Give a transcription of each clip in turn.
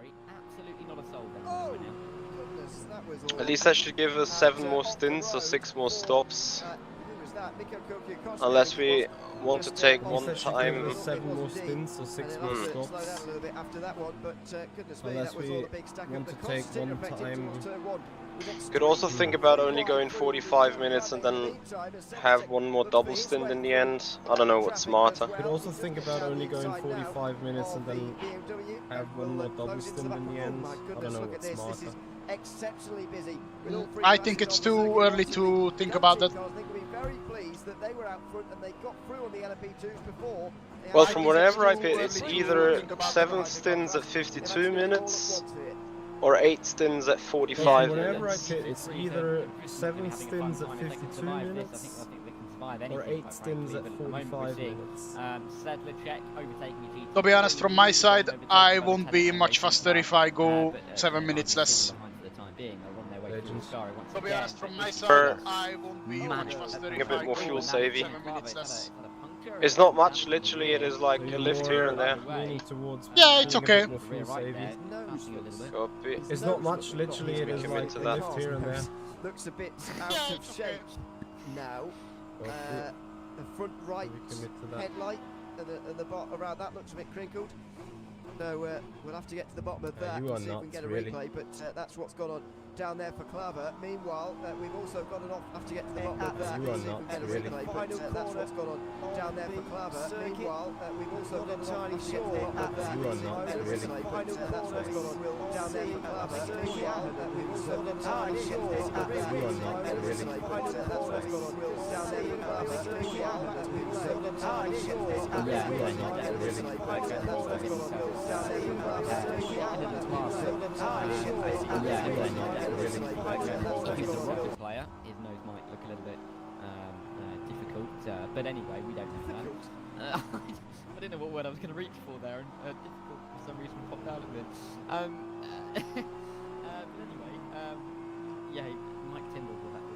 sorry. Absolutely not a soul down there right now. Goodness, that was all. At least that should give us 7 more stints or 6 more stops. Unless we want to take one time. 7 more stints or 6 more stops. Unless we want to take one time. Could also think about only going 45 minutes and then have one more double stint in the end. I don't know what's smarter. Could also think about only going 45 minutes and then have one more double stint in the end. I don't know what's smarter. Exceptionally busy. I think it's too early to think about that. Well, from whenever I pit, it's either 7 stints at 52 minutes or 8 stints at 45 whenever minutes. I pit, it's either 7 stints at 52 minutes or 8 stints at 45 minutes. To be honest, from my side, I won't be much faster if I go 7 minutes less. To be honest, from my side, I won't be much faster if A bit I more go fuel savvy. 7 minutes less. It's not much, literally, it is like a lift here and there. Yeah, it's okay. Copy. It's not much, literally, it is commit like to a that. lift here and there. Looks a bit out of shape now. The front right headlight and the bottom around that looks a bit crinkled. So we'll have to get to the bottom of that and see if we can get a replay. But that's what's gone on down there for Claver. Meanwhile, we've also got an off. Have to get to the bottom of that and see if we can get a replay. But that's what's gone on down there for Claver. Meanwhile, we've also got an off. Have to get to the bottom of that and see if we can get a replay. But that's what's gone on down there for Claver. Meanwhile, we've also got an off. Have to get to the bottom of that and see if we can get a replay. But that's what's gone on down there for Claver. Meanwhile, we've also got an off. Have to get to the bottom of that and see if we can get a replay. But that's what's gone on down there for Claver. Meanwhile, we've also got an off. Have to get to the bottom of that and see if we can get a replay. If he's a rocket player, his nose might look a little bit difficult, but anyway, we don't have that. I didn't know what word I was going to reach for there, and difficult for some reason popped out of it. But anyway, yeah, Mike Tyndall will have to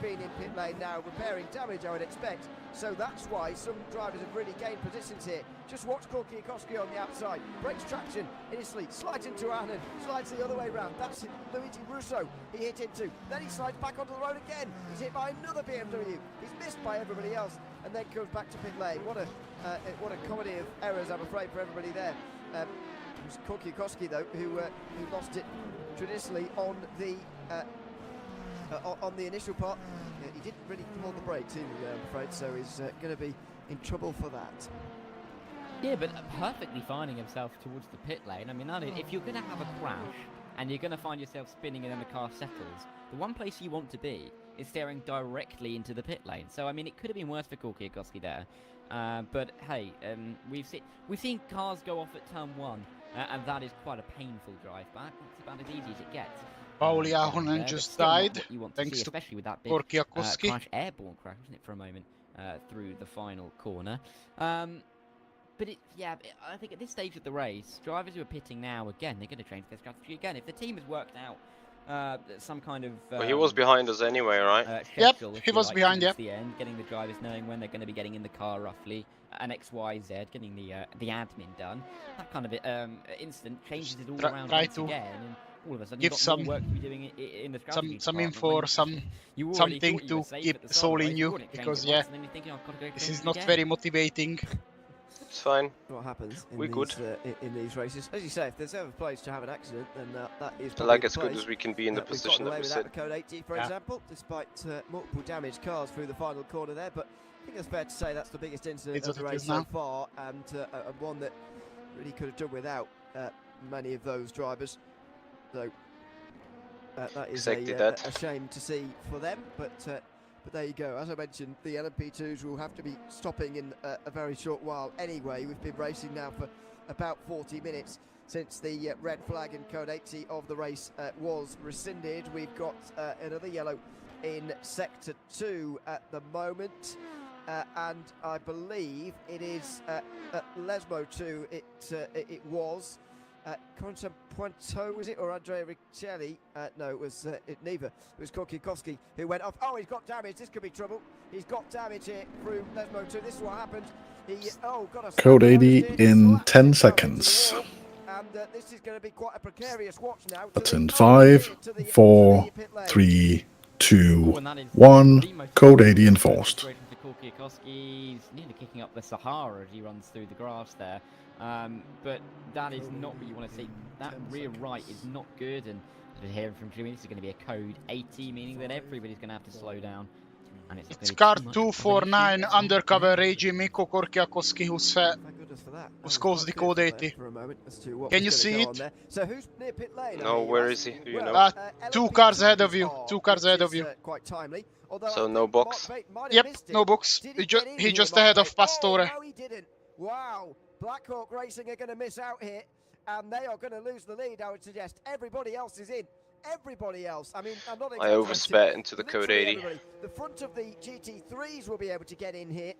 been in pit lane now, repairing damage, I would expect. So that's why some drivers have really gained positions here. Just watch Kwiatkowski on the outside, breaks traction initially, slides into Annan, slides the other way round. That's Luigi Russo he hit into. Then he slides back onto the road again. He's hit by another BMW. He's missed by everybody else, and then comes back to pit lane. What a comedy of errors, I'm afraid, for everybody there. It was Kwiatkowski though who lost it traditionally on the initial part. He didn't really hold the brakes either, I'm afraid, so he's going to be in trouble for that. Yeah, but perfectly finding himself towards the pit lane. I mean, if you're going to have a crash and you're going to find yourself spinning and then the car settles, the one place you want to be is staring directly into the pit lane. So, I mean, it could have been worse for Kwiatkowski there. But hey, we've seen cars go off at turn 1, and that is quite a painful drive back. That's about as easy as it gets. Pauli Ahonen just died, thanks to especially with that big Kwiatkowski. airborne crash, wasn't it, for a moment, through the final corner. But I think at this stage of the race, drivers who are pitting now, again, they're going to change their strategy again. If the team has worked out some kind of... well, he was behind us anyway, right? Yep, he was behind, yeah. The end, getting the drivers knowing when they're going to be getting in the car roughly, an XYZ, getting the admin done. That kind of instant changes it all around once again. And all of a sudden, give you've got some more work to be doing in the strategy some department info or something to keep the soul in you, because yeah, this is not very motivating. It's fine. What happens in these races? As you say, if there's ever a place to have an accident, then that is like as good as we can be in the position that we sit. Code 80, for example, despite multiple damaged cars through the final corner there, but I think it's fair to say that's the biggest incident of the race so far, and one that really could have done without many of those drivers. So that is a shame to see for them, but there you go. As I mentioned, the LMP2s will have to be stopping in a very short while anyway. We've been racing now for about 40 minutes since the red flag in code 80 of the race was rescinded. We've got another yellow in sector 2 at the moment, and I believe it is at Lesmo 2. It was Concha Puento, was it, or Andrea Riccielli? No, it was neither. It was Kwiatkowski who went off. Oh, he's got damage. This could be trouble. He's got damage here through Lesmo 2. This is what happened. Got a code 80 in 10 seconds. And this is going to be quite a precarious watch now. That's in 5, 4, 3, 2, 1. Code 80 enforced. Kwiatkowski's nearly kicking up the Sahara as he runs through the grass there. But that is not what you want to see. That rear right is not good, and hearing from Jimmy, this is going to be a code 80, meaning that everybody's going to have to slow down. And it's car 249 undercover Reggie Mikko Kwiatkowski who scores the code 80. Can you see it? So who's near pit lane? No, where is he? Do you know? 2 cars ahead of you. 2 cars ahead of you. Quite timely. So no box? Yep, no box. He just ahead of Pastore. No, he didn't. Wow. Blackhawk Racing are going to miss out here, and they are going to lose the lead, I would suggest. Everybody else is in. Everybody else. I mean, I'm not I oversped into the code 80. Everybody. The front of the GT3s will be able to get in here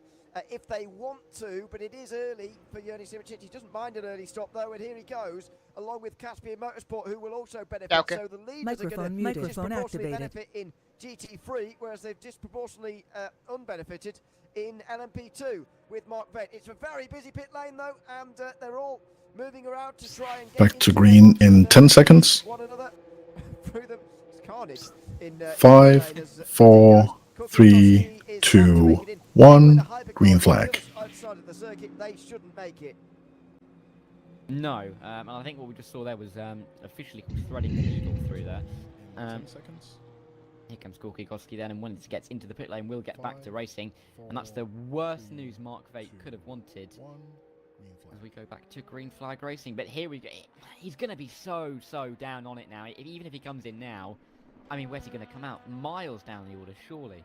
if they want to, but it is early for Yerni Simicic. He doesn't mind an early stop, though, and here he goes, along with Caspian Motorsport, who will also benefit. Okay. So the leaders are going to disproportionately benefit in GT3, whereas they've disproportionately unbenefited in LMP2 with Mark Vett. It's a very busy pit lane, though, and they're all moving around to try and get back to green in 10 seconds. One another through them. It's carnage in 5, 4, 3, 2, 1. Green flag. Outside of the circuit, they shouldn't make it. No, and I think what we just saw there was officially threading the needle through there. 10 seconds. Here comes Kwiatkowski then, and once he gets into the pit lane, we'll get back to racing. And that's the worst news Mark Veit could have wanted as we go back to green flag racing. But here we go. He's going to be so down on it now. Even if he comes in now, I mean, where's he going to come out? Miles down the order, surely.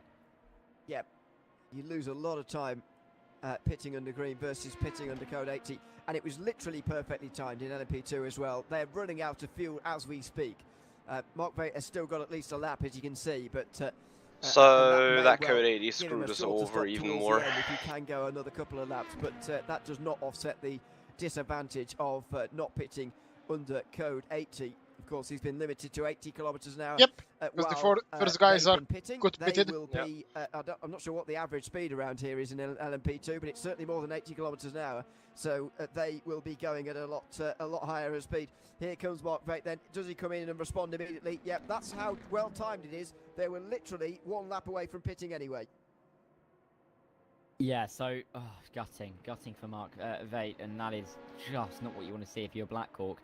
Yep. You lose a lot of time pitting under green versus pitting under code 80. And it was literally perfectly timed in LMP2 as well. They're running out of fuel as we speak. Mark Veit has still got at least a lap, as you can see, but so that code 80 screwed us over even more. If you can go another couple of laps, but that does not offset the disadvantage of not pitting under code 80 Of course, he's been limited to 80 kilometres an hour. Yep, because the first guys are pitting. good They pitted. will be, I'm not sure what the average speed around here is in LMP2, but it's certainly more than 80 kilometres an hour. So they will be going at a lot higher speed. Here comes Mark Vaite then. Does he come in and respond immediately? Yep, that's how well timed it is. They were literally one lap away from pitting anyway. Yeah, so gutting for Mark Vaite, and that is just not what you want to see if you're Black Hawk.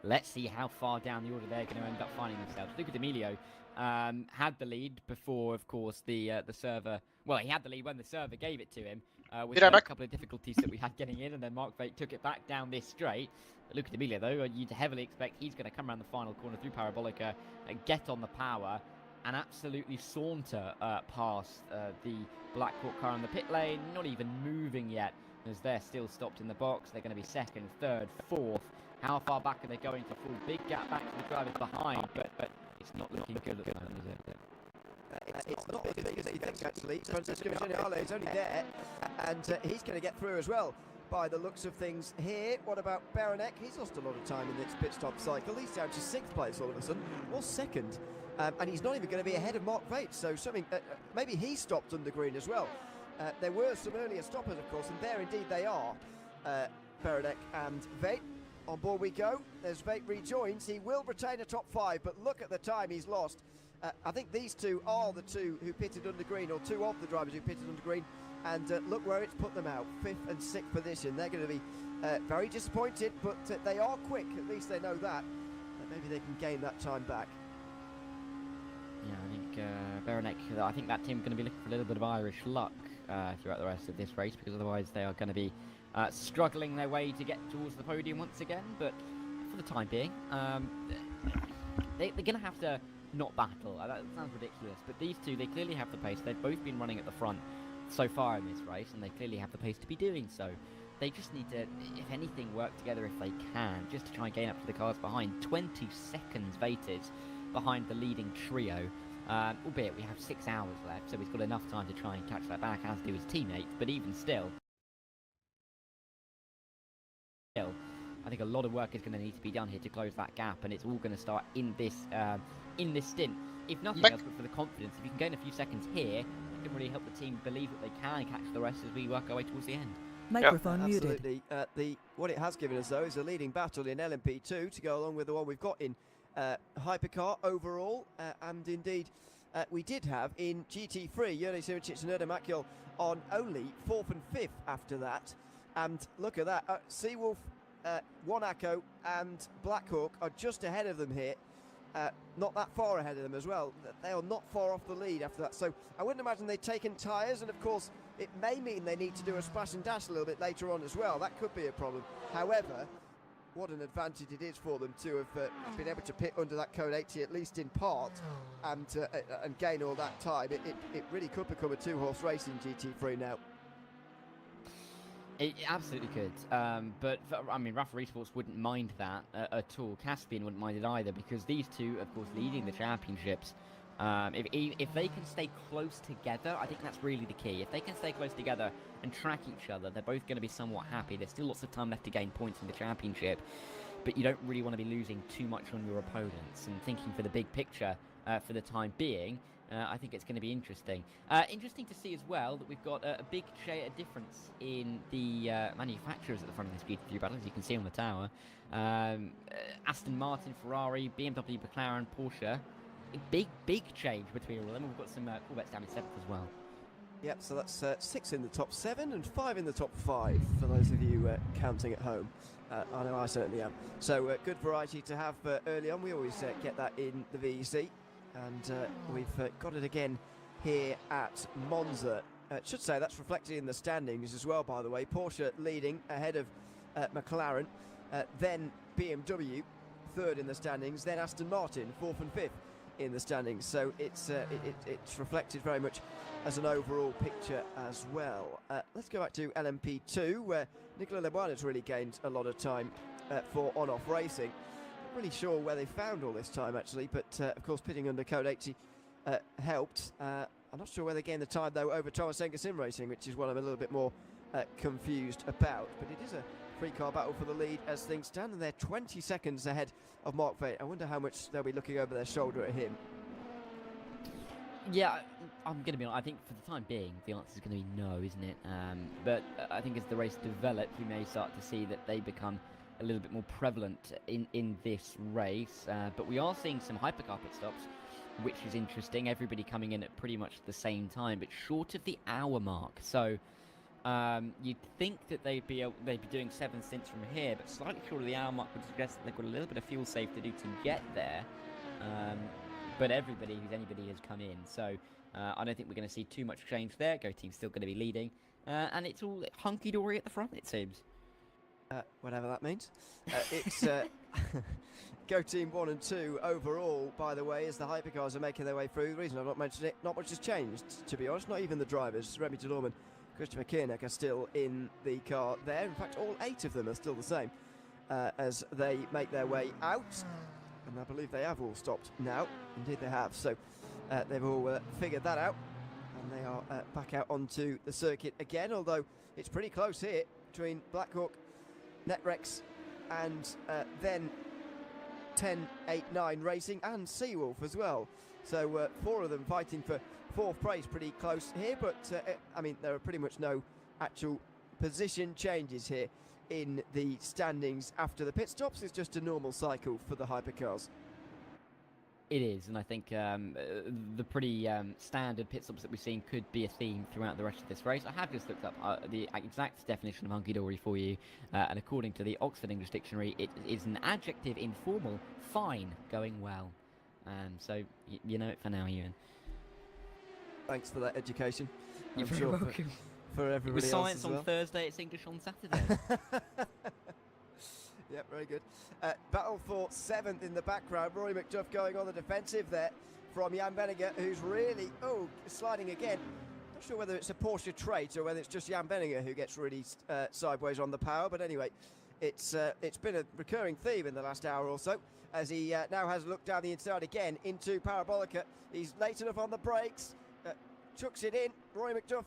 Let's see how far down the order they're going to end up finding themselves. Luca D'Amelio had the lead before, of course, the server. Well, he had the lead when the server gave it to him. With a couple of difficulties that we had getting in, and then Mark Vaite took it back down this straight. Luca D'Amelio, though, you'd heavily expect he's going to come around the final corner through Parabolica and get on the power and absolutely saunter past the Black Hawk car in the pit lane, not even moving yet, as they're still stopped in the box. They're going to be second, third, fourth. How far back are they going to fall? Big gap back to the drivers behind, but it's not looking good at the moment, is it? It's not as big as you think, actually. Francesco Geniale is only there, and he's going to get through as well, by the looks of things here. What about Baranek? He's lost a lot of time in this pit stop cycle. He's down to 6th place all of a sudden, or 2nd. And he's not even going to be ahead of Mark Vaite, so something maybe he stopped under green as well. There were some earlier stoppers, of course, and there indeed they are. Baranek and Vaite. On board we go. As Vaite rejoins, he will retain a top 5, but look at the time he's lost. I think these two are the two who pitted under green, or two of the drivers who pitted under green, and look where it's put them out, 5th and 6th position. They're going to be very disappointed, but they are quick, at least they know that. Maybe they can gain that time back. Yeah, I think Baranek, I think that team's going to be looking for a little bit of Irish luck throughout the rest of this race, because otherwise they are going to be struggling their way to get towards the podium once again. But for the time being, they're going to have to not battle. That sounds ridiculous, but these two, they clearly have the pace. They've both been running at the front so far in this race, and they clearly have the pace to be doing so. They just need to, if anything, work together if they can, just to try and gain up to the cars behind. 20 seconds Vaite behind the leading trio, albeit we have 6 hours left, so he's got enough time to try and catch that back, as do his teammates. But even still, I think a lot of work is going to need to be done here to close that gap, and it's all going to start in this stint. If nothing else, but for the confidence, if you can gain a few seconds here, it can really help the team believe that they can catch the rest as we work our way towards the end. Microphone muted. Absolutely. What it has given us, though, is a leading battle in LMP2 to go along with the one we've got in Hypercar overall, and indeed we did have in GT3 Juraj Simoncic and Erdem Akyol on only 4th and 5th after that. And look at that, Seawolf, Wanako and Blackhawk are just ahead of them here. Not that far ahead of them as well. They are not far off the lead after that. So I wouldn't imagine they've taken tyres, and of course it may mean they need to do a splash and dash a little bit later on as well. That could be a problem. However, what an advantage it is for them to have been able to pit under that code 80, at least in part, and gain all that time. It really could become a 2-horse race in GT3 now. It absolutely could, but I mean, Rafa Esports wouldn't mind that at all. Caspian wouldn't mind it either, because these two, of course, leading the championships. If they can stay close together, I think that's really the key. If they can stay close together and track each other, they're both going to be somewhat happy. There's still lots of time left to gain points in the championship, but you don't really want to be losing too much on your opponents. And thinking for the big picture for the time being, I think it's going to be interesting. Interesting to see as well that we've got a big difference in the manufacturers at the front of this GT3 battle, as you can see on the tower. Aston Martin, Ferrari, BMW, McLaren, Porsche. A big change between all of them. We've got some Corvettes down in 7th as well. Yep, so that's 6 in the top 7 and 5 in the top 5 for those of you counting at home. I know I certainly am. So good variety to have early on. We always get that in the VEC. And we've got it again here at Monza. Should say that's reflected in the standings as well, by the way. Porsche leading ahead of McLaren, then BMW 3rd in the standings, then Aston Martin 4th and 5th in the standings. So it's reflected very much as an overall picture as well. Let's go back to LMP2, where Nicolas Leboine has really gained a lot of time for on-off racing. Not really sure where they found all this time actually, but of course pitting under code 80 helped. I'm not sure where they gained the time though over Thomas Senga Sim Racing, which is what I'm a little bit more confused about. But it is a Three-car battle for the lead as things stand, and they're 20 seconds ahead of Mark Veit. I wonder how much they'll be looking over their shoulder at him. Yeah, I'm going to be honest. I think for the time being, the answer is going to be no, isn't it? But I think as the race develops, we may start to see that they become a little bit more prevalent in this race. But we are seeing some hypercar pit stops, which is interesting. Everybody coming in at pretty much the same time, but short of the hour mark. So you'd think that they'd be doing 7 stints from here, but slightly short of the hour mark would suggest that they've got a little bit of fuel save to do to get there. But everybody who's anybody has come in, so I don't think we're going to see too much change there. Go Team's still going to be leading, and it's all hunky-dory at the front, it seems. Whatever that means. It's Go Team 1 and 2 overall, by the way, as the hypercars are making their way through. The reason I've not mentioned it, not much has changed, to be honest. Not even the drivers. Remy DeLorme, Christian McKinnock are still in the car there. In fact, all 8 of them are still the same as they make their way out. And I believe they have all stopped now. Indeed they have. So they've all figured that out. And they are back out onto the circuit again, although it's pretty close here between Blackhawk, Netrex, and then 10-8-9 Racing and Seawolf as well. So 4 of them fighting for 4th place, pretty close here. But, I mean, there are pretty much no actual position changes here in the standings after the pit stops. It's just a normal cycle for the hypercars. It is, and I think the pretty standard pit stops that we've seen could be a theme throughout the rest of this race. I have just looked up the exact definition of hunky-dory for you, and according to the Oxford English Dictionary, it is an adjective informal, fine, going well. So you know it for now, Ewan. Thanks for that education. You're very welcome. For everybody it was else science as on well. Thursday, it's English on Saturday. Yep, very good. Battle for 7th in the background. Rory McDuff going on the defensive there from Jan Benninger, who's really, sliding again. Not sure whether it's a Porsche trait or whether it's just Jan Benninger who gets really sideways on the power, but anyway, it's been a recurring theme in the last hour or so, as he now has looked down the inside again into Parabolica. He's late enough on the brakes, chucks it in. Rory McDuff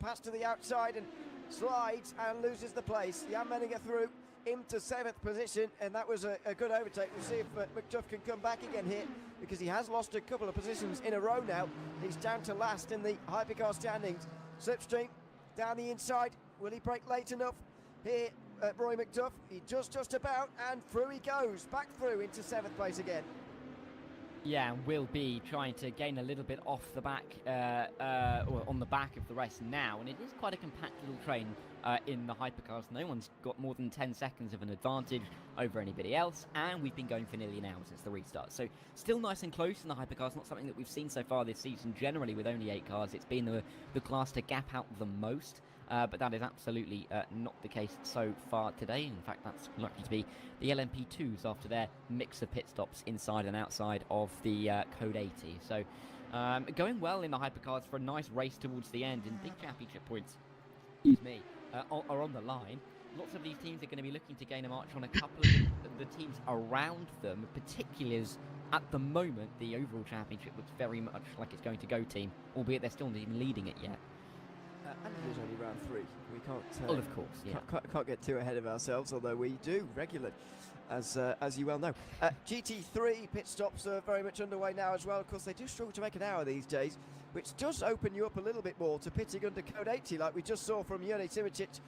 pass to the outside and slides and loses the place. Jan Benninger through into 7th position, and that was a good overtake. We'll see if McDuff can come back again here, because he has lost a couple of positions in a row now. He's down to last in the hypercar standings. Slipstream down the inside. Will he brake late enough here? Roy McDuff, he just about, and through he goes, back through into 7th place again. Yeah, and will be trying to gain a little bit off the back, or on the back of the race now, and it is quite a compact little train in the hypercars. No one's got more than 10 seconds of an advantage over anybody else, and we've been going for nearly an hour since the restart. So still nice and close in the hypercars, not something that we've seen so far this season. Generally, with only 8 cars, it's been the class to gap out the most. But that is absolutely not the case so far today. In fact, that's likely to be the LMP2s after their mix of pit stops inside and outside of the Code 80. So going well in the hypercars for a nice race towards the end, and big championship points, excuse me, are on the line. Lots of these teams are going to be looking to gain a march on a couple of the teams around them, particularly as at the moment the overall championship looks very much like it's going to Go Team, albeit they're still not even leading it yet. And it is only round 3. We can't. Well, of course, yeah. Can't get too ahead of ourselves, although we do regularly, as you well know. GT3 pit stops are very much underway now as well. Of course, they do struggle to make an hour these days, which does open you up a little bit more to pitting under Code 80, like we just saw from Jone Timicic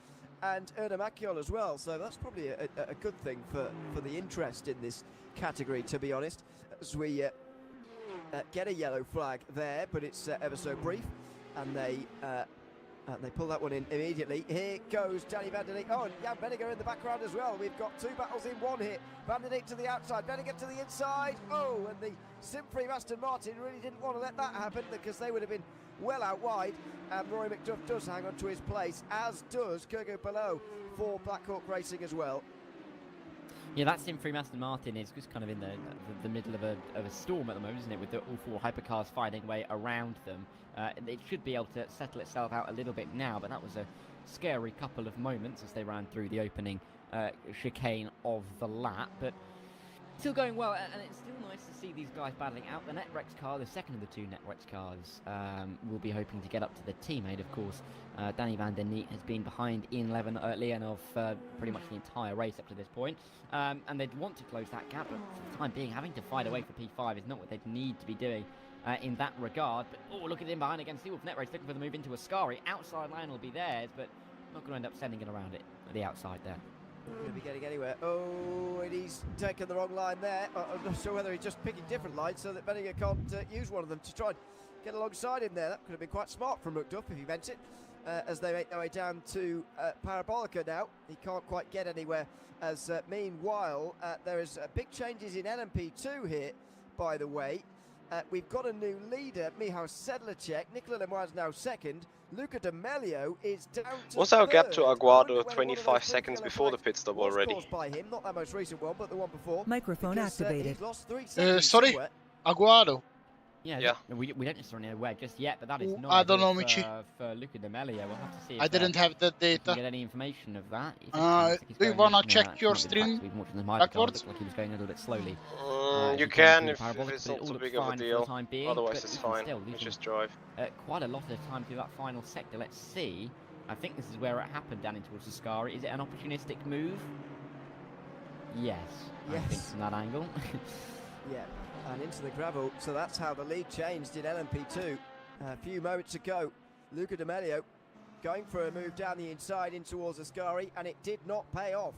and Erna Makiol as well. So that's probably a good thing for the interest in this category, to be honest. As we get a yellow flag there, but it's ever so brief, and they pull that one in immediately. Here goes Danny Van der Neek. Oh, and Jan Benninger in the background as well. We've got 2 battles in one here. Van der Neek to the outside, Benninger to the inside. Oh, and the Simfrey Aston Martin really didn't want to let that happen, because they would have been well out wide. And Rory McDuff does hang on to his place, as does Kurgo Below for Blackhawk Racing as well. Yeah, that Simfrey Aston Martin is just kind of in the middle of a storm at the moment, isn't it? With all 4 hypercars finding way around them. It should be able to settle itself out a little bit now, but that was a scary couple of moments as they ran through the opening chicane of the lap. But Still going well, and it's still nice to see these guys battling out. The Netrex car, the second of the two Netrex cars, will be hoping to get up to the teammate, of course. Danny van der Neet has been behind Ian Leonov pretty much the entire race up to this point. And they'd want to close that gap, but for the time being, having to fight away for P5 is not what they'd need to be doing in that regard. But, oh, look at him behind again. Seawolf Netrex looking for the move into Ascari. Outside line will be theirs, but not going to end up sending it around it at the outside there. Going to be getting anywhere. Oh, and he's taken the wrong line there. I'm not sure whether he's just picking different lines so that Benninger can't use one of them to try and get alongside him there. That could have been quite smart from McDuff if he meant it. As they make their way down to Parabolica now. He can't quite get anywhere. As meanwhile, there is big changes in LMP2 here, by the way. We've got a new leader, Michał Sedlacek. Nicola Lemoyne is now second. Luca De Melio is down to What's our gap to third. Aguado 25 seconds before the pit stop Was already? caused by him, not that most recent one, but the one before. Microphone Because, activated. he's lost 3 seconds Sorry? somewhere. Aguado. Yeah. We don't necessarily know where just yet, but that is Ooh, not I don't know, for, Michi. for Luca De Melio. We'll have to see if I didn't have that we can data. get any information of that. Do you wanna check your stream backwards? Like he was going a little bit slowly. You can if it's not too big of a deal. Otherwise it's fine. You just drive. Quite a lot of the time through that final sector. Let's see. I think this is where it happened, down in towards the Ascari. Is it an opportunistic move? Yes. I think Yes. from that angle. Yeah, and into the gravel. So that's how the lead changed in LMP2 a few moments ago. Luca De Melio going for a move down the inside in towards Ascari, and it did not pay off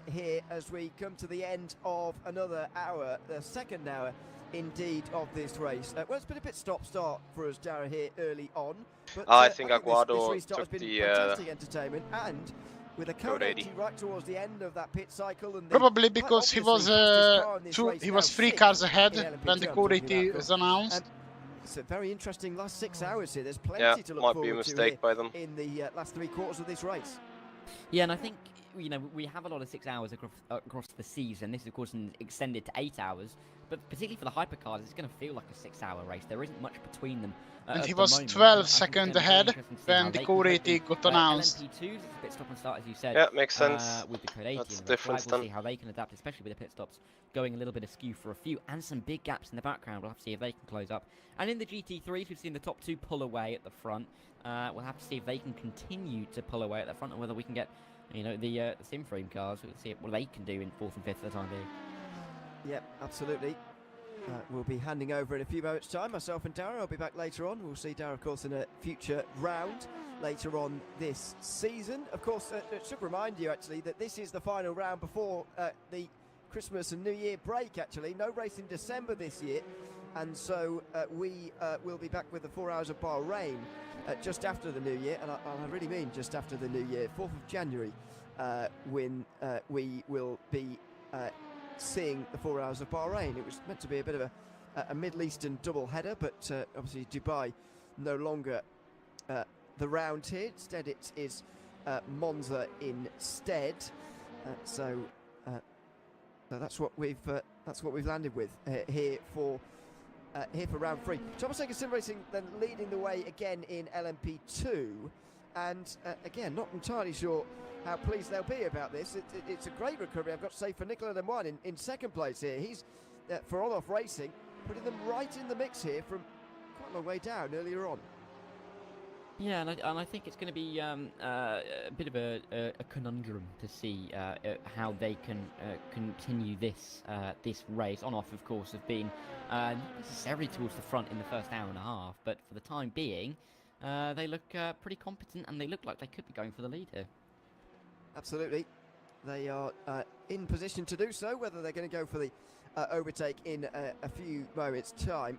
here as we come to the end of another hour, the second hour indeed of this race. Well, it's been a bit stop-start for us, Dara, here early on. But I think this Aguado restart has took been the fantastic entertainment, and with a code 80 80. right towards the end of that pit cycle, and Probably quite because he was obviously fastest car in this race he now, was 3 sixth cars in ahead LMP2, when the I'm code talking 80 about. is announced. It's a very interesting last 6 hours here. There's plenty Yeah, to look might forward be a to mistake here by them. in the last 3 quarters of this race. Yeah, and I think, you know, we have a lot of 6 hours across the season. This is, of course, extended to 8 hours. But particularly for the hypercars, it's going to feel like a 6-hour race. There isn't much between them. And he at the was moment. 12 I think it's seconds gonna be ahead interesting to see when how the they code can 80 cope got with, announced. LMP2's a bit stop and start, as you said. Yeah, makes sense. With the code 80 That's and the the red flag, difference we'll then. see how they can adapt, especially with the pit stops going a little bit askew for a few, and some big gaps in the background. We'll have to see if they can close up. And in the GT3s, we've seen the top 2 pull away at the front. We'll have to see if they can continue to pull away at the front, and whether we can get, you know, the sim frame cars. We'll see what they can do in 4th and 5th for the time being. Yep, absolutely. We'll be handing over in a few moments' time. Myself and Dara, I'll be back later on. We'll see Dara, of course, in a future round later on this season. Of course, it should remind you, actually, that this is the final round before the Christmas and New Year break, actually. No race in December this year. And so we will be back with the 4 hours of Bahrain just after the New Year. And I really mean just after the New Year, 4th of January, when we will be seeing the 4 hours of Bahrain. It was meant to be a bit of a Middle Eastern double header, but obviously Dubai no longer the round here. Instead, it is Monza instead. So that's what we've landed with here for round 3. Csaba Kiss Sim Racing then leading the way again in LMP2, and again, not entirely sure how pleased they'll be about this. It's a great recovery, I've got to say, for Nicola Lemoyne in second place here. He's, for on-off racing, putting them right in the mix here from quite a long way down earlier on. Yeah, and I think it's going to be a bit of a conundrum to see how they can continue this race. On-off, of course, have been not necessarily towards the front in the first hour and a half, but for the time being, they look pretty competent, and they look like they could be going for the lead here. Absolutely. They are in position to do so. Whether they're going to go for the overtake in a few moments' time.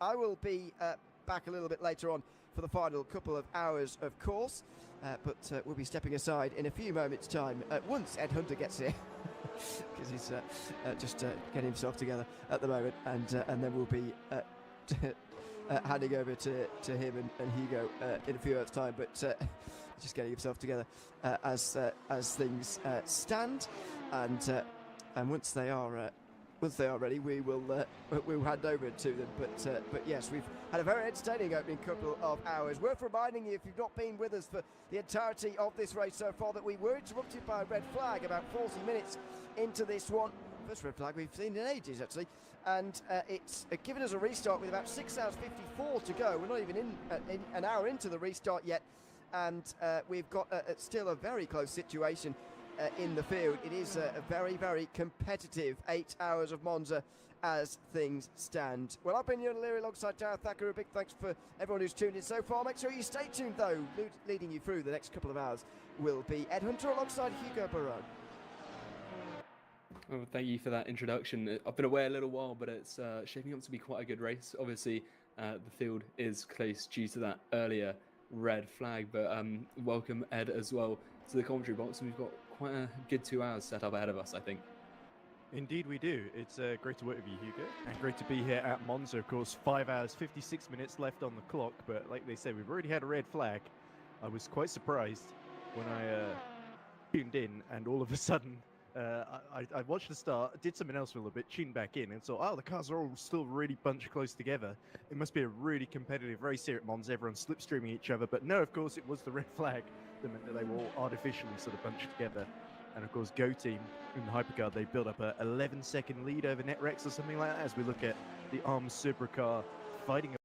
I will be back a little bit later on for the final couple of hours, of course, but we'll be stepping aside in a few moments' time once Ed Hunter gets here, because he's just getting himself together at the moment, and then we'll be handing over to him and Hugo in a few hours' time, but just getting himself together as things stand, and and once they are ready, we will hand over to them. But yes, we've had a very entertaining opening couple of hours. Worth reminding you, if you've not been with us for the entirety of this race so far, that we were interrupted by a red flag about 40 minutes into this one. First red flag we've seen in ages, actually, and it's given us a restart with about 6 hours 54 to go. We're not even in an hour into the restart yet, and we've got still a very close situation in the field. It is a very, very competitive 8 hours of Monza as things stand. Well, I've been Ewan O'Leary alongside Darren Thacker. A big thanks for everyone who's tuned in so far. Make sure you stay tuned, though. Leading you through the next couple of hours will be Ed Hunter alongside Hugo Barone. Well, thank you for that introduction. I've been away a little while, but it's shaping up to be quite a good race. Obviously, the field is close due to that earlier red flag, but welcome, Ed, as well to the commentary box. And we've got quite a good 2 hours set up ahead of us, I think. Indeed we do. It's great to work with you, Hugo, and great to be here at Monza. Of course, 5 hours, 56 minutes left on the clock, but like they said, we've already had a red flag. I was quite surprised when I tuned in, and all of a sudden, I watched the start, did something else for a little bit, tuned back in, and saw, oh, the cars are all still really bunched close together. It must be a really competitive race here at Monza. Everyone's slipstreaming each other, but no, of course, it was the red flag that meant that they were all artificially sort of bunched together. And of course, Go Team in the hypercar, they built up a 11-second lead over NetRex or something like that, as we look at the ARM supercar fighting a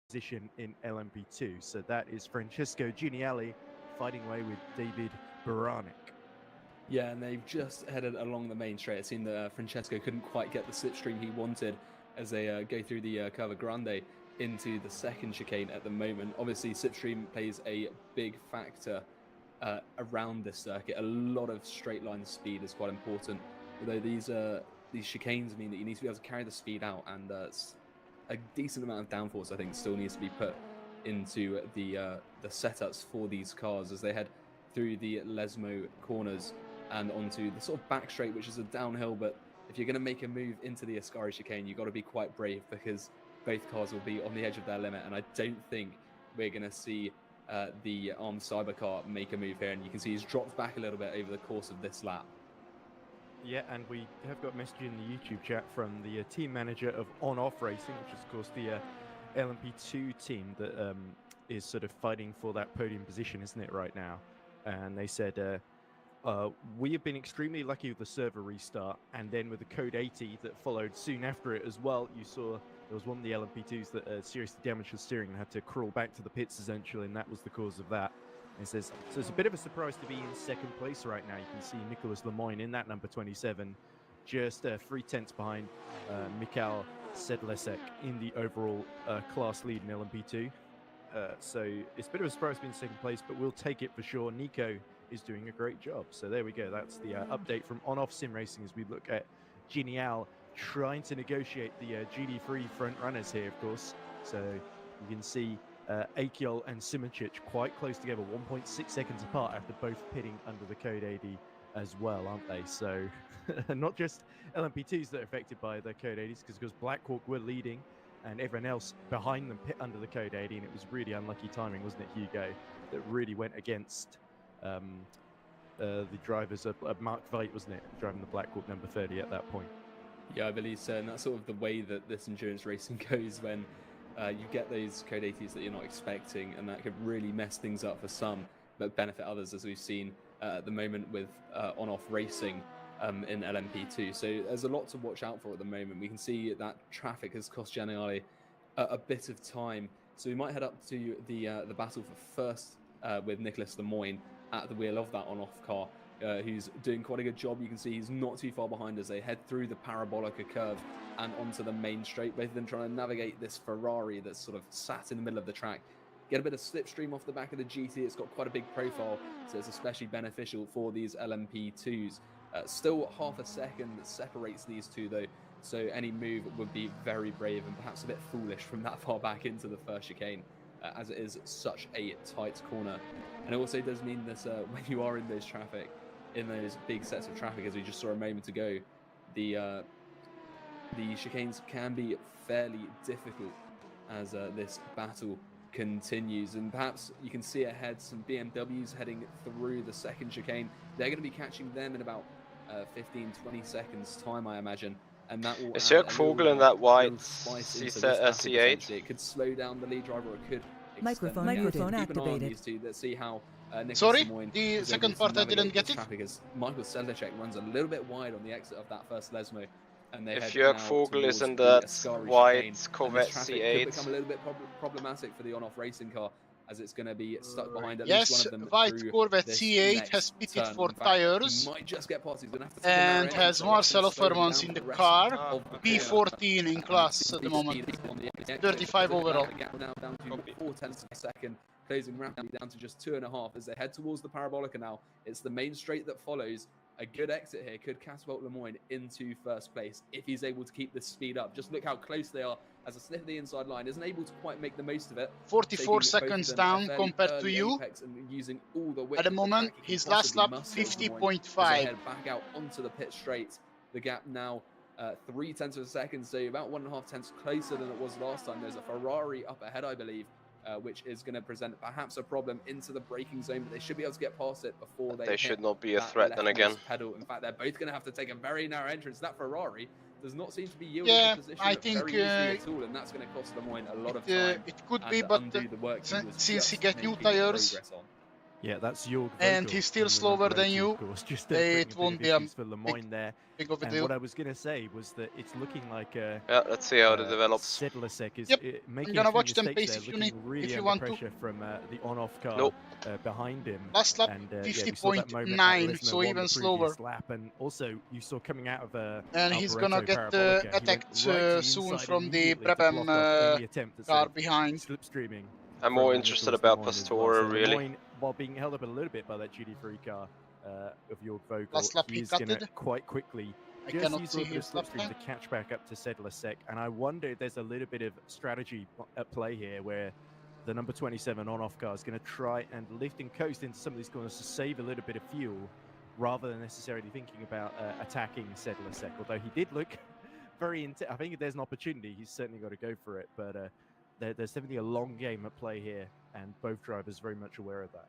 position in LMP2. So that is Francesco Giniali fighting away with David Baranek. Yeah, and they've just headed along the main straight. It seemed that Francesco couldn't quite get the slipstream he wanted as they go through the Curva Grande into the second chicane at the moment. Obviously, slipstream plays a big factor around this circuit. A lot of straight line speed is quite important, although these chicanes mean that you need to be able to carry the speed out, and a decent amount of downforce, I think, still needs to be put into the setups for these cars as they head through the Lesmo corners and onto the sort of back straight, which is a downhill. But if you're going to make a move into the Ascari chicane, you've got to be quite brave, because both cars will be on the edge of their limit, and I don't think we're going to see the ARM Cybercar make a move here. And you can see he's dropped back a little bit over the course of this lap. Yeah, and we have got a message in the YouTube chat from the team manager of On-Off Racing, which is, of course, the LMP2 team that is sort of fighting for that podium position, isn't it, right now? And they said, we have been extremely lucky with the server restart, and then with the Code 80 that followed soon after it as well. You saw there was one of the LMP2s that seriously damaged the steering and had to crawl back to the pits essentially, and that was the cause of that. And it says, so it's a bit of a surprise to be in second place right now. You can see Nicholas Lemoyne in that number 27, just 3/10 behind Mikhail Sedlesek in the overall class lead in LMP2. So it's a bit of a surprise to be in second place, but we'll take it for sure. Nico is doing a great job. So there we go. That's the update from On-Off Sim Racing as we look at Genial trying to negotiate the GD3 front runners here, of course. So you can see Akiol and Simoncic quite close together, 1.6 seconds apart after both pitting under the Code 80 as well, aren't they? So not just LMP2s that are affected by the Code 80s, because Blackhawk were leading and everyone else behind them pit under the Code 80, and it was really unlucky timing, wasn't it, Hugo, that really went against the drivers of Mark Veit, wasn't it, driving the Blackhawk number 30 at that point. Yeah, I believe so, and that's sort of the way that this endurance racing goes when you get those Code 80s that you're not expecting, and that could really mess things up for some, but benefit others, as we've seen at the moment with On-Off Racing in LMP2. So there's a lot to watch out for at the moment. We can see that traffic has cost Giannioli a bit of time, so we might head up to the battle for first with Nicholas Lemoyne at the wheel of that On-Off car, who's doing quite a good job. You can see he's not too far behind as they head through the Parabolica curve and onto the main straight, both of them trying to navigate this Ferrari that's sort of sat in the middle of the track. Get a bit of slipstream off the back of the GT. It's got quite a big profile, so it's especially beneficial for these LMP2s. Still half a second that separates these two, though, so any move would be very brave and perhaps a bit foolish from that far back into the first chicane, as it is such a tight corner. And it also does mean that when you are in those big sets of traffic, as we just saw a moment ago, the chicanes can be fairly difficult, as this battle continues. And perhaps you can see ahead some BMWs heading through the second chicane. They're going to be catching them in about 15-20 seconds time, I imagine. And that will Is Jörg Vogel in that white C8? It could slow down the lead driver, or it could Microphone keep an eye on these two. Let's see how Sorry, the second part I didn't get it. As Michael Sedlacek runs a little bit wide on the exit of that first Lesmo. And they if Jörg Vogel is in that white Corvette C8, could become a little bit problematic for the on-off racing car, as it's going to be stuck behind at least one of them. Yes, white Corvette C8 has pitted for tires might just get past. He's gonna have to and has Marcelo Fermans in the car, P14 in class at the moment, 35 overall. Now down to 0.4 of a second, closing rapidly down to just 2.5 as they head towards the Parabolica now. It's the main straight that follows. A good exit here could catapult Lemoyne into first place if he's able to keep this speed up. Just look how close they are as a sniff of the inside line. Isn't able to quite make the most of it. 44 seconds down compared to you. Using all the at the moment, his last lap 50.5. Head back out onto the pit straight. The gap now 0.3 of a second, so about 1.5 tenths closer than it was last time. There's a Ferrari up ahead, I believe. Which is going to present perhaps a problem into the braking zone, but they should be able to get past it before they should not be a threat then again. Pedal. In fact, they're both going to have to take a very narrow entrance. That Ferrari does not seem to be yielding the position I think very easily at all, and that's going to cost Lemoyne a lot of time. It could be, but since he get new tires, yeah, that's your and he's still slower than you, it won't be a for Lemoyne there. Big of a and deal. What I was going to say was that it's looking like yeah, let's see how it develops. Sedlacek is making I'm gonna watch them pace if you need, really if you under want pressure from the on-off car behind him. Last lap and, 50.9, so even slower. Lap, and also you saw coming out of and he's gonna get attacked soon from the Brabham car behind. Slipstreaming. I'm more interested about Pastora, really. Lemoyne, while being held up a little bit by that GT3 car of Jörg Vogel, last lap he's going to quite quickly cannot use see a bit of his lap slipstream time. to catch back up to Sedlacek. And I wonder if there's a little bit of strategy at play here, where the number 27 on-off car is going to try and lift and coast into some of these corners to save a little bit of fuel, rather than necessarily thinking about attacking Sedlacek. Although he did look very I think if there's an opportunity, he's certainly got to go for it. But there's definitely a long game at play here, and both drivers very much aware of that.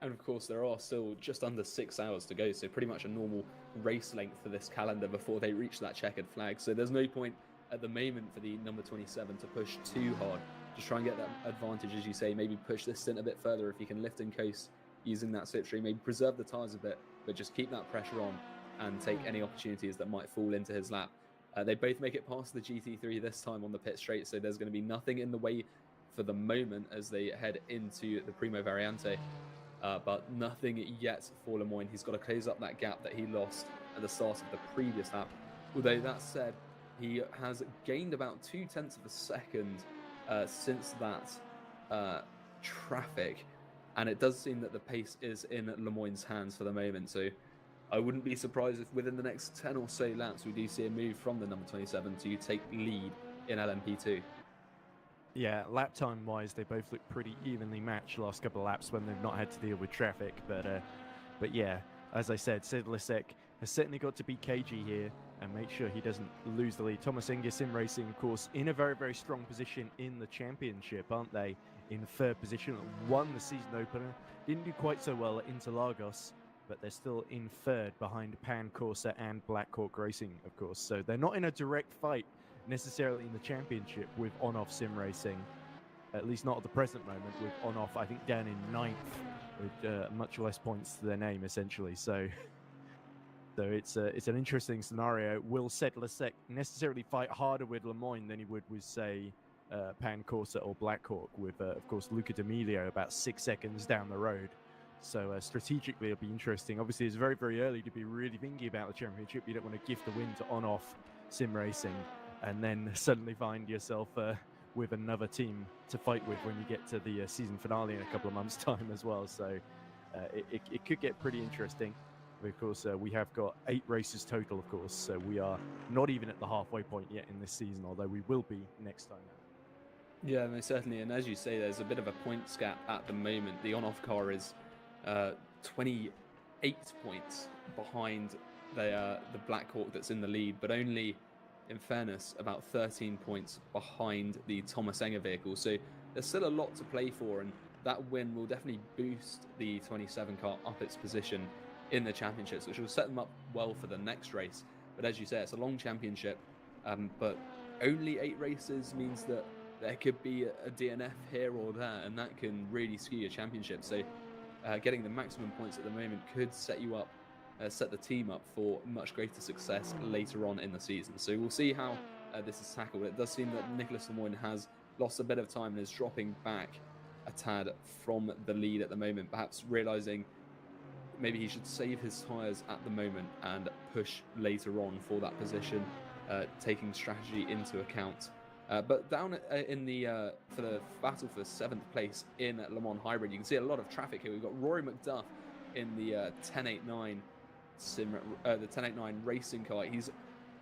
And of course, there are still just under 6 hours to go, so pretty much a normal race length for this calendar before they reach that checkered flag. So there's no point at the moment for the number 27 to push too hard. Just try and get that advantage, as you say, maybe push this stint a bit further if you can lift and coast using that slipstream, maybe preserve the tyres a bit, but just keep that pressure on and take any opportunities that might fall into his lap. They both make it past the GT3 this time on the pit straight, so there's going to be nothing in the way for the moment as they head into the Primo Variante. But nothing yet for Lemoyne. He's got to close up that gap that he lost at the start of the previous lap. Although that said, he has gained about 0.2 of a second since that traffic, and it does seem that the pace is in Lemoyne's hands for the moment. So I wouldn't be surprised if within the next 10 or so laps we do see a move from the number 27 to take lead in LMP2. Yeah, lap time wise, they both look pretty evenly matched last couple of laps when they've not had to deal with traffic. But yeah, as I said, Sedlacek has certainly got to be cagey here and make sure he doesn't lose the lead. Thomas Inge Sim Racing, of course, in a very, very strong position in the championship, aren't they? In third position, won the season opener, didn't do quite so well at Interlagos, but they're still in third behind Pan Corsa and Black Hawk Racing, of course. So they're not in a direct fight necessarily in the championship with on-off sim racing, at least not at the present moment, with on-off I think down in 9th with much less points to their name essentially. So it's an interesting scenario. Will Sedlacek necessarily fight harder with Lemoyne than he would with, say, Pan Corsa or Black Hawk, with of course Luca D'Amelio about 6 seconds down the road? So strategically it'll be interesting. Obviously it's very, very early to be really thinking about the championship. You don't want to gift the win to on-off sim racing and then suddenly find yourself with another team to fight with when you get to the season finale in a couple of months' time as well. So it could get pretty interesting. Of course, we have got 8 races total, of course, so we are not even at the halfway point yet in this season, although we will be next time. Yeah, most certainly, and as you say, there's a bit of a points gap at the moment. The on-off car is 28 points behind the Black Hawk that's in the lead, but only, in fairness, about 13 points behind the Thomas Enger vehicle. So there's still a lot to play for, and that win will definitely boost the 27 car up its position in the championships, which will set them up well for the next race. But as you say, it's a long championship, but only 8 races means that there could be a DNF here or there, and that can really skew your championship. So getting the maximum points at the moment could set you up, set the team up for much greater success later on in the season. So we'll see how this is tackled. It does seem that Nicholas Lemoyne has lost a bit of time and is dropping back a tad from the lead at the moment, perhaps realizing maybe he should save his tyres at the moment and push later on for that position, taking strategy into account. But down in the for the battle for 7th place in Le Mans Hybrid, you can see a lot of traffic here. We've got Rory McDuff in the 1089 the 1089 racing car. He's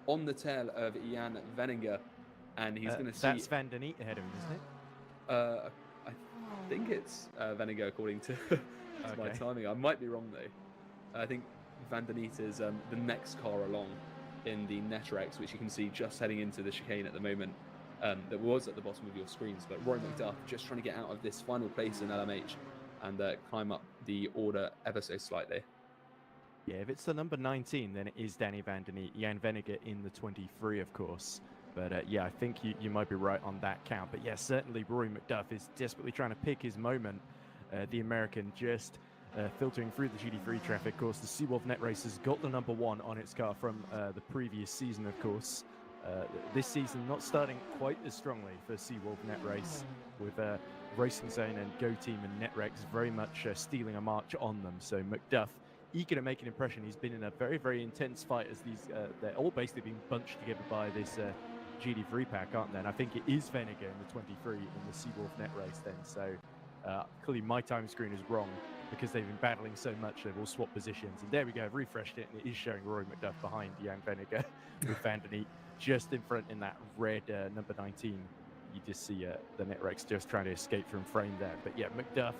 on the tail of Jan Venninger, and he's going to see. That's Van den Eet ahead of him, isn't it? I think it's Venninger according to my timing. I might be wrong though. I think Van den Eet is the next car along in the NetRX, which you can see just heading into the chicane at the moment. That was at the bottom of your screens, but Roy McDuff just trying to get out of this final place in LMH and climb up the order ever so slightly. Yeah, if it's the number 19, then it is Danny Van den Eet. Jan Venninger in the 23, of course. But yeah, I think you might be right on that count. But yeah, certainly Rory McDuff is desperately trying to pick his moment. The American just filtering through the GT3 traffic. Of course, the Seawolf Net Race has got the number 1 on its car from the previous season, of course. This season not starting quite as strongly for Seawolf Net Race, with Racing Zone and Go Team and NetRX very much stealing a march on them. So McDuff, eager to make an impression. He's been in a very, very intense fight as these they're all basically being bunched together by this GT3 pack, aren't they? And I think it is Venninger in the 23 in the Seawolf Net Race then. So clearly my time screen is wrong because they've been battling so much. They've all swapped positions. And there we go. I've refreshed it, and it is showing Rory McDuff behind Jan Venninger with Van den Eet just in front in that red number 19. You just see the NetRX just trying to escape from frame there. But yeah, McDuff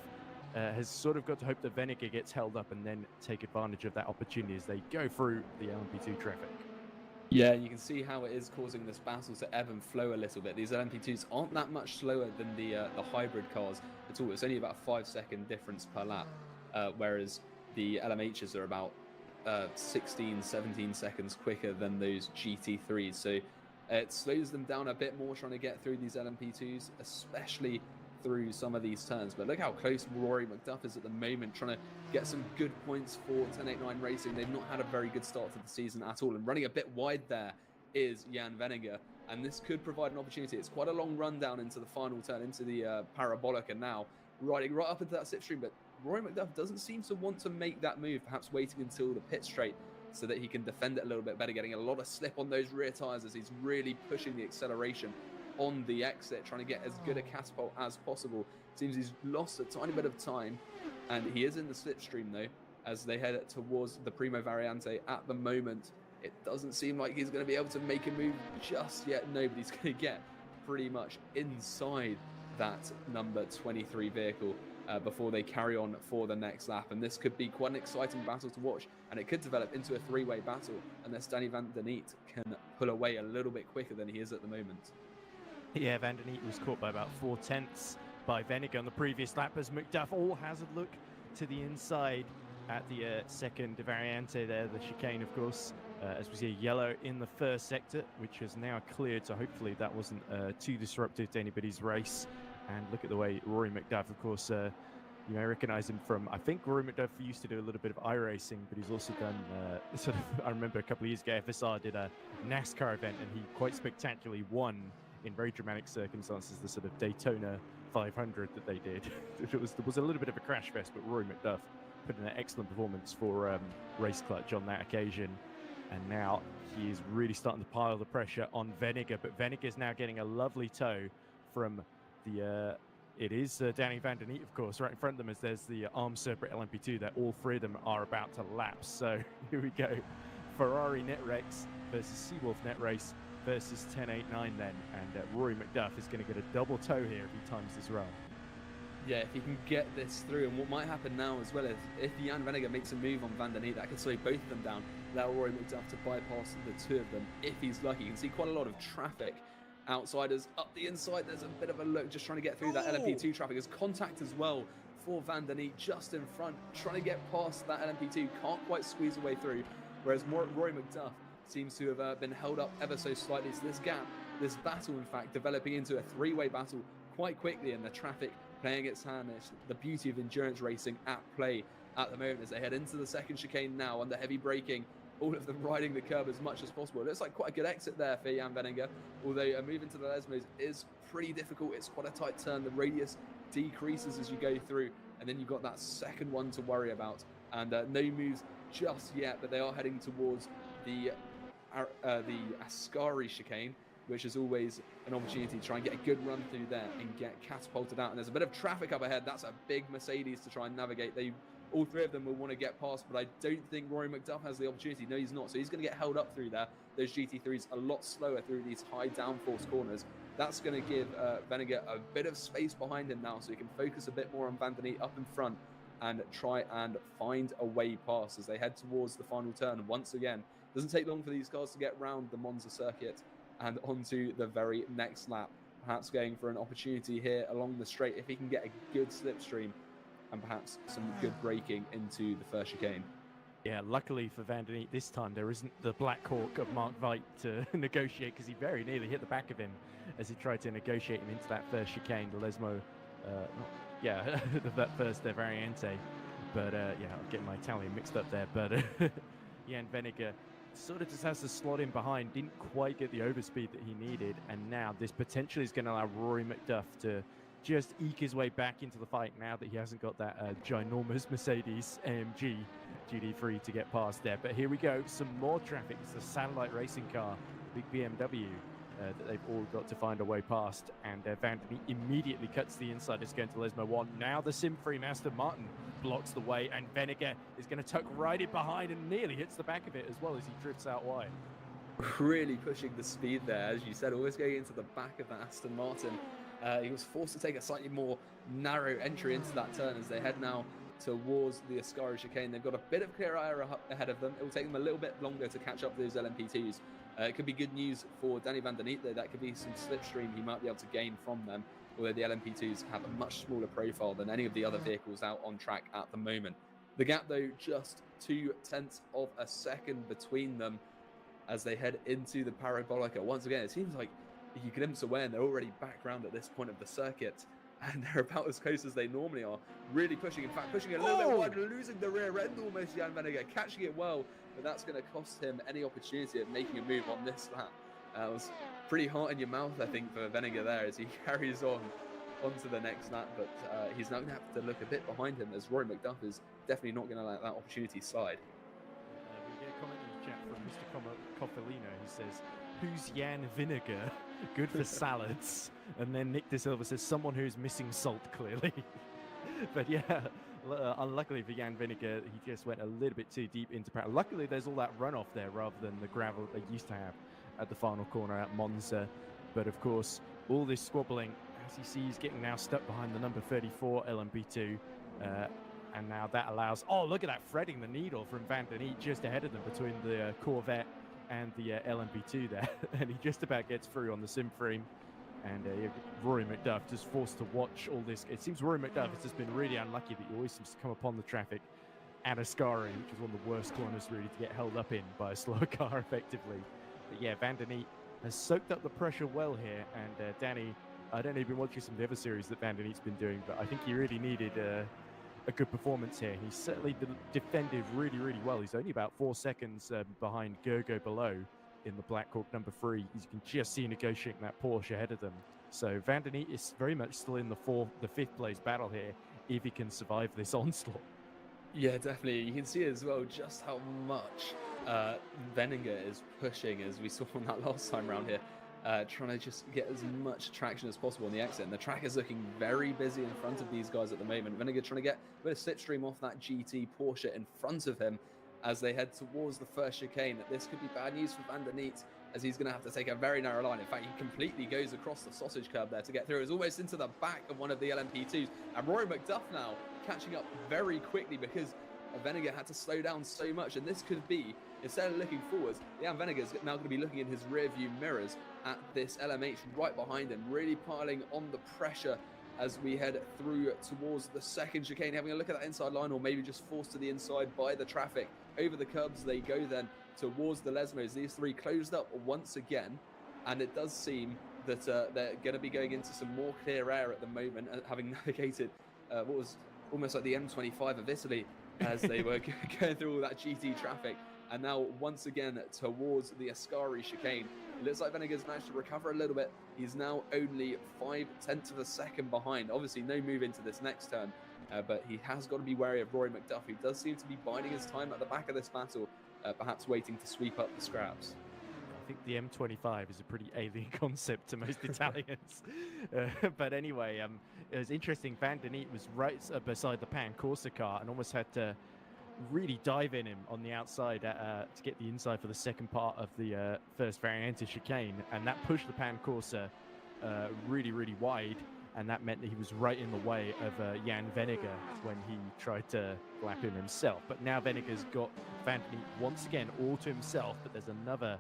has sort of got to hope that Venninger gets held up and then take advantage of that opportunity as they go through the LMP2 traffic. Yeah, you can see how it is causing this battle to ebb and flow a little bit. These LMP2s aren't that much slower than the hybrid cars at all. It's only about a 5-second difference per lap, whereas the LMHs are about 16, 17 seconds quicker than those GT3s. So it slows them down a bit more trying to get through these LMP2s, especially through some of these turns. But look how close Rory McDuff is at the moment, trying to get some good points for 1089 Racing. They've not had a very good start to the season at all, and running a bit wide there is Jan Venninger, and this could provide an opportunity. It's quite a long run down into the final turn, into the parabolic, and now riding right up into that slipstream. But Rory McDuff doesn't seem to want to make that move, perhaps waiting until the pit straight so that he can defend it a little bit better, getting a lot of slip on those rear tyres as he's really pushing the acceleration on the exit, trying to get as good a catapult as possible. Seems he's lost a tiny bit of time, and he is in the slipstream though as they head towards the Primo Variante. At the moment, it doesn't seem like he's going to be able to make a move just yet. Nobody's going to get pretty much inside that number 23 vehicle before they carry on for the next lap, and this could be quite an exciting battle to watch, and it could develop into a 3-way battle unless Danny Van den Eet can pull away a little bit quicker than he is at the moment. Yeah, Van den Eet was caught by about 4/10 by Venninger on the previous lap as McDuff all has a look to the inside at the second variante there, the chicane, of course, as we see yellow in the first sector, which has now cleared, so hopefully that wasn't too disruptive to anybody's race. And look at the way Rory McDuff, of course, you may recognize him from, I think Rory McDuff used to do a little bit of iRacing, but he's also done sort of, I remember a couple of years ago, FSR did a NASCAR event, and he quite spectacularly won in very dramatic circumstances, the sort of Daytona 500 that they did. There was a little bit of a crash fest, but Rory McDuff put in an excellent performance for Race Clutch on that occasion. And now he is really starting to pile the pressure on Venninger, but Venninger is now getting a lovely tow from the, it is Danny Van den Eet, of course, right in front of them as there's the Arms Serpent LMP2 that all three of them are about to lapse. So here we go. Ferrari NetRX versus Seawolf Net Race versus 1089 then, and Rory McDuff is going to get a double tow here if he times this run. Yeah, if he can get this through, and what might happen now as well is if Jan Venninger makes a move on Van den Eet, that could slow both of them down, allow Rory McDuff to bypass the two of them if he's lucky. You can see quite a lot of traffic Outsiders up the inside. There's a bit of a look, just trying to get through that LMP2 traffic. There's contact as well for Van der Neat just in front, trying to get past that LMP2. Can't quite squeeze away through, whereas Rory McDuff seems to have been held up ever so slightly. So this gap, this battle, in fact, developing into a three-way battle quite quickly, and the traffic playing its hand. It's the beauty of endurance racing at play at the moment as they head into the second chicane now under heavy braking. All of them riding the curb as much as possible. It looks like quite a good exit there for Jan Venninger, although a move into the Lesmos is pretty difficult. It's quite a tight turn. The radius decreases as you go through, and then you've got that second one to worry about. And no moves just yet, but they are heading towards the Ascari chicane, which is always an opportunity to try and get a good run through there and get catapulted out. And there's a bit of traffic up ahead. That's a big Mercedes to try and navigate. All three of them will want to get past, but I don't think Rory McDuff has the opportunity. No, he's not. So he's going to get held up through there. Those GT3s a lot slower through these high downforce corners. That's going to give Venninger a bit of space behind him now, so he can focus a bit more on Van der Neat up in front and try and find a way past as they head towards the final turn. Once again, doesn't take long for these cars to get round the Monza circuit and onto the very next lap. Perhaps going for an opportunity here along the straight if he can get a good slipstream and perhaps some good braking into the first chicane. Yeah, luckily for Van der Neat this time, there isn't the Black Hawk of Mark Veit to negotiate, because he very nearly hit the back of him as he tried to negotiate him into that first chicane, the Lesmo, that first Variante. But yeah, I'm getting my Italian mixed up there. But Jan Venninger sort of just has to slot in behind, didn't quite get the overspeed that he needed, and now this potentially is going to allow Rory McDuff to just eke his way back into the fight now that he hasn't got that ginormous Mercedes AMG GT3 to get past there. But here we go, some more traffic. It's the satellite racing car, big BMW, that they've all got to find a way past. And Van der Neat immediately cuts the inside. It's going to Lesmo 1. Now the Sim-free Aston Martin blocks the way, and Venninger is going to tuck right in behind and nearly hits the back of it as well as he drifts out wide. Really pushing the speed there, as you said, always going into the back of the Aston Martin. He was forced to take a slightly more narrow entry into that turn as they head now towards the Ascari chicane. They've got a bit of clear air ahead of them. It will take them a little bit longer to catch up with those LMP2s. It could be good news for Danny Van der Neat, though. That could be some slipstream he might be able to gain from them, although the LMP2s have a much smaller profile than any of the other vehicles out on track at the moment. The gap, though, just 0.2 of a second between them as they head into the Parabolica. Once again, it seems like you glimpse away and they're already back round at this point of the circuit, and they're about as close as they normally are. Really pushing, in fact, pushing a little bit wide, losing the rear end almost, Jan Venninger, catching it well, but that's going to cost him any opportunity of making a move on this lap. It was pretty hot in your mouth, I think, for Venninger there as he carries on onto the next lap, but he's now going to have to look a bit behind him as Rory McDuff is definitely not going to let that opportunity slide. We get a comment in the chat from Mr. Coffolino who says, "Who's Jan Vinegar? Good for salads." And then Nick De Silva says, "Someone who's missing salt, clearly." But yeah, unluckily for Jan Vinegar, he just went a little bit too deep into power. Luckily, there's all that runoff there rather than the gravel they used to have at the final corner at Monza. But of course, all this squabbling, as you see, he's getting now stuck behind the number 34 LMP2. And now that allows, oh, look at that, threading the needle from Van der Neat just ahead of them between the Corvette and the LMP2 there. And he just about gets through on the sim frame. And Rory McDuff just forced to watch all this. It seems Rory McDuff has just been really unlucky that he always seems to come upon the traffic at Ascari, which is one of the worst corners really to get held up in by a slow car effectively. But yeah, Van der Neat has soaked up the pressure well here. And Danny, I don't know if you've been watching some of the other series that Van der Neat's been doing, but I think he really needed a good performance here. He certainly defended really, really well. He's only about 4 seconds behind Gergo below in the Black Hawk number 3. As you can just see negotiating that Porsche ahead of them. So Van der Neat is very much still in the 5th place battle here if he can survive this onslaught. Yeah, definitely. You can see as well just how much Venninger is pushing, as we saw on that last time around here, trying to just get as much traction as possible on the exit. And the track is looking very busy in front of these guys at the moment. Venninger trying to get a bit of slipstream off that GT Porsche in front of him as they head towards the first chicane. This could be bad news for Van der Neat, as he's going to have to take a very narrow line. In fact, he completely goes across the sausage curb there to get through. It's almost into the back of one of the LMP2s. And Rory McDuff now catching up very quickly, because Venegar had to slow down so much, and this could be, instead of looking forwards, Jan Venegar is now going to be looking in his rear view mirrors at this LMH right behind him, really piling on the pressure as we head through towards the second chicane, having a look at that inside line, or maybe just forced to the inside by the traffic. Over the curbs they go then towards the Lesmos. These three closed up once again, and it does seem that they're going to be going into some more clear air at the moment, having navigated what was almost like the M25 of Italy as they were going through all that GT traffic. And now once again towards the Ascari chicane. It looks like Venegar's managed to recover a little bit. He's now only 0.5 of a second behind. Obviously no move into this next turn, but he has got to be wary of Rory McDuff, who does seem to be biding his time at the back of this battle, perhaps waiting to sweep up the scraps. I think the M25 is a pretty alien concept to most Italians. But anyway, it was interesting. Van der Neet was right beside the Pan Corsa car and almost had to really dive in him on the outside to get the inside for the second part of the first Variante chicane, and that pushed the Pan Corsa really wide, and that meant that he was right in the way of Jan Venegar when he tried to lap him himself. But now Venegar's got Van der Neet once again all to himself, but there's another.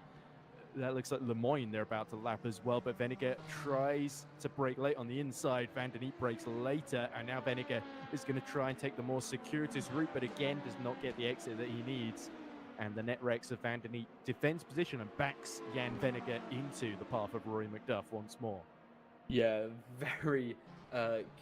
That looks like Lemoyne they're about to lap as well, but Venegar tries to brake late on the inside. Van der Neet brakes later, and now Venegar is going to try and take the more circuitous route, but again does not get the exit that he needs. And the net Rex of Van der Neet defends position and backs Jan Venegar into the path of Rory McDuff once more. Yeah, very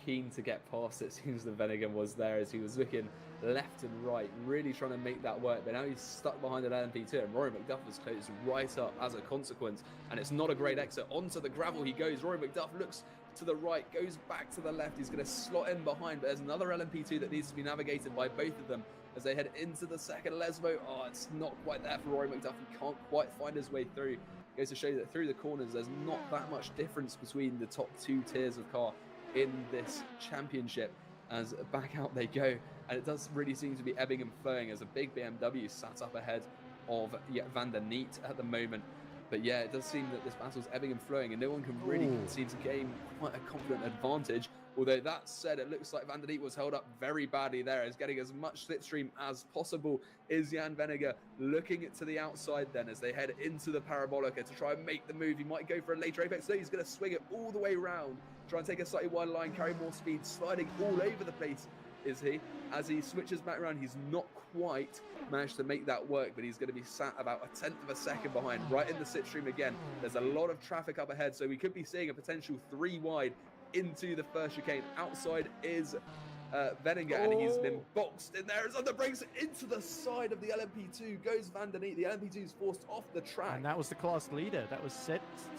keen to get past it. Seems that Venegar was there as he was looking left and right, really trying to make that work, but now he's stuck behind an LMP2, and Rory McDuff has closed right up as a consequence, and it's not a great exit. Onto the gravel he goes. Rory McDuff looks to the right, goes back to the left. He's going to slot in behind, but there's another LMP2 that needs to be navigated by both of them as they head into the second Lesmo. Oh, it's not quite there for Rory McDuff. He can't quite find his way through. It goes to show that through the corners, there's not that much difference between the top two tiers of car in this championship, as back out they go. And it does really seem to be ebbing and flowing as a big BMW sat up ahead of Van der Neet at the moment. But yeah, it does seem that this battle's ebbing and flowing, and no one can really seem to gain quite a confident advantage. Although that said, it looks like Van der Neet was held up very badly there, as getting as much slipstream as possible is Jan Venegar, looking to the outside then as they head into the Parabolica to try and make the move. He might go for a later apex, so he's going to swing it all the way around, try and take a slightly wider line, carry more speed, sliding all over the place is he. As he switches back around, he's not quite managed to make that work, but he's going to be sat about 1/10 of a second behind, right in the slipstream again. There's a lot of traffic up ahead, so we could be seeing a potential 3 wide into the first chicane. Outside is Venegar, and he's been boxed in there as under brakes into the side of the LMP2 goes Van der Neet. The LMP2 is forced off the track. And that was the class leader. That was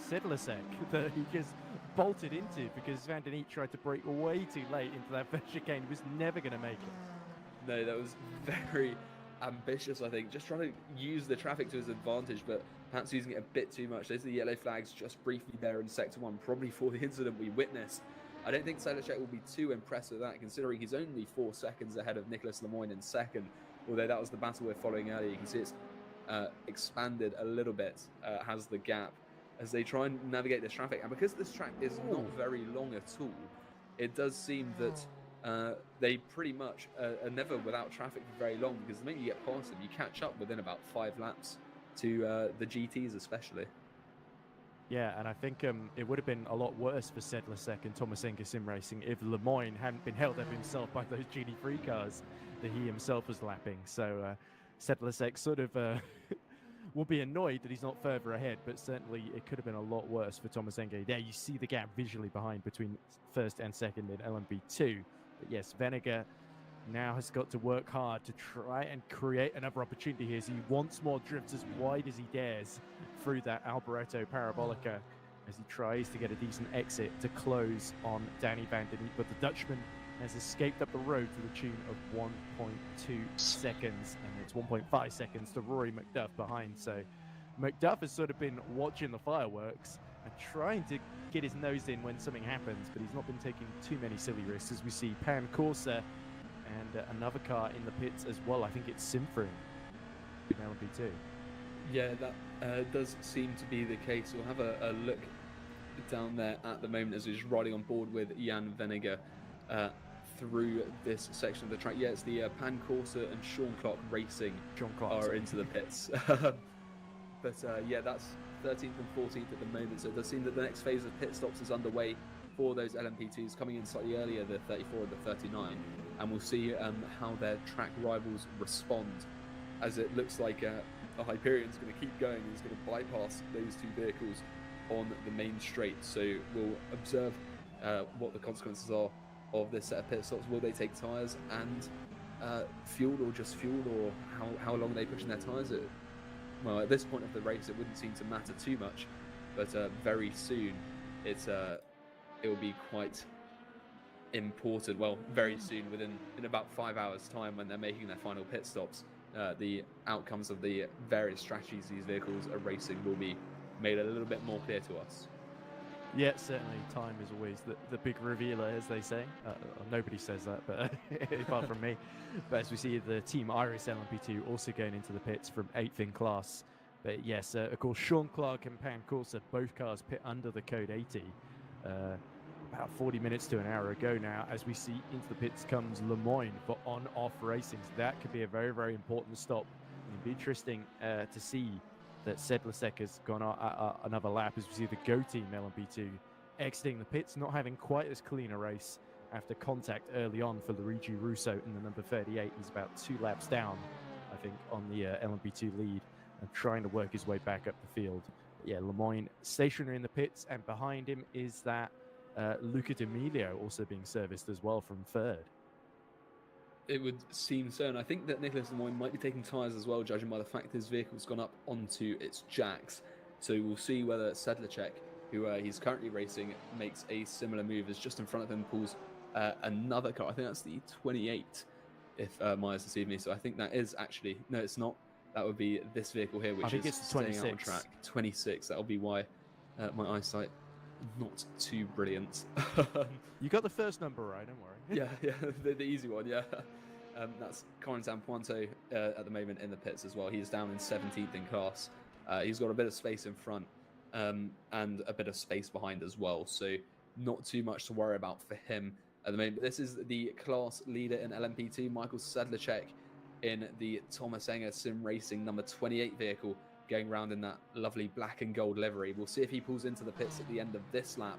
Sedlicek that he just bolted into because Van der Neet tried to brake way too late into that first chicane. He was never going to make it. No, that was very ambitious, I think. Just trying to use the traffic to his advantage, but perhaps using it a bit too much. Those are the yellow flags just briefly there in Sector 1, probably for the incident we witnessed. I don't think Sedlicek will be too impressed with that, considering he's only 4 seconds ahead of Nicholas Lemoyne in second. Although that was the battle we're following earlier. You can see it's expanded a little bit, has the gap, as they try and navigate this traffic. And because this track is not very long at all, it does seem that they pretty much are never without traffic for very long, because the minute you get past them, you catch up within about 5 laps to the GTs especially. Yeah, and I think it would have been a lot worse for Sedlicek and Tomasenko Sim Racing if Lemoyne hadn't been held up himself by those GT3 cars that he himself was lapping. So Sedlicek sort of will be annoyed that he's not further ahead, but certainly it could have been a lot worse for Tomasenko. There you see the gap visually behind between first and second in LMP2. But yes, Venegar now has got to work hard to try and create another opportunity here. So he wants more drifts as wide as he dares through that Alboreto Parabolica as he tries to get a decent exit to close on Danny Van der Neet. But the Dutchman has escaped up the road to the tune of 1.2 seconds, and it's 1.5 seconds to Rory McDuff behind. So McDuff has sort of been watching the fireworks and trying to get his nose in when something happens, but he's not been taking too many silly risks, as we see Pan Corsa and another car in the pits as well. I think it's Simfring in LMP2. Yeah, that does seem to be the case. We'll have a look down there at the moment as we're just riding on board with Jan Venegar through this section of the track. Yeah, it's the Pan Corsa and Sean Clark Racing are into the pits. But yeah, that's 13th and 14th at the moment, so it does seem that the next phase of pit stops is underway for those LMP2s, coming in slightly earlier, the 34 and the 39, and we'll see how their track rivals respond, as it looks like Hyperion's going to keep going and is going to bypass those two vehicles on the main straight. So we'll observe what the consequences are of this set of pit stops. Will they take tyres and fuel, or just fuel, or how long are they pushing their tyres? Well, at this point of the race, it wouldn't seem to matter too much, but very soon it will be quite important. Well, very soon, in about 5 hours' time, when they're making their final pit stops, the outcomes of the various strategies these vehicles are racing will be made a little bit more clear to us. Yeah, certainly. Time is always the big revealer, as they say. Nobody says that, but apart from me. But as we see, the Team Iris LMP2 also going into the pits from 8th in class. But yes, of course, Sean Clark and Pan Corsa, both cars pit under the code 80. About 40 minutes to an hour ago now. As we see, into the pits comes Lemoyne for on-off racing. So that could be a very, very important stop. It'll be interesting to see that Sedlacek has gone another lap, as we see the Go Team LMP2 exiting the pits, not having quite as clean a race after contact early on for Luigi Russo in the number 38. He's about 2 laps down, I think, on the LMP2 lead and trying to work his way back up the field. But yeah, Lemoyne stationary in the pits, and behind him is that Luca D'Amelio also being serviced as well from 3rd. It would seem so, and I think that Nicholas Lemoyne might be taking tyres as well, judging by the fact his vehicle's gone up onto its jacks. So we'll see whether Sedlacek, who he's currently racing, makes a similar move, as just in front of him pulls another car. I think that's the 28, if Myers deceived me. So I think that is actually, no, it's not. That would be this vehicle here, which is staying out on track. 26, that'll be why my eyesight not too brilliant. You got the first number right, don't worry. Yeah, the easy one, yeah. That's Corentin Pointo at the moment in the pits as well. He's down in 17th in class. He's got a bit of space in front and a bit of space behind as well, so not too much to worry about for him at the moment. This is the class leader in LMP2, Michael Sedlacek, in the Thomas Enger Sim Racing number 28 vehicle, going around in that lovely black and gold livery. We'll see if he pulls into the pits at the end of this lap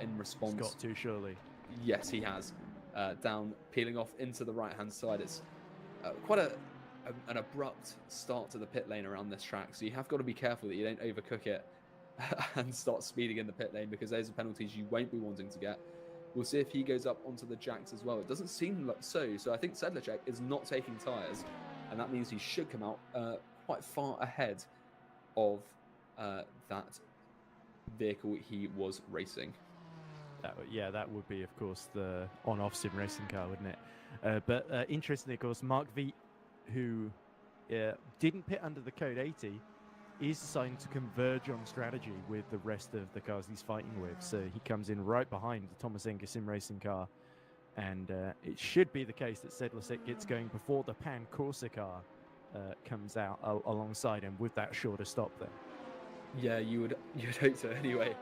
in response. He's got to, surely. Yes, he has. Down, peeling off into the right-hand side. It's quite an abrupt start to the pit lane around this track, so you have got to be careful that you don't overcook it and start speeding in the pit lane, because those are penalties you won't be wanting to get. We'll see if he goes up onto the jacks as well. It doesn't seem like so I think Sedlacek is not taking tyres, and that means he should come out quite far ahead of that vehicle he was racing. Yeah, that would be, of course, the on-off sim racing car, wouldn't it? But interestingly, of course, Mark Viet, who didn't pit under the code 80, is deciding to converge on strategy with the rest of the cars he's fighting with. So he comes in right behind the Thomas Enger sim racing car, and it should be the case that Sedlacek gets going before the Pan Corsa car comes out alongside him with that shorter stop there. Yeah, you'd hope so anyway.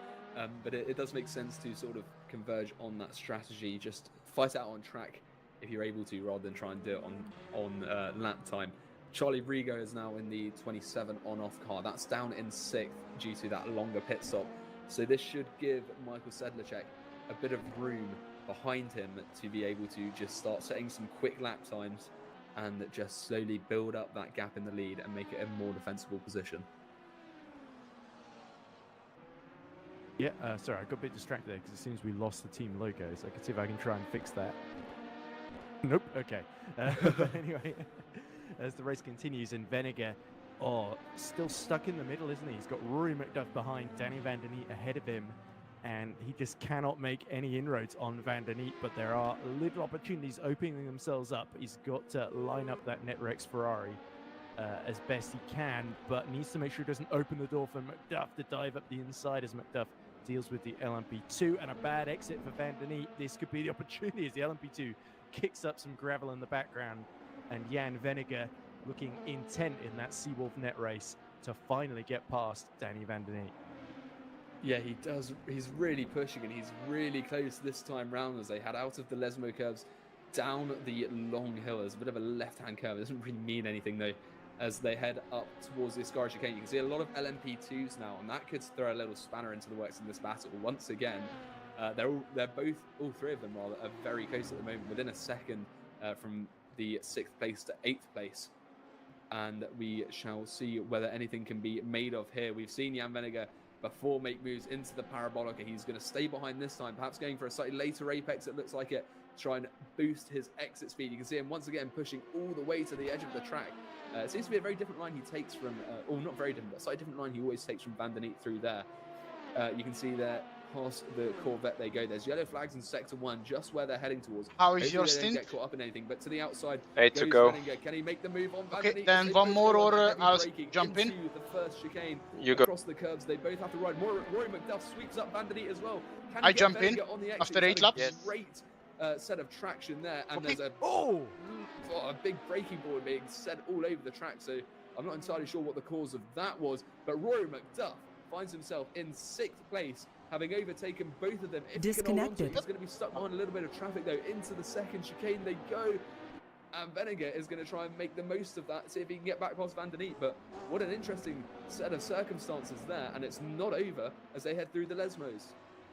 But it does make sense to sort of converge on that strategy. Just fight out on track if you're able to, rather than try and do it on lap time. Charlie Rigo is now in the 27 on-off car. That's down in 6th due to that longer pit stop. So this should give Michael Sedlacek a bit of room behind him to be able to just start setting some quick lap times and just slowly build up that gap in the lead and make it a more defensible position. Yeah, sorry, I got a bit distracted there because it seems we lost the team logos. I can see if I can try and fix that. Nope, okay. But anyway, as the race continues, and Venegar, still stuck in the middle, isn't he? He's got Rory McDuff behind, Danny Van Der Neet ahead of him, and he just cannot make any inroads on Van Der Neet, but there are little opportunities opening themselves up. He's got to line up that Netrex Ferrari as best he can, but needs to make sure he doesn't open the door for McDuff to dive up the inside as McDuff deals with the LMP2, and a bad exit for Van Der Neet. This could be the opportunity as the LMP2 kicks up some gravel in the background, and Jan Venegar looking intent in that Seawolf net race to finally get past Danny Van Der Neet. Yeah, he does. He's really pushing, and he's really close this time round as they head out of the Lesmo curves down the long hill. There's a bit of a left-hand curve. It doesn't really mean anything though, as they head up towards the Ascari chicane. You can see a lot of LMP2s now, and that could throw a little spanner into the works in this battle. Once again, all three of them rather, are very close at the moment, within a second from the 6th place to 8th place. And we shall see whether anything can be made of here. We've seen Jan Vennegoor before make moves into the Parabolica. He's going to stay behind this time, perhaps going for a slightly later apex, it looks like it, to try and boost his exit speed. You can see him once again pushing all the way to the edge of the track. It seems to be a very different line he takes from, or not very different, but a slightly different line he always takes from Van der Neat through there. You can see there, past the Corvette they go. There's yellow flags in sector 1, just where they're heading towards. How is Hopefully your they don't stint? get caught up in anything, but to the outside. 8 to go. Can he make the move on Van Okay, der Neat? then They one both more go on or heavy I'll braking jump in. into the first chicane. You go. Across the curbs, they both have to ride. Rory McDuff sweeps up Van der Neat as well. Can I he get jump in Vennegoor on the exit? after 8 He's had laps. a Yes. Great set of traction there, and Okay. there's a big braking board being set all over the track. So I'm not entirely sure what the cause of that was, but Rory McDuff finds himself in 6th place, having overtaken both of them. If he can hold on to it, he's going to be stuck behind a little bit of traffic though. Into the second chicane they go, and Vennegoor is going to try and make the most of that, see if he can get back past Van der Neat. But what an interesting set of circumstances there, and it's not over as they head through the Lesmos.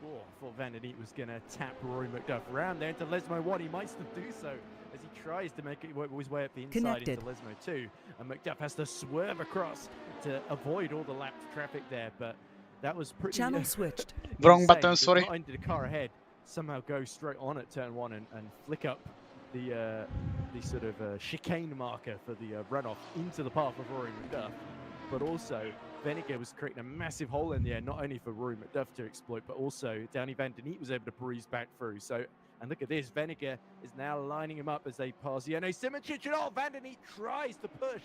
Oh, I thought Van der Neat was going to tap Rory McDuff around there into Lesmo 1. He might still do so as he tries to make it work his way up the inside into Lesmo 2. And McDuff has to swerve across to avoid all the lapped traffic there. But that was pretty... Channel switched. Wrong button, because sorry. not only did the car ahead somehow go straight on at turn 1 and flick up the sort of chicane marker for the runoff into the path of Rory McDuff, but also Vennegoor was creating a massive hole in the air, not only for Rory McDuff to exploit, but also Downey Van der Neat was able to breeze back through. So, and look at this, Vennegoor is now lining him up as they pass Jano Simoncic, and oh, Van der Neat tries to push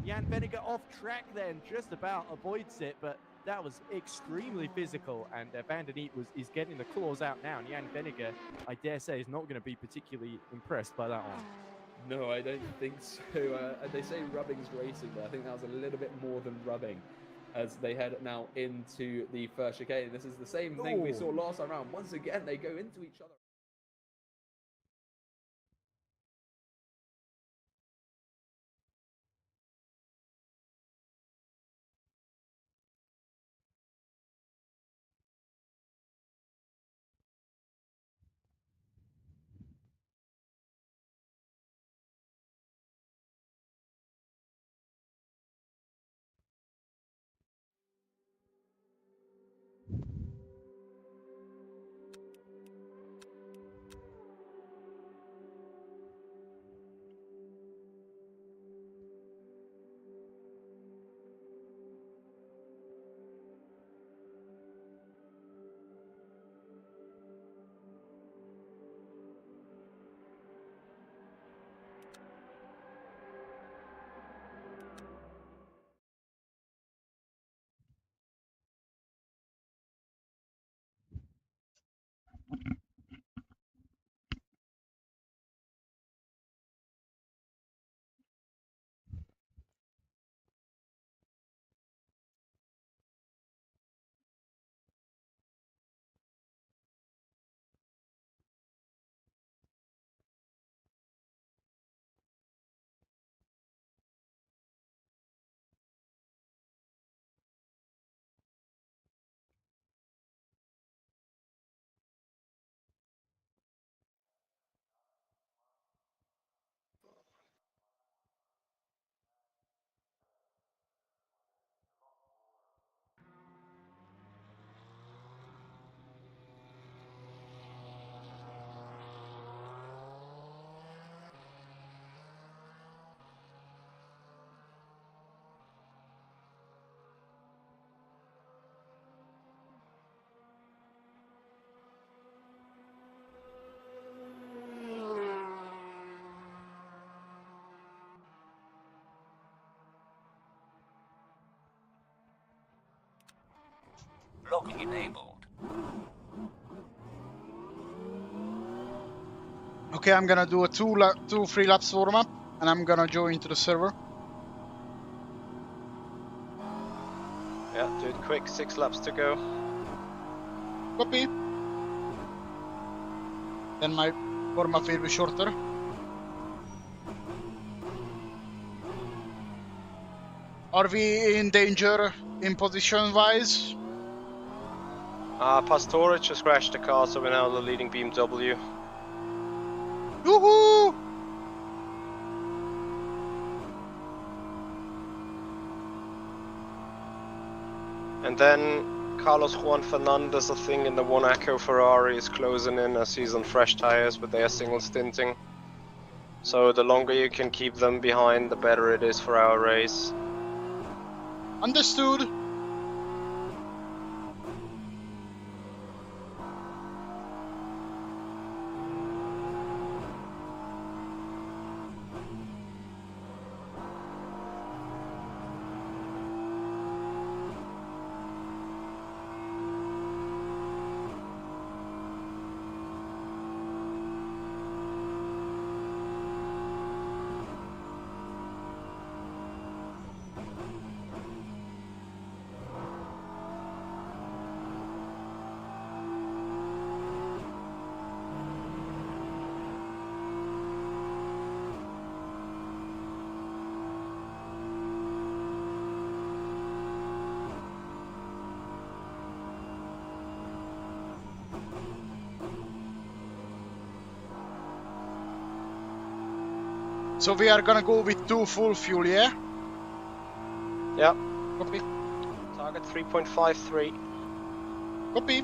Jan Vennegoor off track then, just about avoids it, but that was extremely physical, and Van der Neat is getting the claws out now, and Jan Vennegoor, I dare say, is not going to be particularly impressed by that one. No, I don't think so. They say rubbing's racing, but I think that was a little bit more than rubbing, as they head now into the first chicane. This is the same thing we saw last time around. Once again, they go into each other. Locking enabled. Okay, I'm gonna do a 3 laps warm up, and I'm gonna join to the server. Yeah, do it quick. 6 laps to go. Copy. Then my warm up will be shorter. Are we in danger in position-wise? Pastoric just crashed the car, so we're now the leading BMW. Woohoo! And then Carlos Juan Fernandez, I think, in the Monaco Ferrari is closing in as he's on fresh tires, but they are single stinting. So the longer you can keep them behind, the better it is for our race. Understood. So we are gonna go with 2 full fuel, yeah? Yeah. Copy. Target 3.53. Copy.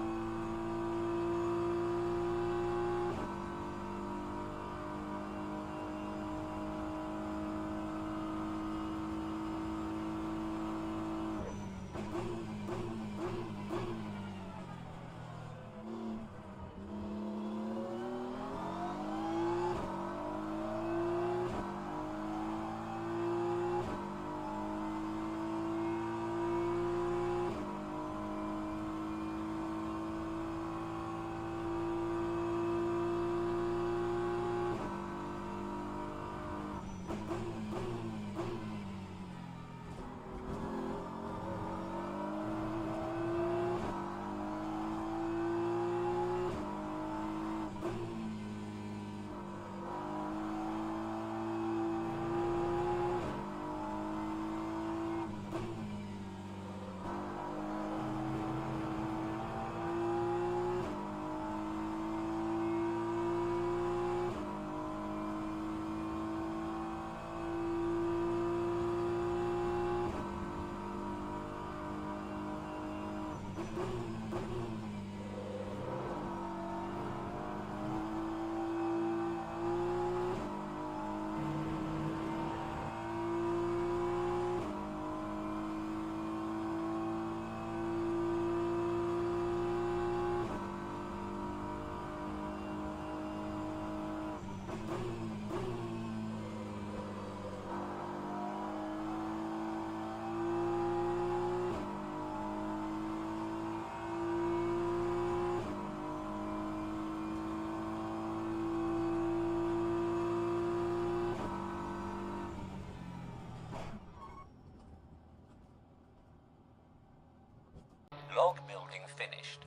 Log building finished.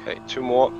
Okay, 2 more.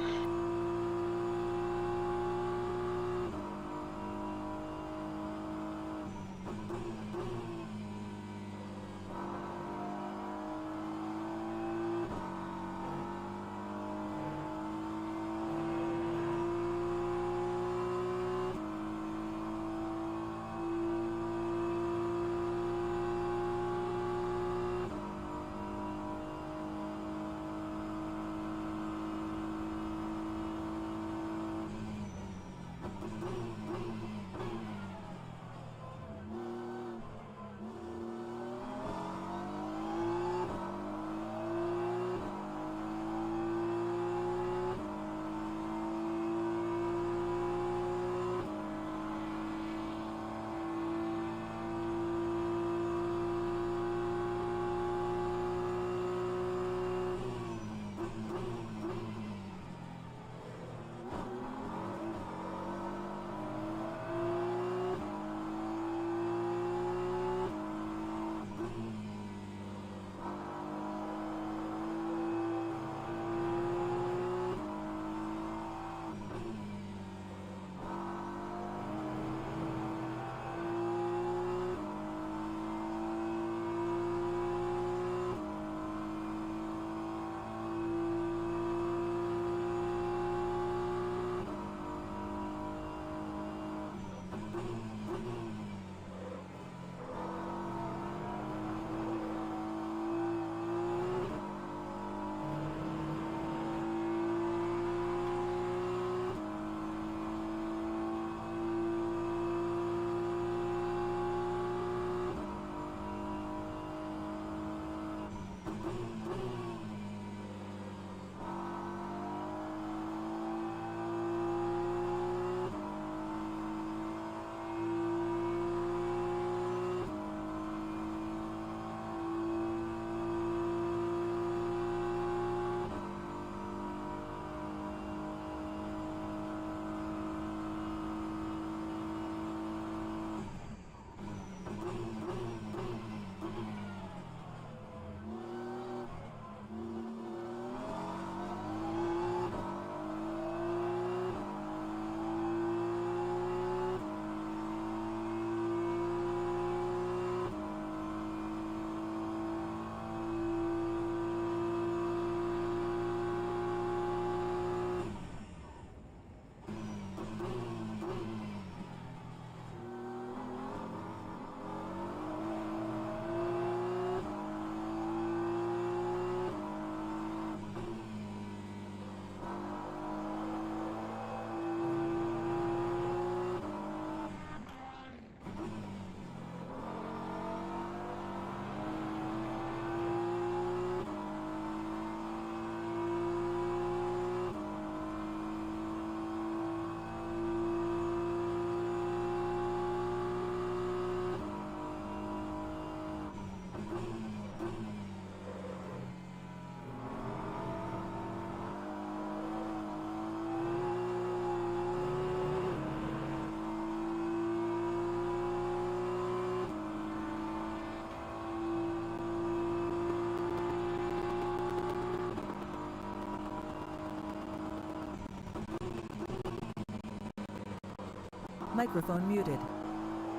Microphone muted.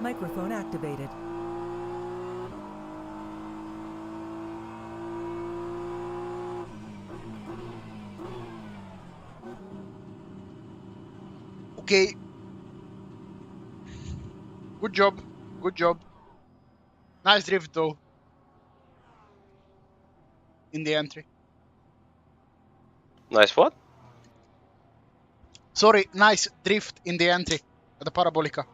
Microphone activated. Okay. Good job. Good job. Nice drift though. In the entry. Nice what? Sorry, nice drift in the entry at the Parabolica.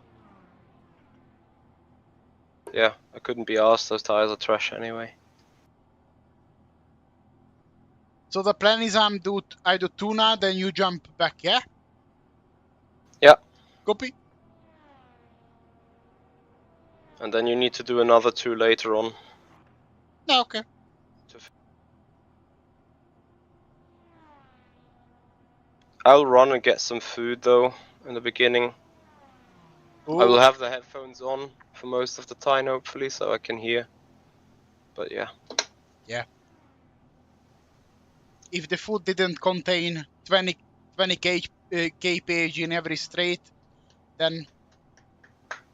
Yeah, I couldn't be asked. Those tires are trash anyway. So the plan is I do tuna, then you jump back, yeah? Yeah. Copy. And then you need to do another 2 later on. Yeah, okay. I'll run and get some food though in the beginning. Ooh. I will have the headphones on for most of the time hopefully so I can hear. But yeah. Yeah. if the food didn't contain 20 kph in every straight, then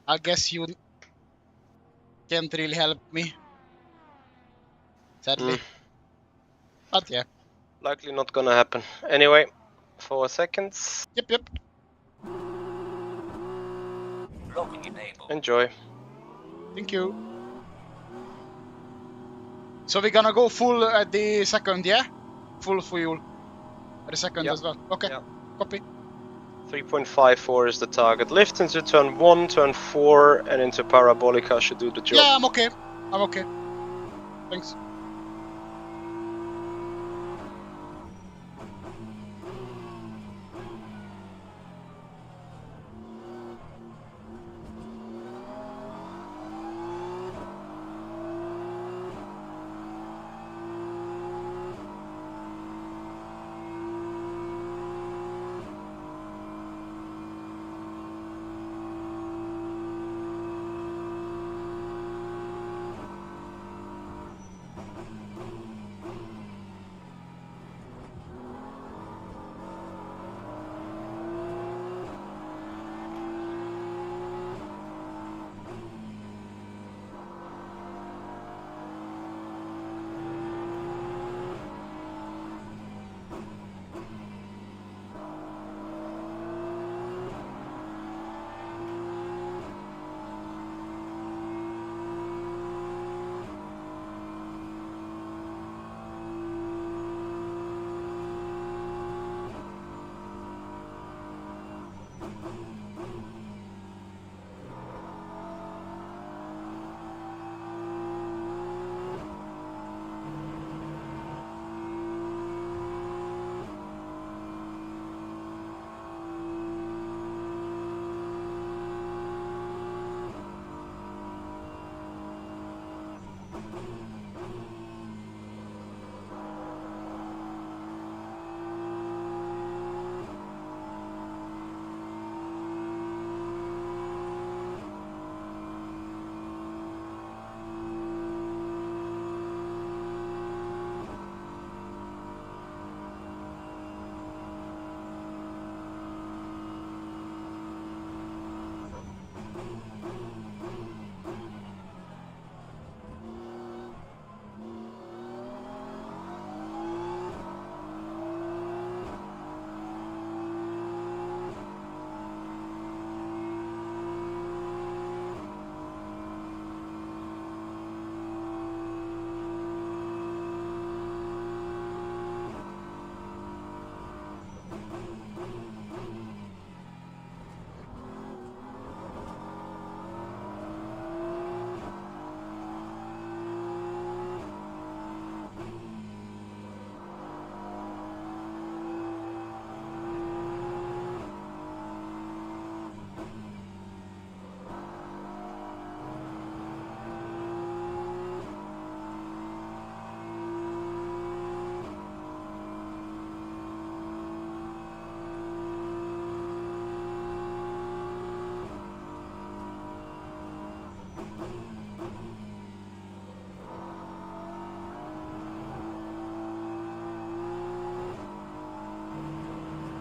I guess you can't really help me, sadly. But yeah. Likely not gonna happen. Anyway, 4 seconds. Yep. Locking enabled. Enjoy. Thank you. So we're gonna go full at the second, yeah? Full fuel. At the second as well. Okay. Yep. Copy. 3.54 is the target. Lift into turn 1, turn 4, and into Parabolica should do the job. Yeah, I'm okay. I'm okay. Thanks.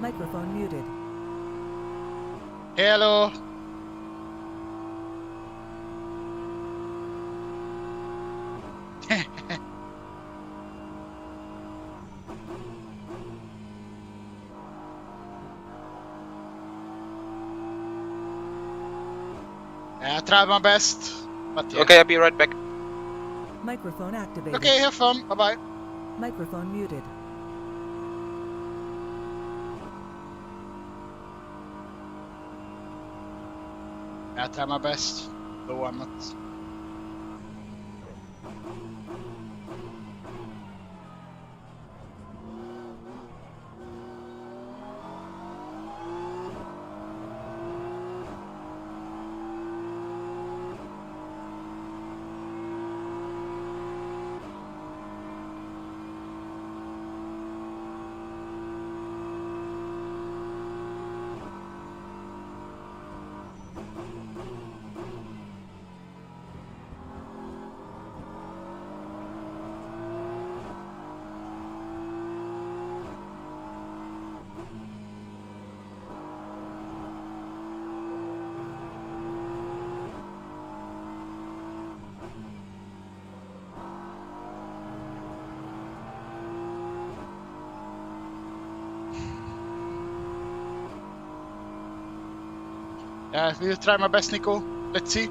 Microphone muted. Hello. I tried my best, but yeah. Okay, I'll be right back. Microphone activated. Okay, have fun. Bye bye. Microphone muted. I try my best, though I'm not. We'll try my best, Nico. Let's see.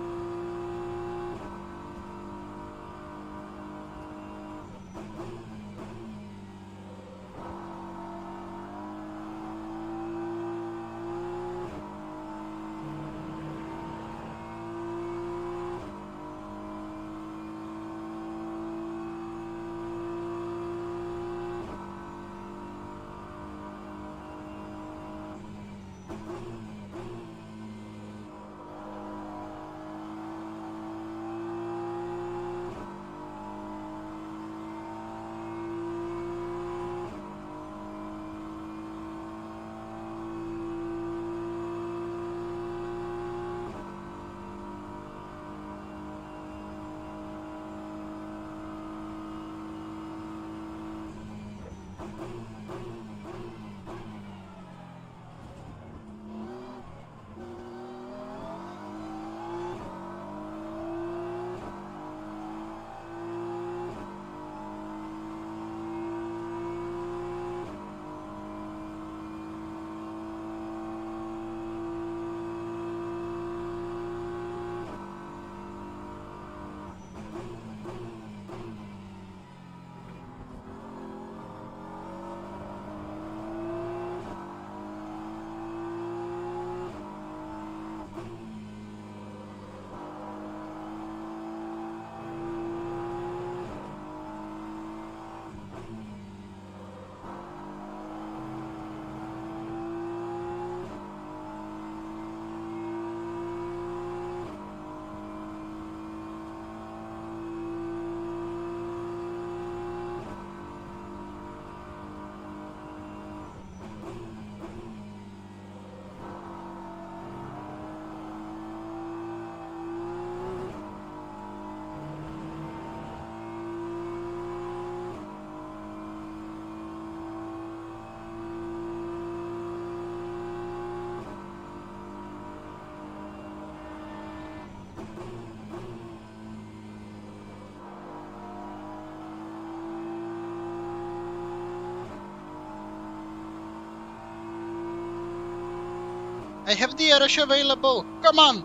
I have the rush available. Come on!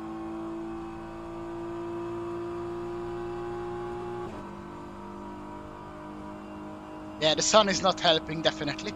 Yeah, the sun is not helping, definitely.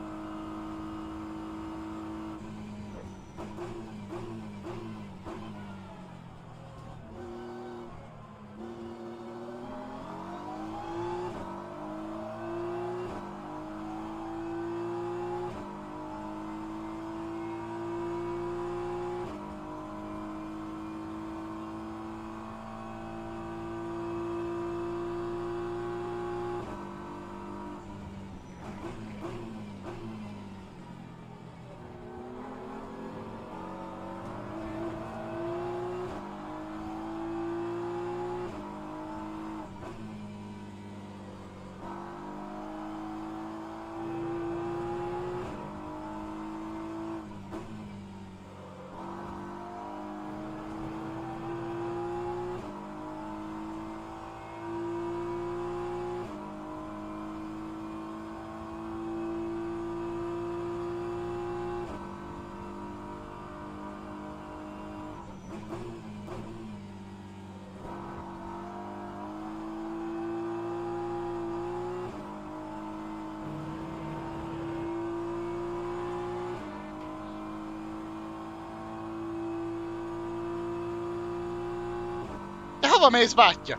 Hova mész, bátyja?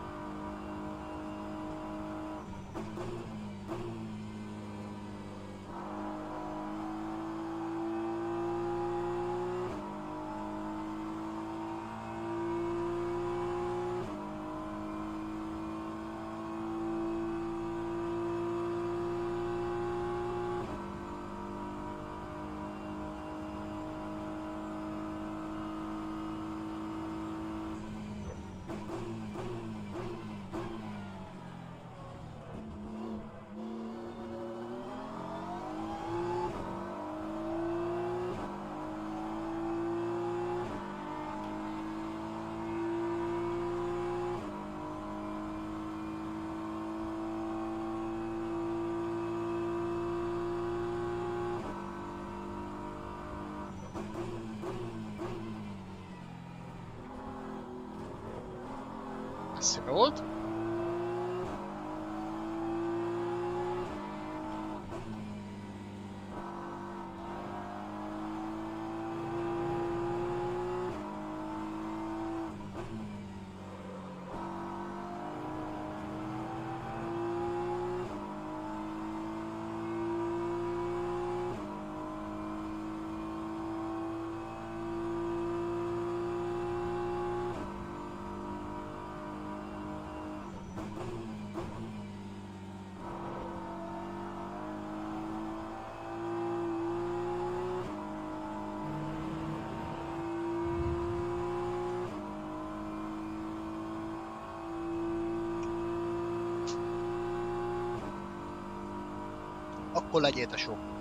Smooth. Akkor legyél a sok.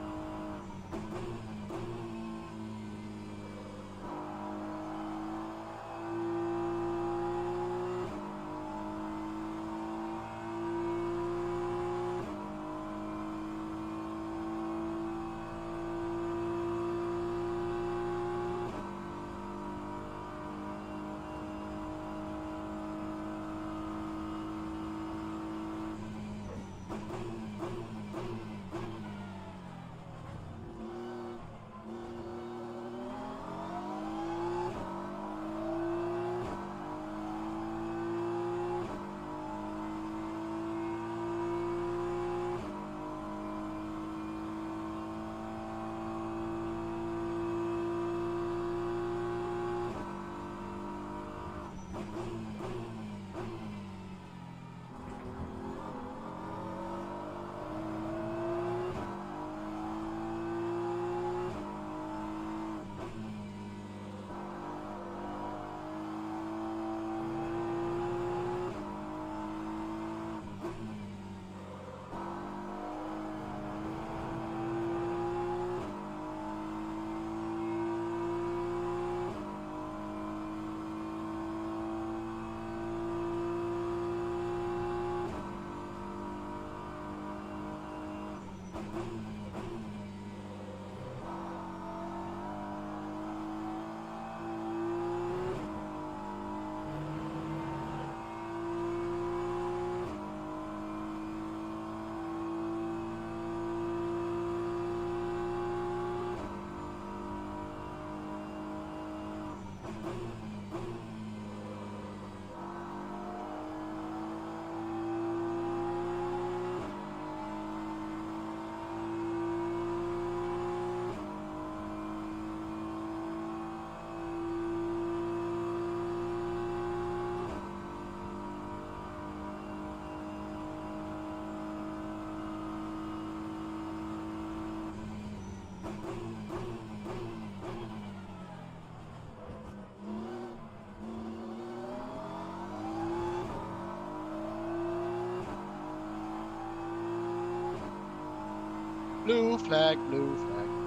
Blue flag, blue flag.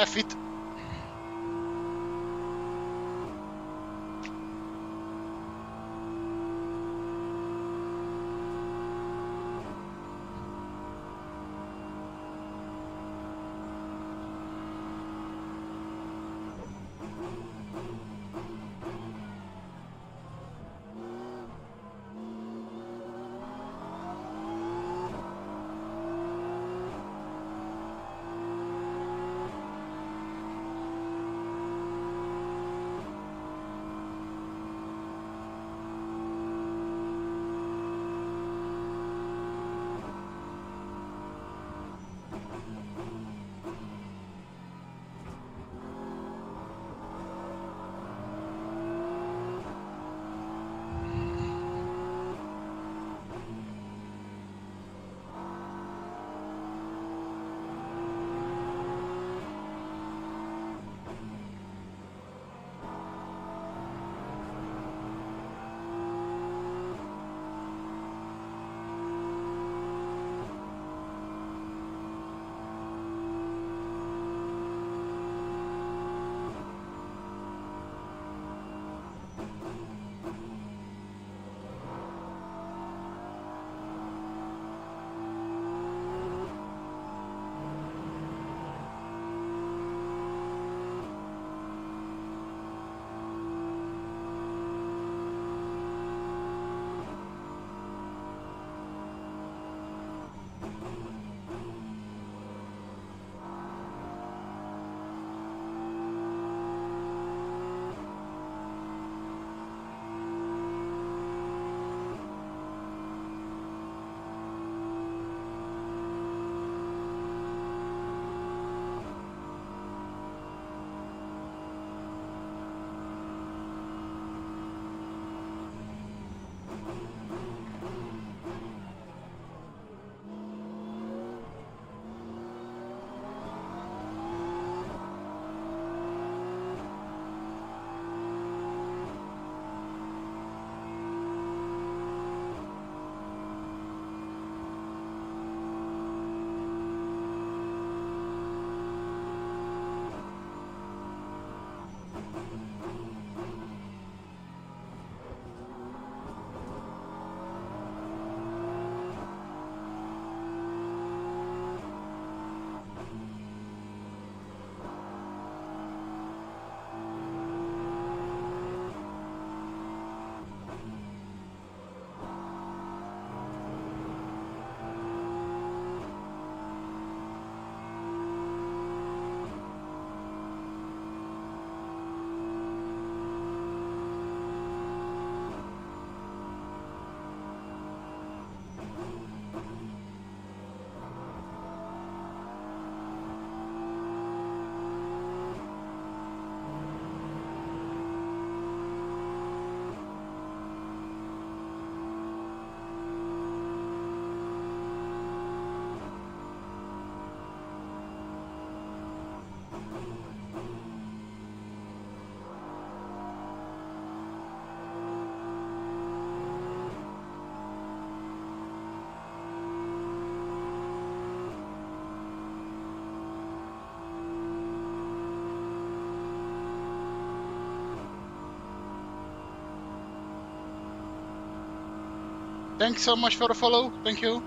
F it. Thanks so much for the follow. Thank you.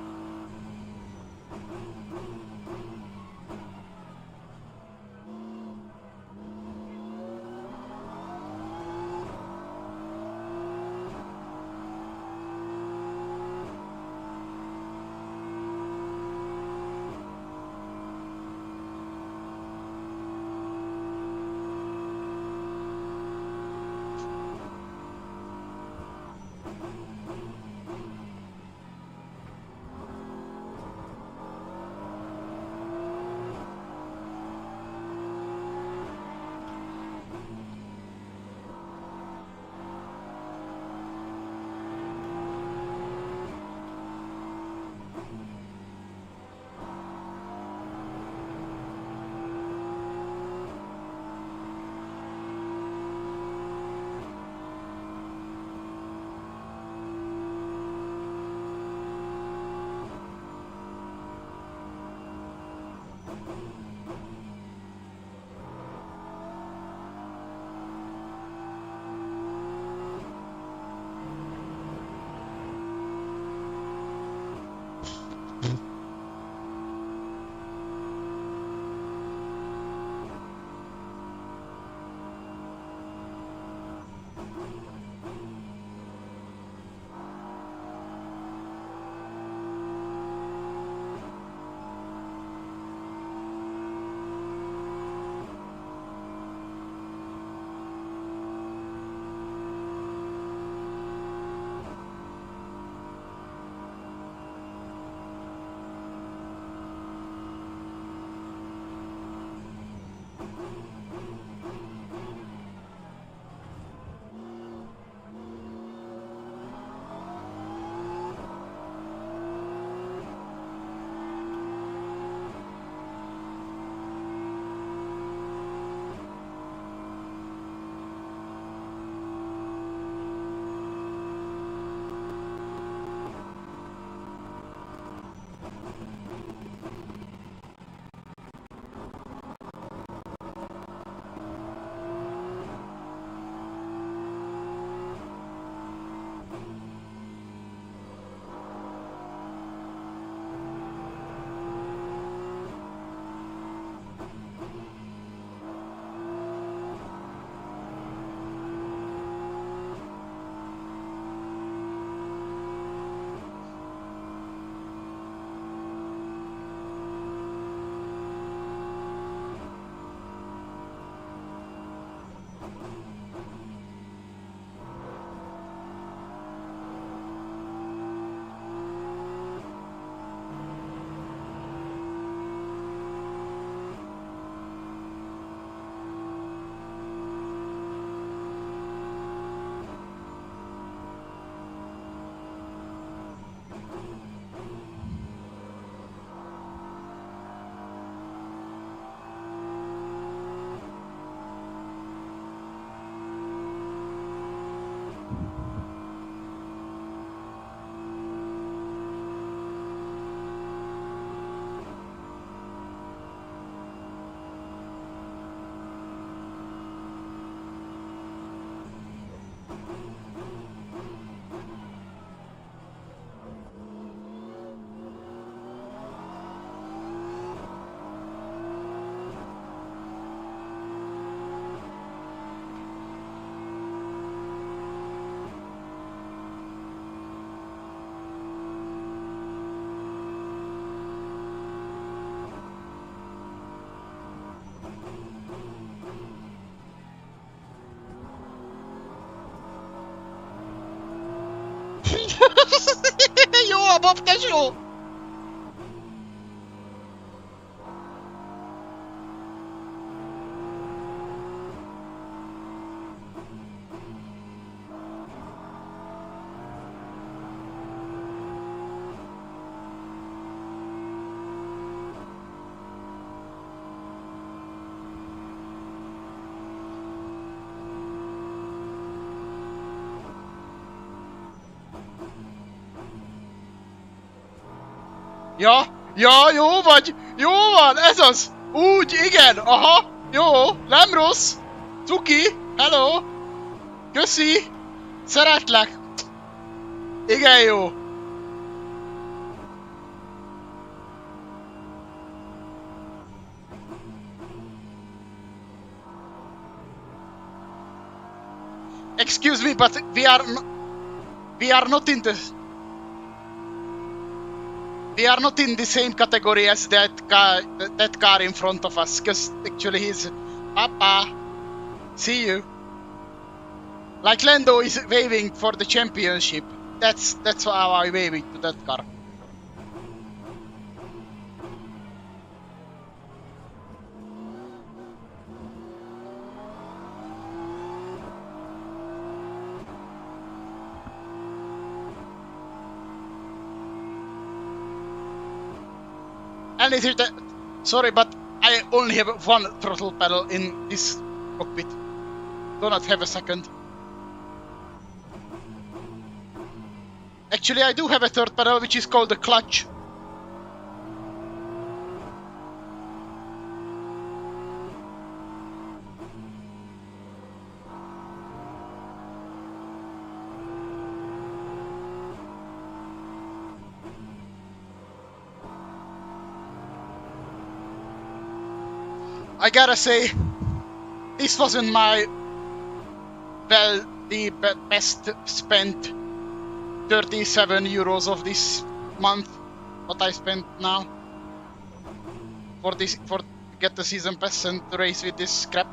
Jó a Bob, tesó! Ja, jó vagy! Jó van, ez az! Úgy, igen, aha, jó, nem rossz! Cuki, hello! Köszi! Szeretlek! Igen jó! Excuse me, but we are not in the... We are not in the same category as that car in front of us, because actually he's... Papa! See you! Like Lando is waving for the championship. That's how I waving to that car. And it is sorry, but I only have one throttle pedal in this cockpit. Do not have a second. Actually, I do have a third pedal, which is called the clutch. I gotta say, this wasn't my, well, the best spent 37 euros of this month, what I spent now for this, for get the season pass and to race with this crap.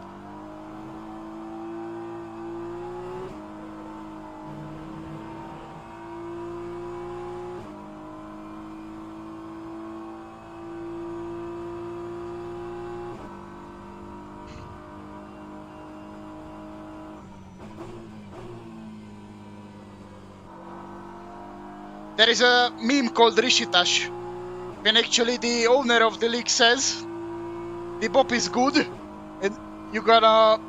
There is a meme called Rishitash, when actually the owner of the league says the Bob is good, and you gotta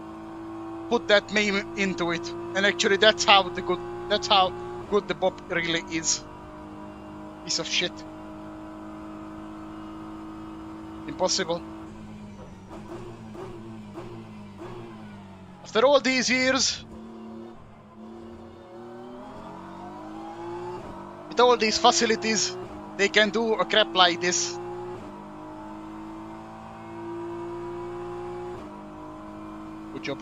put that meme into it. And actually that's how good the Bob really is. Piece of shit. Impossible. After all these years, with all these facilities, they can do a crap like this. Good job.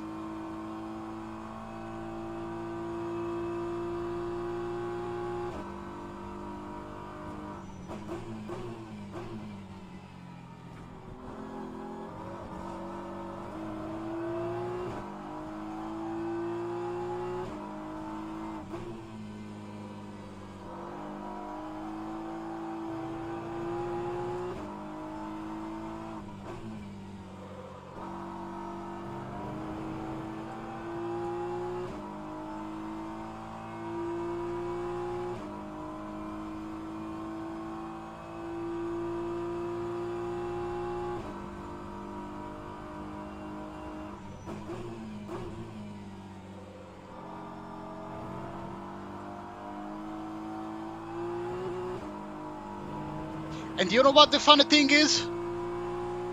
And you know what the funny thing is?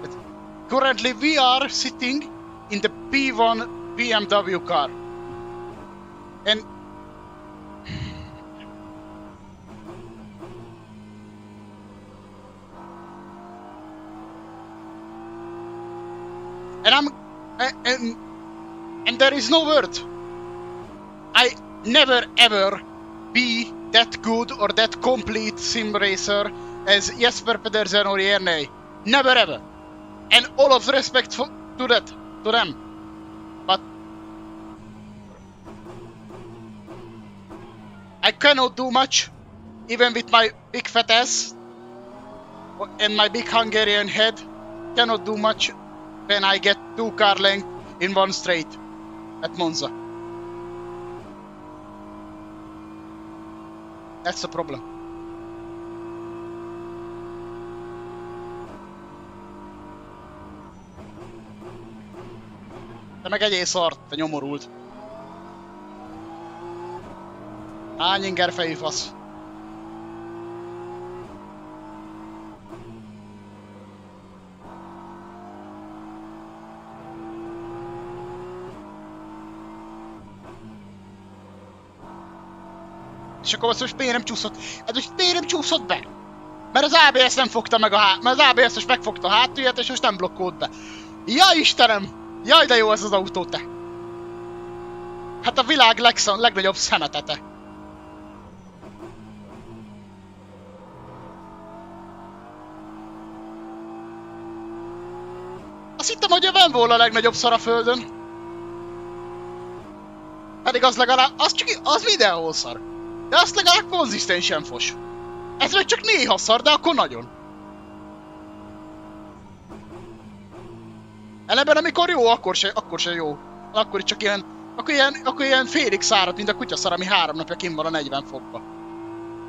That currently we are sitting in the P1 BMW car. And and there is no word. I never ever be that good or that complete sim racer as Jesper Pedersen or Erne. Never ever. And all of the respect to them. But I cannot do much, even with my big fat ass and my big Hungarian head. Cannot do much when I get 2 car length in one straight at Monza. That's the problem. Te meg egyél szart, te nyomorult. Hány inger fejű fasz. És akkor most miért nem csúszott? Hát most miért nem csúszott be? Mert az ABS nem fogta meg mert az ABS most megfogta a hátulját, és most nem blokkolt be. Jaj Istenem! Jaj de jó ez az autó, te! Hát a világ legnagyobb szemetete. Azt hittem, hogy nem volna a legnagyobb szar a földön. Pedig az legalább, az mindenhol szar. De azt legalább konzisztensen fos. Ez meg csak néha szar, de akkor nagyon. Ellenben amikor jó, akkor se jó. Akkor csak ilyen, akkor ilyen félig száradt, mint a kutyaszar, ami 3 napja kint van a 40 fokba.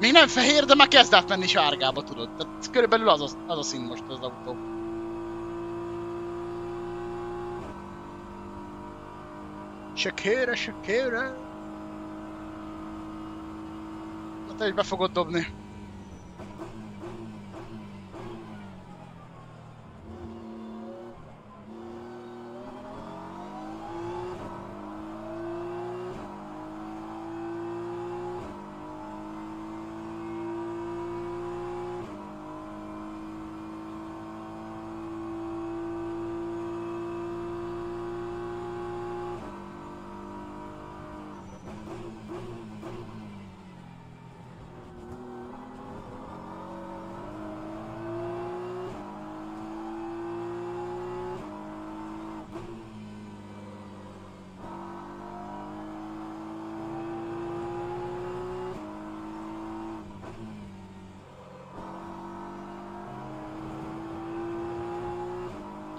Még nem fehér, de már kezd átmenni sárgába, tudod. Tehát körülbelül az a szín most az autó. Sekére. Na te is be fogod dobni.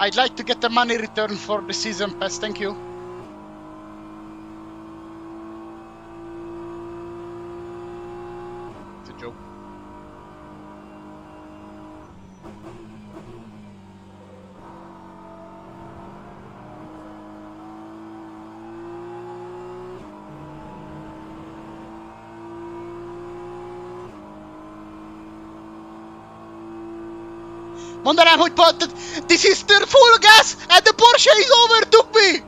I'd like to get the money return for the season pass, thank you. It's a joke. Mondanám, hogy this is the full gas and the Porsche is overtook me!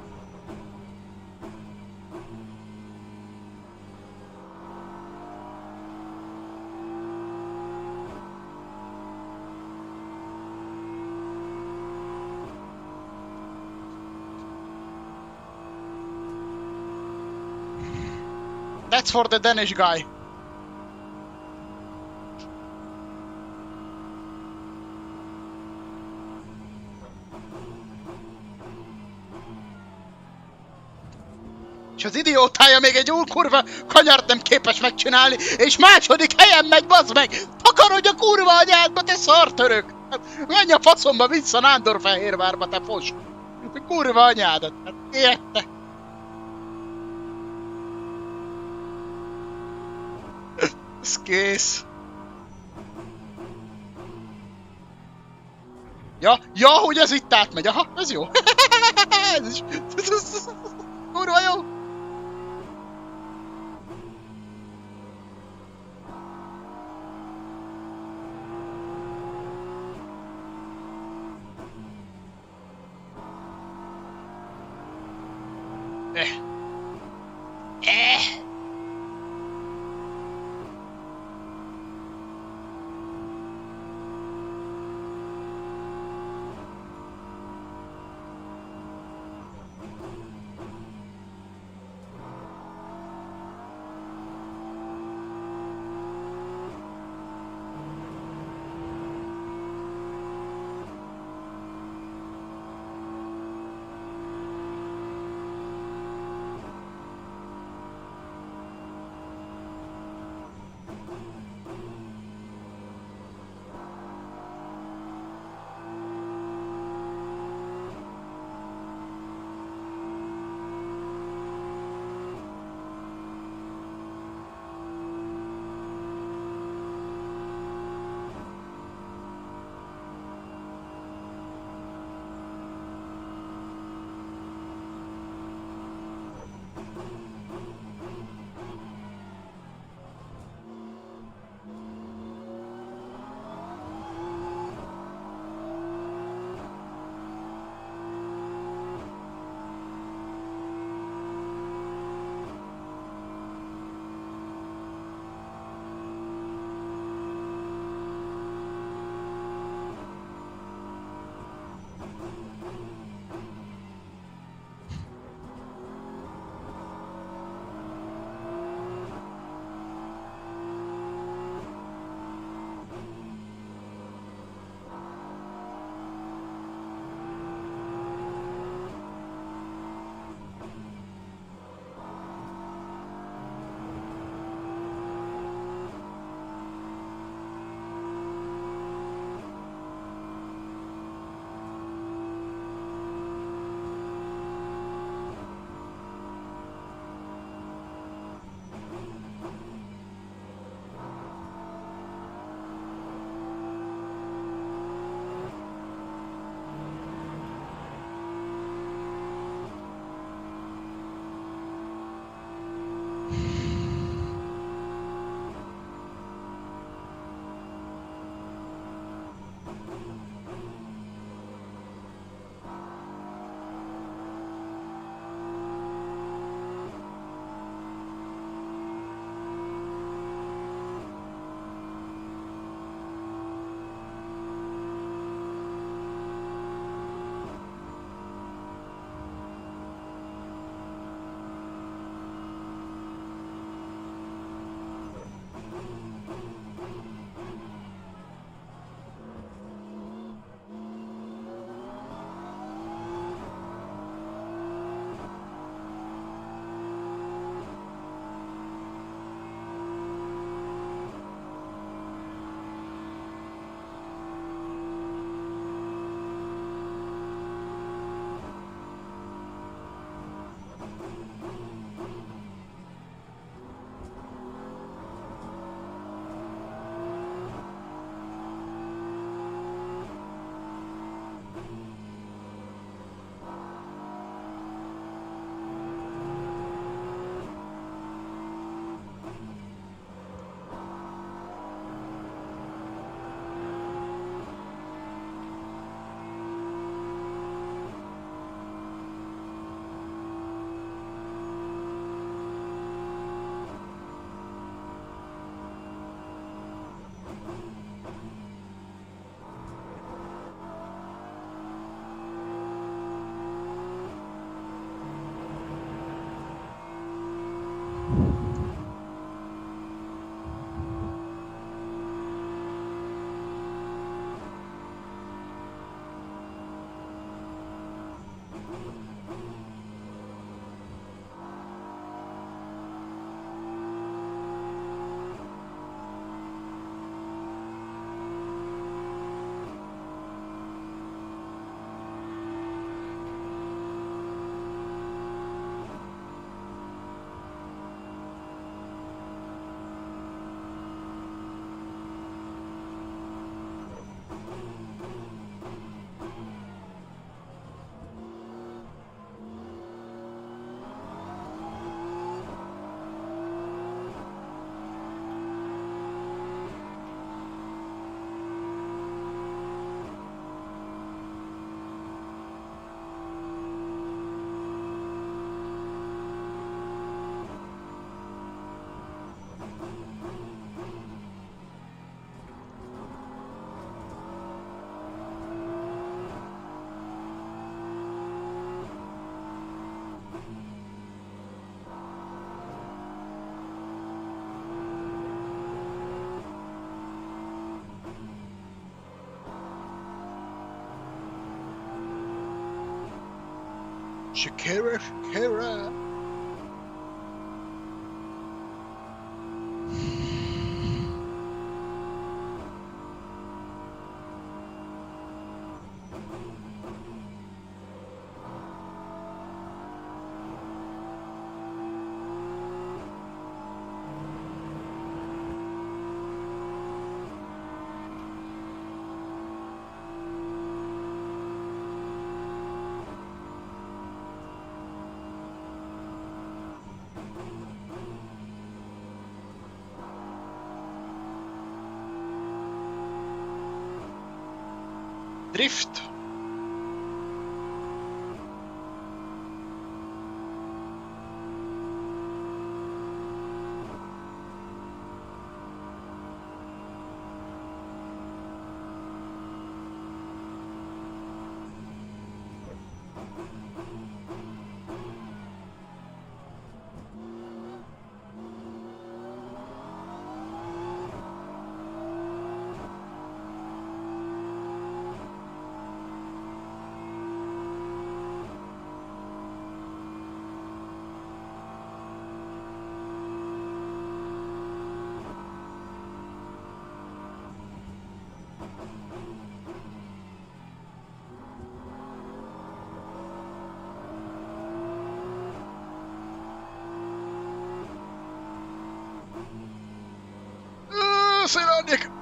That's for the Danish guy. És az idiótája még egy úr kurva kanyart nem képes megcsinálni, és második helyen megy, bazd meg! Takarodj a kurva anyádba, te szartörök! Menj a faszomba vissza Nándorfehérvárba, te fos! Kurva anyádat! Hát érte! Ez kész! Ja, hogy ez itt átmegy, aha, ez jó! Ez kurva jó! Shakira, Shakira. Drift. Selamünaleyküm.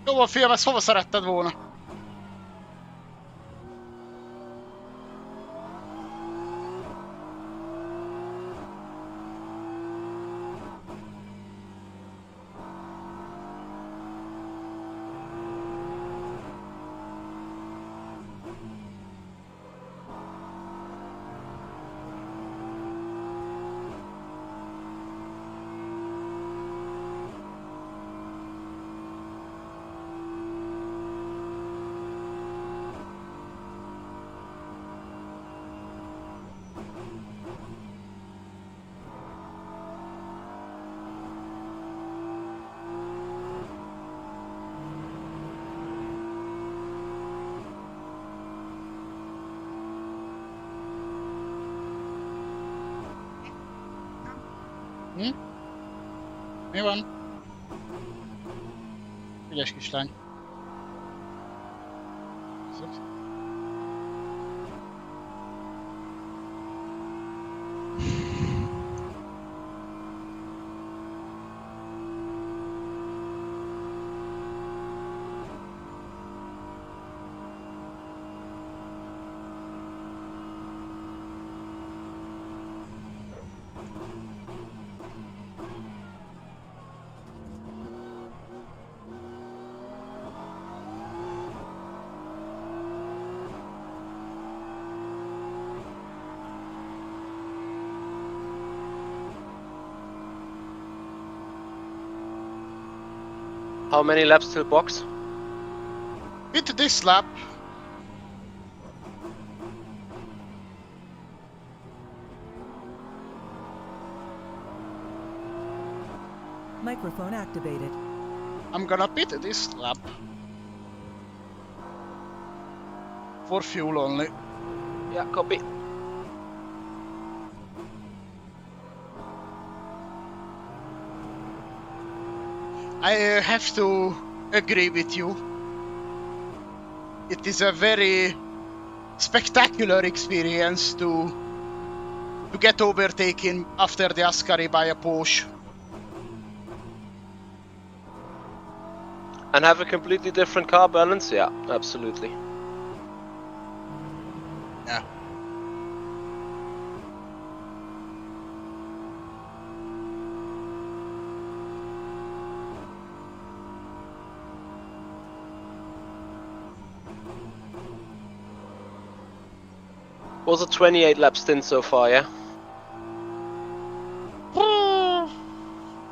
Jó van, fiam, ezt hova szeretted volna? Mi van? Ügyes kislány. How many laps till box? With this lap. Microphone activated. I'm gonna pit this lap. For fuel only. Yeah, copy. I have to agree with you. It is a very spectacular experience to get overtaken after the Ascari by a Porsche. And have a completely different car balance? Yeah, absolutely. Yeah. Was a 28 lap stint so far, yeah?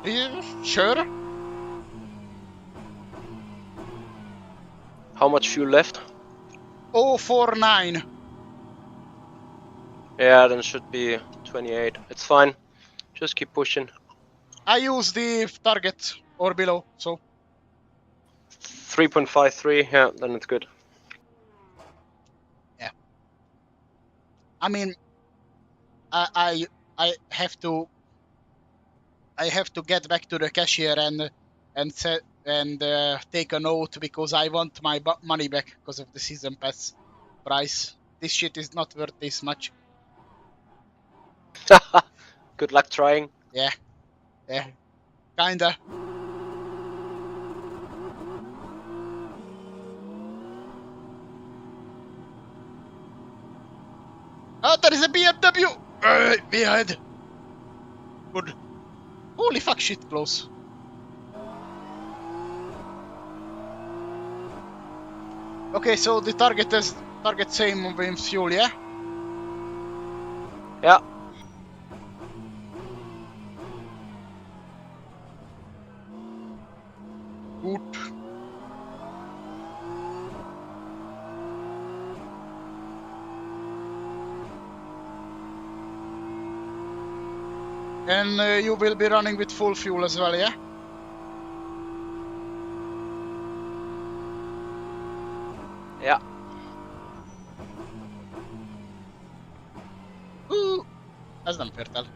Yeah, sure. How much fuel left? 049. Yeah, then should be 28. It's fine. Just keep pushing. I use the target or below, so 3.53, yeah, then it's good. yeah. I mean, I have to get back to the cashier and take a note because I want my money back because of the season pass price. This shit is not worth this much. Good luck trying. Yeah, kinda. Oh, there is a BMW! Behind! Good. Holy fuck, shit close. Okay, so the target is same with fuel, yeah? Yeah. Good. And you will be running with full fuel as well, yeah? Yeah. Ez nem fért el.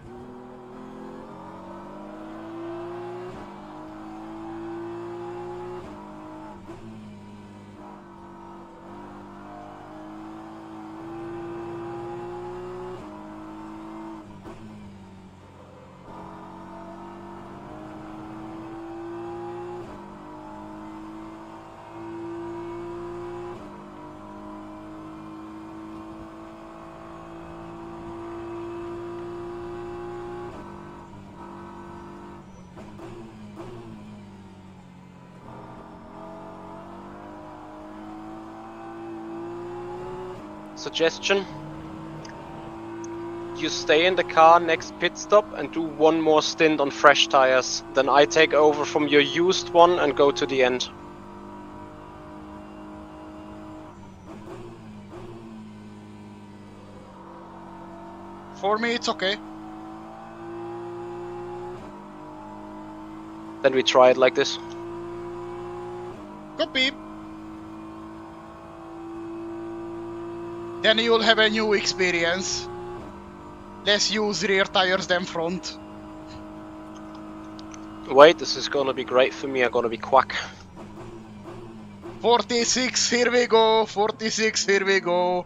Suggestion. You stay in the car next pit stop and do one more stint on fresh tires. Then I take over from your used one and go to the end. For me, it's okay. Then we try it like this. Copy. Then you'll have a new experience. Let's use rear tires than front. Wait, this is gonna be great for me. I'm gonna be quack. 46, here we go. 46, here we go.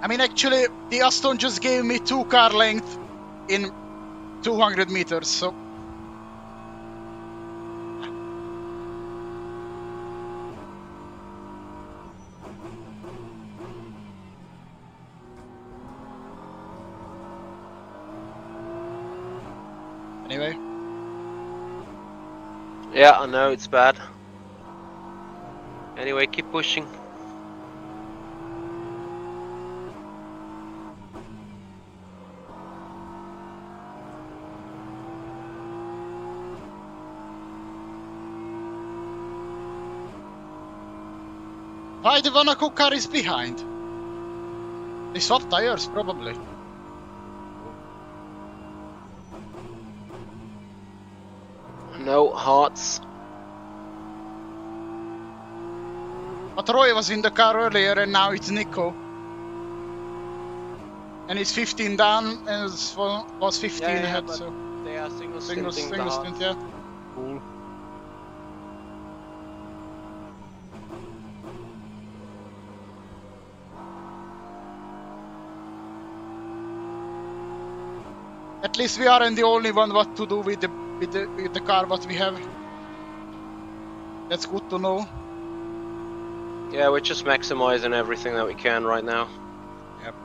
I mean, actually, the Aston just gave me 2 car length in 200 meters, so... Anyway. Yeah, I know, it's bad. Anyway, keep pushing. Why the Monaco car is behind? They swapped tires, probably. No hearts. But Roy was in the car earlier and now it's Nico. And it's 15 down and was 15 ahead, but so... they are single Single stinting the stint, hearts. yeah. Cool. At least we aren't the only one what to do with the car what we have. That's good to know. Yeah, we're just maximizing everything that we can right now. Yep.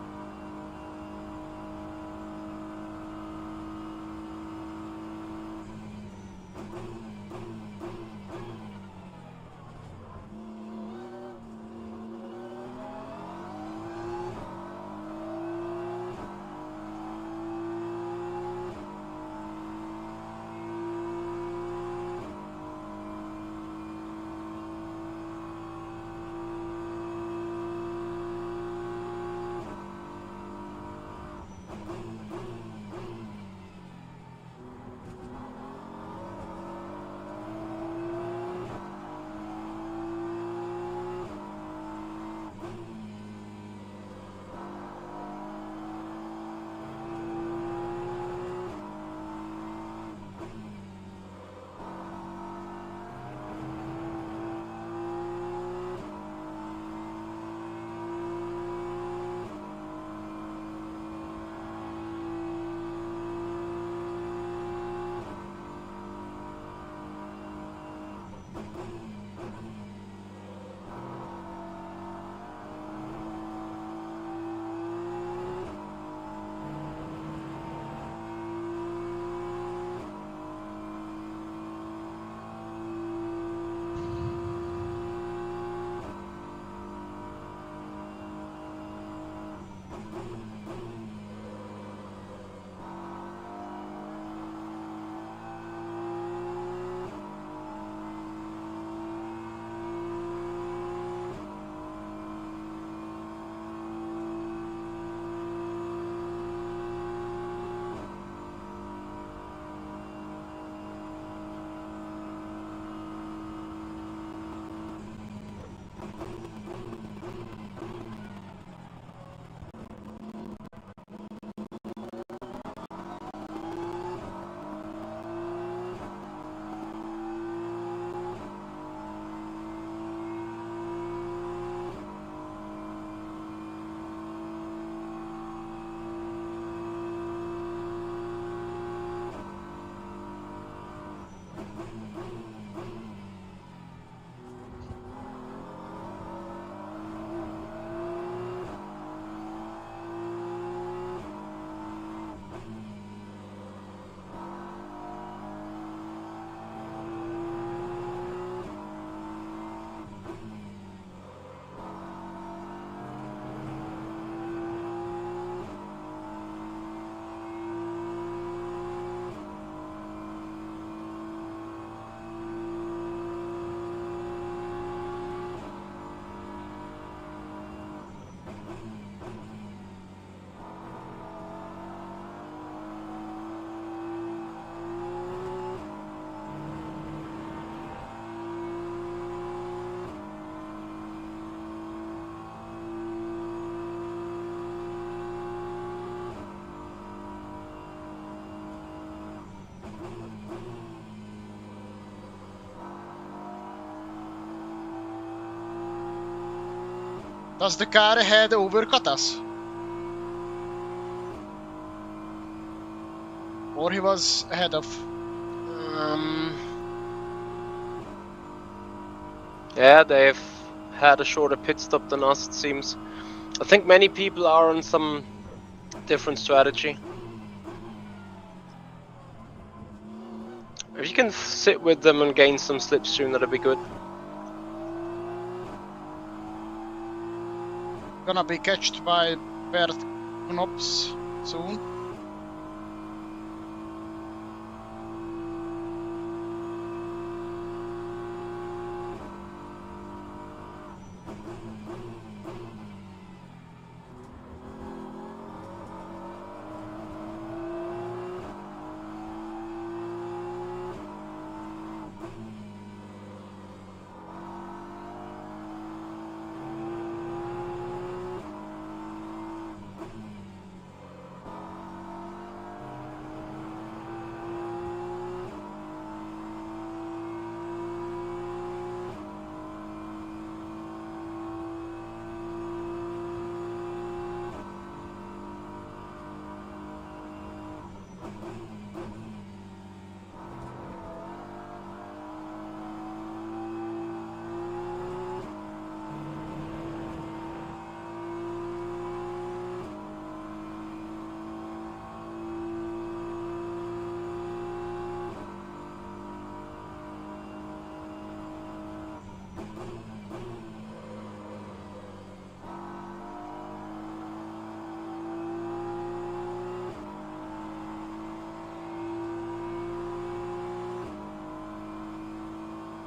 Does the car ahead overcut us? Or he was ahead of... Yeah, they've had a shorter pit stop than us, it seems. I think many people are on some different strategy. If you can sit with them and gain some slipstream, that'd be good. Gonna be catched by Bert Knops soon.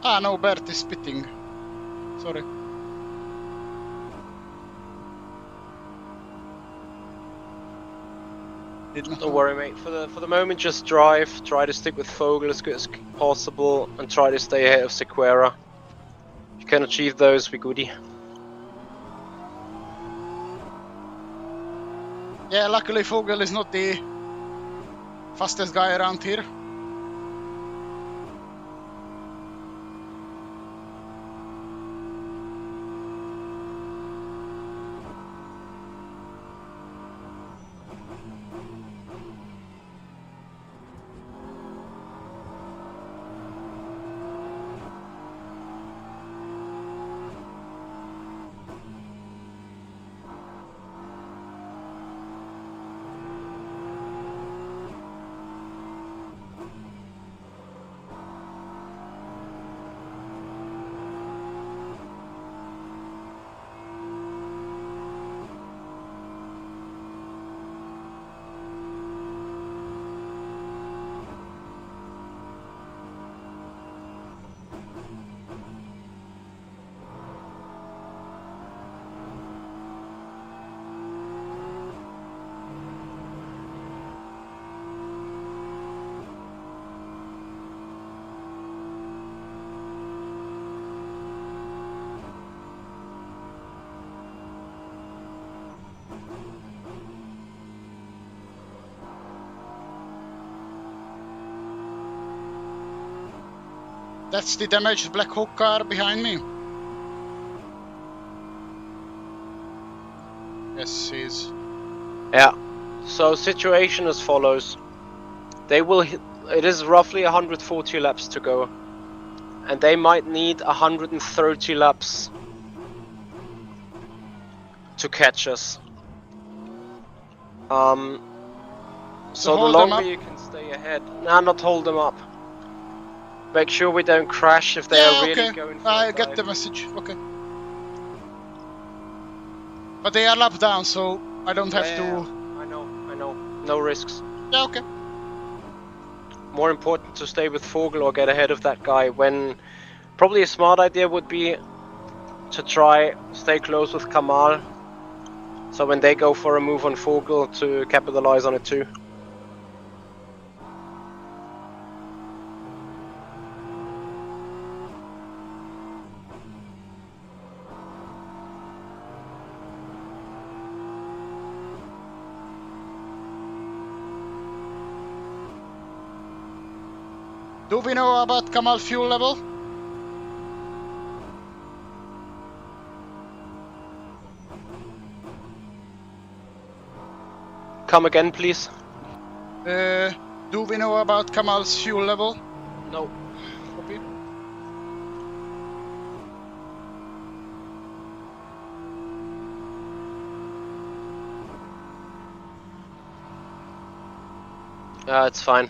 Ah, no, Bert is spitting. Sorry. Don't worry, mate. For the moment, just drive. Try to stick with Fogel as good as possible, and try to stay ahead of Sequera. If you can achieve those, be goody. Yeah, luckily Fogel is not the fastest guy around here. That's the damaged Black Hawk car behind me. Yes, he is. Yeah. So situation as follows. They will. It is roughly 140 laps to go, and they might need 130 laps to catch us. So the longer you can stay ahead, not hold them up. Make sure we don't crash if they are really going for I get the message. Okay. But they are lap down, so I don't have to. I know. No risks. Yeah, okay. More important to stay with Fogel or get ahead of that guy. When probably a smart idea would be to try stay close with Kamal. So when they go for a move on Fogel, to capitalize on it too. Do we know about Kamal fuel level? Come again, please. Do we know about Kamal's fuel level? No. Copy. It's fine.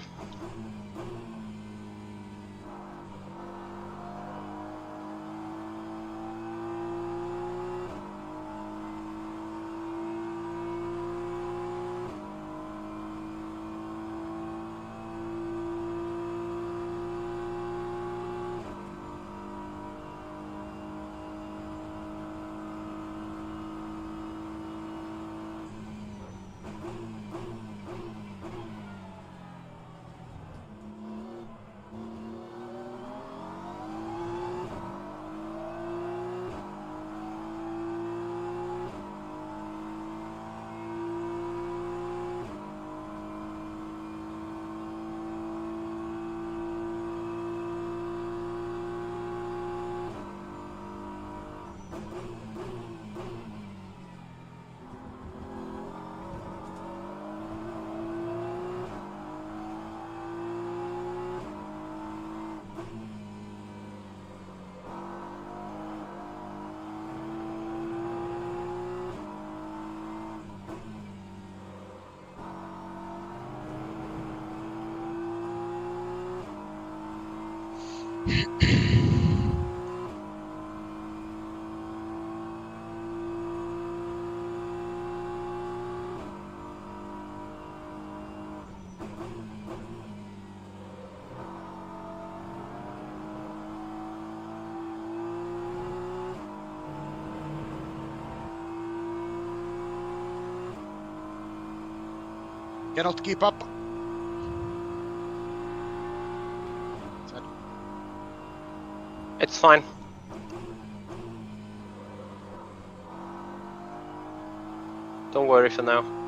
Cannot keep up. Sad. It's fine. Don't worry for now.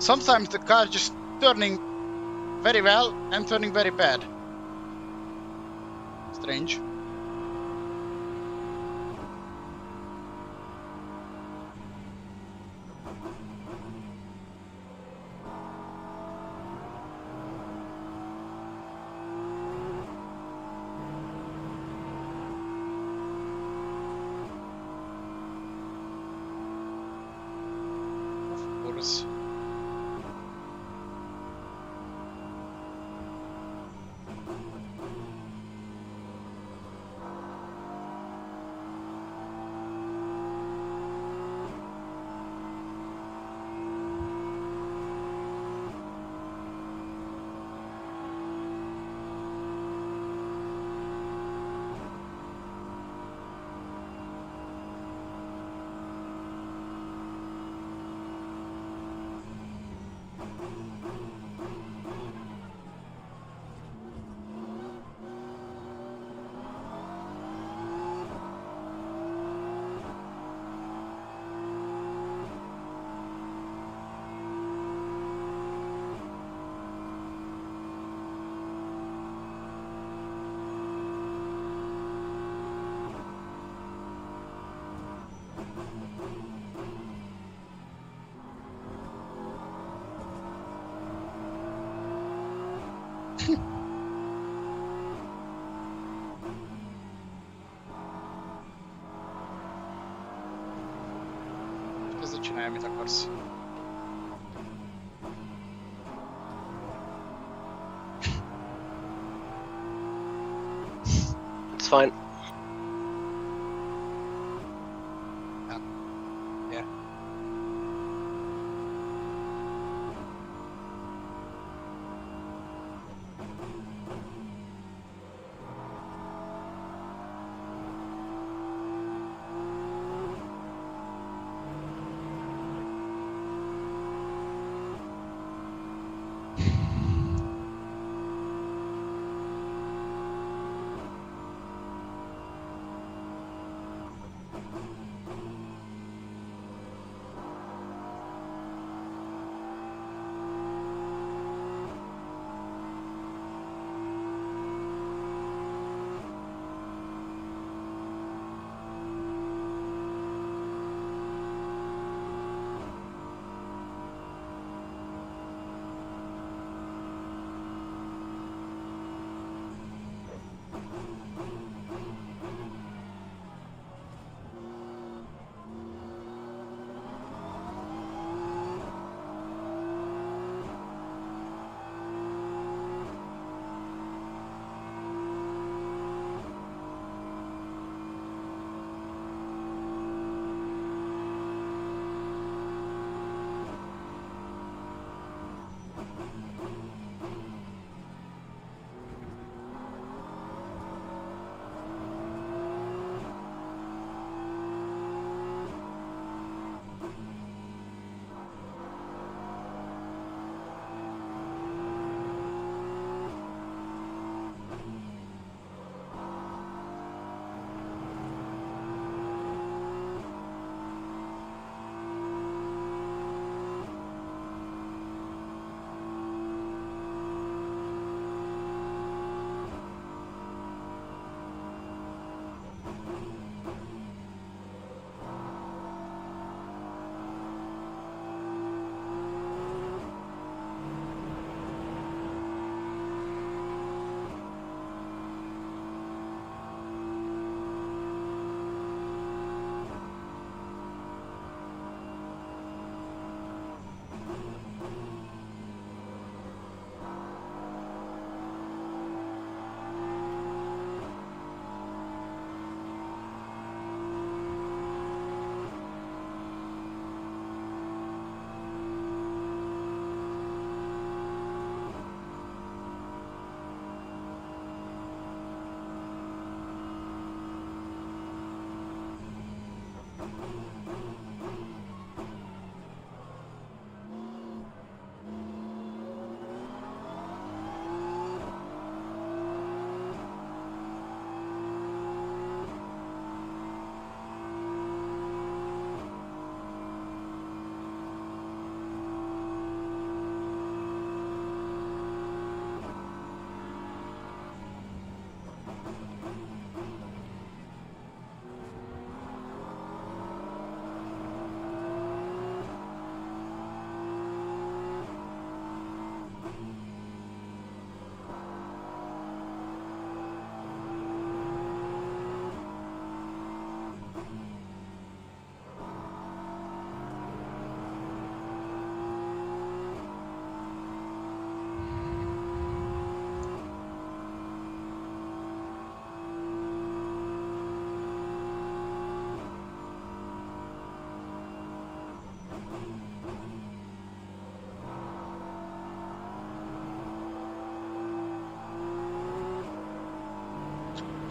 sometimes the car just turning very well and turning very bad. Strange. Of course. Kezdett csinálni, amit akarsz. It's fine. Yeah.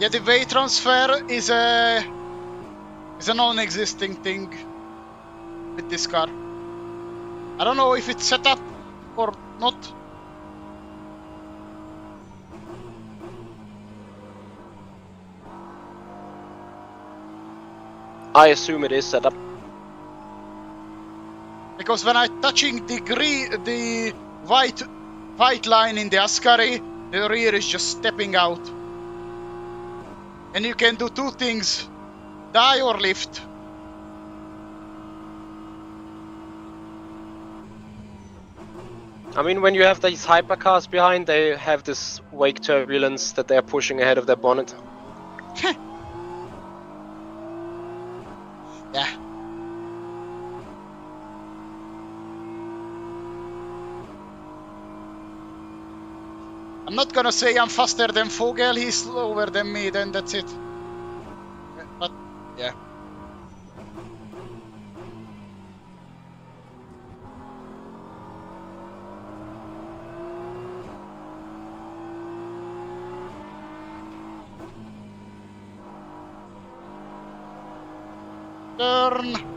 Yeah, the weight transfer is a non-existing thing with this car. I don't know if it's set up or not. I assume it is set up. Because when I'm touching the white line in the Ascari, the rear is just stepping out. And you can do two things, die or lift. I mean, when you have these hypercars behind, they have this wake turbulence that they're pushing ahead of their bonnet. Yeah. I'm not gonna say I'm faster than Vogel, he's slower than me, then that's it. But, yeah. Turn!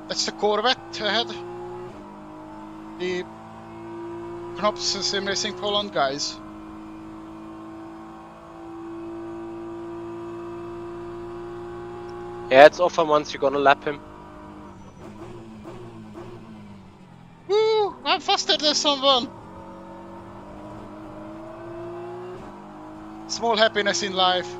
That's the Corvette ahead. The Knops Sim Racing Poland guys. Yeah, it's off, and once you're gonna lap him. Woo! I'm faster than someone! Small happiness in life.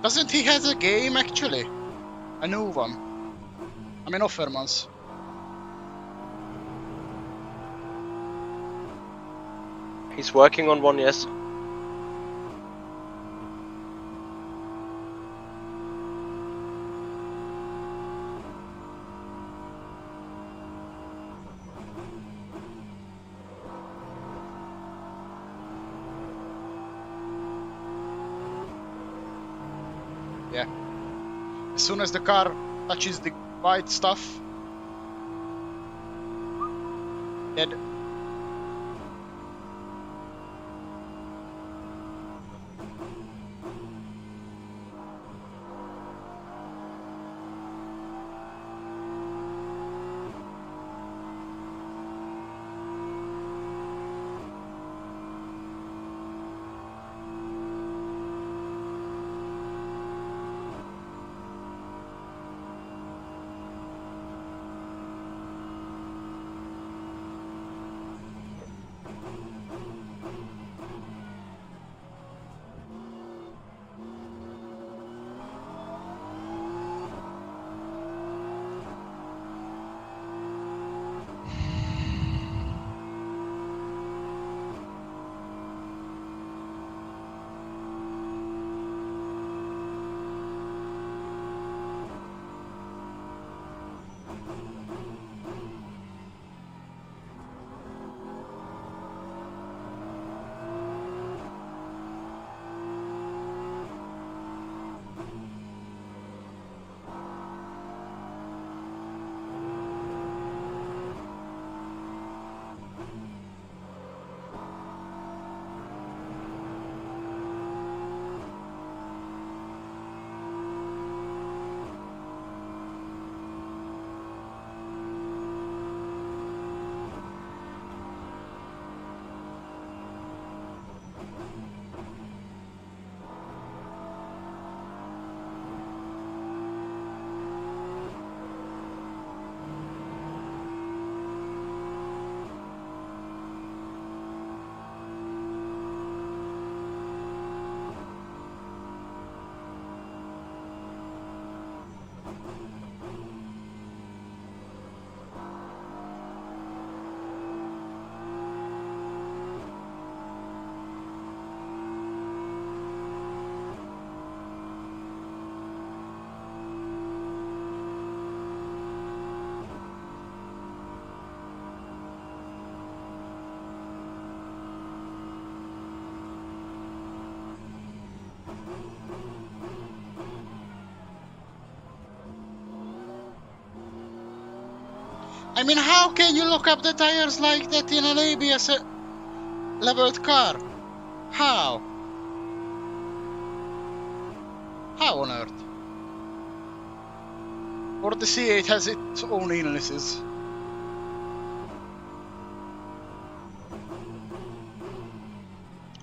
Doesn't he have a game actually? A new one. I mean Offermans. He's working on one, yes. Yeah. As soon as the car touches the white stuff, dead. I mean, how can you lock up the tires like that in an ABS leveled car? How? How on earth? Or the C8 has its own illnesses.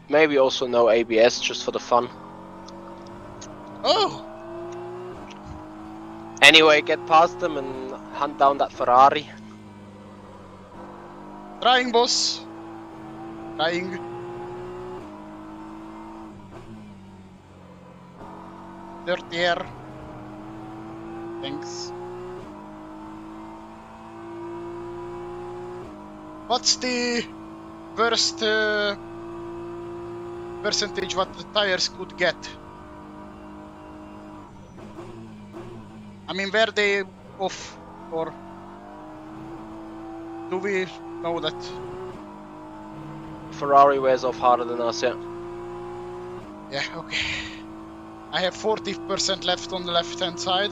Maybe also no ABS, just for the fun. Oh! Anyway, get past them and hunt down that Ferrari. Trying, boss. Trying. Dirty air. Thanks. What's the worst percentage what the tires could get? I mean, were they off, or do we know that? Ferrari wears off harder than us, yeah. Yeah, okay. I have 40% left on the left-hand side.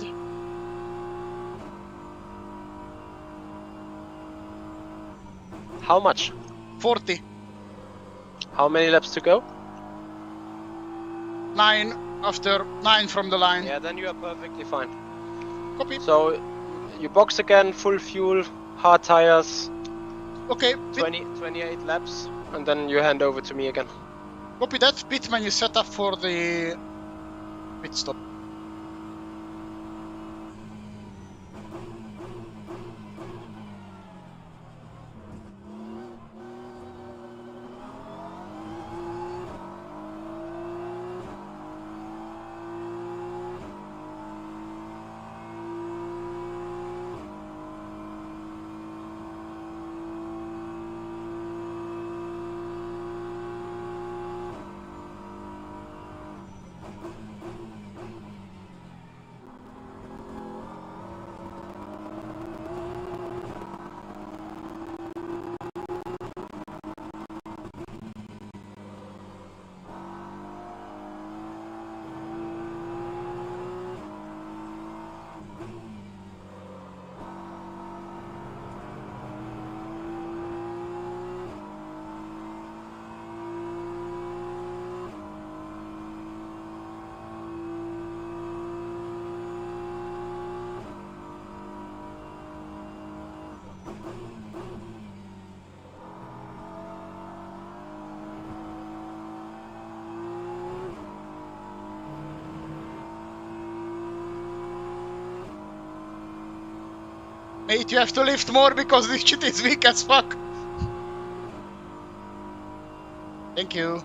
How much? 40. How many laps to go? 9 after 9 from the line. Yeah, then you are perfectly fine. Copy. So, you box again, full fuel, hard tires. Okay. 28 laps, and then you hand over to me again. Copy that. Pit menu set up for the pit stop. Mate, you have to lift more because this shit is weak as fuck. Thank you.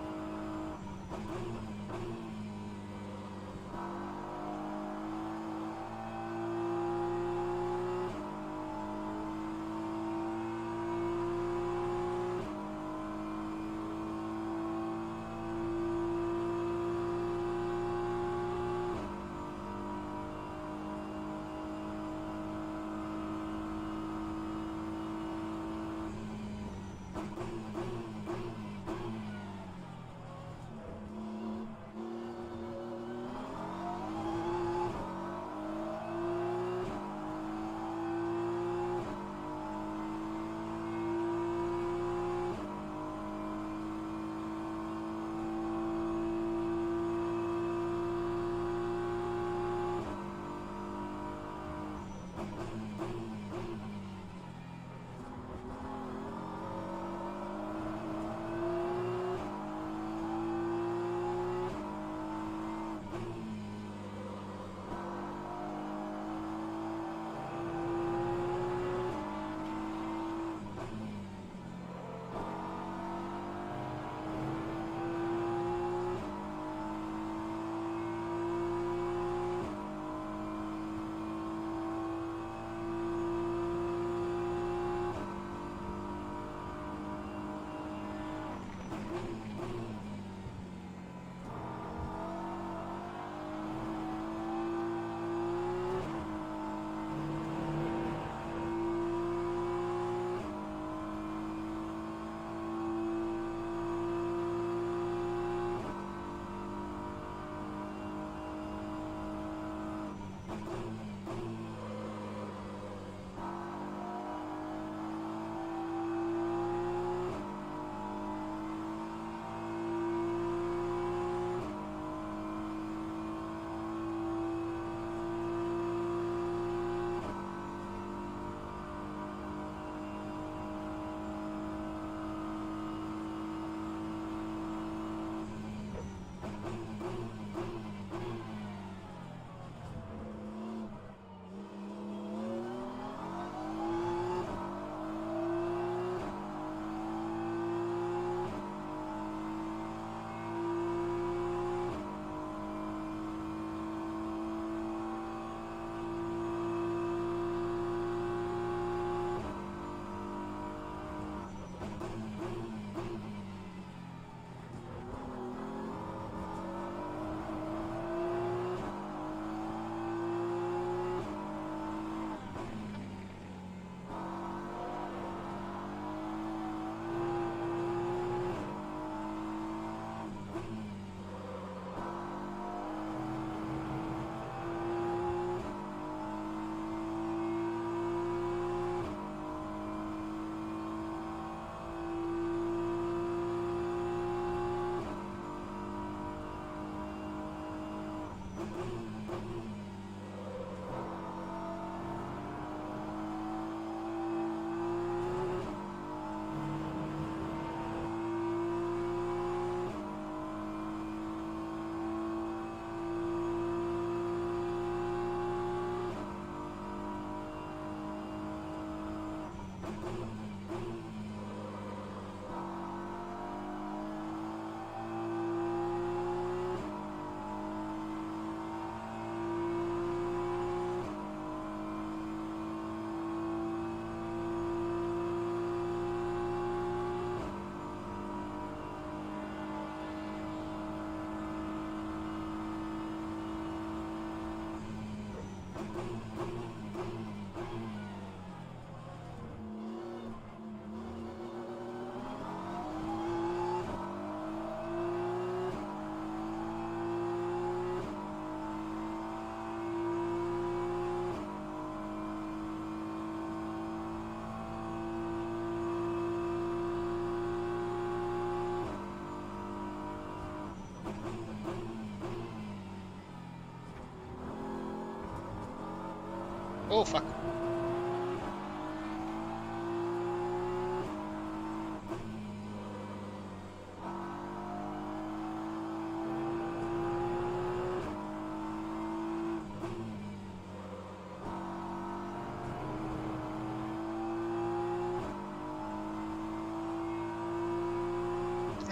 Oh fuck.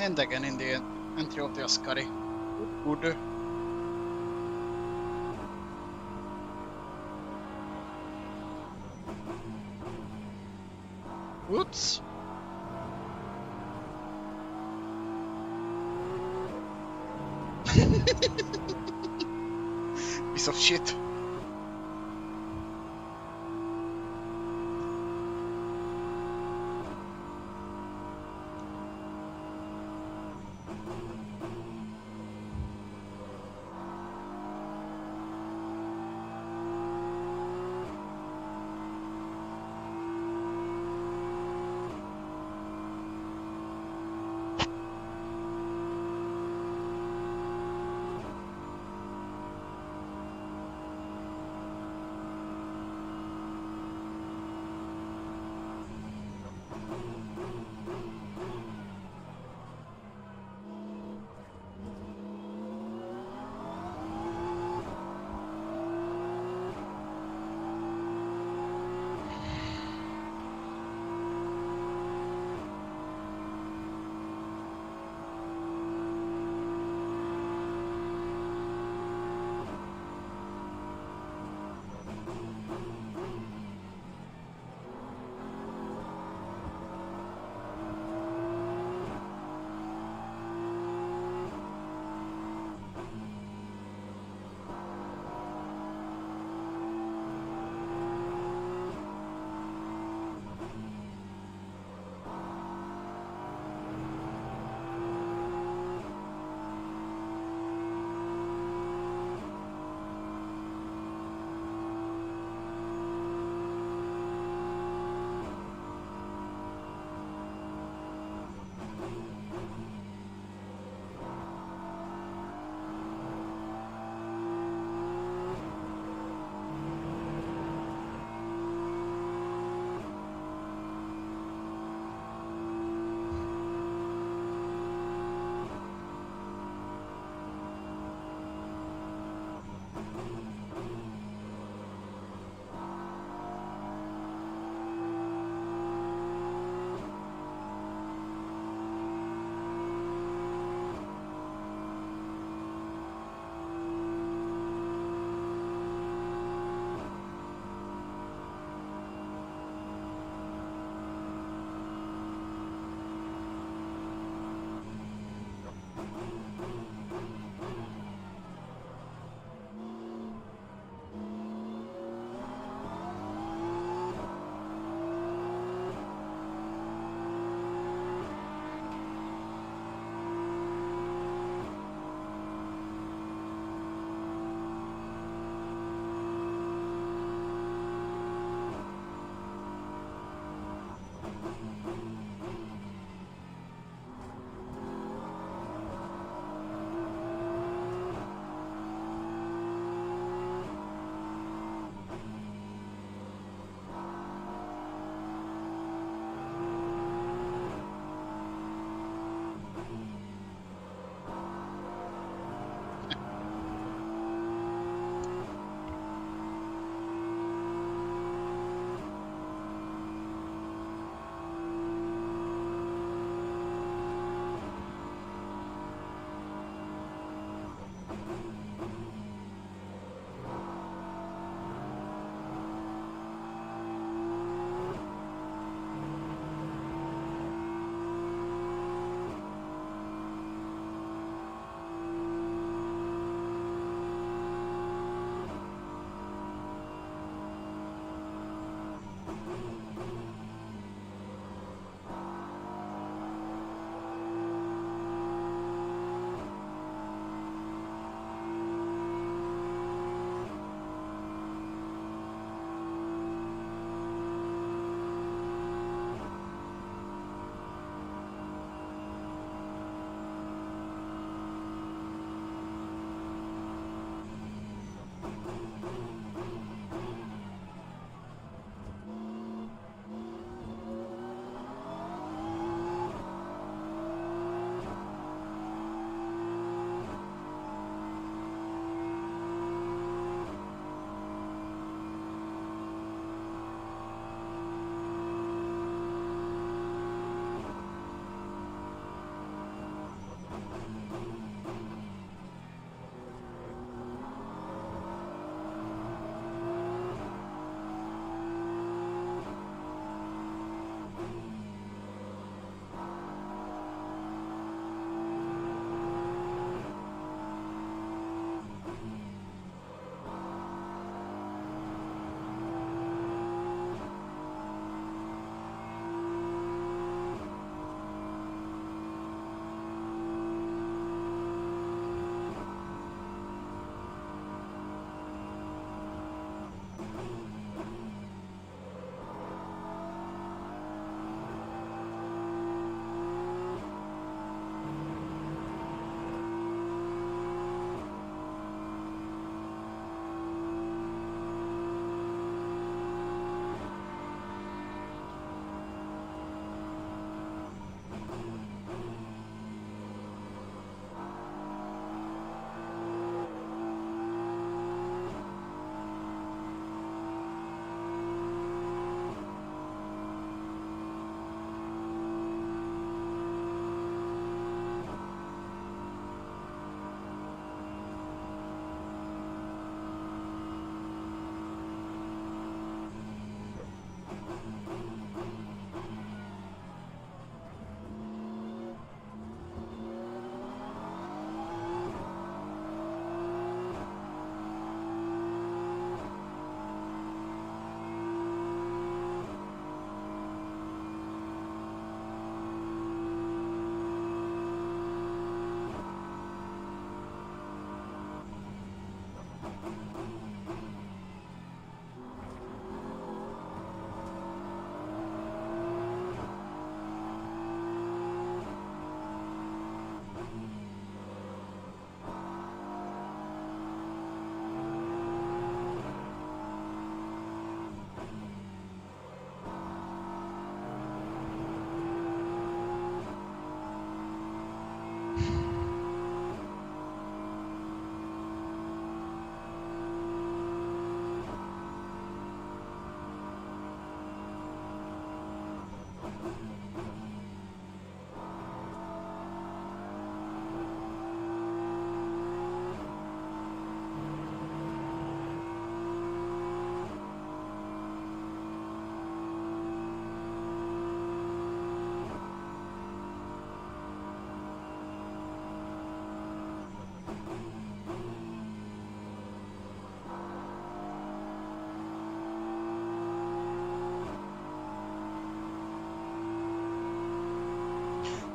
And again in the entry of the Ascari. Good. Whoops. Piece of shit.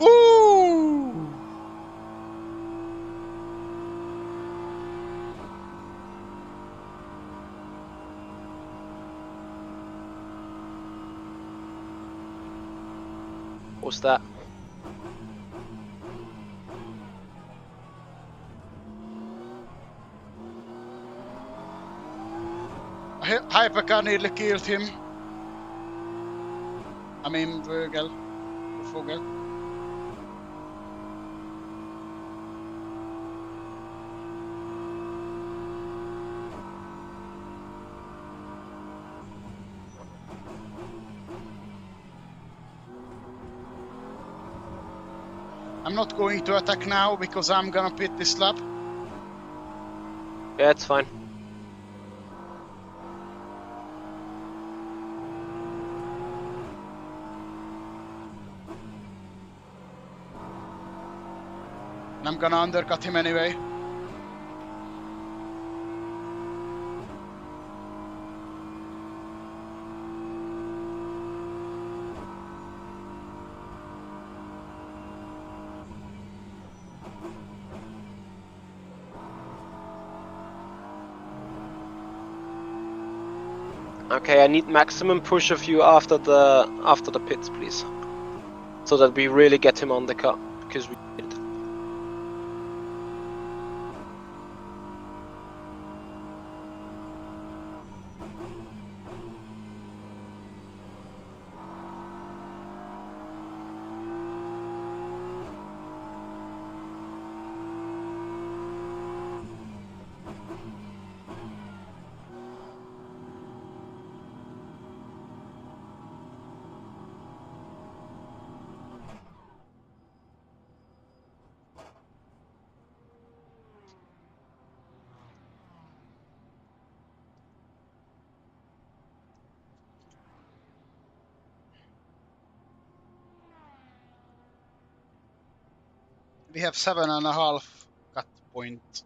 Ooh! What's that? Hypercar nearly killed him. I mean, Vogel. I'm not going to attack now because I'm gonna pit this lap. Yeah, it's fine. And I'm gonna undercut him anyway. Okay, I need maximum push of you after the pits, please, so that we really get him on the car, because we need it. We have 7.5 cut point.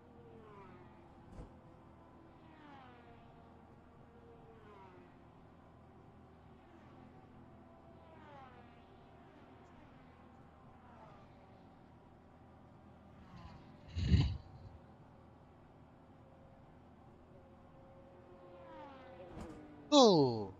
Oh.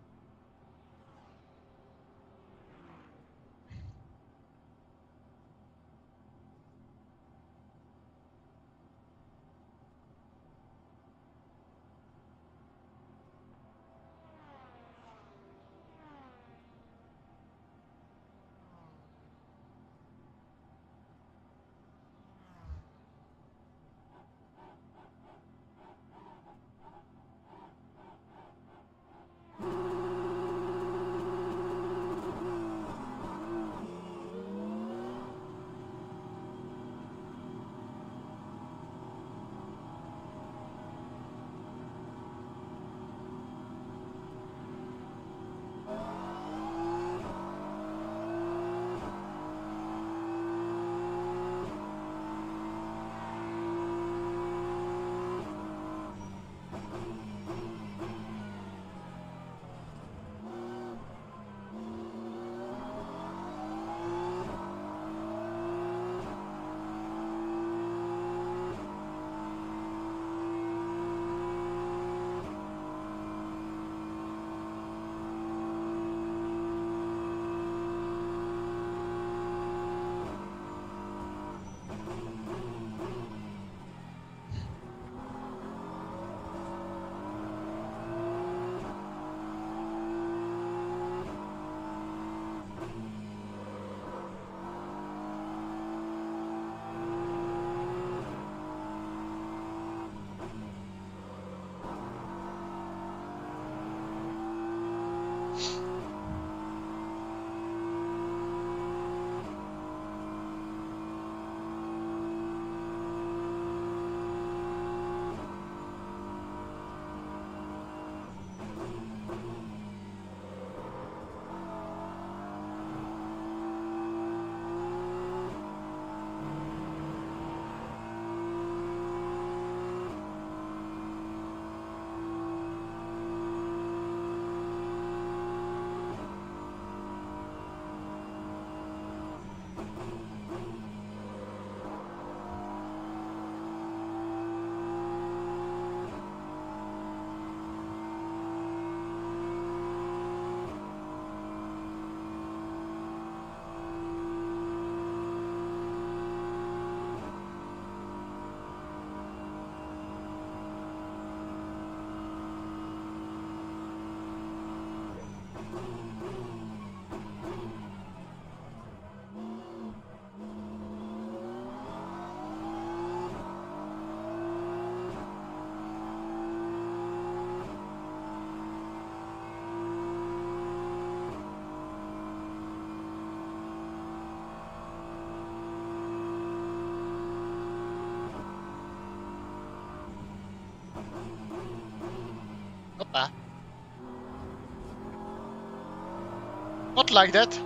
Not like that.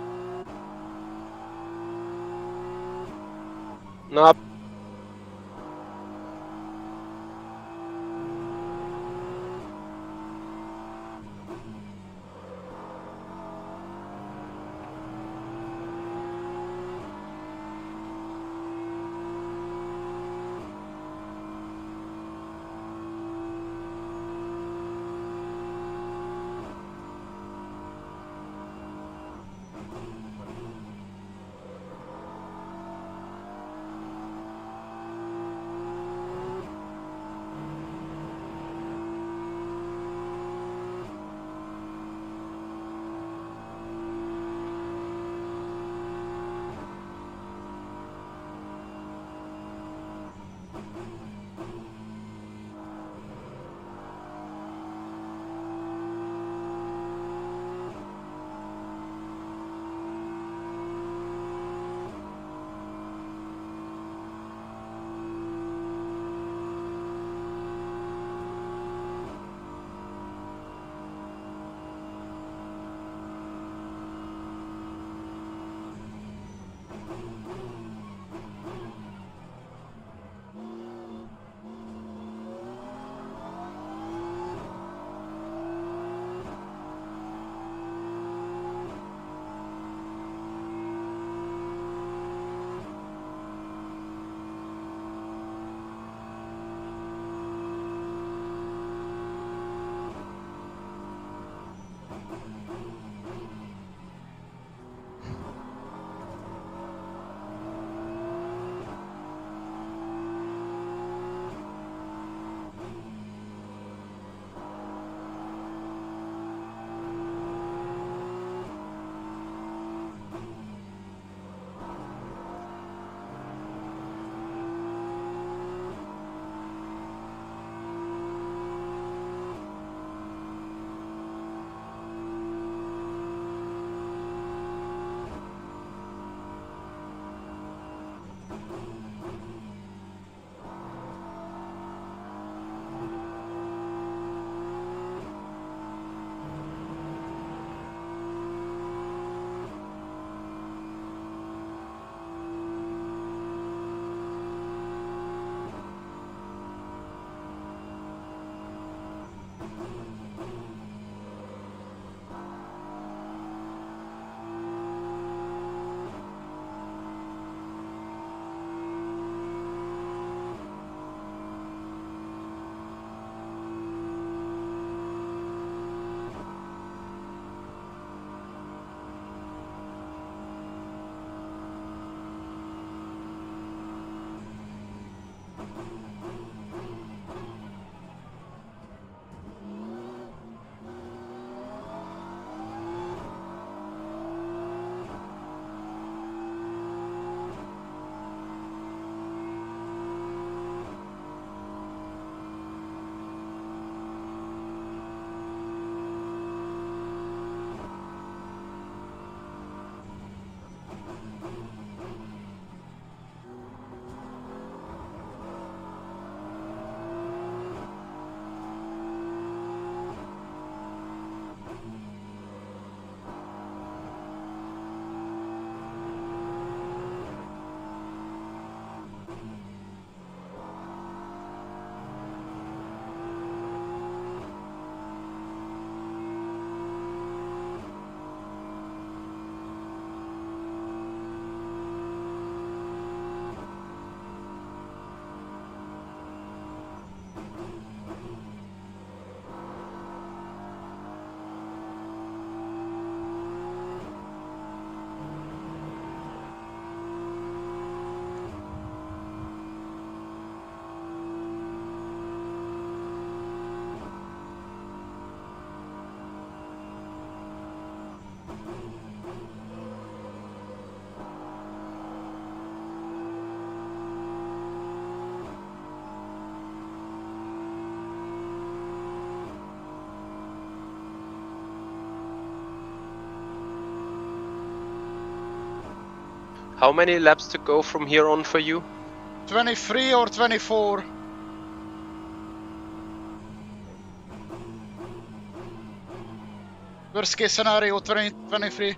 No. How many laps to go from here on for you? 23 or 24. Worst case scenario 2023.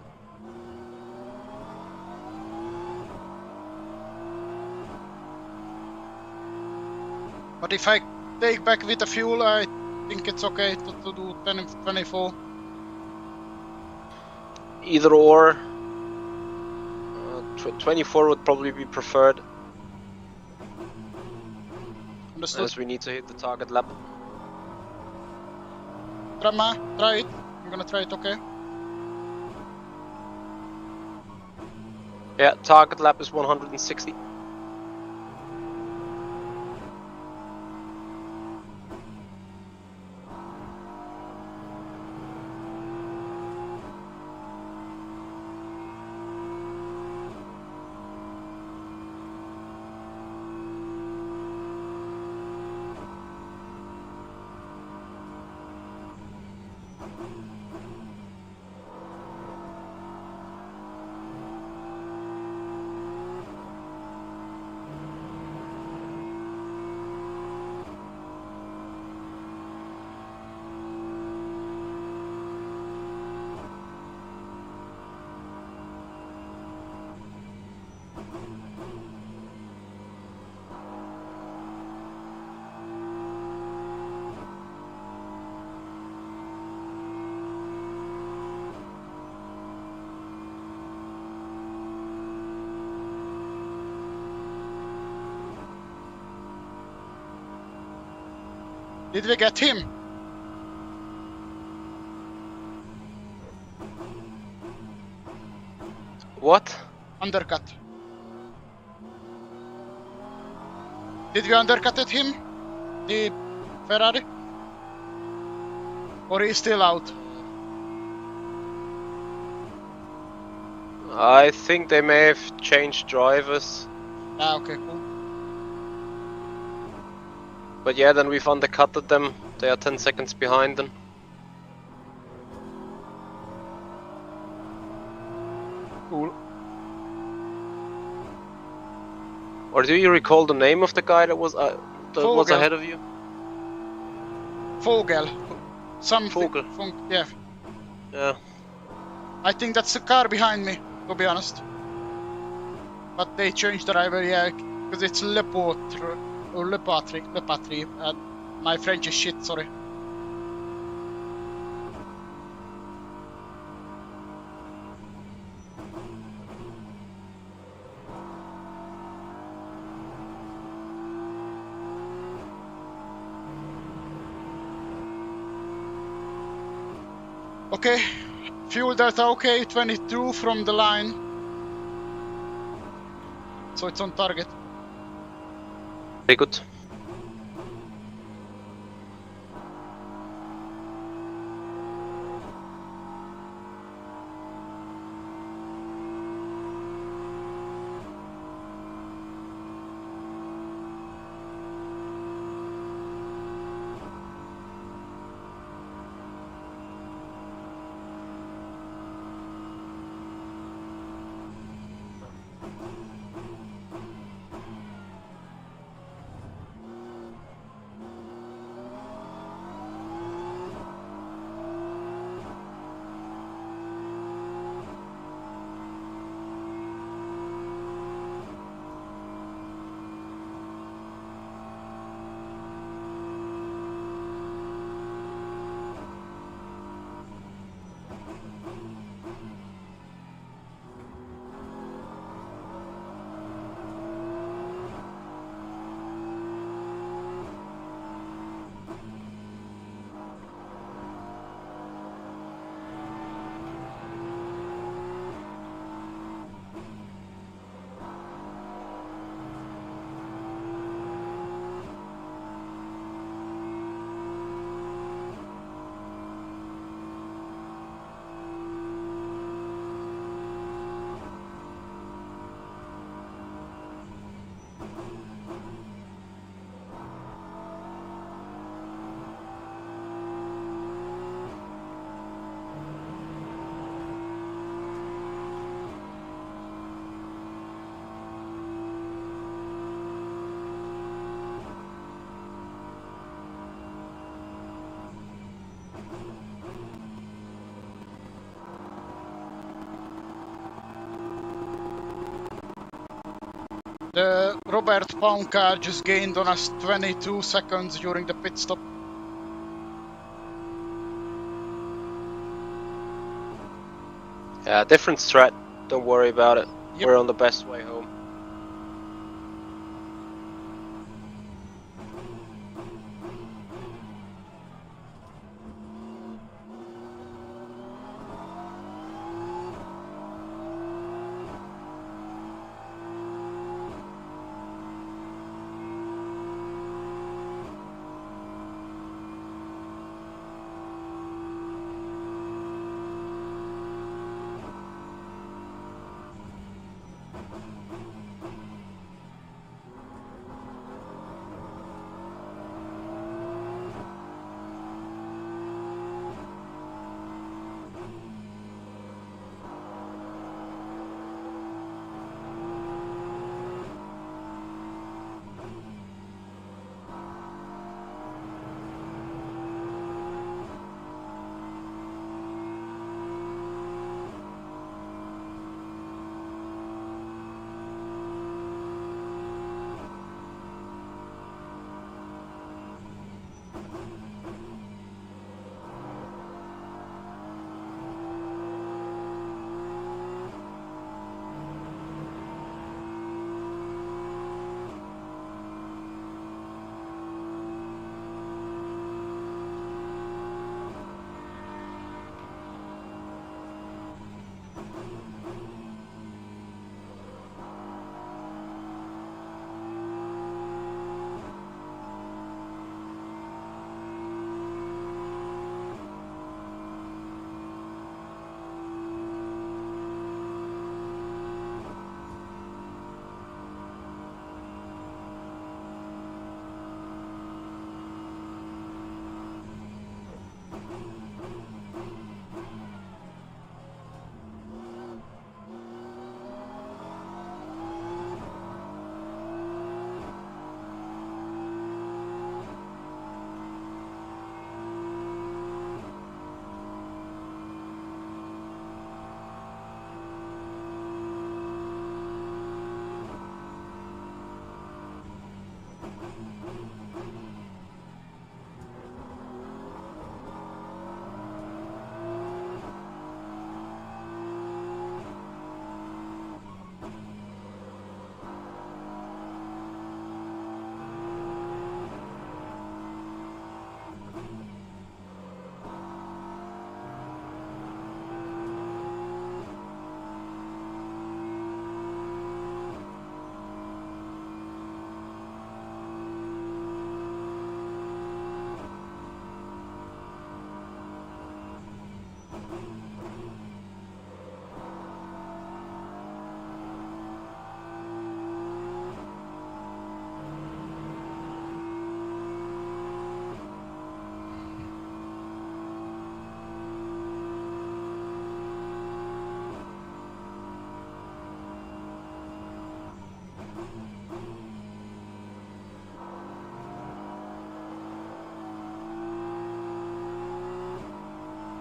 But if I take back with the fuel, I think it's okay to do 2024. Either or. 24 would probably be preferred. Understood. As we need to hit the target lap. Try it. I'm gonna try it, okay? Yeah, target lap is 160. Did we get him? What? Undercut. Did we undercut him? The Ferrari? Or he's still out? I think they may have changed drivers. Ah, okay, cool. But yeah, then we've undercutted them. They are 10 seconds behind them. Cool. Or do you recall the name of the guy that was ahead of you? Vogel. Something. Vogel. Yeah. Yeah. I think that's the car behind me, to be honest. But they changed the driver, yeah, because it's Le Patrie. My French is shit, sorry. Okay, fuel delta okay, 22 from the line. So it's on target. Very good. The Robert Palm car just gained on us 22 seconds during the pit stop. Yeah, different strat. Don't worry about it. Yep. We're on the best way home.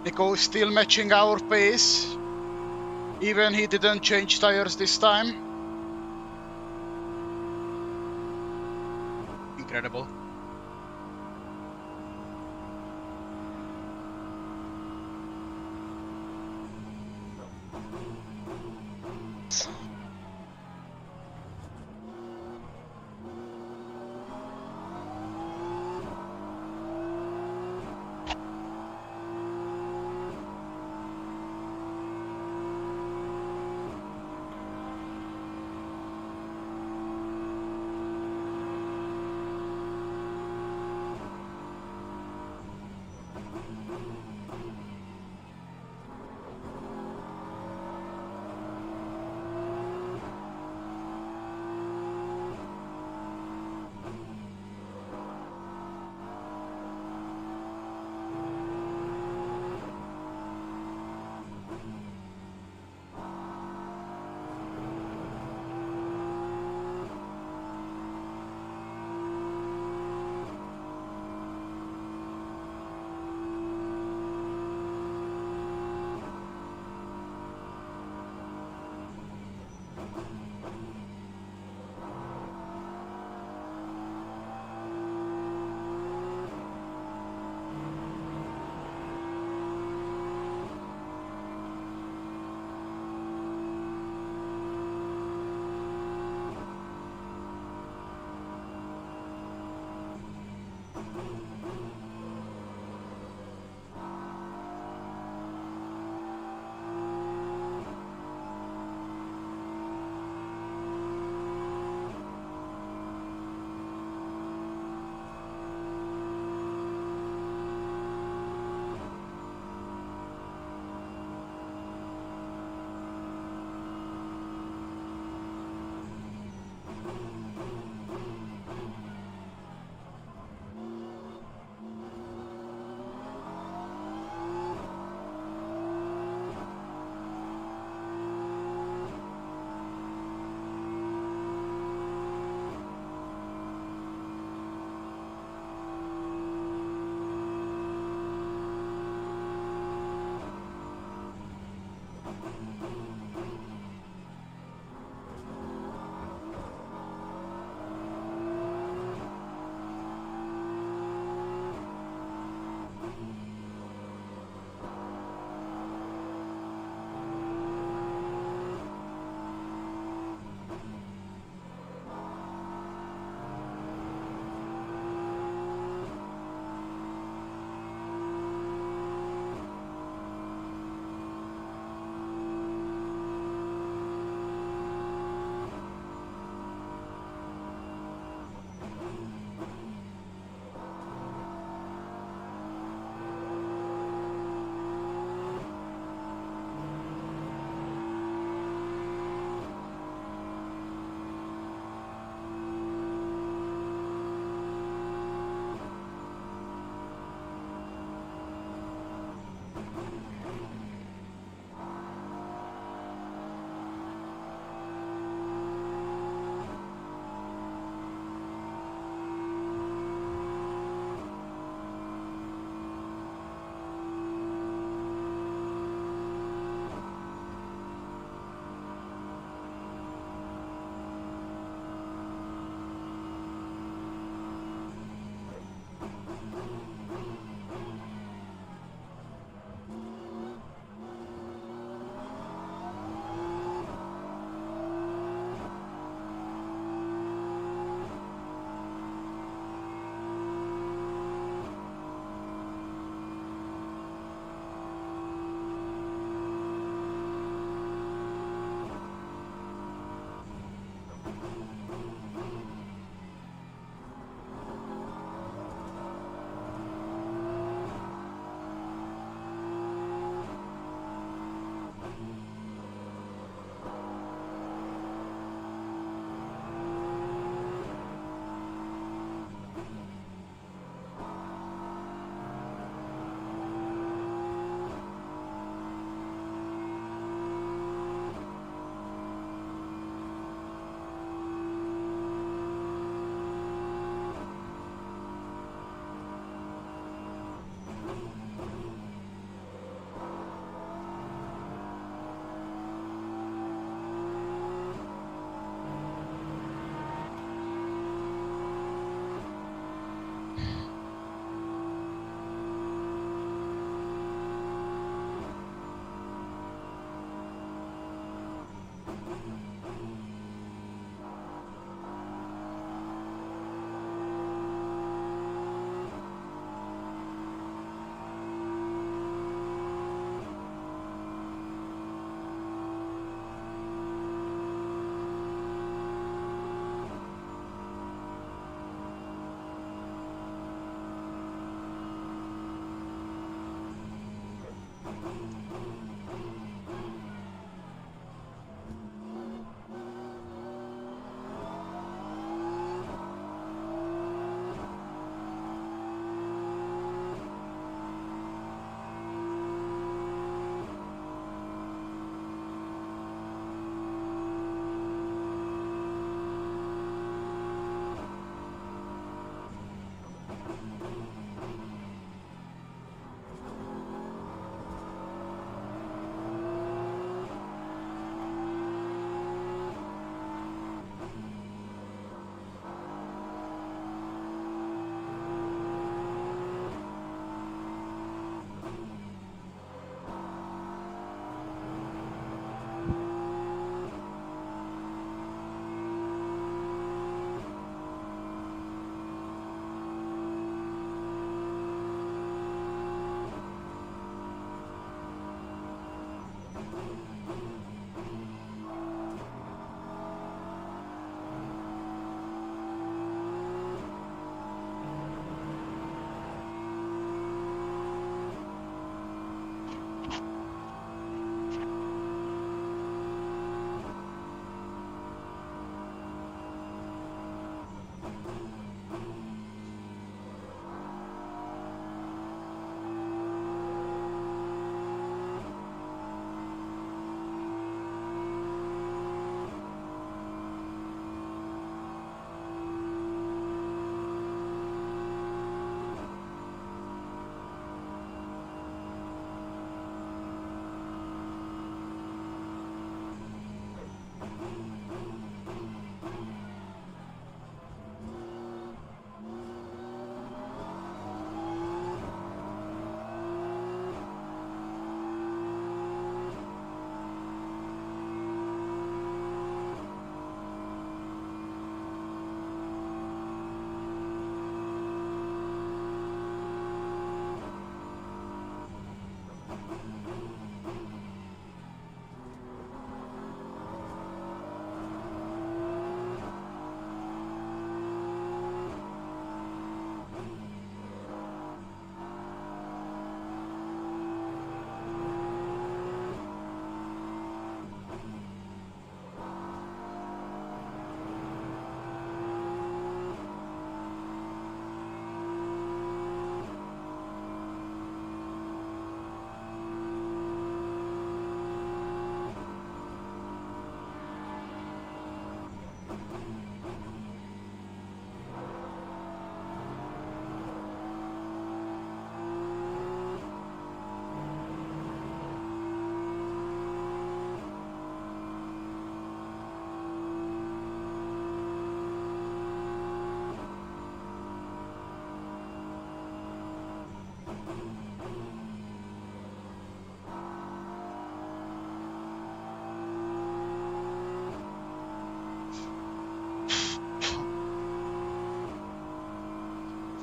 Nico is still matching our pace. Even he didn't change tires this time. Incredible.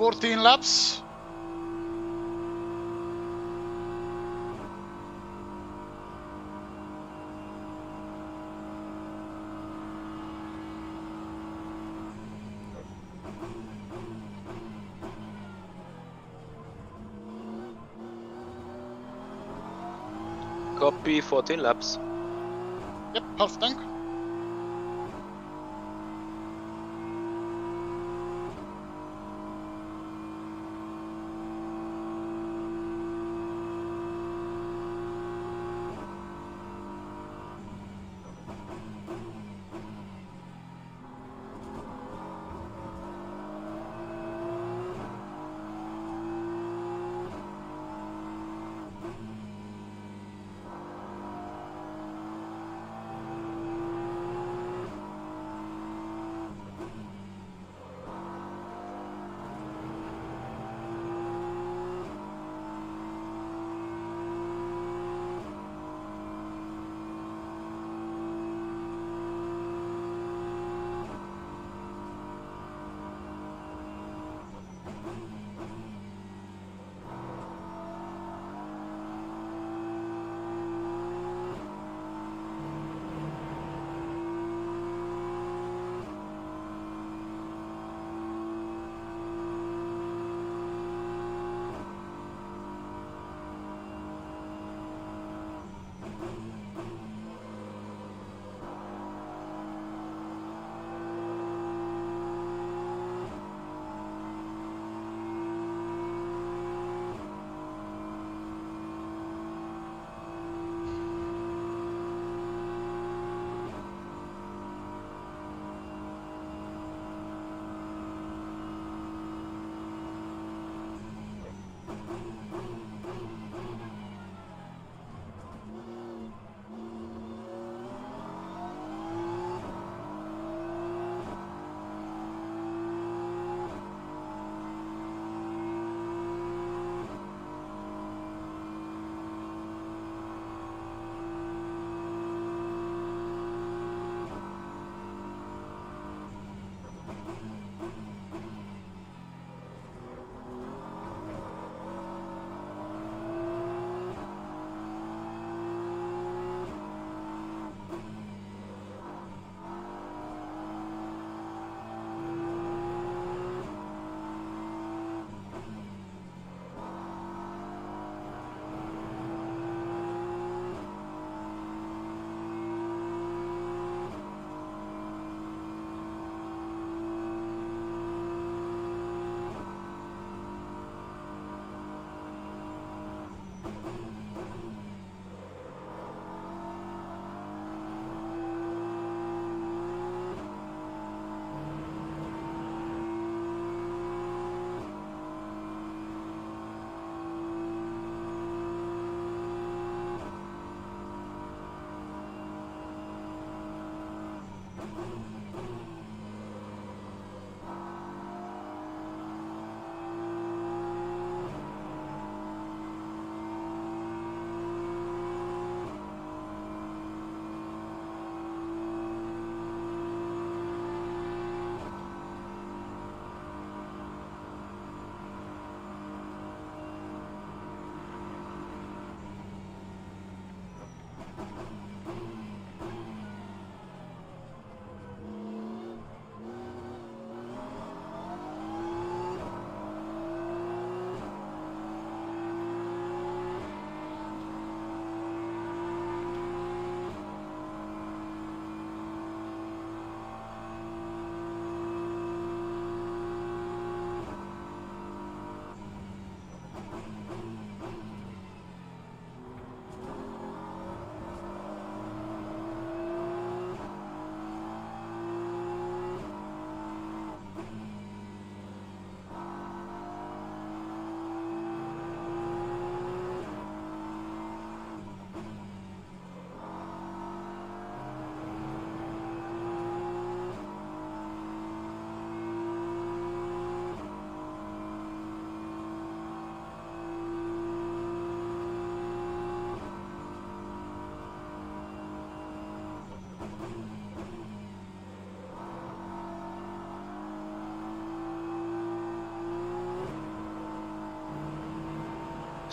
14 laps. Copy, 14 laps. Yep, half tank.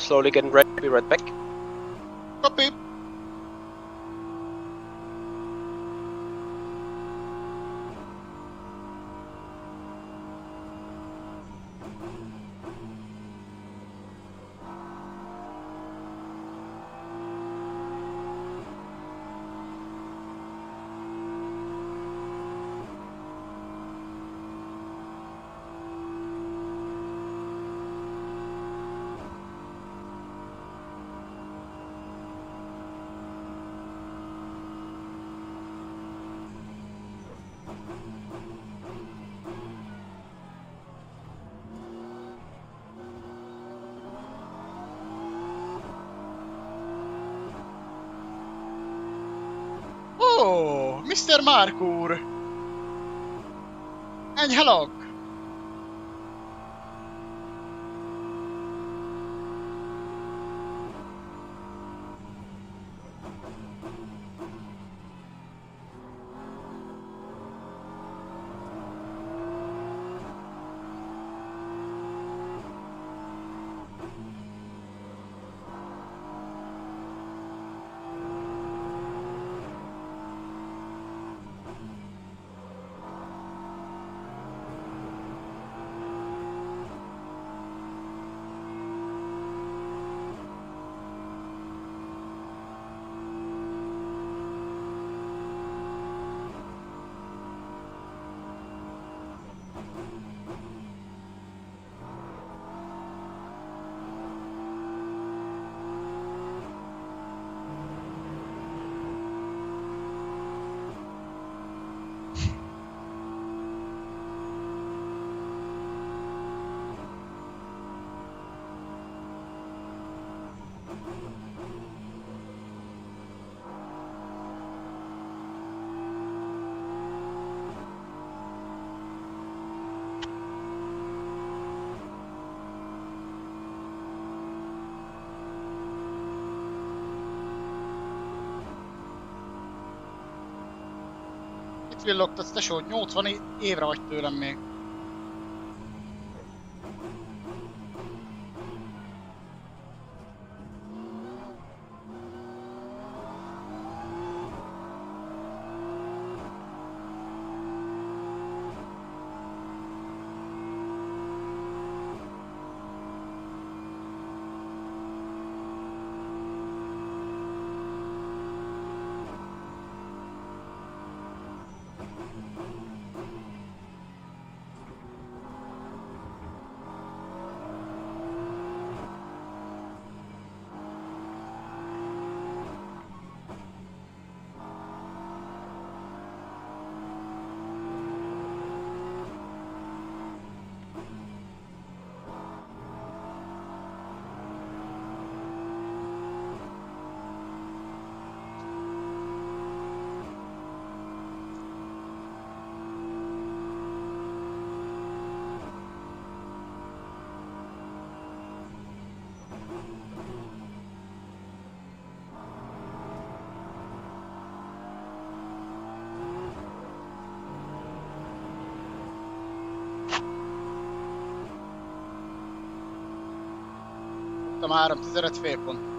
Slowly getting ready, be right back. Copy. Oh, Mr. Mark úr! Enyhe lag! Itt villogtatsz, tesó, 80 évre vagy tőlem még. Tudtam 3-15 félpont.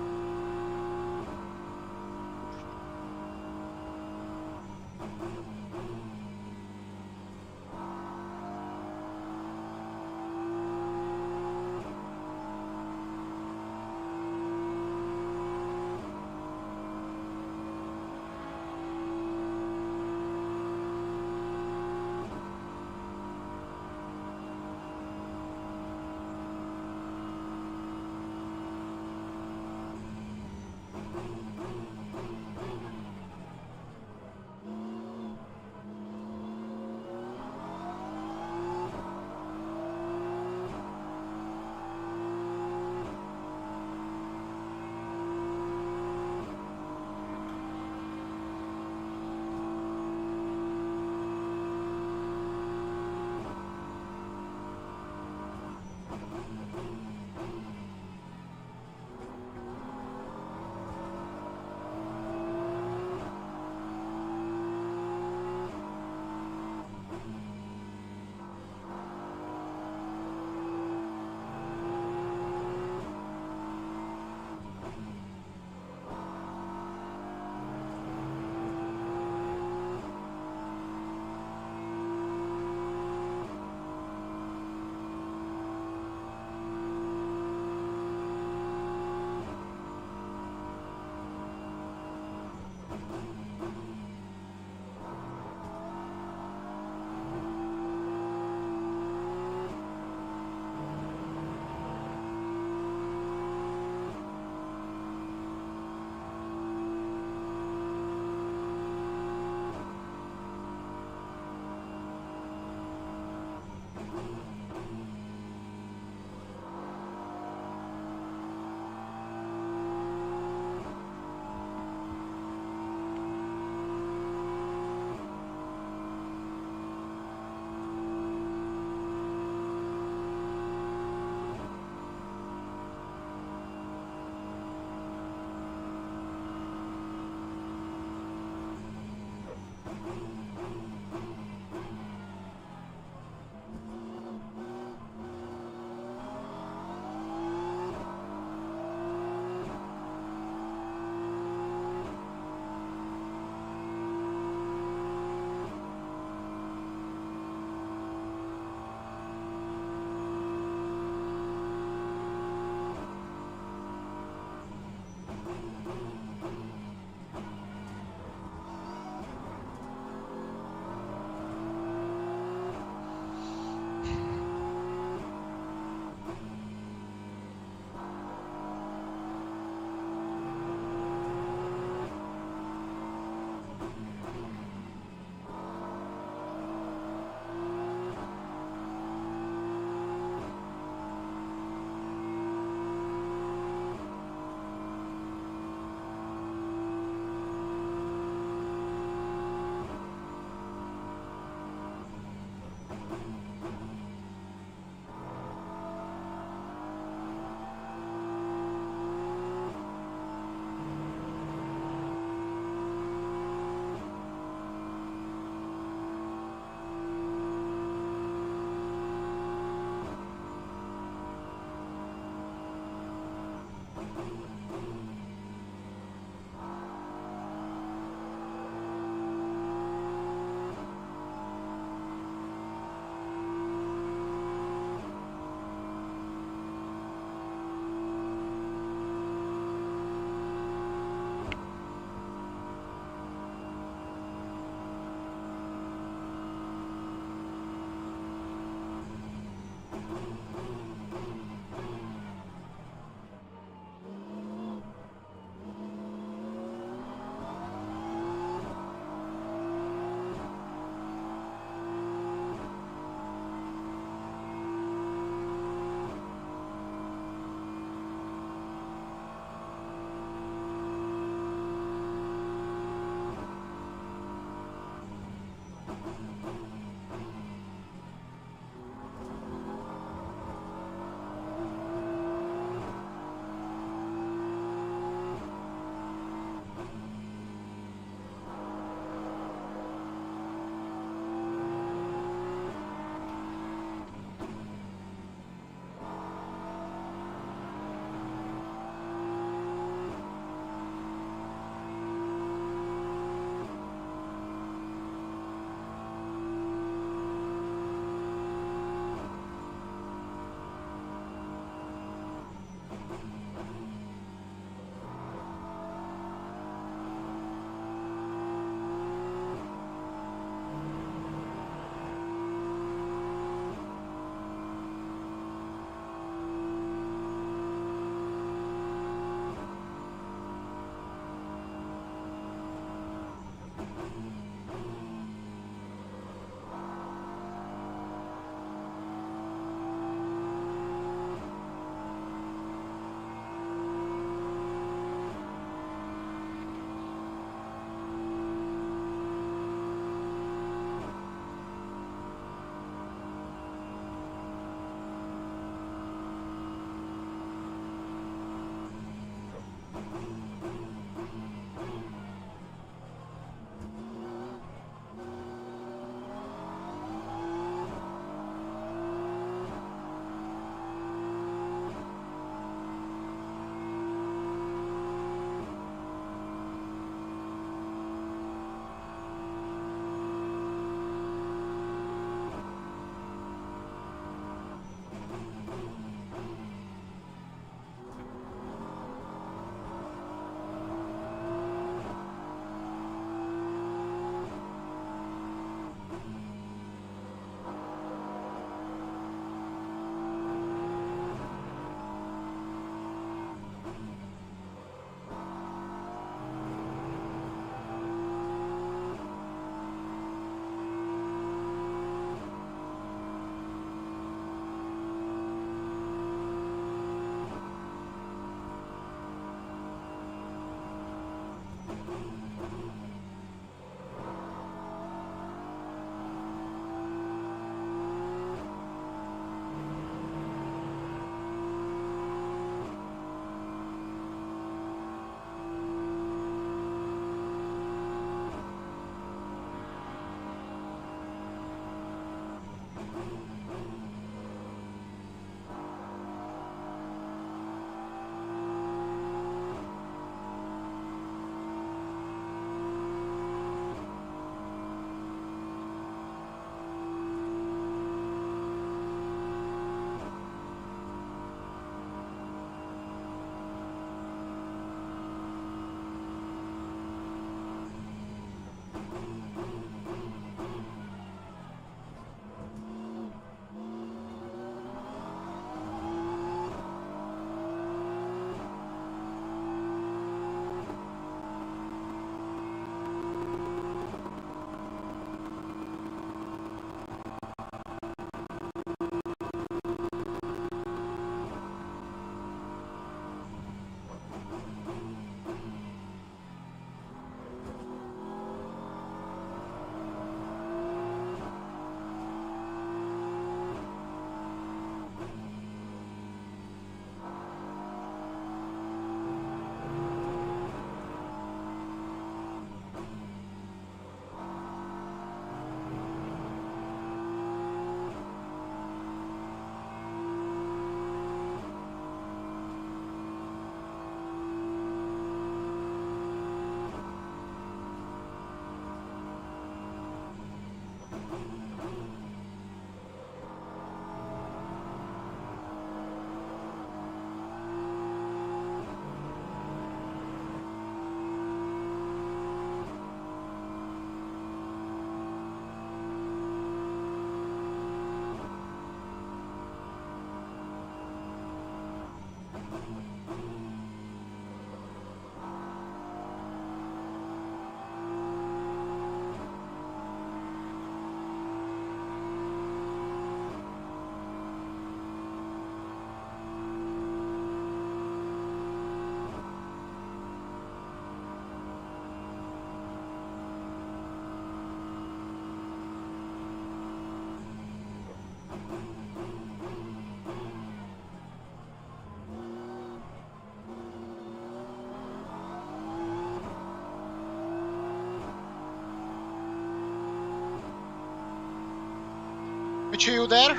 Michi, you there?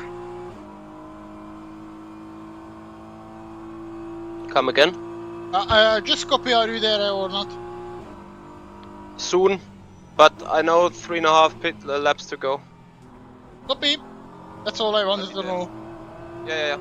Come again? Just copy, are you there or not? Soon, but I know 3.5 pit laps to go. Copy. That's all I wanted to know. Yeah.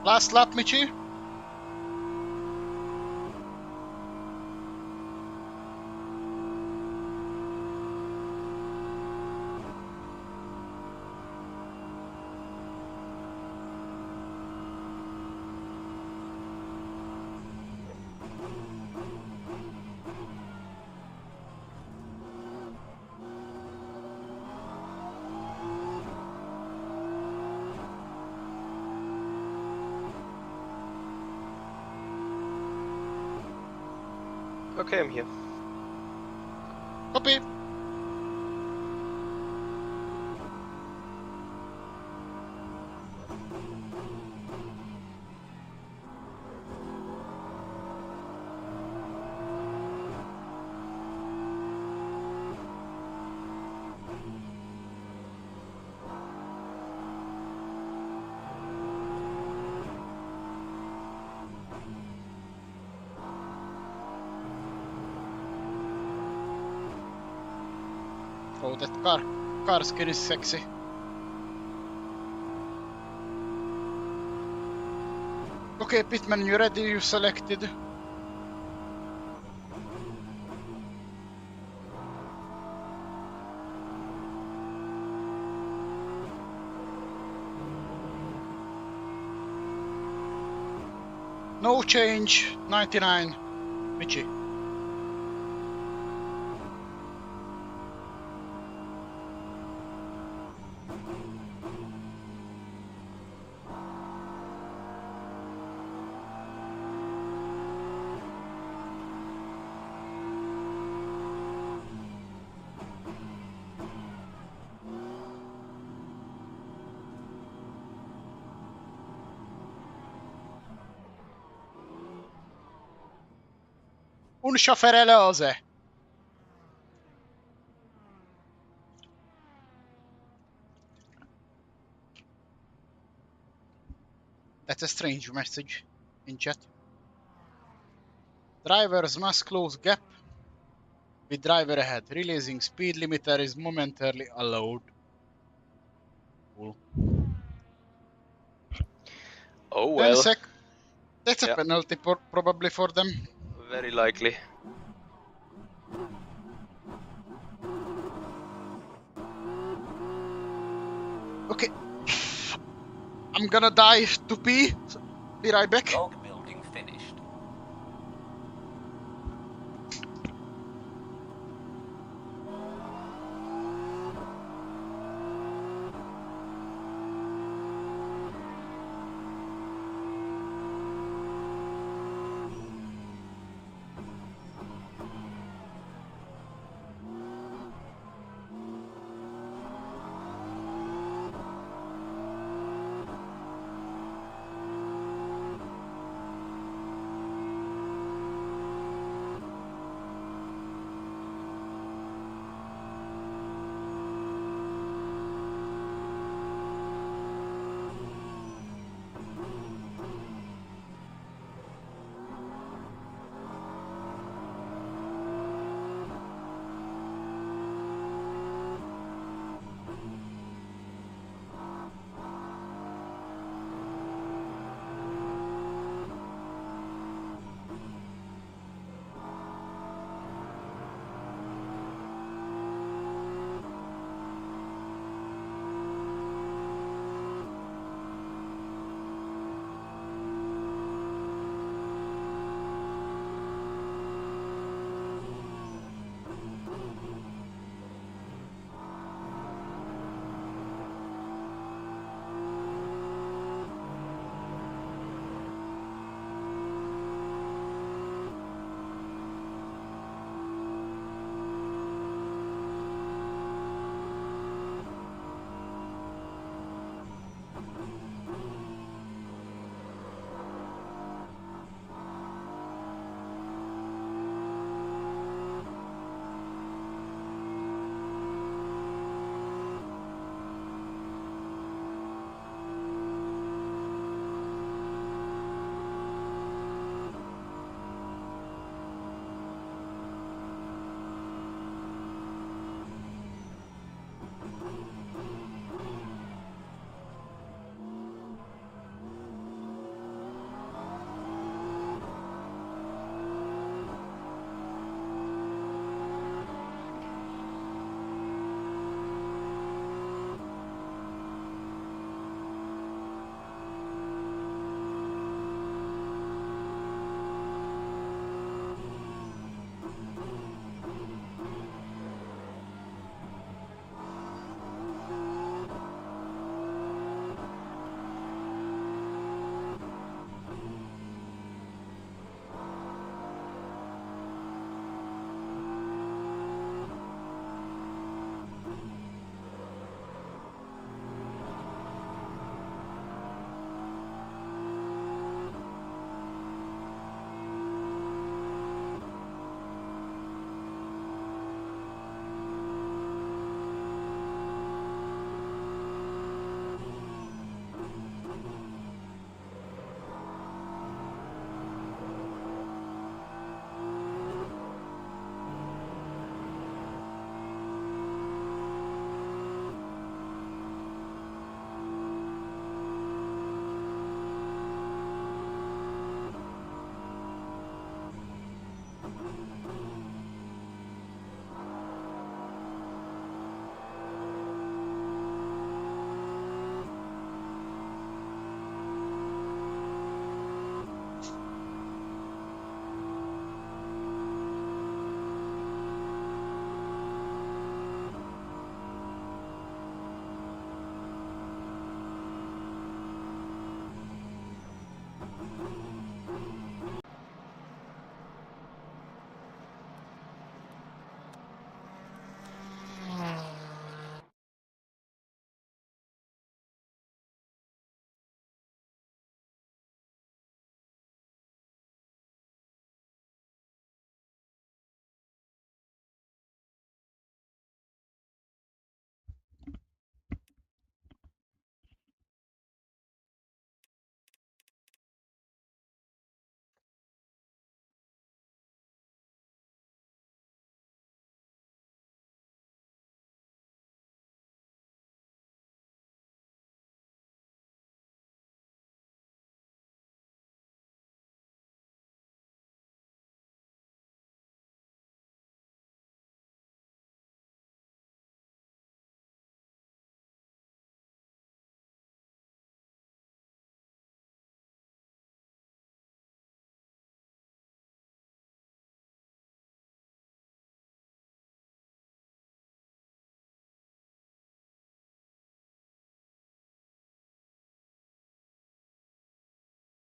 Last lap, Michi. Okay, I'm here. Copy. Oh, that car skin is sexy. Okay, Pitman, you ready? You selected. No change, 99. Michi. Un chauffeur. That's a strange message in chat. Drivers must close gap with driver ahead. Releasing speed limiter is momentarily allowed. Cool. Oh 10 well. sec. That's a penalty probably for them. Very likely. Okay. I'm gonna die to pee. Be right back. Log building finished.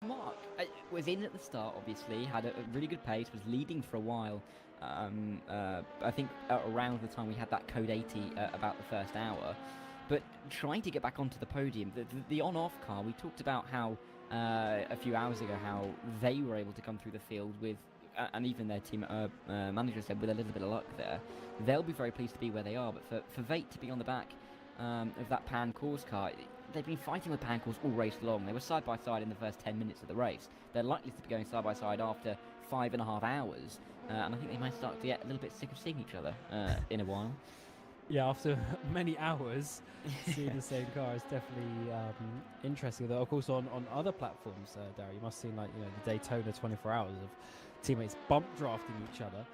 Mark was in at the start, obviously, had a really good pace, was leading for a while. I think around the time we had that code 80 about the first hour. But trying to get back onto the podium, the on-off car, we talked about how a few hours ago how they were able to come through the field with, and even their team manager said with a little bit of luck there. They'll be very pleased to be where they are, but for VEC to be on the back of that Pan Course car, they've been fighting with Pan Course all race long. They were side by side in the first 10 minutes of the race. They're likely to be going side by side after 5.5 hours, and I think they might start to get a little bit sick of seeing each other in a while. Yeah, after many hours, seeing the same car is definitely interesting. Though, of course, on other platforms, Darry, you must have seen, like, you know, the Daytona 24 hours of teammates bump drafting each other.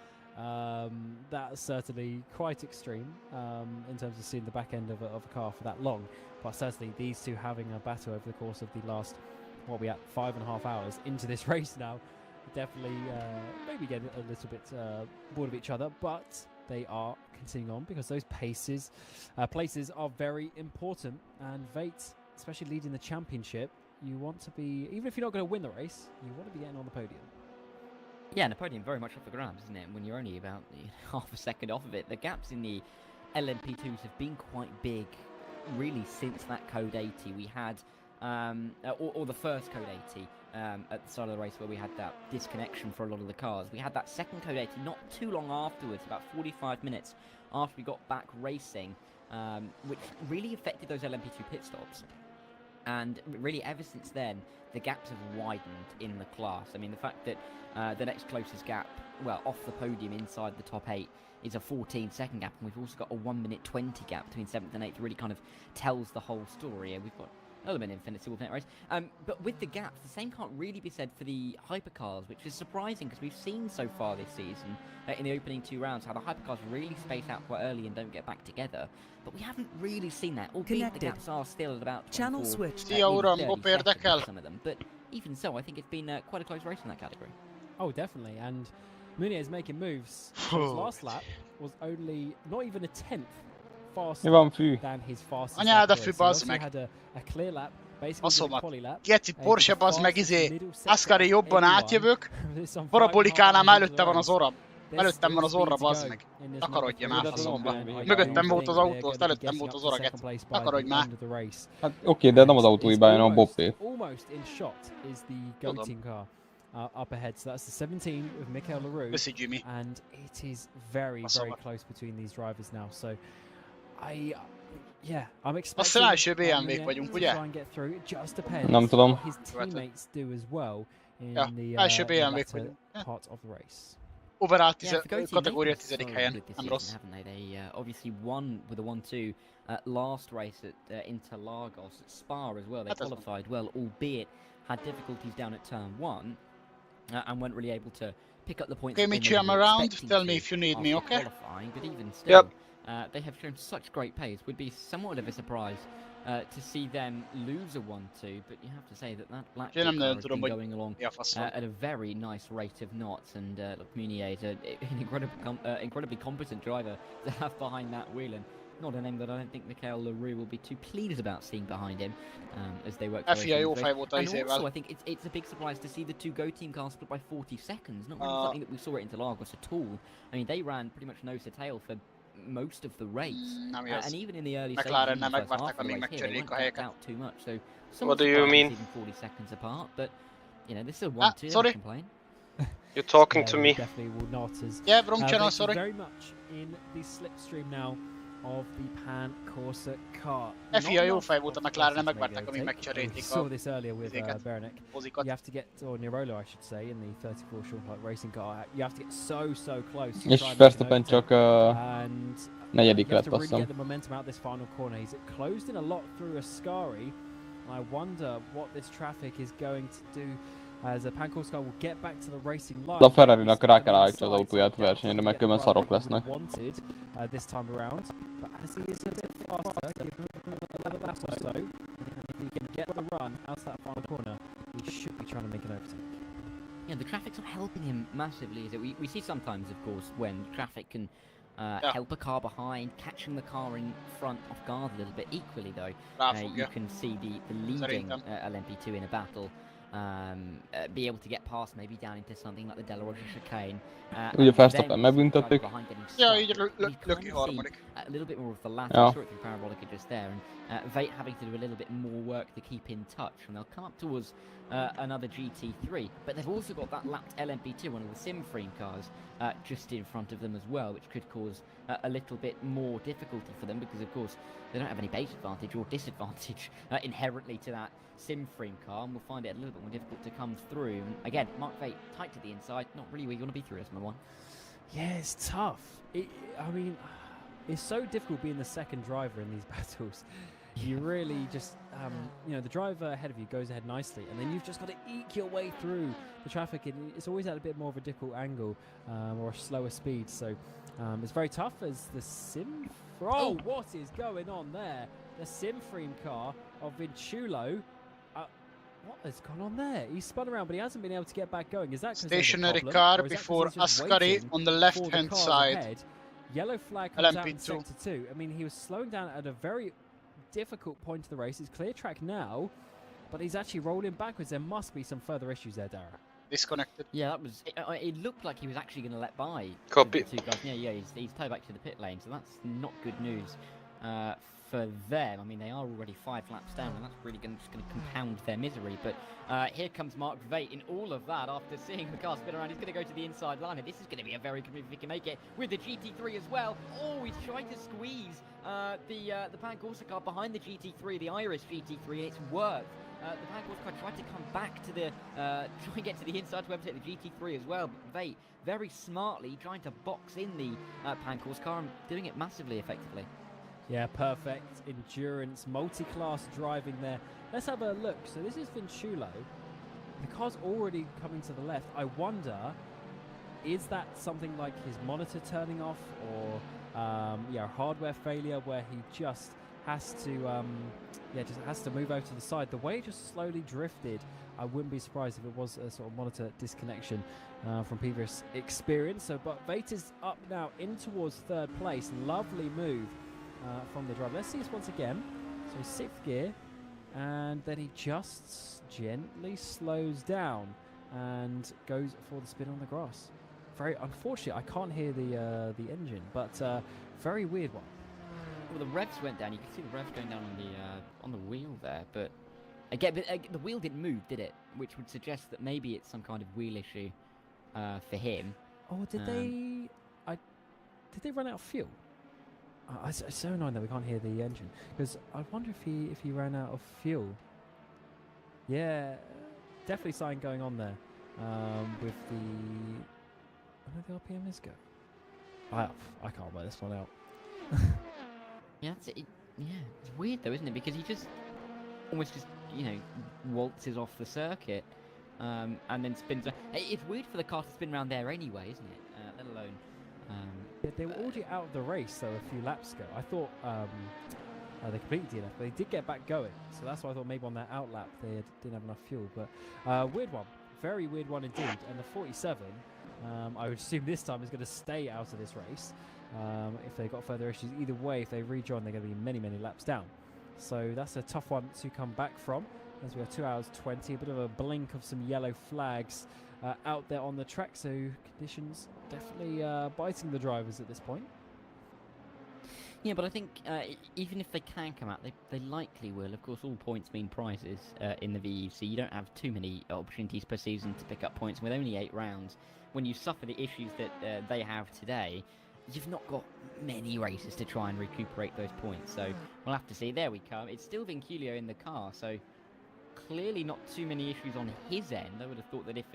That's certainly quite extreme in terms of seeing the back end of a car for that long. But certainly these two having a battle over the course of the last, what we at, 5.5 hours into this race now, definitely maybe get a little bit bored of each other, but they are continuing on because those places are very important. And VEC, especially leading the championship, you want to be, even if you're not going to win the race, you want to be getting on the podium. Yeah, and the podium very much up for grabs, isn't it? When you're only about half a second off of it. The gaps in the LMP2s have been quite big, really, since that Code 80. We had, or the first Code 80 at the start of the race where we had that disconnection for a lot of the cars. We had that second Code 80 not too long afterwards, about 45 minutes after we got back racing, which really affected those LMP2 pit stops. And really, ever since then, the gaps have widened in the class. I mean, the fact that the next closest gap, well, off the podium inside the top 8, is a 14-second gap, and we've also got a 1-minute 20 gap between 7th and 8th. Really kind of tells the whole story. We've got another minute infinite race. But with the gaps, the same can't really be said for the hypercars, which is surprising because we've seen so far this season, in the opening 2 rounds, how the hypercars really space out quite early and don't get back together. But we haven't really seen that, albeit the gaps are still at about 24, Channel switch. some of them. But even so, I think it's been quite a close race in that category. Oh, definitely. And Munier is making moves. His last lap was only not even a 10th faster than his fastest lap. Anyád a fű, bazd meg. Had a clear lap, Baszomat. Geci Porsche, bazd meg, Ascari jobban átjövök, Parabolikánál már előtte van az orra. Előttem van az orra, bazd meg. Takarodj már, faszomba. Mögöttem volt az autó, azt előttem volt az orra, geci. Takarodj már. Hát oké, de nem az autó hibája, hanem a Bobbé. Almost in shot is the go-team car. Up ahead, so that's the 17 with Michael LaRue, and it is very close between these drivers now. So, I'm expecting BMW-k to try and get through. It just depends Nem tudom. what his teammates do as well in the latter part of the race. Kategória 10. helyen, nem rossz. They obviously won with a 1-2 last race at Interlagos, at Spa as well. They qualified well, albeit had difficulties down at turn 1. And weren't really able to pick up the points. Okay, Michi, I'm around. Tell me if you need me, okay? But even still, they have shown such great pace. Would be somewhat of a surprise to see them lose a 1-2, but you have to say that black car has been going along at a very nice rate of knots. And look, Munier is an incredibly competent driver to have behind that wheel, and not a name that I don't think Michael LaRue will be too pleased about seeing behind him as they work their way through. And also, I think it's a big surprise to see the 2 Go-Team cars split by 40 seconds. Not really something that we saw at Interlagos at all. I mean, they ran pretty much nose to tail for most of the race. And even in the early stages of the first half of the race here, they weren't out too much. So what do you mean? Even 40 seconds apart, but you know, this is a 1-2. Sorry. You're talking to me. Definitely will not as wrong channel, sorry. Very much in the slipstream now of the Pan Corsa car. FIA jó fej volt a McLaren, megvárták, amíg megcserélték saw this earlier with Beranek. You have to get, or Nirolo I should say, in the 34 short pipe racing car. You have to get so close. És Verstappen csak negyedik lett, azt hiszem. Get the momentum out this final corner. He's closed in a lot through Ascari. I wonder what this traffic is going to do. As a Pan Corsa car will get back to the racing line. A Ferrari-nak rá kell állítani az autóját versenyre, mert különben szarok lesznek. This time around, but as he is a bit faster, give him another lap or so, and if he can get the run out of that final corner, he should be trying to make an overtake. Yeah, the traffic's not helping him massively, is it? We see sometimes, of course, when traffic can help a car behind, catching the car in front off guard a little bit. Equally, though, you can see the leading LMP2 in a battle be able to get past maybe down into something like the Della Roger chicane. Ugye Verstappen megbüntették. Yeah, így löki harmadik. A little bit more of the latter, Yeah. sort of Parabolica just there, and Vate having to do a little bit more work to keep in touch, and they'll come up towards another GT3, but they've also got that lapped LMP2, one of the sim frame cars, just in front of them as well, which could cause a little bit more difficulty for them, because of course they don't have any base advantage or disadvantage inherently to that sim frame car, and we'll find it a little bit more difficult to come through. And again, Mark Vate tight to the inside, not really where you want to be through S1. Yeah, it's tough. I mean, it's so difficult being the second driver in these battles. You really just, you know, the driver ahead of you goes ahead nicely, and then you've just got to eke your way through the traffic, and it's always at a bit more of a difficult angle or a slower speed. So it's very tough as the sim. Oh, what is going on there? The sim frame car of Vinchulo. What has gone on there? He's spun around, but he hasn't been able to get back going. Is that stationary car before Ascari on the left-hand side? Ahead? Yellow flag comes out in sector 2. I mean, he was slowing down at a very difficult point of the race. It's clear track now, but he's actually rolling backwards. There must be some further issues there, Dara. Disconnected. Yeah, that was. It looked like he was actually going to let by. Copy. The two guys. Yeah, he's towed back to the pit lane, so that's not good news for them. I mean, they are already 5 laps down, and that's really just going to compound their misery. But here comes Mark Vate in all of that after seeing the car spin around. He's going to go to the inside line, and this is going to be a very good move if he can make it with the GT3 as well. Oh, he's trying to squeeze the Pan Corsa car behind the GT3, the Irish GT3, and it's worked. The Pan Corsa car tried to come back to the, try and get to the inside to overtake the GT3 as well, but Vate very smartly trying to box in the Pan Corsa car and doing it massively effectively. Yeah, perfect endurance, multi-class driving there. Let's have a look. So this is Vinchulo. The car's already coming to the left. I wonder, is that something like his monitor turning off, or yeah, hardware failure where he just has to move over to the side? The way it just slowly drifted, I wouldn't be surprised if it was a sort of monitor disconnection from previous experience. So, but Vate is up now in towards third place. Lovely move from the driver. Let's see this once again. So 6th gear, and then he just gently slows down and goes for the spin on the grass. Very unfortunate. I can't hear the engine, but very weird one. Well, the revs went down. You can see the revs going down on the wheel there, but again, the wheel didn't move, did it? Which would suggest that maybe it's some kind of wheel issue for him. Oh, did they run out of fuel? It's so annoying that we can't hear the engine, because I wonder if he ran out of fuel. Yeah, definitely something going on there with the. Where the RPM is go? I can't work this one out. Yeah, yeah, it's weird though, isn't it? Because he just almost waltzes off the circuit and then spins. It's weird for the car to spin around there anyway, isn't it? Let alone. They were already out of the race though a few laps ago. I thought they completely DNF, but they did get back going. So that's why I thought maybe on that out lap they didn't have enough fuel. But weird one, very weird one indeed. And the 47, I would assume this time is going to stay out of this race. If they got further issues, either way, if they rejoin, they're going to be many laps down. So that's a tough one to come back from. As we are 2 hours 20, a bit of a blink of some yellow flags out there on the track. So conditions definitely biting the drivers at this point. Yeah, but I think even if they can come out, they likely will. Of course, all points mean prizes in the VEC. You don't have too many opportunities per season to pick up points. With only 8 rounds, when you suffer the issues that they have today, you've not got many races to try and recuperate those points. So we'll have to see. There we come. It's still Vinculio in the car, so clearly not too many issues on his end. I would have thought that if,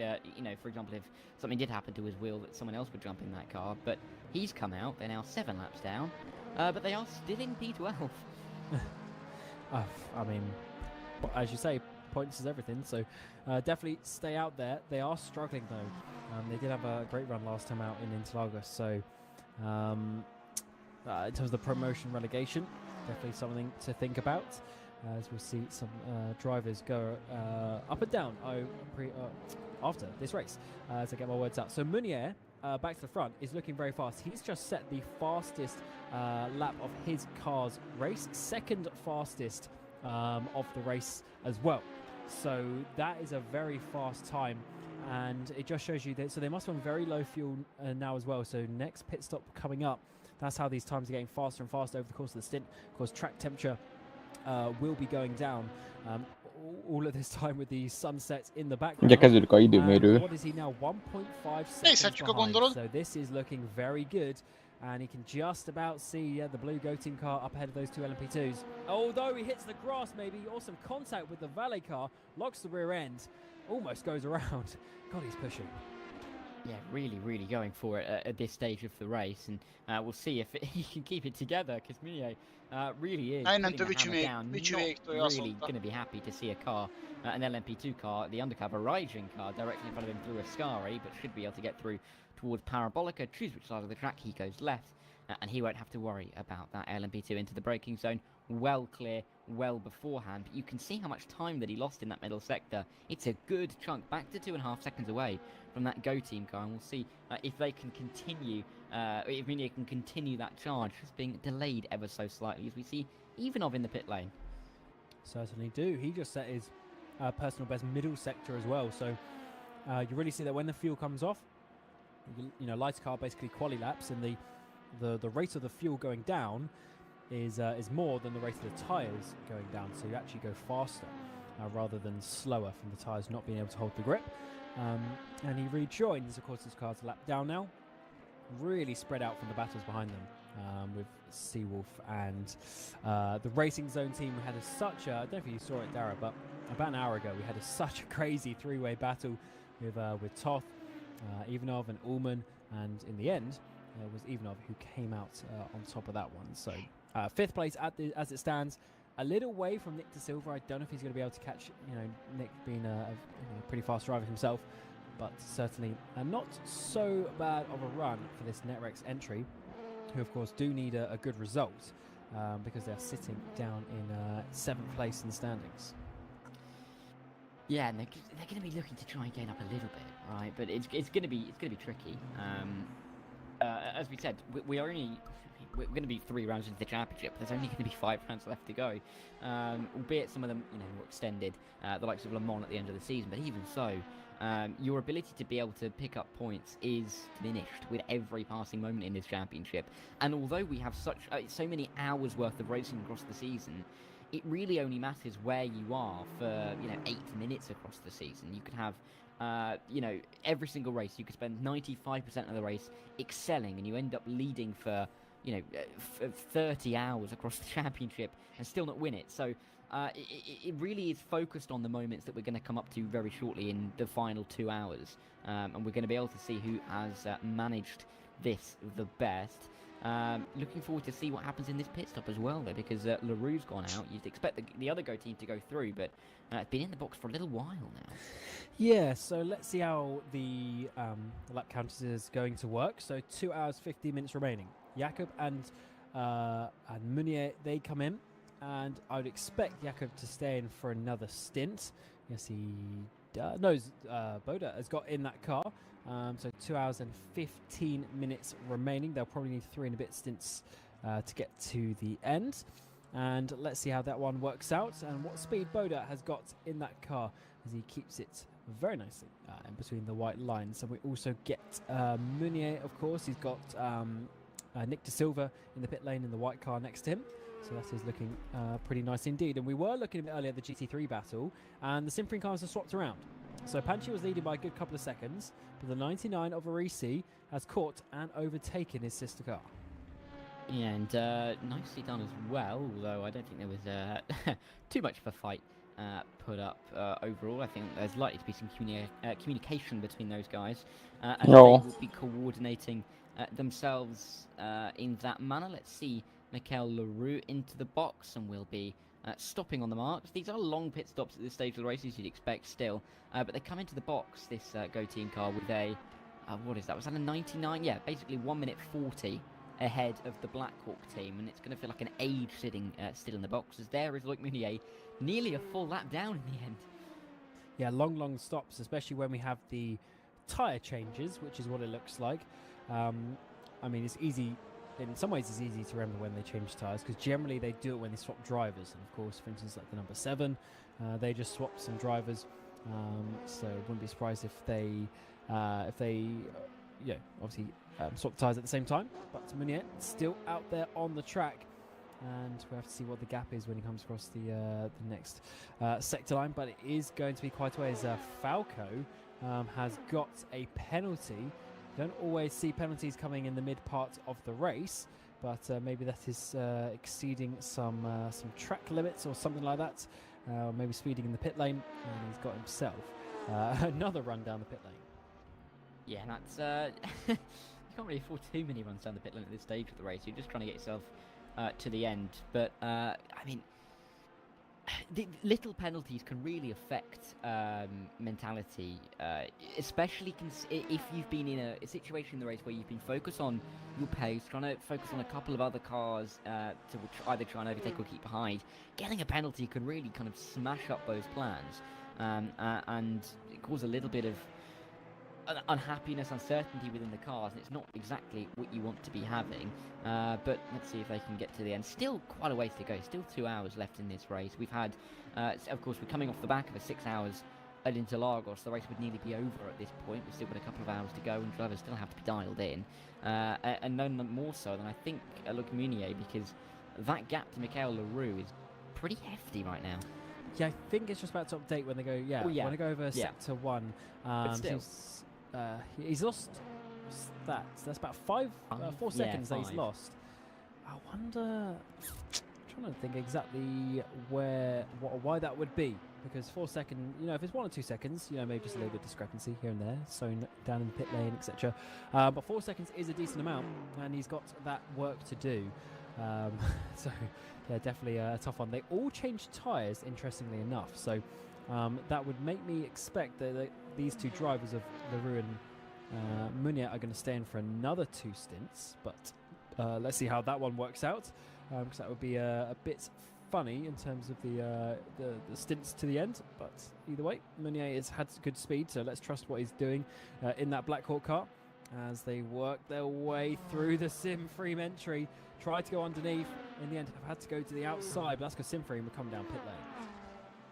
for example, if something did happen to his wheel, that someone else would jump in that car. But he's come out. They're now 7 laps down. But they are still in P12. I mean, as you say, points is everything. So definitely stay out there. They are struggling, though. They did have a great run last time out in Interlagos. So in terms of the promotion relegation, definitely something to think about. As we'll see some drivers go up and down after this race, as I get my words out. So Munier, back to the front, is looking very fast. He's just set the fastest lap of his car's race, second fastest of the race as well. So that is a very fast time, and it just shows you that. So they must be on very low fuel now as well. So next pit stop coming up. That's how these times are getting faster and faster over the course of the stint. Of course, track temperature will be going down all of this time with the sunsets in the background. What is he now? 1.5 seconds behind. So this is looking very good. And he can just about see the blue Go Team car up ahead of those two LMP2s. Although he hits the grass, maybe awesome contact with the Valet car, locks the rear end, almost goes around. God, he's pushing. Yeah, really going for it at this stage of the race, and we'll see if he can keep it together, because Meunier really is putting the hammer down. Not really going to be happy to see a car, an LMP2 car, the undercover RYZEN car, directly in front of him through Ascari, but should be able to get through towards Parabolica, choose which side of the track he goes left, and he won't have to worry about that LMP2 into the braking zone. Well clear, well beforehand, but you can see how much time that he lost in that middle sector. It's a good chunk, back to 2.5 seconds away from that Go Team car, and we'll see if they can continue, if Meunier can continue that charge, just being delayed ever so slightly, as we see Ivanov in the pit lane. Certainly do. He just set his personal best middle sector as well, so you really see that when the fuel comes off, you know, lighter car basically quali laps, and the rate of the fuel going down is more than the rate of the tyres going down, so you actually go faster rather than slower from the tyres not being able to hold the grip. And he rejoins, of course, his car's a lap down now, really spread out from the battles behind them, with Seawolf and the Racing Zone team. We had such a, I don't know if you saw it, Dara, but about an hour ago we had such a crazy three-way battle with Toth, Ivanov and Ullman, and in the end it was Ivanov who came out on top of that one. So 5th place as it stands, a little way from Nick De Silva. I don't know if he's going to be able to catch, you know, Nick being a pretty fast driver himself, but certainly not so bad of a run for this NetRex entry, who of course do need a good result because they're sitting down in 7th place in the standings. Yeah, and they're going to be looking to try and gain up a little bit, right? But it's going to be tricky. As we said, we're going to be 3 rounds into the championship. There's only going to be 5 rounds left to go, albeit some of them, you know, more extended, the likes of Le Mans at the end of the season. But even so, your ability to be able to pick up points is diminished with every passing moment in this championship. And although we have so many hours worth of racing across the season, it really only matters where you are for, you know, 8 minutes across the season. You could have, you know, every single race, you could spend 95% of the race excelling, and you end up leading for, you know, 30 hours across the championship and still not win it. So it really is focused on the moments that we're going to come up to very shortly in the final 2 hours. And we're going to be able to see who has managed this the best. Looking forward to see what happens in this pit stop as well, though, because LaRue's gone out. You'd expect the other Go Team to go through, but it's been in the box for a little while now. Yeah, so let's see how the lap counters is going to work. So 2 hours 15 minutes remaining. Jakob and Meunier, they come in, and I would expect Jakob to stay in for another stint. Yes, he does. No, Boda has got in that car. So 2 hours and 15 minutes remaining. They'll probably need 3 and a bit stints to get to the end. And let's see how that one works out and what speed Boda has got in that car as he keeps it very nicely in between the white lines. And we also get Meunier, of course. He's got Nick De Silva in the pit lane in the white car next to him. So that is looking pretty nice indeed. And we were looking a bit earlier at the GT3 battle, and the Simpering cars are swapped around. So Panchi was leading by a good couple of seconds, but the 99 of Arisi has caught and overtaken his sister car. Yeah, and nicely done as well, although I don't think there was too much of a fight put up overall. I think there's likely to be some communication between those guys, and they will be coordinating themselves in that manner. Let's see Mikel Leroux into the box, and we'll be stopping on the marks. These are long pit stops at this stage of the race, as you'd expect still, but they come into the box, this Go Team car, with a, what is that, was that a 99? Yeah, basically 1 minute 40 ahead of the Blackhawk team, and it's going to feel like an age sitting still in the box, as there is Loic Meunier, nearly a full lap down in the end. Yeah, long stops, especially when we have the tyre changes, which is what it looks like. I mean, it's easy in some ways it's easy to remember when they change tyres, because generally they do it when they swap drivers. And of course, for instance, like the number 7, they just swapped some drivers. So wouldn't be surprised if they obviously swap tyres at the same time. But Munier still out there on the track, and we have to see what the gap is when he comes across the next sector line. But it is going to be quite a way, as Falco has got a penalty. Don't always see penalties coming in the mid part of the race, but maybe that is exceeding some track limits or something like that. Maybe speeding in the pit lane, and he's got himself another run down the pit lane. Yeah, that's you can't really afford too many runs down the pit lane at this stage of the race. You're just trying to get yourself to the end. But I mean, the little penalties can really affect mentality, especially if you've been in a situation in the race where you've been focused on your pace, trying to focus on a couple of other cars to either try and overtake or keep behind. Getting a penalty can really kind of smash up those plans and cause a little bit of unhappiness, uncertainty within the cars, and it's not exactly what you want to be having. But let's see if they can get to the end. Still quite a ways to go, still 2 hours left in this race. We've had, of course, we're coming off the back of a 6 hours at Interlagos. The race would nearly be over at this point. We've still got a couple of hours to go, and drivers still have to be dialed in. And none more so than I think Luc Munier, because that gap to Michael Leroux is pretty hefty right now. Yeah, I think it's just about to update when they go, when they go over sector 1. But still. He's lost stats. That's about 4 seconds that he's lost. I wonder. I'm trying to think exactly why that would be, because 4 seconds. If it's 1 or 2 seconds, maybe just a little bit of discrepancy here and there, so down in the pit lane, etc. But 4 seconds is a decent amount, and he's got that work to do. So yeah, definitely a tough one. They all changed tyres, interestingly enough. So. That would make me expect that these two drivers of Leroux and Munier are going to stay in for another 2 stints, but let's see how that one works out, because that would be a bit funny in terms of the stints to the end. But either way, Munier has had good speed, so let's trust what he's doing in that Black Hawk car as they work their way through the Sim-Frame entry. Try to go underneath. In the end, have had to go to the outside, but that's because Sim-Frame will come down pit lane.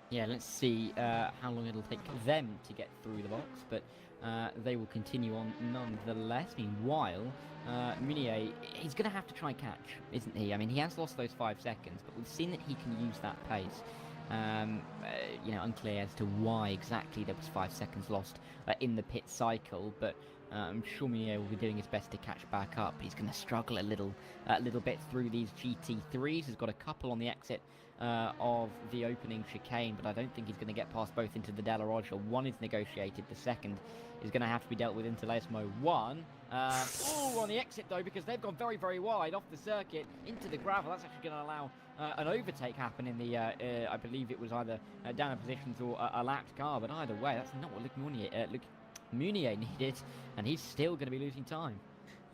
Yeah, let's see how long it'll take them to get through the box, but they will continue on nonetheless. Meanwhile, Munier, he's going to have to try and catch, isn't he? I mean, he has lost those 5 seconds, but we've seen that he can use that pace. Unclear as to why exactly there was 5 seconds lost in the pit cycle, but I'm sure Munier will be doing his best to catch back up. He's going to struggle a little bit through these GT3s. He's got a couple on the exit of the opening chicane, but I don't think he's going to get past both into the Della Roger. One is negotiated, the second is going to have to be dealt with into Lesmo 1. On the exit though, because they've gone very, very wide off the circuit into the gravel. That's actually going to allow an overtake happen in the, I believe it was either down in positions or a lapped car, but either way, that's not what Luc Munier needed, and he's still going to be losing time.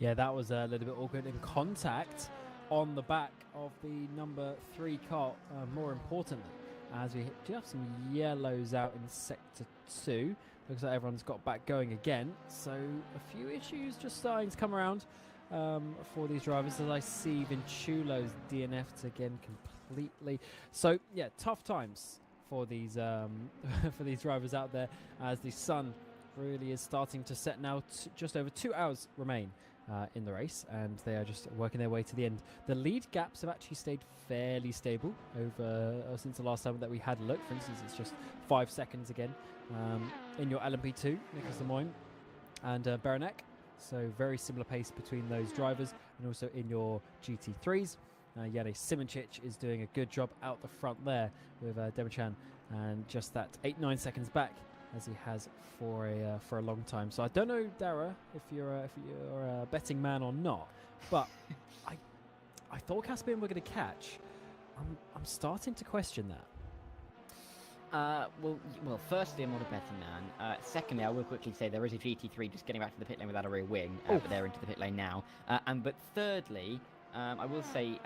Yeah, that was a little bit awkward in contact on the back of the number 3 car, more importantly, as we do have some yellows out in sector 2. Looks like everyone's got back going again, so a few issues just starting to come around for these drivers, as I see Vinchulo's DNF'd again completely. So yeah, tough times for these for these drivers out there, as the sun really is starting to set now. Just over 2 hours remain in the race, and they are just working their way to the end. The lead gaps have actually stayed fairly stable over since the last time that we had a look. For instance, it's just 5 seconds again in your LMP2, Nicholas Lemoyne and Beranek. So very similar pace between those drivers, and also in your GT3s. Yane Simoncic is doing a good job out the front there with Demichan, and just that 8-9 seconds back, as he has for a long time. So I don't know, Dara, if you're a betting man or not, but I thought Caspian were going to catch. I'm starting to question that. Well, firstly, I'm not a betting man. Secondly, I will quickly say there is a GT3 just getting back to the pit lane without a rear wing, but they're into the pit lane now. But thirdly, I will say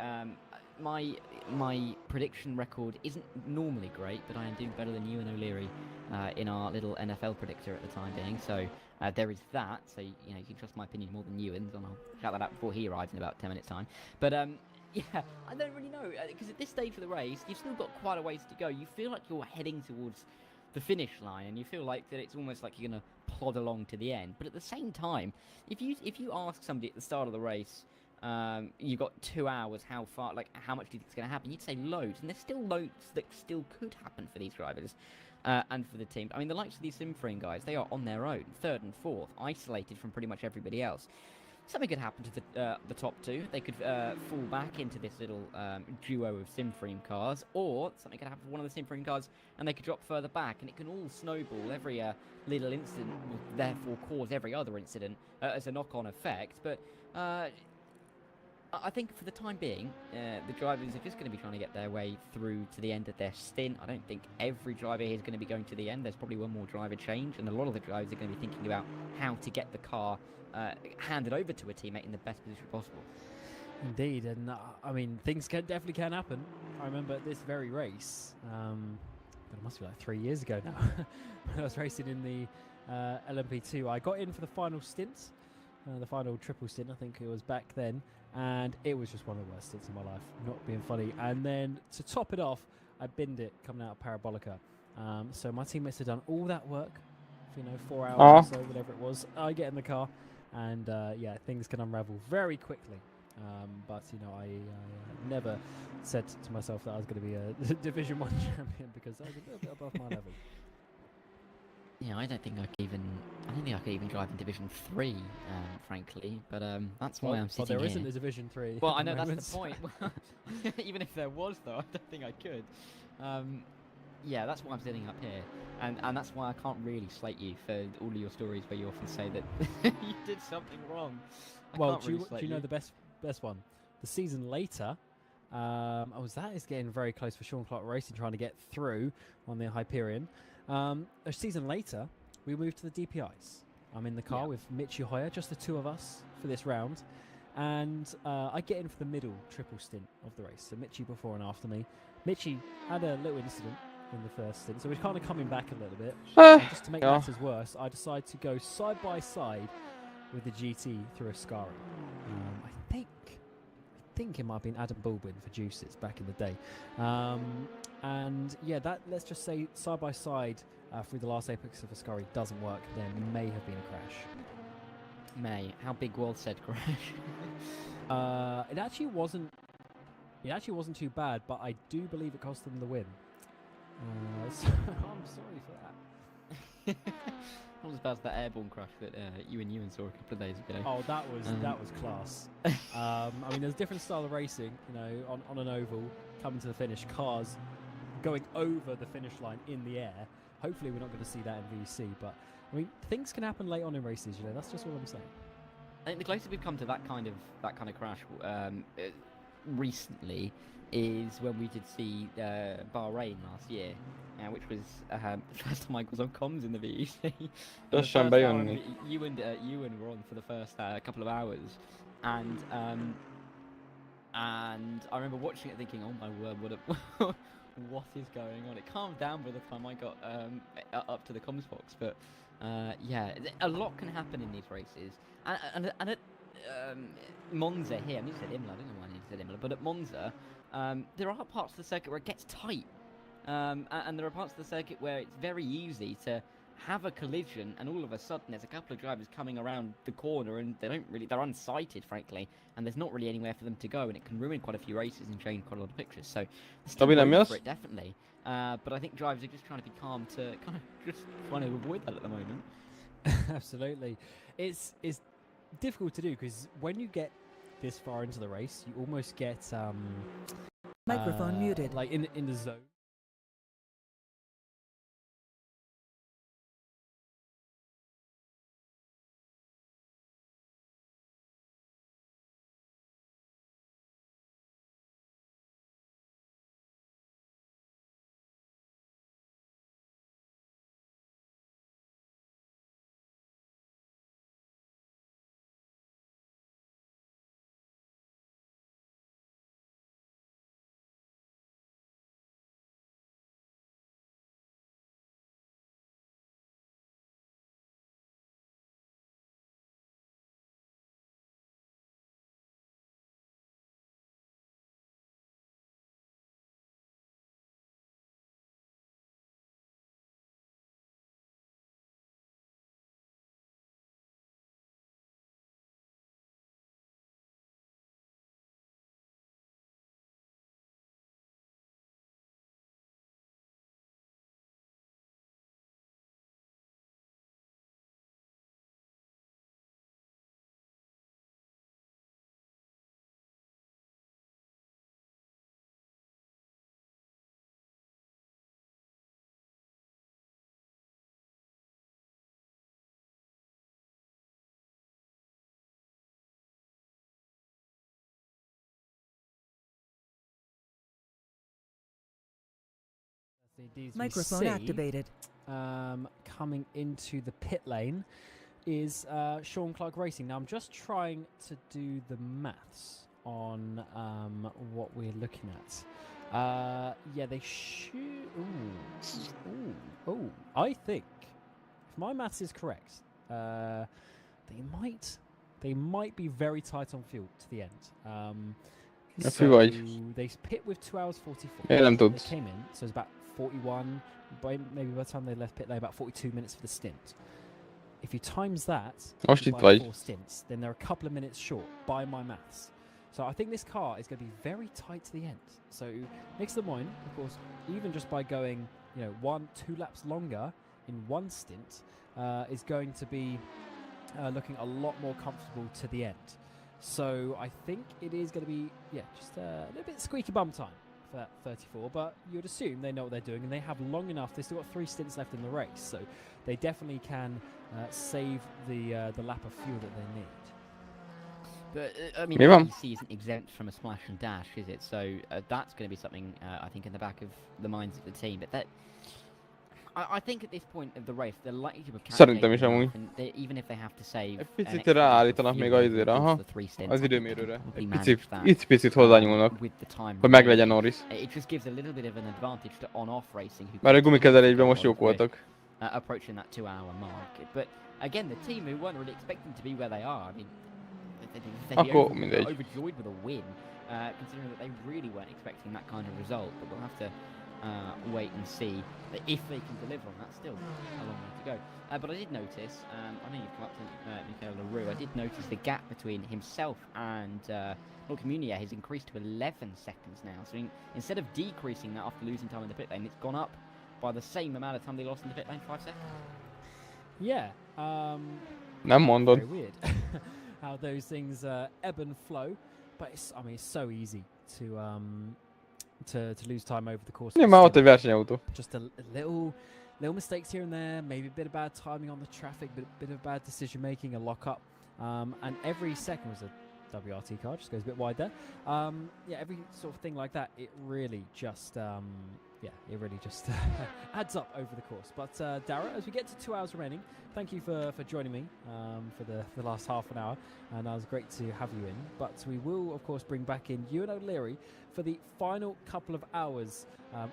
my prediction record isn't normally great, but I am doing better than you and O'Leary in our little NFL predictor at the time being. So there is that. So you can trust my opinion more than Ewan's, and I'll shout that out before he arrives in about 10 minutes' time. But yeah, I don't really know because at this stage of the race, you've still got quite a ways to go. You feel like you're heading towards the finish line, and you feel like that it's almost like you're gonna plod along to the end. But at the same time, if you ask somebody at the start of the race, you've got 2 hours, how much do you think is going to happen? You'd say loads, and there's still loads that still could happen for these drivers and for the team. I mean, the likes of these SimFrame guys, they are on their own, 3rd and 4th, isolated from pretty much everybody else. Something could happen to the top two. They could fall back into this little duo of SimFrame cars, or something could happen to one of the SimFrame cars and they could drop further back, and it can all snowball. Every little incident will therefore cause every other incident as a knock-on effect. But I think for the time being, the drivers are just going to be trying to get their way through to the end of their stint. I don't think every driver here is going to be going to the end. There's probably one more driver change, and a lot of the drivers are going to be thinking about how to get the car handed over to a teammate in the best position possible. Indeed, and I mean, things definitely can happen. I remember at this very race, but it must be like 3 years ago now, when I was racing in the LMP2. I got in for the final stint, the final triple stint, I think it was back then, and it was just one of the worst stints of my life, not being funny. And then to top it off, I binned it coming out of Parabolica. So my teammates had done all that work for 4 hours or so, whatever it was. I get in the car, and yeah, things can unravel very quickly. But I never said to myself that I was going to be a Division 1 champion, because I was a little bit above my level. Yeah, I don't think I could even drive in Division 3, frankly. But that's why I'm sitting here. Well, there isn't a Division 3. Well, I know that's the point. Even if there was, though, I don't think I could. Yeah, that's why I'm sitting up here, and that's why I can't really slate you for all of your stories where you often say that you did something wrong. Well, do you know the best one? The season later, that is getting very close for Sean Clark Racing, trying to get through on the Hyperion. A season later, we moved to the DPIs. I'm in the car with Michi Hoyer, just the two of us for this round, and I get in for the middle triple stint of the race. So Michi before and after me. Michi had a little incident in the first stint, so we're kind of coming back a little bit. And just to make matters worse, I decided to go side by side with the GT through Ascari. I think it might have been Adam Baldwin for Juices back in the day. And yeah, that, let's just say side by side through the last apex of Ascari doesn't work. There may have been a crash. How big was said crash? It actually wasn't too bad, but I do believe it cost them the win. So I'm sorry for that. Not as bad as that airborne crash that you and Ewan saw a couple of days ago. Oh, that was class. I mean, there's a different style of racing, on an oval, coming to the finish, cars going over the finish line in the air. Hopefully we're not going to see that in VEC, but I mean, things can happen late on in races, that's just what I'm saying. I think the closest we've come to that kind of crash recently is when we did see Bahrain last year, which was the first time I was on comms in the VEC. Ewan were on for the first couple of hours, and I remember watching it thinking, oh my word, what is going on? It calmed down by the time I got up to the comms box, but yeah, a lot can happen in these races, and at Monza here, I need to say Imola, I don't know why I need to say Imola, but at Monza, there are parts of the circuit where it gets tight, and there are parts of the circuit where it's very easy to have a collision, and all of a sudden there's a couple of drivers coming around the corner, and they're unsighted, frankly, and there's not really anywhere for them to go, and it can ruin quite a few races and change quite a lot of pictures. So there's still room for it, definitely, but I think drivers are just trying to be calm to kind of just trying to avoid that at the moment. Absolutely, it's difficult to do, because when you get this far into the race, you almost get microphone muted, like in the zone. Microphone activated. Coming into the pit lane is Sean Clark Racing. Now I'm just trying to do the maths on what we're looking at. Yeah, they should. Ooh. I think if my maths is correct, they might be very tight on fuel to the end. So they pit with 2 hours 44. They came in, so it's about 41. Maybe by the time they left pit lane, about 42 minutes for the stint. If you times that by 4 stints, then they're a couple of minutes short by my maths. So I think this car is going to be very tight to the end. So Nick Lemoyne, of course, even just by going 1-2 laps longer in one stint, is going to be looking a lot more comfortable to the end. So I think it is going to be just a little bit squeaky bum time for that 34, but you'd assume they know what they're doing and they have long enough. They've still got 3 stints left in the race, so they definitely can save the lap of fuel that they need. But I mean, VEC isn't exempt from a splash and dash, is it? So that's going to be something I think in the back of the minds of the team. But that I think at this point of the race, they're likely to have Szerintem is amúgy. even if they have to save. Egy picit ráállítanak még a izére, az időmérőre. Egy picit hozzányúlnak, hogy meglegyen Norris. It just gives a little bit of an advantage to on-off racing. Már a gumikezelésben most jók voltak. Approaching that 2-hour mark. But again, the team who weren't really expecting to be where they are, I mean, they're overjoyed with a win, considering that they really weren't expecting that kind of result. But we'll have to wait and see if they can deliver on that. Still a long way to go. But I did notice, I know you've come up to Michael LaRue, I did notice the gap between himself and Murguly has increased to 11 seconds now. So instead of decreasing that after losing time in the pit lane, it's gone up by the same amount of time they lost in the pit lane, 5 seconds. Yeah. Nem mondod. Very weird how those things ebb and flow, but it's so easy to lose time over the course. Just a little mistakes here and there, maybe a bit of bad timing on the traffic, bit of bad decision making, a lock up, and every second was a WRT car, just goes a bit wide there. Every sort of thing like that, it really just adds up over the course. But Dara, as we get to 2 hours remaining, thank you for joining me for the last half an hour, and it was great to have you in. But we will, of course, bring back in Ewan O'Leary for the final couple of hours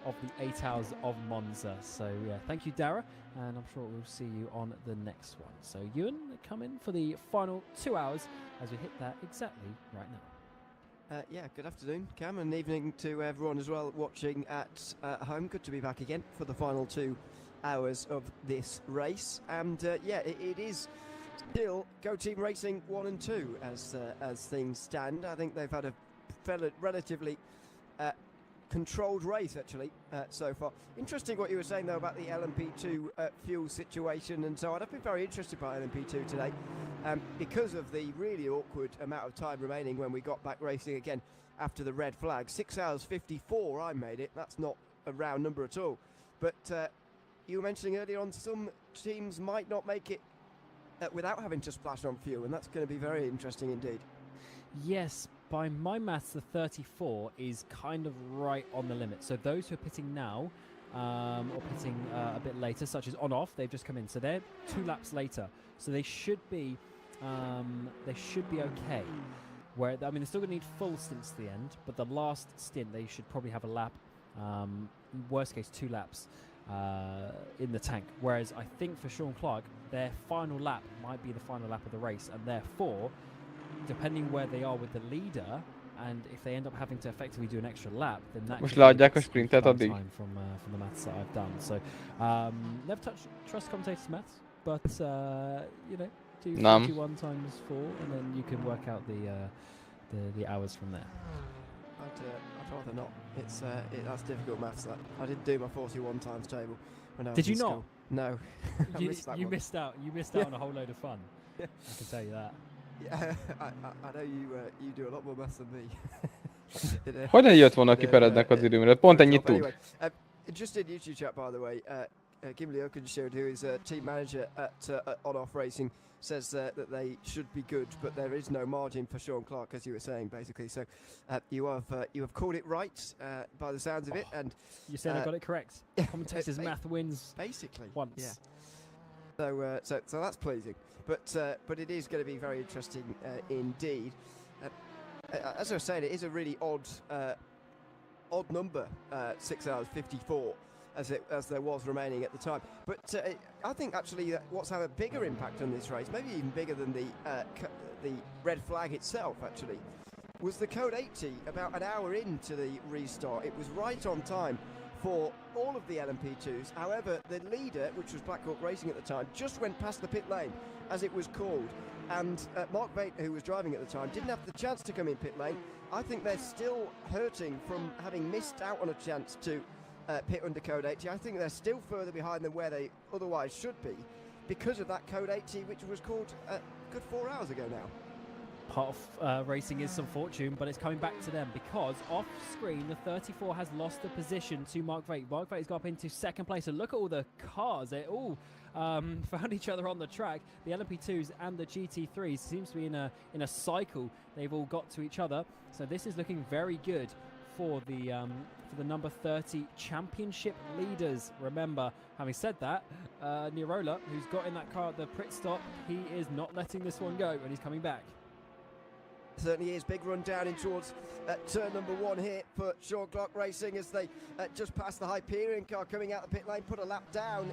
of the 8 hours of Monza. So thank you, Dara, and I'm sure we'll see you on the next one. So Ewan, come in for the final 2 hours as we hit that exactly right now. Good afternoon, Cam, and evening to everyone as well watching at home. Good to be back again for the final 2 hours of this race. And it is still Go Team Racing 1 and 2 as things stand. I think they've had a relatively controlled race actually so far. Interesting what you were saying though about the LMP2 fuel situation and so on. I've been very interested by LMP2 today because of the really awkward amount of time remaining when we got back racing again after the red flag. 6 hours 54 I made it. That's not a round number at all. But you were mentioning earlier on some teams might not make it without having to splash on fuel, and that's going to be very interesting indeed. Yes, by my maths, the 34 is kind of right on the limit. So those who are pitting now, or pitting a bit later, such as on-off, they've just come in. So they're 2 laps later. So they should be okay. Where they're still going to need full stints to the end, but the last stint they should probably have a lap, worst case 2 laps in the tank. Whereas I think for Sean Clark, their final lap might be the final lap of the race, and therefore, depending where they are with the leader, and if they end up having to effectively do an extra lap, then that most leadják a sprintet addig. Time from the maths that I've done. So never trust commentators' maths, but do 41 times 4, and then you can work out the hours from there. I'd rather not. That's difficult maths. That I didn't do my 41 times table when I was Did you in not? school. No. you missed out. You missed out on a whole load of fun. I can tell you that. Yeah, I know you do a lot more maths than me. Hogyan jött volna ki Perednek az időmérőt? Pont ennyit tud. Anyway, just in YouTube chat, by the way, Gimli Oakenshield, who is a team manager at On-Off Racing, says that they should be good, but there is no margin for Sean Clark, as you were saying, basically. So you have called it right by the sounds of it, and you said I got it correct. Commentator's math wins basically once. Yeah. So that's pleasing, but it is going to be very interesting indeed. As I was saying, it is a really odd number, 6 hours 54. As there was remaining at the time, but I think actually that what's had a bigger impact on this race, maybe even bigger than the red flag itself, actually, was the code 80 about an hour into the restart. It was right on time for all of the LMP2s. However, the leader, which was Black Hawk Racing at the time, just went past the pit lane as it was called, and Mark Bate, who was driving at the time, didn't have the chance to come in pit lane. I think they're still hurting from having missed out on a chance to pit under code 80. I think they're still further behind than where they otherwise should be because of that code 80, which was called a good 4 hours ago now. Part of racing is some fortune, but it's coming back to them because off screen the 34 has lost the position to Mark Vate. Mark Vate's got up into second place, and look at all the cars. They all found each other on the track. The LMP2s and the GT3s seems to be in a cycle. They've all got to each other, so this is looking very good for the number 30 championship leaders. Remember, having said that, Nirola, who's got in that car at the pit stop, he is not letting this one go, and he's coming back. Certainly is. Big run down in towards turn number 1 here for Sean Clark Racing as they just passed the Hyperion car coming out the pit lane, put a lap down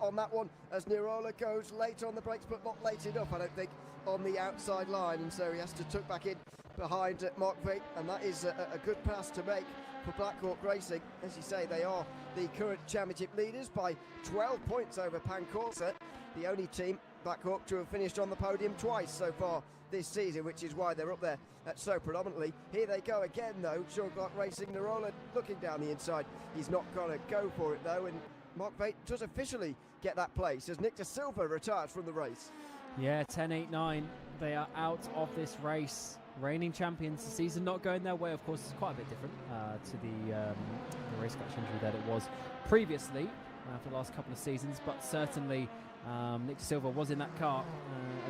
on that one as Nirola goes late on the brakes, but not late enough, I don't think, on the outside line, and so he has to tuck back in behind Mark Vate, and that is a good pass to make for Black Hawk Racing. As you say, they are the current championship leaders by 12 points over Pancorsa, the only team, Black Hawk, to have finished on the podium twice so far this season, which is why they're up there so predominantly. Here they go again, though. Sean Clark Racing, Nirola looking down the inside. He's not going to go for it, though, and Mark Vate does officially get that place as Nick De Silva retires from the race. Yeah, 10-8-9. They are out of this race. Reigning champions, the season not going their way. Of course, it's quite a bit different to the race crash injury that it was previously for the last couple of seasons, but certainly Nick De Silva was in that car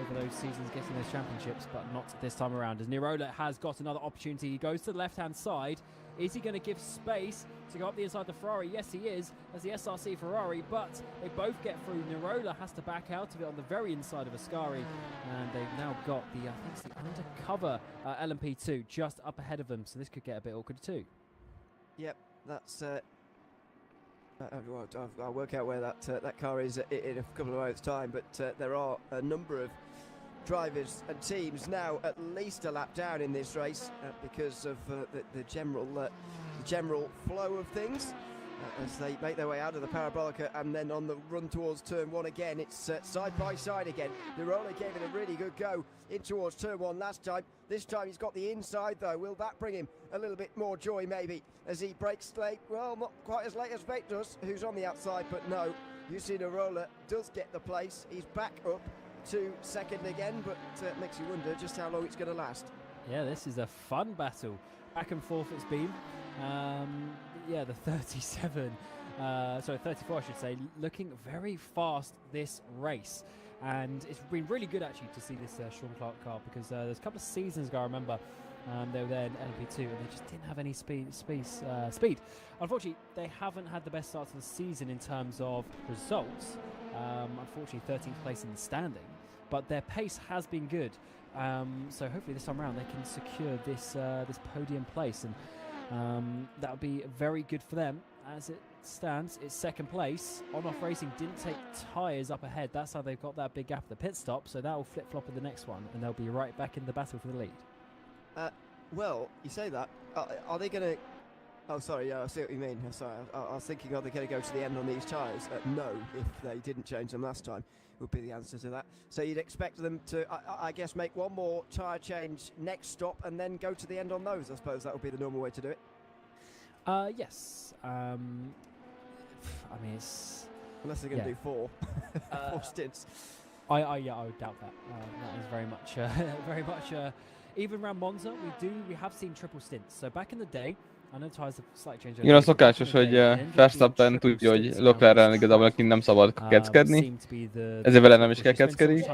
over those seasons getting those championships, but not this time around, as Nirola has got another opportunity. He goes to the left-hand side. Is he going to give space to go up the inside of the Ferrari? Yes, he is, as the SRC Ferrari, but they both get through. Nirola has to back out of it on the very inside of Ascari, and they've now got the, I think it's the undercover LMP2 just up ahead of them, so this could get a bit awkward too. Yep, that's... I'll work out where that car is in a couple of moments' time, but there are a number of drivers and teams now at least a lap down in this race because of the general flow of things as they make their way out of the Parabolica, and then on the run towards turn 1 again, it's side by side again. Nirola gave it a really good go in towards turn 1 last time. This time he's got the inside though. Will that bring him a little bit more joy maybe as he breaks late? Well, not quite as late as Vate does, who's on the outside, but no, you see Nirola does get the place. He's back up to second again, but makes you wonder just how long it's going to last. Yeah, this is a fun battle. Back and forth it's been. Yeah, the 37, sorry, 34 I should say, looking very fast this race. And it's been really good actually to see this Sean Clark car, because there's a couple of seasons ago I remember they were there in LMP2 and they just didn't have any speed. Unfortunately, they haven't had the best start to the season in terms of results. Unfortunately, 13th place in the standing, but their pace has been good. So hopefully this time around they can secure this this podium place, and that would be very good for them. As it stands, it's second place. On-Off Racing didn't take tyres up ahead. That's how they've got that big gap at the pit stop, so that will flip-flop in the next one, and they'll be right back in the battle for the lead. Well, you say that. Are they going to... Oh, sorry, yeah, I see what you mean. Sorry, I was thinking, are they going to go to the end on these tyres? No, if they didn't change them last time, would be the answer to that. So you'd expect them to, I guess, make one more tyre change next stop and then go to the end on those. I suppose that would be the normal way to do it. Yes. I mean, it's... Unless they're going to do four stints. I would doubt that. That is very much even around Monza, we have seen triple stints. So back in the day, I know tyres have slightly changed. Igen, a szokásos, hogy Verstappen tudja, hogy Leclerc-rel igazából neki nem szabad keckedni, ezért vele nem is kell keckedni.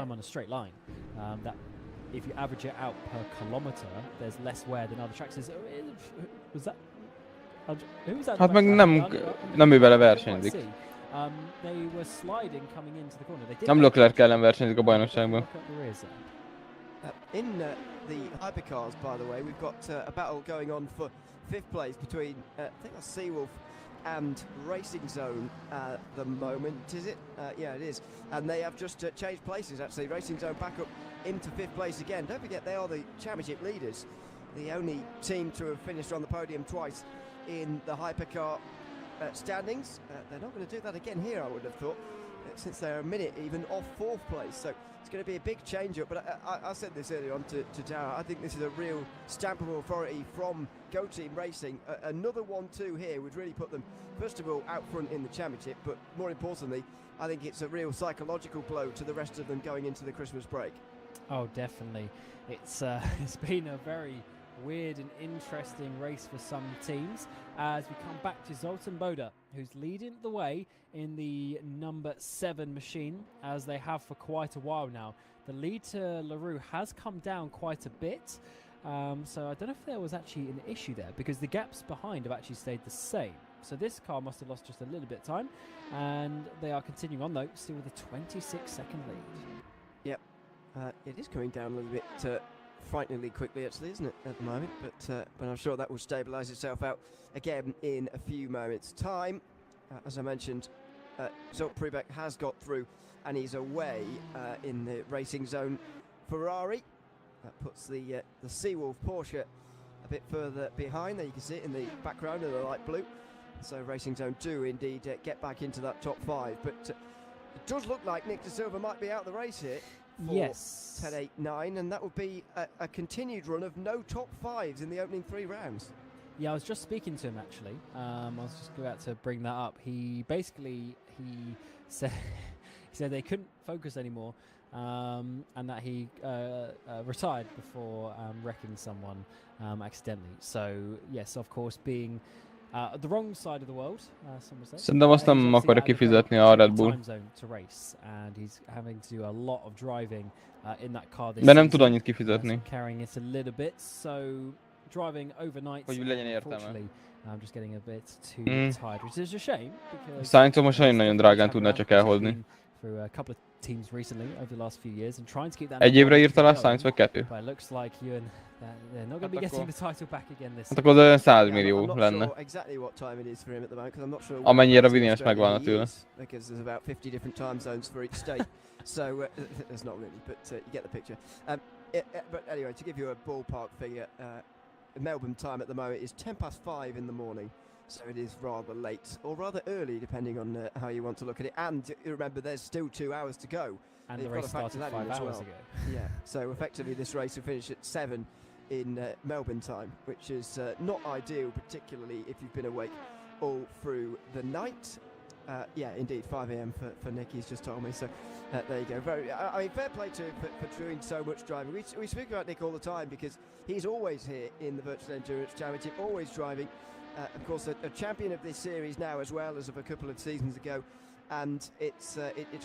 If you average it out per kilometer, there's less wear than other tracks. Was that? Who was that? Hát meg nem ő vele versenyzik. They were sliding coming into the corner. Nem Leclerc ellen versenyzik a bajnokságban. In the hypercars, by the way, we've got a battle going on for 5th place between I think that's Seawolf and Racing Zone at the moment, is it? Yeah, it is. And they have just changed places, actually. Racing Zone back up into 5th place again. Don't forget, they are the championship leaders, the only team to have finished on the podium twice in the hypercar standings. They're not going to do that again here, I would have thought, since they're a minute even off 4th place. So it's going to be a big change-up. But I said this earlier on to Dara, I think this is a real stamp of authority from Go Team Racing. Another 1-2 here would really put them, first of all, out front in the championship, but more importantly, I think it's a real psychological blow to the rest of them going into the Christmas break. Oh, definitely. It's been a very weird and interesting race for some teams as we come back to Zoltan Boda, who's leading the way in the number 7 machine, as they have for quite a while now. The lead to LaRue has come down quite a bit, so I don't know if there was actually an issue there, because the gaps behind have actually stayed the same. So this car must have lost just a little bit of time, and they are continuing on though, still with a 26-second lead. Yep, it is coming down a little bit frighteningly quickly, actually, isn't it, at the moment? But I'm sure that will stabilise itself out again in a few moments' time. As I mentioned, Zolt Prubek has got through, and he's away in the Racing Zone Ferrari. That puts the Seawolf Porsche a bit further behind. There you can see it in the background of the light blue. So Racing Zone do indeed get back into that top 5. But it does look like Nick De Silva might be out of the race here. Yes. 10-8-9, and that would be a continued run of no top 5s in the opening 3 rounds. Yeah, I was just speaking to him actually. I was just about to bring that up. He said they couldn't focus anymore, and that he retired before wrecking someone accidentally. So yes, of course, being the wrong side of the world, some would say. Szerintem azt nem akarja kifizetni a Red Bull. Time zone to race, and he's having to do a lot of driving in that car this De nem tud annyit kifizetni. Carrying it a little bit, so driving overnight. Hogy legyen értelme. I'm just getting a bit too tired, which is a shame because Sainz most nagyon drágán tudná csak elhozni. Through a couple of teams recently over the last few years and trying to keep that. Egy évre írta le Sainz vagy 2? But it looks like they're not going to be getting the title back again this Hát akkor az 100 millió lenne. Exactly what time it is for him at the moment, because I'm not sure. Amennyire Williams megválna tőle. Because there's about 50 different time zones for each state. So there's not really, but you get the picture. But anyway, to give you a ballpark figure, Melbourne time at the moment is 5:10 in the morning. So it is rather late, or rather early, depending on how you want to look at it. And remember, there's still 2 hours to go. And the race started 5 hours ago. Yeah, so effectively this race will finish at 7 in Melbourne time, which is not ideal, particularly if you've been awake all through the night. Yeah, indeed, 5 a.m. for Nick, he's just told me. So there you go. I mean, fair play to him for doing so much driving. We speak about Nick all the time because he's always here in the Virtual Endurance Championship, always driving. Of course, a champion of this series now, as well as of a couple of seasons ago. And it's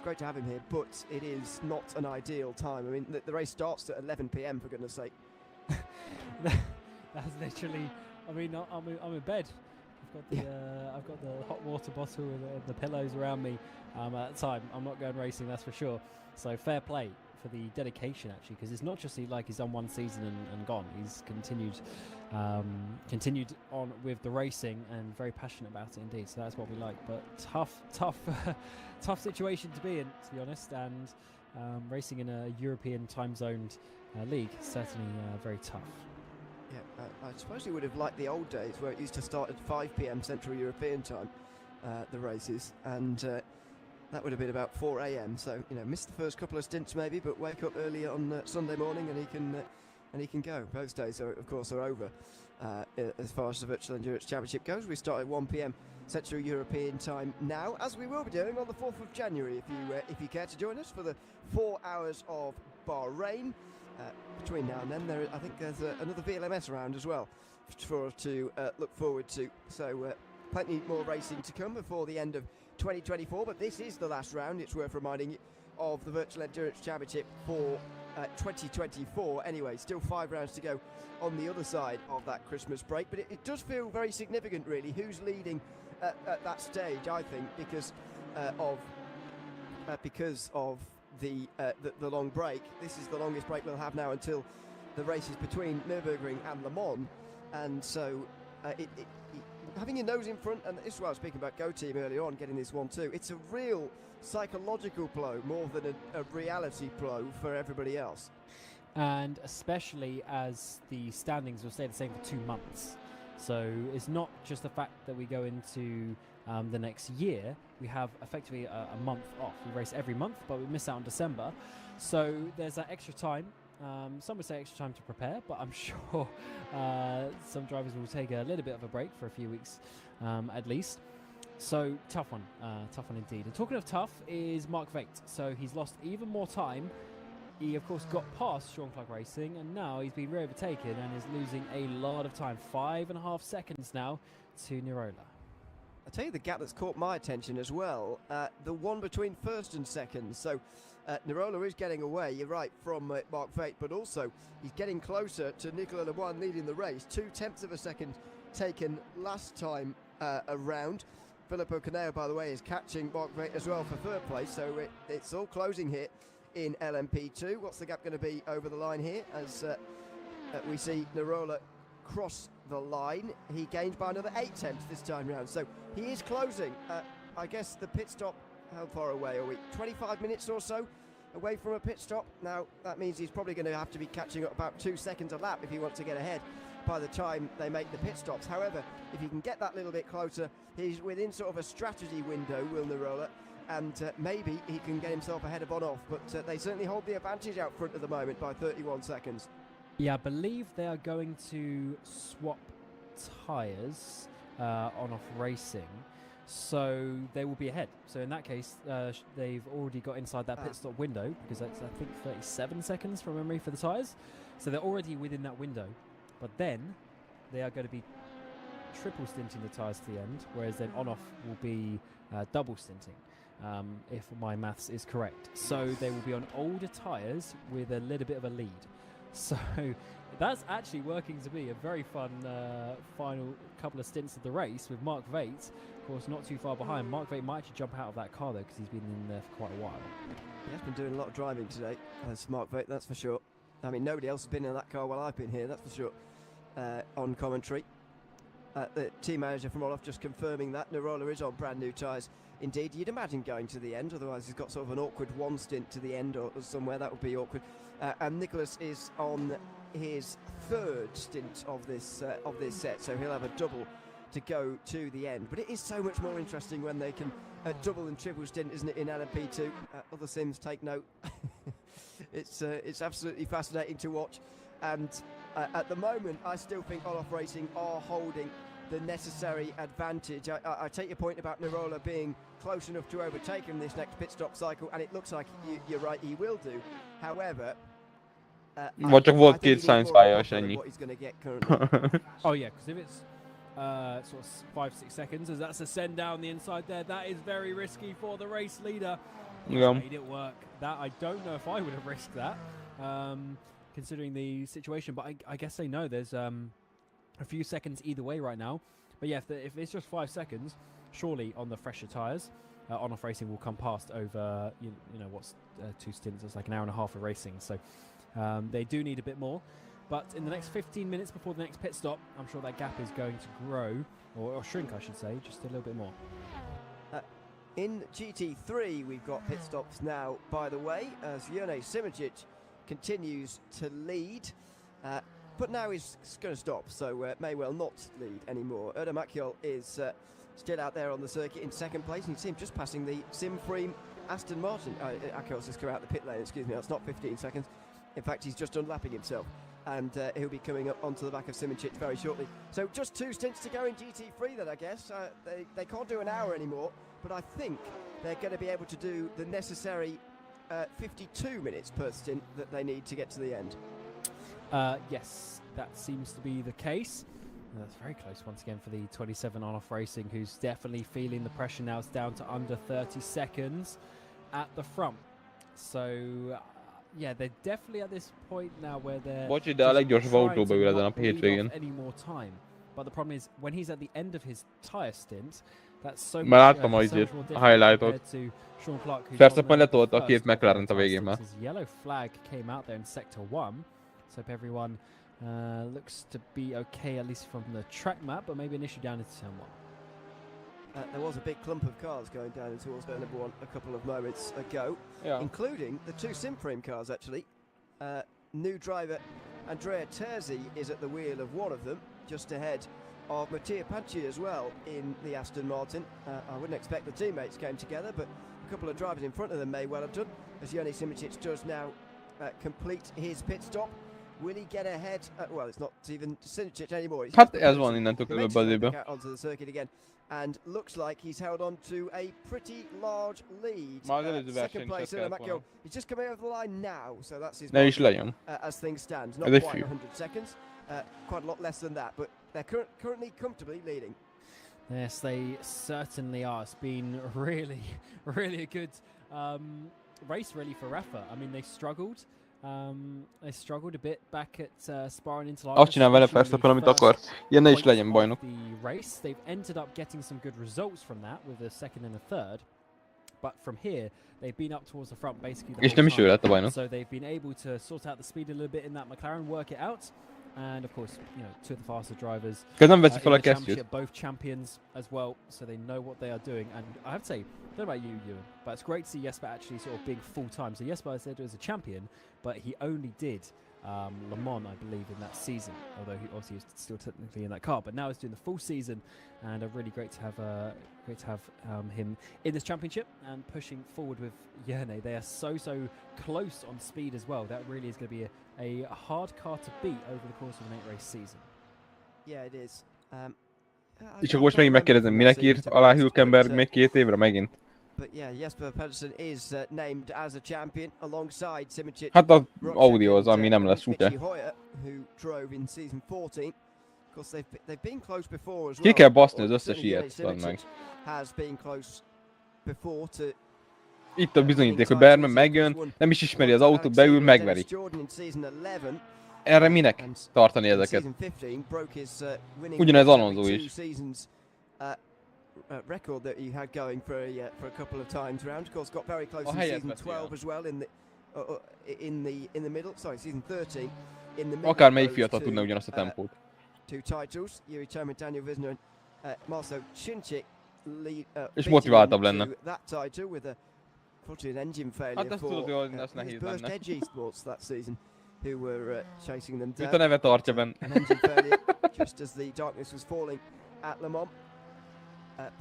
great to have him here, but it is not an ideal time. I mean, the race starts at 11 p.m. for goodness sake. That's literally. I mean, I'm in bed. I've got the hot water bottle and the pillows around me. At that time, I'm not going racing, that's for sure. So fair play for the dedication, actually, because it's not just he's done one season and gone. He's continued on with the racing and very passionate about it indeed. So that's what we like. But tough situation to be in, to be honest. And racing in a European time zoned league, certainly very tough. Yeah, I suppose you would have liked the old days where it used to start at 5 p.m. Central European time, the races, and that would have been about 4 a.m. So missed the first couple of stints maybe, but wake up early on Sunday morning and he can go. Those days, of course, are over as far as the Virtual Endurance Championship goes. We start at 1 p.m. Central European time now, as we will be doing on the 4th of January. If you care to join us for the 4 hours of Bahrain. between now and then, I think there's another VLMS round as well for us to look forward to. So plenty more racing to come before the end of 2024, but this is the last round, it's worth reminding you, of the Virtual Endurance Championship for 2024. Anyway, still 5 rounds to go on the other side of that Christmas break, but it does feel very significant, really, who's leading at that stage, I think, because of the long break. This is the longest break we'll have now until the races between Nürburgring and Le Mans, and so having your nose in front, and this is what I was speaking about Go Team earlier on, getting this 1-2, it's a real psychological blow more than a reality blow for everybody else. And especially as the standings will stay the same for 2 months. So it's not just the fact that we go into the next year, we have effectively a month off. We race every month, but we miss out on December. So there's that extra time. Some would say extra time to prepare, but I'm sure some drivers will take a little bit of a break for a few weeks at least. So tough one indeed. And talking of tough is Mark Vaete. So he's lost even more time. He of course got past Sean Clark Racing, and now he's been re-overtaken and is losing a lot of time. 5.5 seconds now to Nirola. I'll tell you the gap that's caught my attention as well, the one between first and second. So Nirola is getting away, you're right, from Mark Vaete, but also he's getting closer to Nicolas Lemoine leading the race. 0.2 of a second taken last time around. Filippo Caneo, by the way, is catching Mark Vaete as well for third place, so it's all closing here in LMP2. What's the gap going to be over the line here as we see Nirola cross the line? He gained by another 0.8 this time round, so he is closing. I guess the pit stop, how far away are we? 25 minutes or so away from a pit stop. Now that means he's probably going to have to be catching up about 2 seconds a lap if he wants to get ahead by the time they make the pit stops. However, if he can get that little bit closer, he's within sort of a strategy window, Will Nirola, and maybe he can get himself ahead of on-off, but they certainly hold the advantage out front at the moment by 31 seconds. Yeah, I believe they are going to swap tyres on-off racing, so they will be ahead. So in that case, they've already got inside that pit stop window, because that's, I think, 37 seconds from memory for the tyres. So they're already within that window, but then they are going to be triple stinting the tyres to the end, whereas then on-off will be double stinting, if my maths is correct. So they will be on older tyres with a little bit of a lead. So that's actually working to be a very fun final couple of stints of the race with Mark Vaete, of course, not too far behind. Mark Vaete might actually jump out of that car though, because he's been in there for quite a while. He has been doing a lot of driving today, as Mark Vaete, that's for sure. I mean, nobody else has been in that car while I've been here, that's for sure, on commentary. The team manager from Olaf just confirming that Nirola is on brand new tyres. Indeed, you'd imagine going to the end, otherwise he's got sort of an awkward one stint to the end or somewhere, that would be awkward. And Nicholas is on his third stint of this set, so he'll have a double to go to the end. But it is so much more interesting when they can double and triple stint, isn't it, in LMP2? Other sims take note. It's absolutely fascinating to watch, and at the moment I still think Olaf Racing are holding the necessary advantage. I take your point about Nirola being close enough to overtake him this next pit stop cycle, and it looks like you're right, he will do. However, Vagy csak volt 2 science pályás, ennyi. Oh yeah, because if it's sort of 5-6 seconds, as that's a send down the inside there, that is very risky for the race leader. Yeah. Made it work. That, I don't know if I would have risked that, considering the situation, but I guess they know there's a few seconds either way right now. But yeah, if it's just 5 seconds, surely on the fresher tyres, on-off racing will come past over, you know what's 2 stints, it's like an hour and a half of racing, so they do need a bit more. But in the next 15 minutes before the next pit stop, I'm sure that gap is going to grow, or shrink I should say, just a little bit more. In GT3 we've got pit stops now, by the way, as Jone Simoncic continues to lead, but now he's going to stop, so may well not lead anymore. Erdem Akyol is still out there on the circuit in second place, and you see him just passing the Sim-free Aston Martin. Akyol's just come out the pit lane, excuse me, that's not 15 seconds. In fact, he's just unlapping himself, and he'll be coming up onto the back of Simoncic very shortly. So just 2 stints to go in GT3 then, I guess. They can't do an hour anymore, but I think they're going to be able to do the necessary 52 minutes per stint that they need to get to the end. Yes, that seems to be the case. That's very close once again for the 27 on-off racing, who's definitely feeling the pressure now. It's down to under 30 seconds at the front. So, yeah, they're definitely at this point now where they're Bocs, de a leggyorsabb autóba ül ezen a hétvégén. any more time. But the problem is, when he's at the end of his tyre stint, that's so Már much, láttam so izét, much more a difficult highlightot. compared to Sean Clark, who's Verstappen on the letolta a két first McLarent a tyre végén stint. már. His yellow flag came out there in sector 1, so if everyone looks to be okay, at least from the track map, but maybe an issue down into turn 1. There was a big clump of cars going down towards turn number 1 a couple of moments ago, including the 2 Simframe cars actually. New driver Andrea Terzi is at the wheel of one of them, just ahead of Michi Hoyer as well in the Aston Martin. I wouldn't expect the teammates came together, but a couple of drivers in front of them may well have done, as Joni Simičić does now complete his pit stop. Will he get ahead? Well, it's not even Simičić anymore. Hát ez van innentől körülbelül az évben. Onto the circuit again, and looks like he's held on to a pretty large lead. Second place in the Macchio. He's just coming over the line now, so that's his margin, as things stand. Not quite 100 seconds, quite a lot less than that, but they're currently comfortably leading. Yes, they certainly are. It's been really, really a good race, really, for Rafa. I mean, they struggled. They struggled a bit back at Spa and Interlagos. Azt csinál vele Verstappen, amit akar. Ilyen ne is legyen bajnok. The race, they've ended up getting some good results from that with a second and a third. But from here, they've been up towards the front basically the És nem is ő lett a bajnok. So they've been able to sort out the speed a little bit in that McLaren, work it out. And of course, you know, 2 of the faster drivers Nem veszi fel a in the kesztyűt. championship, both champions as well, so they know what they are doing. And I have to say, I don't know about you, Ewan, but it's great to see Jesper actually sort of being full-time. So Jesper, I said, was a champion, but he only did Le Mans, I believe, in that season, although he obviously was still technically in that car. But now he's doing the full season, and really great to have him in this championship and pushing forward with Jerne. They are so close on speed as well. That really is going to be a hard car to beat over the course of an 8-race season. Yeah, it is. És akkor most megint megkérdezem, minek írt alá Hülkenberg még 2 évre megint? But yeah, Jesper Pedersen is named as a champion alongside Simičić. Hát az Audi-hoz, ami nem lesz, ugye? Michi Hoyer, who drove in season 14. Of course, they've been close before as well. Ki kell baszni az összes ilyet, meg. Has been close before to. Itt a bizonyíték, hogy Berman megjön, nem is ismeri az autót, beül, megveri. Erre minek tartani ezeket? Ugyanez Alonso is. Record that he had going for a couple of times round. Of course, got very close in season 12 as well in the middle. Sorry, season 13 in the middle. Akármelyik fiatal tudna ugyanazt a tempót. 2 titles, Yuri Tomin, Daniel Visner and Marcel Chinchik lead. És motiváltabb lenne. That title with a unfortunately an engine failure Hát for his first Edge Esports that season, who were chasing them down. Itt a neve tartja benn. An engine failure just as the darkness was falling at Le Mans.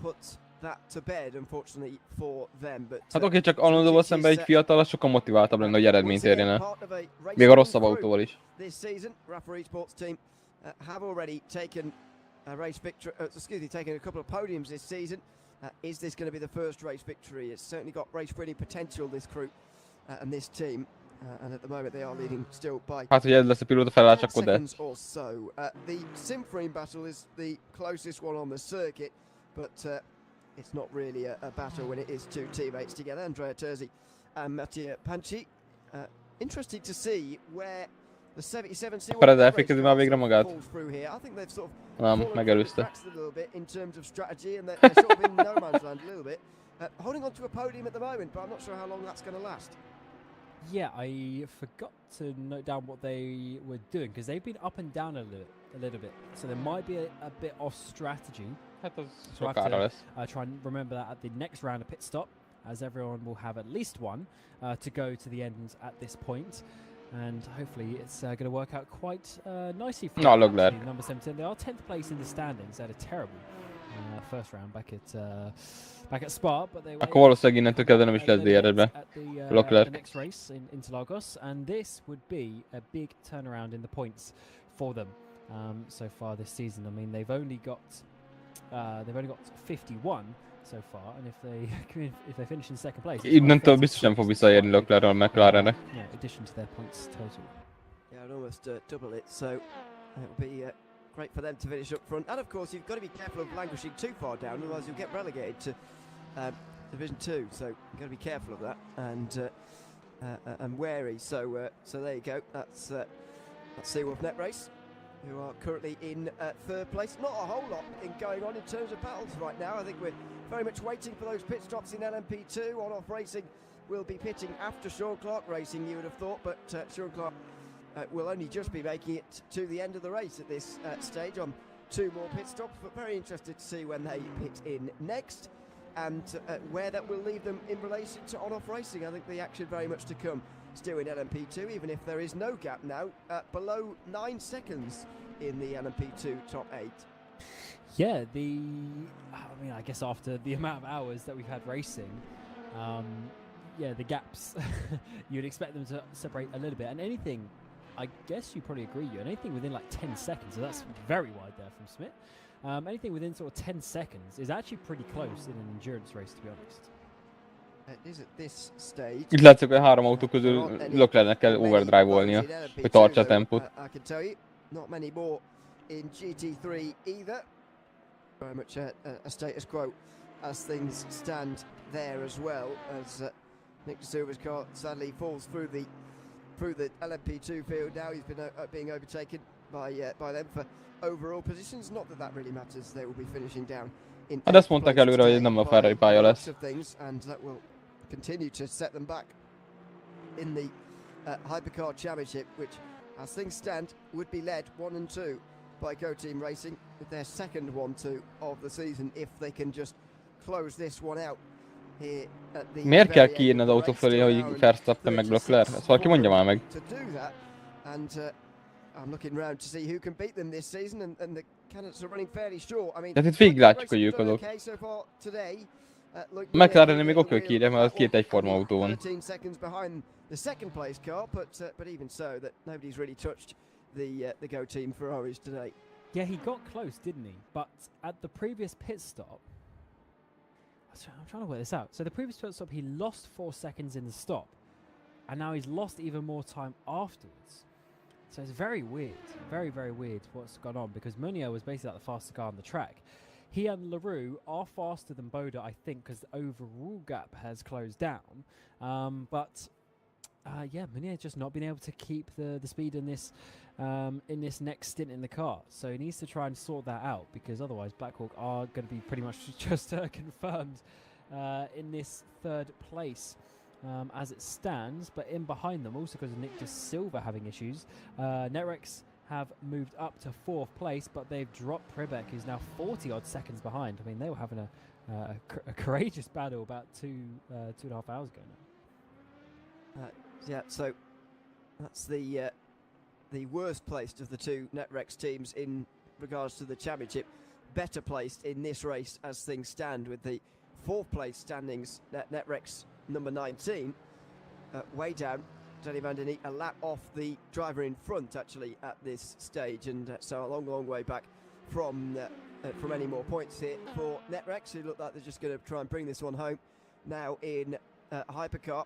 Puts that to bed, unfortunately for them. But hát oké, csak Alonsoval szemben egy fiatal, az sokkal motiváltabb lenne, hogy eredményt érjen el. Még a rosszabb autóval is. This season, Rafa Esports team have already taken a race victory. Taken a couple of podiums this season. Is this going to be the first race victory? It's certainly got race-winning potential, this crew and this team. And at the moment they are leading still by hát, hogy ez lesz a pilóta felállás, akkor de. seconds or so. The Simframe battle is the closest one on the circuit, but it's not really a battle when it is 2 teammates together. Andrea Terzi and Mattia Panchi. Interesting to see where the 77 Akkor elfékezi már végre magát. falls through here. I think they've sort of Nem, megelőzte. a little bit in terms of strategy, and they're sort of in no man's land a little bit. Holding on to a podium at the moment, but I'm not sure how long that's going to last. Yeah, I forgot to note down what they were doing, because they've been up and down a little bit. So there might be a bit off strategy. Hát az So I sokára have lesz. to try and remember that at the next round of pit stop, as everyone will have at least one to go to the end at this point. And hopefully it's going to work out quite nicely for No, look there. number 17. They are 10th place in the standings. They had a terrible first round back at Spa, but they were Akkor valószínűleg innentől kezdve nem is lesz DRS-be. at the Leclerc. next race in Interlagos, and this would be a big turnaround in the points for them so far this season. I mean, they've only got 51, so far, and if they finish in second place, Innentől biztosan fog visszaérni Leclerc a McLarennek. Yeah, addition to their points total. Yeah, and almost double it. So it'll be great for them to finish up front. And of course, you've got to be careful of languishing too far down, otherwise you'll get relegated to Division 2. So you've got to be careful of that and wary. So there you go. That's Seawolf Net Race, who are currently in third place. Not a whole lot going on in terms of battles right now. I think we're very much waiting for those pit stops in LMP2. On-off racing will be pitting after Sean Clark Racing, you would have thought, but Sean Clark will only just be making it to the end of the race at this stage on 2 more pit stops, but very interested to see when they pit in next and where that will leave them in relation to on-off racing. I think the action very much to come still in LMP2, even if there is no gap now, below 9 seconds in the LMP2 top 8. Yeah, I guess after the amount of hours that we've had racing, yeah, the gaps, you'd expect them to separate a little bit, and anything, I guess you probably agree, anything within like 10 seconds, so that's very wide there from Smith. Anything within sort of 10 seconds is actually pretty close in an endurance race, to be honest. It is at this stage. Itt látszik, hogy 3 autó közül Leclercnek kell overdrive-olnia, hogy tartsa a tempót. I can tell you, not many more in GT3 either. Very much a status quo as things stand there as well, as Nick De Silva's car sadly falls through the LMP2 field now. He's been being overtaken by them for overall positions. Not that really matters. They will be finishing down in Hát ezt mondták előre, hogy nem a Ferrari pálya lesz. And that will continue to set them back in the Hypercar Championship, which, as things stand, would be led 1 and 2 by Go Team Racing with their second 1-2 of the season if they can just close this one out here at the. Miért kell kiírni az autó fölé, hogy Verstappen meg Leclerc? Ezt valaki mondja már meg. To do that, and I'm looking around to see who can beat them this season, and the candidates are running fairly short. I mean, tehát itt végig látjuk, hogy ők azok. A McLaren még oké, hogy kiírja, mert az 2 egyforma autó van. 13 seconds behind the second place car, but even so, that nobody's really touched the Go Team Ferraris today. Yeah, he got close, didn't he? But at the previous pit stop, I'm trying to work this out. So the previous pit stop, he lost 4 seconds in the stop, and now he's lost even more time afterwards. So it's very weird, very, very weird what's gone on, because Meunier was basically like the fastest car on the track. He and LaRue are faster than Boda, I think, because the overall gap has closed down. Yeah, Meunier just not been able to keep the speed in this next stint in the car. So he needs to try and sort that out, because otherwise Blackhawk are going to be pretty much just confirmed in this 3rd place as it stands. But in behind them, also because of Nick De Silva having issues, Netrex have moved up to 4th place, but they've dropped Pribek, who's now 40-odd seconds behind. I mean, they were having a courageous battle about 2.5 hours ago now. Yeah, so that's the worst placed of the 2 Netrex teams in regards to the championship. Better placed in this race as things stand, with the 4th place standings, Netrex number 19, way down. Danny Van Der Neek a lap off the driver in front, actually, at this stage, and so a long way back from any more points here for Netrex, who look like they're just going to try and bring this one home now in Hypercar.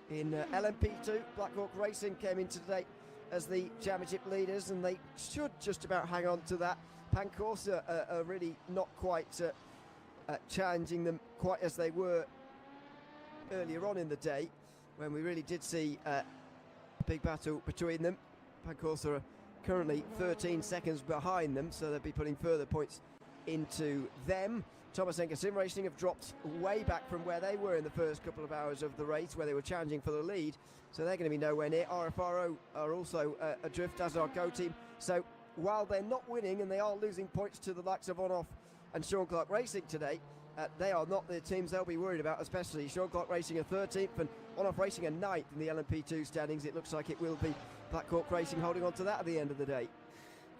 In LMP2, Blackhawk Racing came in today as the championship leaders, and they should just about hang on to that. Pancorsa are really not quite challenging them quite as they were earlier on in the day, when we really did see a big battle between them. Pancorsa are currently 13 seconds behind them, so they'll be putting further points into them. Thomas Enker Sim Racing have dropped way back from where they were in the first couple of hours of the race, where they were challenging for the lead, so they're going to be nowhere near. RFRO are also adrift, as our Go Team. So while they're not winning and they are losing points to the likes of On-Off and Sean Clark Racing today, they are not the teams they'll be worried about, especially Sean Clark Racing a 13th and On-Off Racing a 9th in the LMP2 standings. It looks like it will be Blackhawk Racing holding on to that at the end of the day.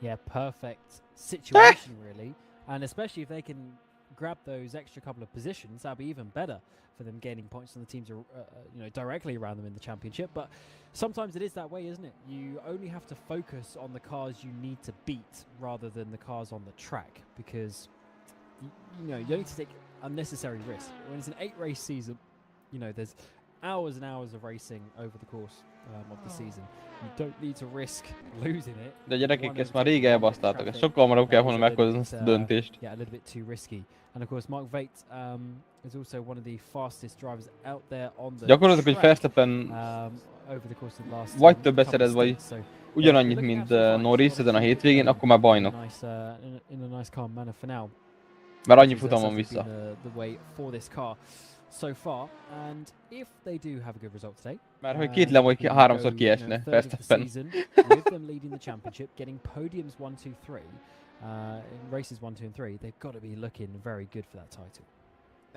Yeah, perfect situation, really. And especially if they can grab those extra couple of positions, that'll be even better for them, gaining points on the teams directly around them in the championship. But sometimes it is that way, isn't it? You only have to focus on the cars you need to beat rather than the cars on the track, because you know, you don't need to take unnecessary risk. When it's an 8-race season, you know, there's hours and hours of racing over the course of the season. You don't need to risk losing it. De gyerekek, ezt már régen elbasztáltak, ezt sokkal hamarabb kell volna meghozni ezt a döntést. Yeah, a little bit too risky. And of course, Mark Vaite is also one of the fastest drivers out there on the Gyakorlatilag, hogy Verstappen over the course of the last vagy többet szerez, vagy ugyanannyit, mint Norris ezen a hétvégén, akkor már bajnok. In a nice calm manner for now. Mert annyi futam van vissza. The way for this car so far, and if they do have a good result today, mert hogy kétlem, hogy háromszor kiesne Verstappen. With them leading the championship, getting podiums 1, 2, 3 in races 1, 2, and 3, they've got to be looking very good for that title.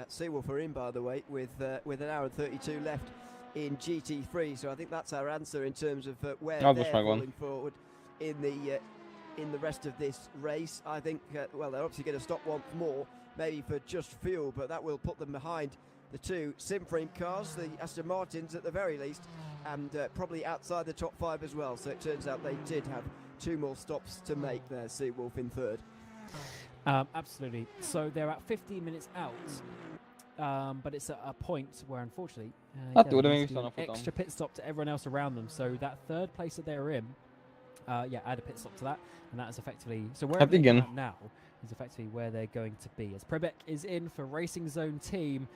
Seawolf are in, by the way, with an hour and 32 left in GT3, so I think that's our answer in terms of where they're falling forward in the rest of this race. I think, well, they're obviously going to stop once more, maybe for just fuel, but that will put them behind the two Simframe cars, the Aston Martins at the very least, and probably outside the top 5 as well. So it turns out they did have 2 more stops to make there, Seawolf in third. Absolutely. So they're at 15 minutes out, but it's at a point where, unfortunately, extra pit stop to everyone else around them. So that third place that they're in, add a pit stop to that, and that is effectively, so where they're at now is effectively where they're going to be. As Prebek is in for Racing Zone team,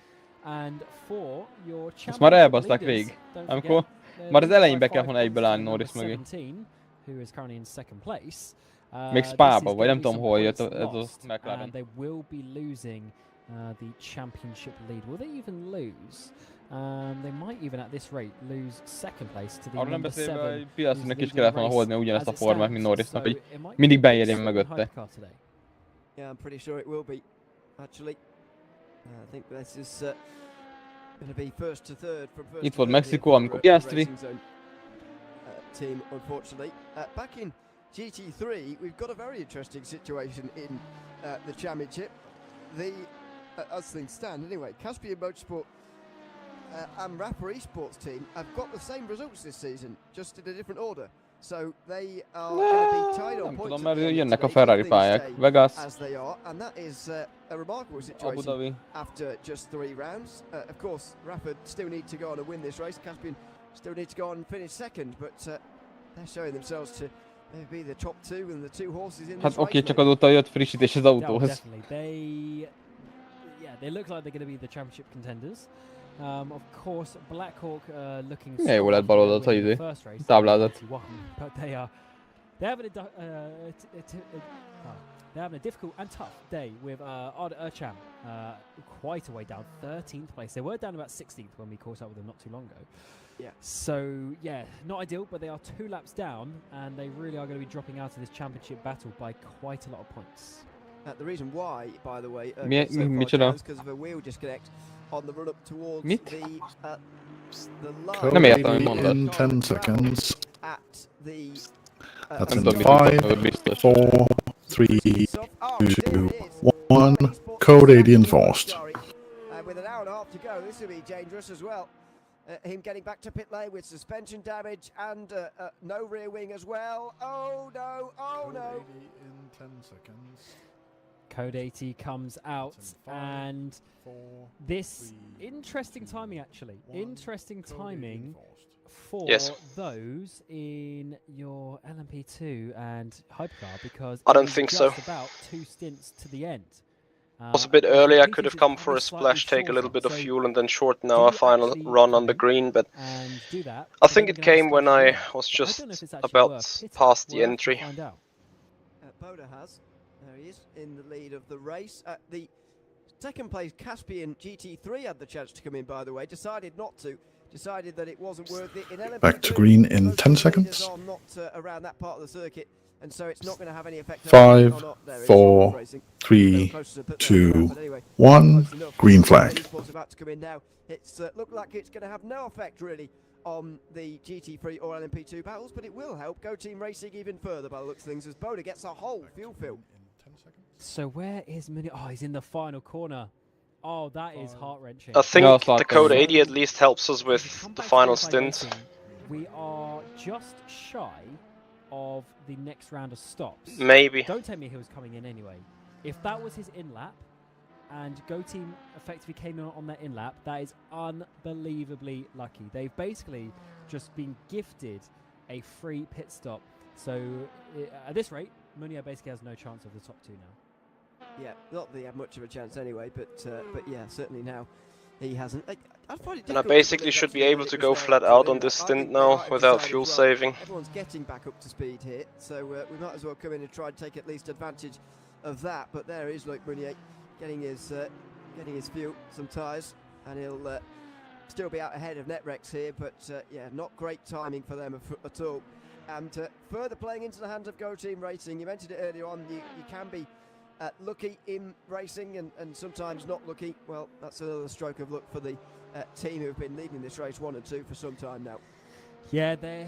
and for your championship leaders, amikor már az elején be kell volna egyből állni Norris mögé. Who is currently in second place. Még Spa-ba, vagy nem tudom hol jött ez a McLaren. And they will be losing the championship lead. Will they even lose? They might even at this rate lose second place to the arra nem number 7. beszélve, hogy Piastrinak is kellett volna holdni ugyanezt a formát, mint Norrisnak, hogy mindig beérjen mögötte. Yeah, I'm pretty sure it will be, actually. I think this is going to be first to third from first. Itt volt Mexikó, amikor Piastri. Team, unfortunately. Back in GT3, we've got a very interesting situation in the championship. As things stand, anyway, Caspian Motorsport and Rapper Esports team have got the same results this season, just in a different order. So they are going to be tied on points. Jönnek a Ferrari pályák, Vegas, as they are, and that is a remarkable situation after just 3 rounds. Of course, Rapper still need to go on and win this race. Caspian still need to go on and finish second, but they're showing themselves to be the top 2 and the 2 horses in this race. Hát oké, csak azóta jött frissítés az autóhoz. They look like they're going to be the championship contenders. Of course, Black Hawk looking milyen jó lett bal oldalt a izé, táblázat. But they're having a difficult and tough day with Arda Ercham quite a way down, 13th place. They were down about 16th when we caught up with them not too long ago. Yeah. So, yeah, not ideal, but they are 2 laps down, and they really are going to be dropping out of this championship battle by quite a lot of points. The reason why, by the way, is because of a wheel disconnect on the run-up towards the line. Nem értem, hogy mondod. In 10 seconds. At the, that's in 5, 4, 3, 2, 1. Code 80 enforced. With an hour and a half to go, this will be dangerous as well. Him getting back to pit lane with suspension damage and no rear wing as well. Oh no, oh no. Code 80 in 10 seconds. Code 80 comes out, and this interesting timing actually. Interesting timing for those in your LMP2 and Hypercar, because I don't think so. About 2 stints to the end. Was a bit early, I could have come for a splash, take a little bit of fuel and then shorten our final run on the green, but I think it came when I was just about past the entry. Boda has. There he is in the lead of the race. The second place Caspian GT3 had the chance to come in, by the way, decided not to. Decided that it wasn't worth it. In LMP2, back to green in 10 seconds. Not around that part of the circuit. And so it's not going to have any effect. 5, 4, 3, 2, 1. Green flag. About to come in now. It's looked like it's going to have no effect really on the GT3 or LMP2 battles, but it will help Go Team Racing even further by the looks of things as Boda gets a whole fuel fill. So where is Mini? Oh, he's in the final corner. Oh, that is heart-wrenching. I think the Code 80 at least helps us with the final stint. We are just shy of the next round of stops. Maybe. Don't tell me he was coming in anyway. If that was his in lap, and Go Team effectively came in on their in-lap. That is unbelievably lucky. They've basically just been gifted a free pit stop. So at this rate, Munir basically has no chance of the top 2 now. Yeah, not that he had much of a chance anyway, but yeah, certainly now he hasn't. I find it and I basically should be able to go flat out on this stint now without fuel saving. Everyone's getting back up to speed here, so we might as well come in and try and take at least advantage of that. But there is Luc Meunier getting his fuel, some tyres, and he'll still be out ahead of Netrex here. But yeah, not great timing for them at all. And further playing into the hands of Go Team Racing, you mentioned it earlier on, you can be lucky in racing and sometimes not lucky. Well, that's another stroke of luck for the team who have been leading this race 1 and 2 for some time now. Yeah, I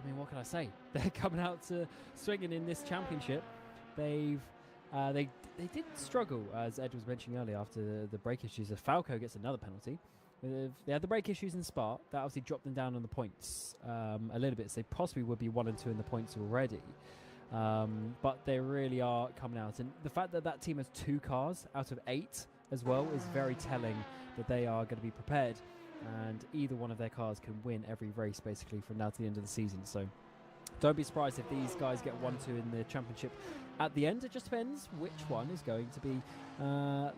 mean, what can I say? They're coming out to swinging in this championship. They did struggle, as Ed was mentioning earlier, after the brake issues. If Falco gets another penalty, they had the brake issues in Spa. That obviously dropped them down on the points a little bit. So they possibly would be 1 and 2 in the points already. But they really are coming out. And the fact that that team has 2 cars out of 8 as well is very telling that they are going to be prepared. And either one of their cars can win every race basically from now to the end of the season. So don't be surprised if these guys get 1-2 in the championship at the end. It just depends which one is going to be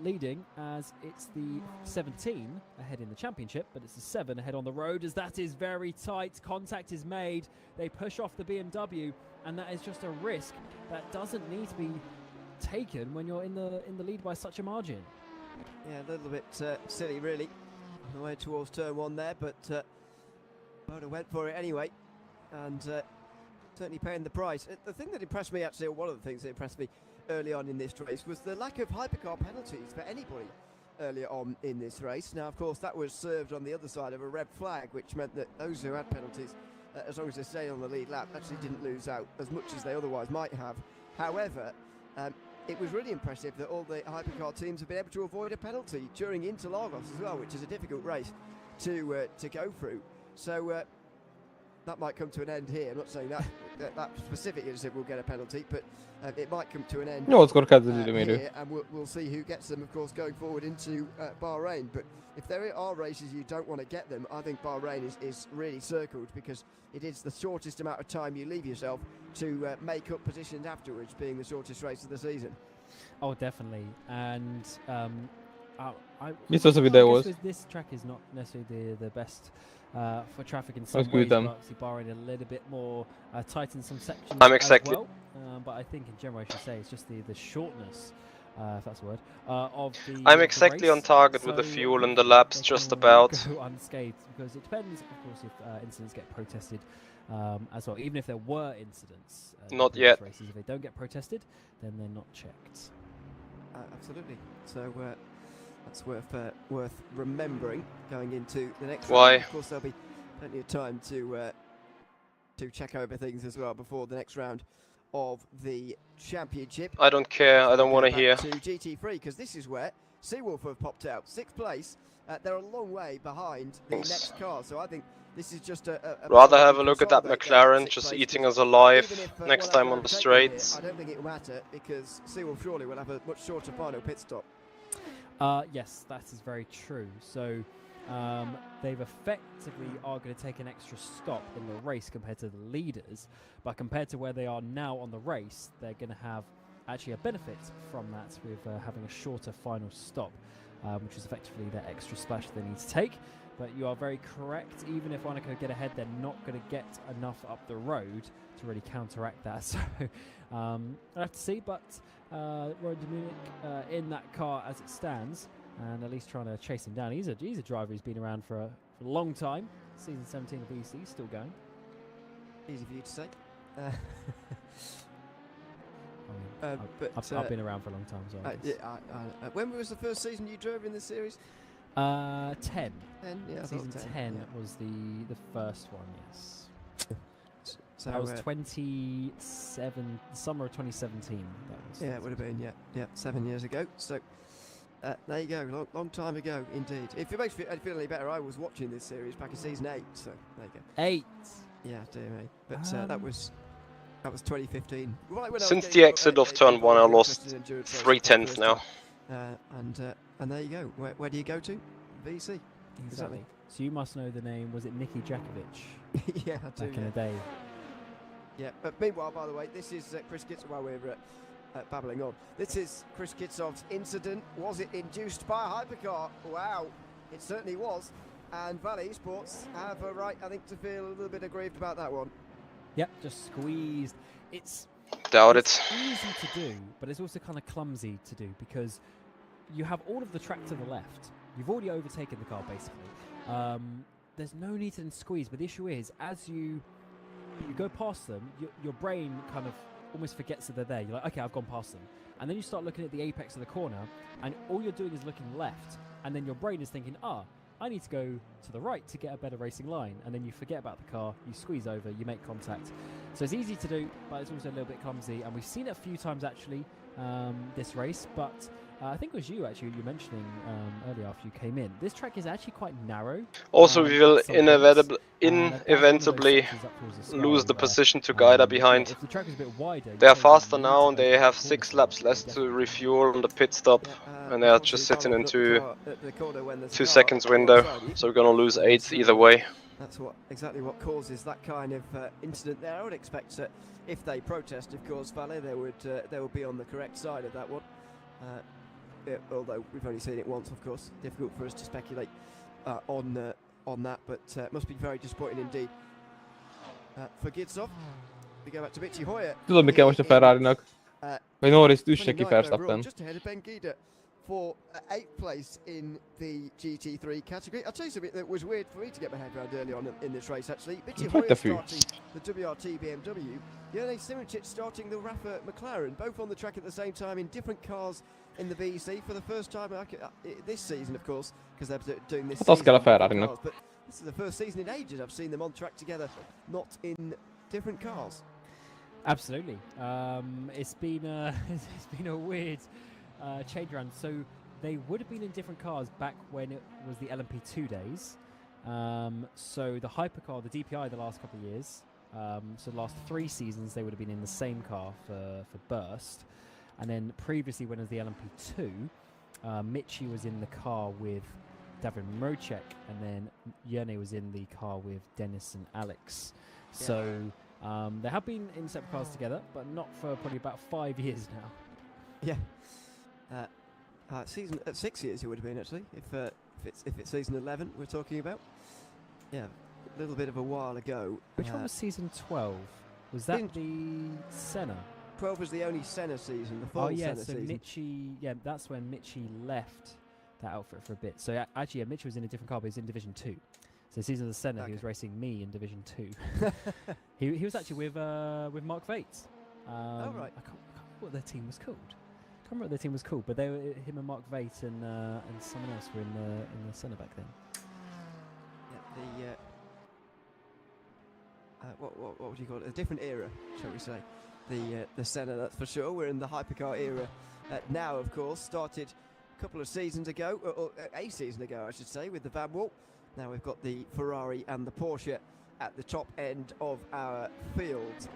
leading, as it's the 17 ahead in the championship, but it's the 7 ahead on the road, as that is very tight. Contact is made. They push off the BMW, and that is just a risk that doesn't need to be taken when you're in the lead by such a margin. Yeah, a little bit silly, really, on the way towards turn 1 there, but Boda went for it anyway, and certainly paying the price. The thing that impressed me, actually, or one of the things that impressed me early on in this race, was the lack of hypercar penalties for anybody earlier on in this race. Now, of course, that was served on the other side of a red flag, which meant that those who had penalties, as long as they stayed on the lead lap, actually didn't lose out as much as they otherwise might have. However, it was really impressive that all the hypercar teams have been able to avoid a penalty during Interlagos as well, which is a difficult race to go through. So that might come to an end here. I'm not saying that specifically as if we'll get a penalty, but it might come to an end here, and we'll see who gets them, of course, going forward into Bahrain. But if there are races you don't want to get them, I think Bahrain is really circled, because it is the shortest amount of time you leave yourself to make up positions afterwards, being the shortest race of the season. Oh, definitely. And this track is not necessarily the best for traffic in some ways, but obviously Bahrain a little bit more tight in some sections as well. But I think in general, I should say, it's just the shortness, if that's a word, of the I'm exactly on target with the fuel and the laps, just about. Go unscathed, because it depends, of course, if incidents get protested as well. Even if there were incidents, not yet. Races, if they don't get protested, then they're not checked. Absolutely. So that's worth remembering going into the next Why? round. Of course, there'll be plenty of time to check over things as well before the next round of the championship. I don't care. I don't want to hear. To GT3, because this is where Seawolf have popped out. 6th place. They're a long way behind the next car, so I think this is just a rather have a look at that McLaren just eating us alive next time on the straights. I don't think it will matter, because Seawolf surely will have a much shorter final pit stop. Yes, that is very true. So they've effectively are going to take an extra stop in the race compared to the leaders, but compared to where they are now on the race, they're going to have actually a benefit from that with having a shorter final stop, which is effectively their extra splash they need to take. But you are very correct. Even if Monaco get ahead, they're not going to get enough up the road to really counteract that. So I'll have to see. But Rowan de Munich in that car as it stands, and at least trying to chase him down. He's a driver who's been around for a long time. Season 17 of VEC, still going. Easy for you to say. I've been around for a long time as well. Yeah, when was the first season you drove in this series? 10. 10, yeah. Season 10 was the first one, yes. So that was 27, summer of 2017. That was yeah, it would have been, yeah, 7 years ago. So there you go, long time ago indeed. If it makes you feel any better, I was watching this series back in season 8, so there you go. 8? Yeah, dear me. But that was 2015. Since the exit of turn 1, I lost 3/10 now. and there you go. Where do you go to? VC. Exactly. So you must know the name. Was it Michi Jakovic? Yeah, I do. Back in the day. Yeah. But meanwhile, by the way, this is Chris Kitts. While we're babbling on, this is Chris Kitsov's incident. Was it induced by a hypercar? Wow, it certainly was. And Valley Esports have a right, I think, to feel a little bit aggrieved about that one. Yep, just squeezed. It's easy to do, but it's also kind of clumsy to do because you have all of the track to the left. You've already overtaken the car, basically. There's no need to then squeeze, but the issue is, as you go past them, your brain kind of almost forgets that they're there. You're like, okay, I've gone past them. And then you start looking at the apex of the corner, and all you're doing is looking left, and then your brain is thinking, I need to go to the right to get a better racing line. And then you forget about the car, you squeeze over, you make contact. So it's easy to do, but it's also a little bit clumsy. And we've seen it a few times, actually, this race. But I think it was you, actually, you mentioning earlier after you came in. This track is actually quite narrow. Also, we will inevitably lose the position to Guida behind. If the track is a bit wider, they are faster now, and they have 6 laps less to refuel on the pit stop, and they are just sitting in 2 seconds window, so we're gonna lose 8 either way. That's exactly what causes that kind of incident there. I would expect that if they protest, of course, Valley, they would be on the correct side of that one. Although we've only seen it once, of course, difficult for us to speculate on that, but it must be very disappointing indeed for Kitsov. We go back to Michi Hoyer. Tudom, mi kell most a Ferrari-nak. Hogy Norris üsse ki Verstappen. Just ahead of Ben Guida for 8th place in the GT3 category. I'll tell you something that was weird for me to get my head around early on in this race, actually. Michi Hoyer starting the WRT BMW. Jone Simicic starting the Rafa McLaren, both on the track at the same time in different cars in the VEC for the first time this season, of course, because they're doing this season. But this is the first season in ages I've seen them on track together, not in different cars. Absolutely. It's been a weird change around. So they would have been in different cars back when it was the LMP2 days. So the hypercar, the DPI, the last couple of years. So the last 3 seasons they would have been in the same car for Burst. And then previously, when it was the LMP2, Michi was in the car with Davin Mrocek, and then Jone was in the car with Dennis and Alex. Yeah. So they have been in separate cars together, but not for probably about 5 years now. Yeah. Season 6 years it would have been, actually, if it's season 11 we're talking about. Yeah, a little bit of a while ago. Which one was season 12? Was that the Senna? 12 was the only Senna season, the full Senna season. Michi, that's when Michi left that outfit for a bit. So actually, Michi was in a different car, but he was in Division 2. So season of the Senna, he was racing me in Division 2. he was actually with Mark Vates. Oh, right. I can't remember what their team was called. But they were him and Mark Vates and someone else were in the Senna back then. Yeah, what would you call it? A different era, shall we say? The Senna, that's for sure. We're in the hypercar era now, of course. Started a couple of seasons ago, or a season ago, I should say, with the Van Walt. Now we've got the Ferrari and the Porsche at the top end of our field.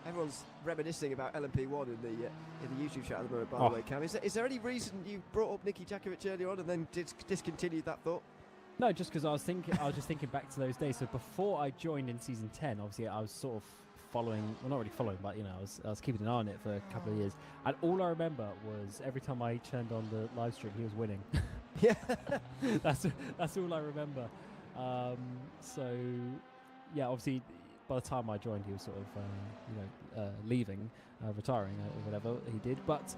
Everyone's reminiscing about LMP1 in the YouTube chat at the moment, by the way, Cam. Is there any reason you brought up Michi Jakovic earlier on and then discontinued that thought? No, just because I was just thinking back to those days. So before I joined in season 10, obviously I was sort of following, well, not really following, but I was keeping an eye on it for a couple of years. And all I remember was every time I turned on the live stream, he was winning. Yeah, that's all I remember. So yeah, obviously by the time I joined, he was sort of leaving, retiring, or whatever he did. But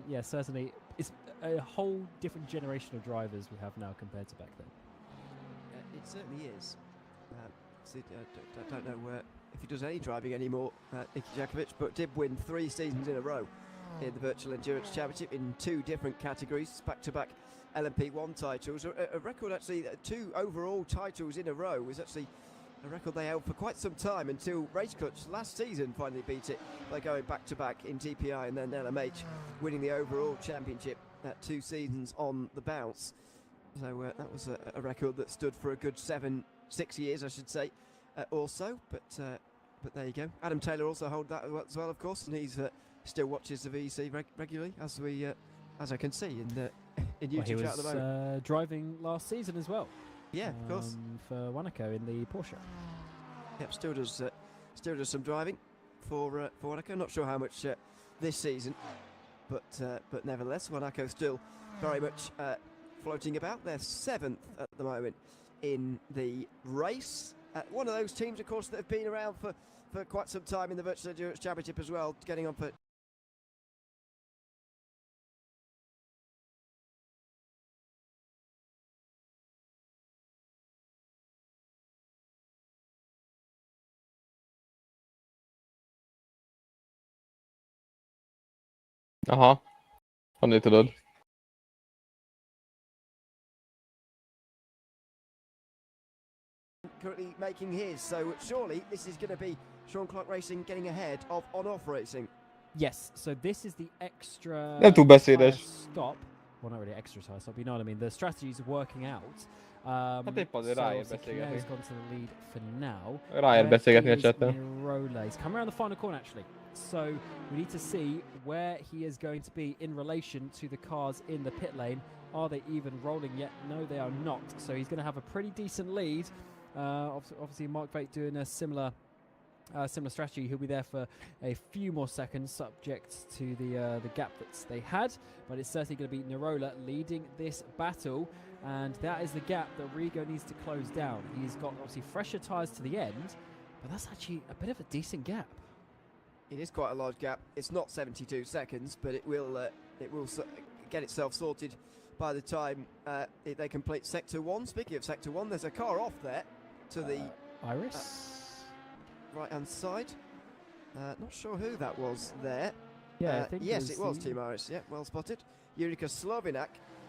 yeah, certainly it's a whole different generation of drivers we have now compared to back then. It certainly is. I don't know if he does any driving anymore, Michi Jakovic, but did win 3 seasons in a row in the Virtual Endurance Championship in 2 different categories, back-to-back LMP1 titles. A record, actually, 2 overall titles in a row was actually a record they held for quite some time until Race Cuts last season finally beat it by going back-to-back in DPI and then LMH, winning the overall championship 2 seasons on the bounce. So that was a record that stood for a good 6 years, I should say, also. But there you go. Adam Taylor also held that as well, of course, and he's still watches the VEC regularly, as I can see in YouTube he was chat at the moment. driving last season as well. Yeah, of course. For Wanako in the Porsche. Yep, still does some driving for Wanako. Not sure how much this season, but nevertheless, Wanako still very much floating about. They're 7th at the moment in the race. One of those teams, of course, that have been around for quite some time in the Virtual Endurance Championship as well, getting on for. Aha. Honnan tudod? Currently making his, so surely this is going to be Sean Clark Racing getting ahead of On-Off Racing. Yes, so this is the extra Nem túl beszédes. stop. Well, not really extra tire stop, you know what I mean? The strategy is working out. Hát épp azért ráér beszélgetni. He's gone to the lead for now. Ráér beszélgetni a chatten. He's come around the final corner actually. So we need to see where he is going to be in relation to the cars in the pit lane. Are they even rolling yet? No, they are not. So he's going to have a pretty decent lead. Obviously, Mark Vate doing a similar strategy. He'll be there for a few more seconds, subject to the gap that they had. But it's certainly going to be Nirola leading this battle, and that is the gap that Rigo needs to close down. He's got obviously fresher tyres to the end, but that's actually a bit of a decent gap. It is quite a large gap. It's not 72 seconds, but it will get itself sorted by the time they complete Sector 1. Speaking of Sector 1, there's a car off there to the Iris right-hand side. Not sure who that was there. Yeah, I think yes, it was Team Iris. Yeah, well spotted. Jurika Slovinak,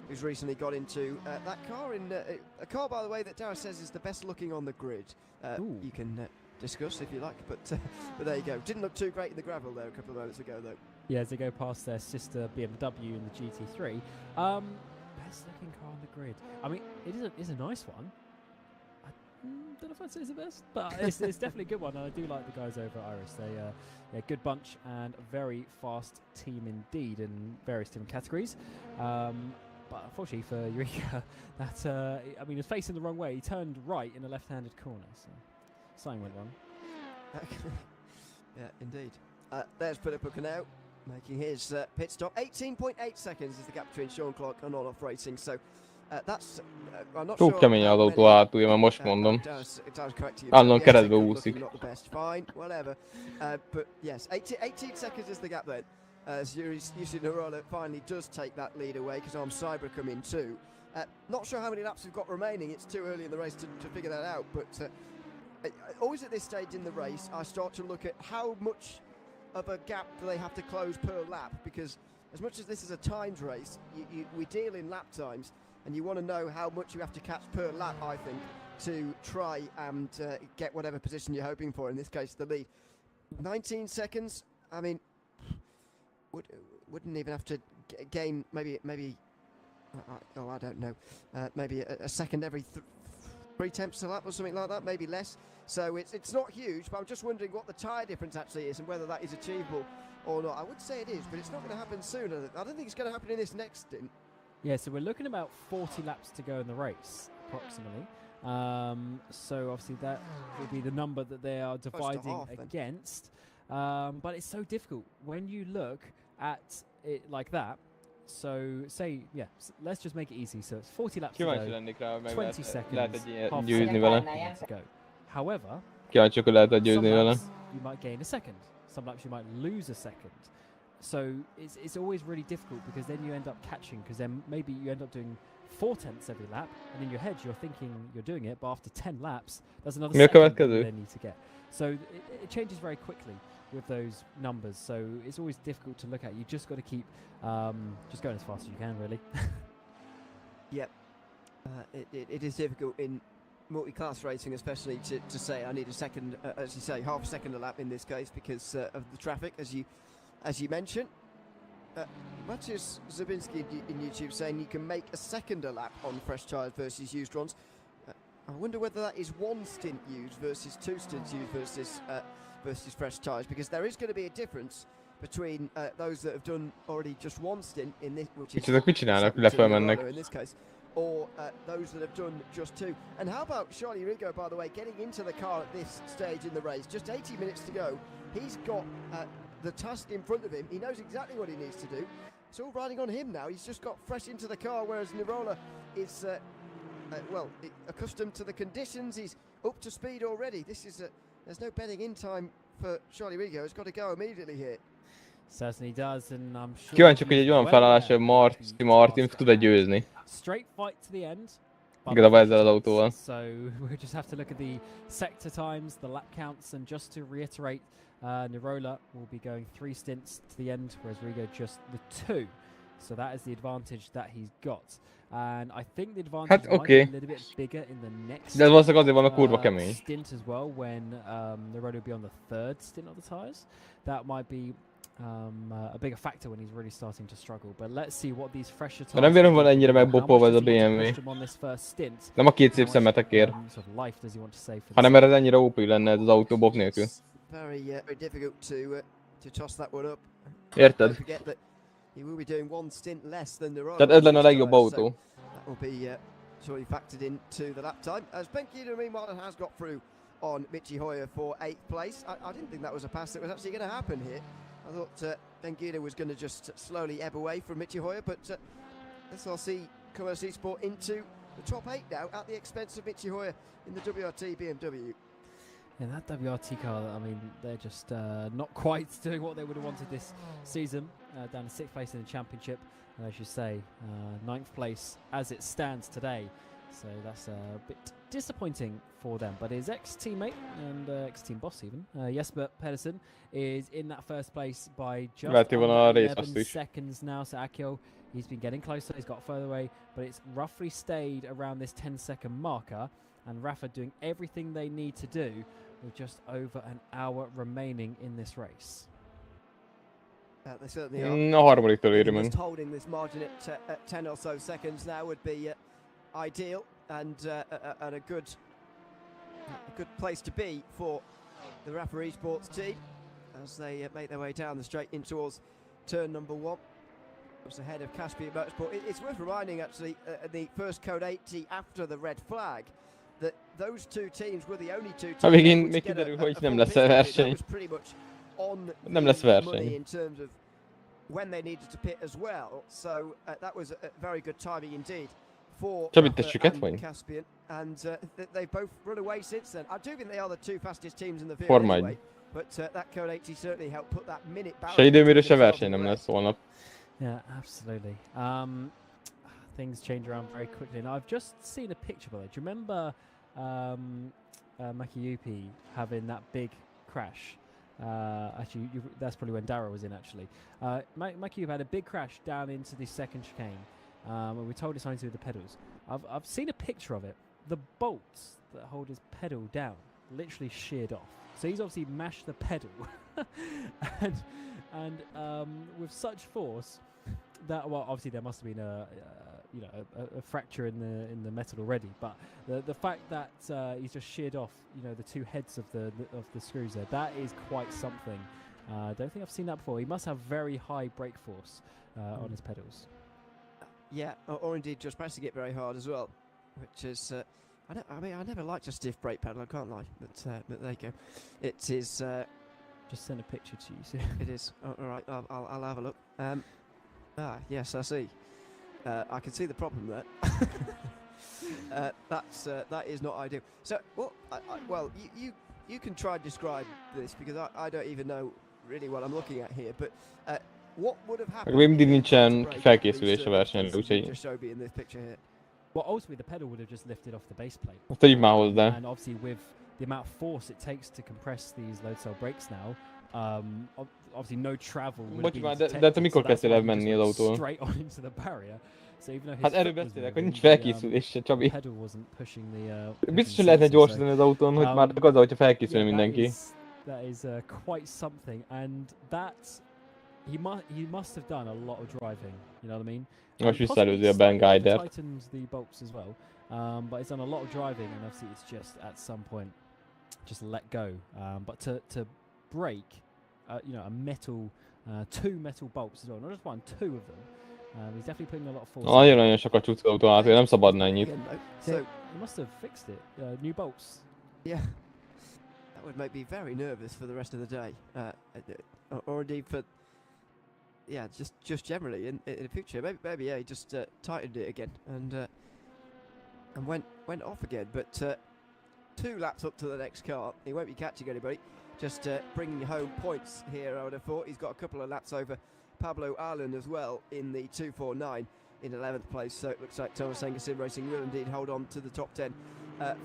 who's recently got into that car in a car, by the way, that Dara says is the best looking on the grid. You can discuss if you like, but there you go. Didn't look too great in the gravel there a couple of moments ago, though. Yeah, as they go past their sister BMW in the GT3. Best looking car on the grid. I mean, it is a nice one. I don't know if I'd say it's the best, but it's definitely a good one. And I do like the guys over at Iris. They're a good bunch and a very fast team indeed in various different categories. But unfortunately for Eureka, I mean, he was facing the wrong way. He turned right in a left-handed corner, so something went wrong. Yeah, indeed. There's Pudapooka now, making his pit stop. 18.8 seconds is the gap between Sean Clark and On-Off Racing, so that's... I'm not Túl sure kemény az autó hátulja, mert most mondom. It Állandóan keretbe úszik. Not the best, fine, whatever. But yes, 18 seconds is the gap then. As Yusi Nirola finally does take that lead away, because Arm Cyber come in too. Not sure how many laps we've got remaining. It's too early in the race to figure that out, but always at this stage in the race, I start to look at how much of a gap do they have to close per lap, because as much as this is a timed race, we deal in lap times, and you want to know how much you have to catch per lap, I think, to try and get whatever position you're hoping for, in this case the lead. 19 seconds, I mean, wouldn't even have to gain maybe I don't know, maybe a second every 3 tenths a lap or something like that, maybe less. So it's not huge, but I'm just wondering what the tyre difference actually is and whether that is achievable or not. I would say it is, but it's not going to happen soon. I don't think it's going to happen in this next stint. Yeah, so we're looking about 40 laps to go in the race, approximately. So obviously that will be the number that they are dividing against. But it's so difficult when you look at it like that. So say, yeah, let's just make it easy. So it's 40 laps to go, 20 seconds, half second to go. However, some laps you might gain a second. Some laps you might lose a second. So it's always really difficult, because then you end up catching, because then maybe you end up doing 4 tenths every lap, and in your head you're thinking you're doing it, but after 10 laps, there's another second that you then need to get. So it changes very quickly with those numbers, so it's always difficult to look at. You just got to keep just going as fast as you can, really. Yep. It is difficult in multi-class racing, especially to say I need a second, as you say, half a second a lap in this case, because of the traffic, as you mentioned. Maciej Zabinski in YouTube saying you can make a second a lap on fresh tyres versus used ones. I wonder whether that is 1 stint used versus 2 stints used versus fresh tyres, because there is going to be a difference between those that have done already just one stint in this, which is Kicsit mit csinálnak, lefölmennek. in this case, or those that have done just 2. And how about Charlie Rigo, by the way, getting into the car at this stage in the race? Just 80 minutes to go. He's got the task in front of him. He knows exactly what he needs to do. It's all riding on him now. He's just got fresh into the car, whereas Nirola is, well, accustomed to the conditions. He's up to speed already. This is there's no bedding in time for Charlie Rigo. He's got to go immediately here. Certainly does, and I'm sure. Kíváncsiak, hogy egy olyan felállás, hogy Martin tud-e győzni. Straight fight to the end. Igazából ezzel az autóval. So we'll just have to look at the sector times, the lap counts, and just to reiterate, Nirola will be going 3 stints to the end, whereas Rigo just the 2. So that is the advantage that he's got. And I think the advantage might be a little bit bigger in the next stint as well, when Nirola will be on the 3rd stint of the tyres. That might be a bigger factor when he's really starting to struggle. But let's see what these fresher tyres. Nem véletlenül van ennyire megbopolva ez a BMW. Nem a 2 szép szemetekért, hanem mert ez ennyire OP lenne ez az autó bob nélkül. Very difficult to toss that one up. Érted? He will be doing 1 stint less than the Tehát ez lenne a legjobb autó. That will be surely factored into the lap time. As Ben Guido meanwhile has got through on Michi Hoyer for 8th place. I didn't think that was a pass that was actually going to happen here. I thought Ben Guido was going to just slowly ebb away from Michi Hoyer, but SRC Commerce Esport into the top 8 now at the expense of Michi Hoyer in the WRT BMW. Yeah, that WRT car, I mean, they're just not quite doing what they would have wanted this season. Down to 6th place in the championship, and as you say, 9th place as it stands today. So that's a bit disappointing for them. But his ex-teammate and ex-team boss even, Jesper Pedersen, is in that 1st place by just under 11 seconds now. So Akio, he's been getting closer, he's got further away, but it's roughly stayed around this 10-second marker. And Rafa doing everything they need to do with just over an hour remaining in this race. They certainly are. Just holding this margin at 10 or so seconds now would be ideal and a good place to be for the Rafa Esports team as they make their way down the straight in towards turn number 1. Just ahead of Caspian Motorsport. It's worth reminding actually the first Code 80 after the red flag that those 2 teams were the only 2 teams. Még kiderül, hogy nem lesz verseny. Nem lesz verseny. In terms of when they needed to pit as well, so that was a very good timing indeed for Caspian, and they've both run away since then. I do think they are the 2 fastest teams in the field anyway, but that Code 80 certainly helped put that minute barrier. Se időmérő se verseny nem lesz holnap. Yeah, absolutely. Things change around very quickly, and I've just seen a picture of it. Do you remember Makiyuki having that big crash? Actually, that's probably when Darrow was in, actually. Makiyuki had a big crash down into the 2nd chicane, and we were told it's something to do with the pedals. I've seen a picture of it. The bolts that hold his pedal down literally sheared off. So he's obviously mashed the pedal, and with such force that, well, obviously there must have been a fracture in the metal already, but the fact that he's just sheared off, the 2 heads of the screws there, that is quite something. I don't think I've seen that before. He must have very high brake force on his pedals. Yeah, or indeed just pressing it very hard as well, which is I never liked a stiff brake pedal, I can't lie, but there you go. It is. Just send a picture to you. It is. All right, I'll have a look. Yes, I see. I can see the problem there. That is not ideal. So, well, you can try and describe this because I don't even know really what I'm looking at here. But what would have happened? Mindig nincsen felkészülés a versenyre, úgyhogy. Well, ultimately the pedal would have just lifted off the base plate. Azt így már hozzá. And obviously with the amount of force it takes to compress these load cell brakes now, obviously no travel would have been detected, de te mikor kezdtél el menni az autón? Straight on into the barrier. So even though Hát erről beszélek, hogy nincs felkészülés se, Csabi. Pedal wasn't pushing the biztos, hogy lehetne gyorsítani az autón, hogy már csak azzal, hogyha felkészül mindenki. That is quite something, and that he must have done a lot of driving. You know what I mean? Most visszaelőzi a Ben Guider. Tightened the bolts as well, but it's done a lot of driving, and obviously it's just at some point just let go. But to break, a metal 2 metal bolts as well, not just one, 2 of them. He's definitely putting a lot of force. Nagyon sokat csúszott autó át, nem szabadna ennyit. So he must have fixed it. New bolts. Yeah. That would make me very nervous for the rest of the day, or indeed for, yeah, just generally in the future. Maybe yeah, he just tightened it again and went off again. But 2 laps up to the next car, he won't be catching anybody. Just bringing home points here, I would have thought. He's got a couple of laps over Pablo Arlen as well in the 249 in 11th place. So it looks like Thomas Sanger Sim Racing will indeed hold on to the top 10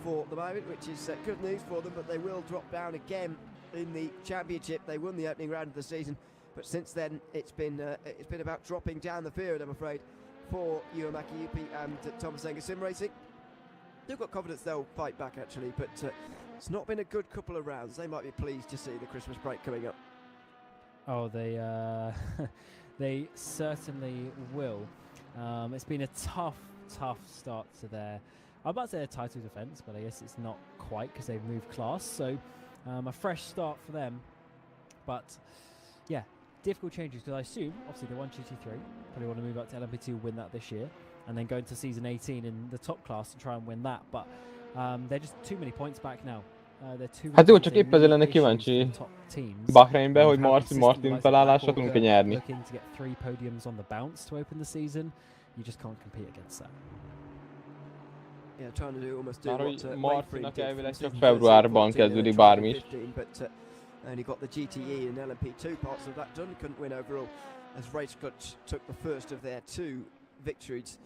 for the moment, which is good news for them. But they will drop down again in the championship. They won the opening round of the season, but since then it's been about dropping down the field, I'm afraid, for Maki Yupi and Thomas Sanger Sim Racing. They've got confidence they'll fight back actually, but it's not been a good couple of rounds. They might be pleased to see the Christmas break coming up. Oh, they certainly will. It's been a tough start to their, I'm about to say a title defence, but I guess it's not quite because they've moved class. So a fresh start for them. But yeah, difficult changes because I assume, obviously, they won GT3. Probably want to move up to LMP2, win that this year, and then go into season 18 in the top class and try and win that. But they're just too many points back now. Hát jó, csak épp ezzel lennek kíváncsi Bahreinbe, hogy Martin felállásra tudunk-e nyerni. Looking to get 3 podiums on the bounce to open the season. You just can't compete against that. Yeah, trying to do almost Már hogy Martinnak elvileg csak februárban kezdődik bármi is. And he got the GTE and LMP2 parts of that done. Couldn't win overall as Race Clutch took the first of their 2 victories.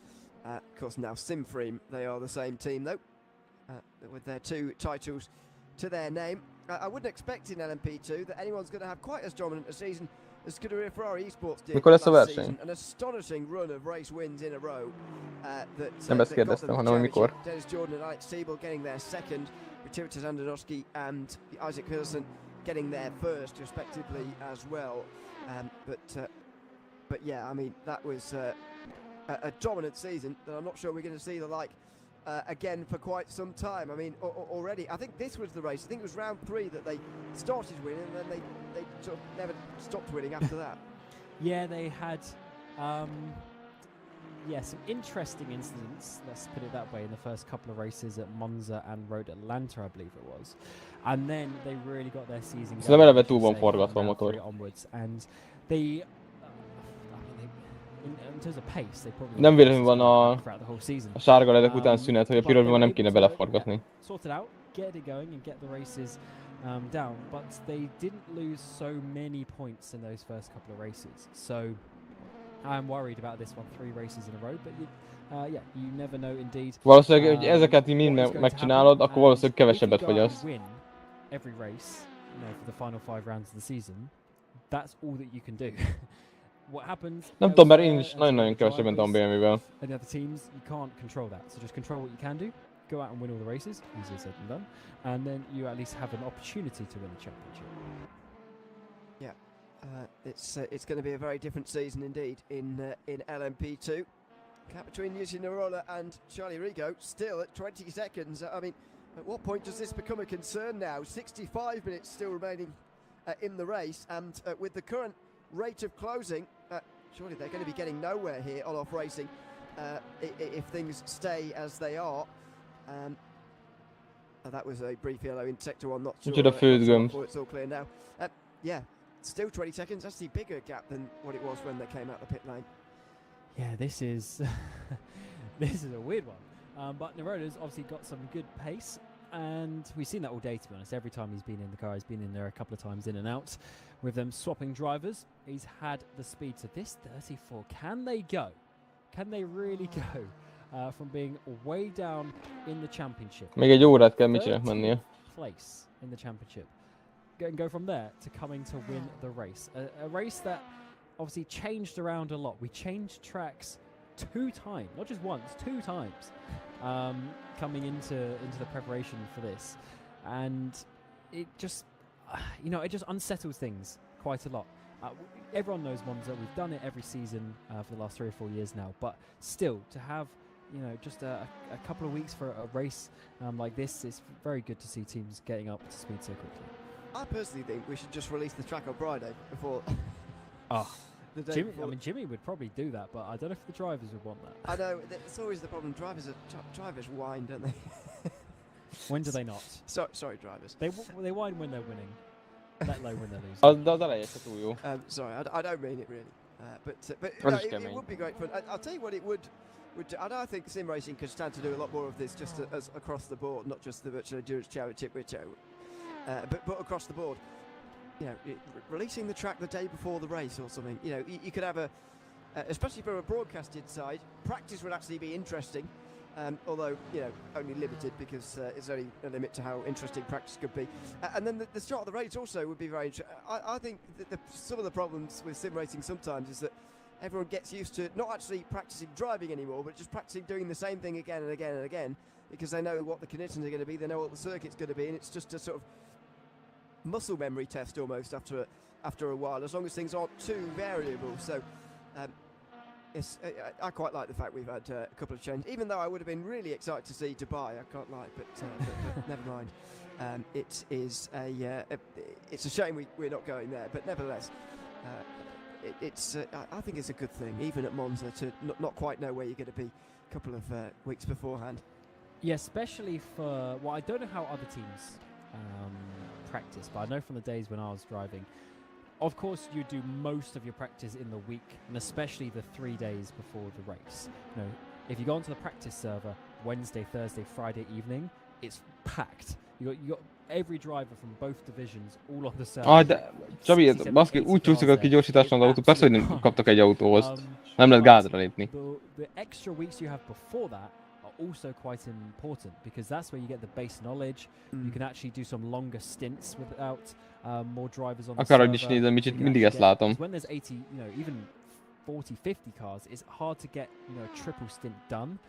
Of course, now Simframe, they are the same team though, with their 2 titles to their name. I wouldn't expect in LMP2 that anyone's going to have quite as dominant a season as Scuderia Ferrari Esports did last season. An astonishing run of race wins in a row. Nem ezt kérdeztem, hanem hogy mikor. Dennis Jordan and Alex Siebel getting their second, Retivitas Andonovski and Isaac Hilson getting their first respectively as well. But yeah, I mean, that was a dominant season that I'm not sure we're going to see the like again for quite some time. I mean, already, I think this was the race. I think it was round 3 that they started winning, and then they sort of never stopped winning after that. Yeah, they had some interesting incidents, let's put it that way, in the first couple of races at Monza and Road Atlanta, I believe it was. And then they really got their season going. Szerintem eleve túl van forgatva a motor. Onwards, and they in terms of pace, they probably nem véletlenül van a sárga ledek után szünet, hogy a pirosban nem kéne beleforgatni. Sorted out, get it going and get the races down, but they didn't lose so many points in those first couple of races. So I'm worried about this one, 3 races in a row, but yeah, you never know indeed. Valószínűleg, hogy ezeket mind megcsinálod, akkor valószínűleg kevesebbet fogyaszt. Win every race, for the final 5 rounds of the season. That's all that you can do. What happens? Nem tudom, mert én is nagyon-nagyon kevesebbet tudom BMW-vel. And the other teams, you can't control that. So just control what you can do. Go out and win all the races. Easier said than done. And then you at least have an opportunity to win the championship. Yeah, it's going to be a very different season indeed in LMP2. Gap between Yuji Narola and Charlie Rigo still at 20 seconds. I mean, at what point does this become a concern now? 65 minutes still remaining in the race, and with the current rate of closing, surely they're going to be getting nowhere here on off racing if things stay as they are. That was a brief yellow in sector 1, not sure it's all clear now. Yeah, still 20 seconds, that's the bigger gap than what it was when they came out the pit lane. Yeah, this is this is a weird one. But Nerola's obviously got some good pace, and we've seen that all day, to be honest. Every time he's been in the car, he's been in there a couple of times in and out with them swapping drivers. He's had the speed. So this 34, can they go? Can they really go from being way down in the championship? Még egy órát kell Michinek mennie. Place in the championship. Go from there to coming to win the race. A race that obviously changed around a lot. We changed tracks 2 times, not just once, 2 times, coming into the preparation for this, and it just, it just unsettles things quite a lot. Everyone knows Monza. We've done it every season for the last 3 or 4 years now, but still to have just a couple of weeks for a race like this, it's very good to see teams getting up to speed so quickly. I personally think we should just release the track on Friday before Oh, the day Jimmy, before. I mean, Jimmy would probably do that, but I don't know if the drivers would want that. I know, it's always the problem. Drivers whine, don't they? When do they not? Sorry, drivers. They whine when they're winning, let alone when they're losing. Sorry, I don't mean it really. But Well, no, just it would be great fun. I'll tell you what it would do. I think sim racing could stand to do a lot more of this just as across the board, not just the Virtual Endurance Championship, which, but across the board. You know, releasing the track the day before the race or something. You know, you could have especially from a broadcasted side, practice would actually be interesting. Although, you know, only limited because there's only a limit to how interesting practice could be. And then the start of the race also would be very interesting. I think that some of the problems with sim racing sometimes is that everyone gets used to not actually practicing driving anymore, but just practicing doing the same thing again and again and again because they know what the conditions are going to be, they know what the circuit's going to be, and it's just a sort of muscle memory test almost after a while, as long as things aren't too variable. So I quite like the fact we've had a couple of changes, even though I would have been really excited to see Dubai. I can't lie, but never mind. It's a shame we're not going there, but nevertheless, I think it's a good thing, even at Monza, to not quite know where you're going to be a couple of weeks beforehand. Yeah, especially for, well, I don't know how other teams practice, but I know from the days when I was driving, of course you do most of your practice in the week, and especially the 3 days before the race. You know, if you go onto the practice server Wednesday, Thursday, Friday evening, it's packed. You got every driver from both divisions all on the server. De Csabi, baszki, úgy csúszik a kigyorsításon az autó, persze, hogy nem kaptak egy autóhoz. Nem lehet gázra lépni. The extra weeks you have before that are also quite important because that's where you get the base knowledge. You can actually do some longer stints without more drivers on the server. Akárhogy is nézem, Micsit, mindig ezt látom. When there's 80, you know, even 40, 50 cars, it's hard to get, you know, a triple stint done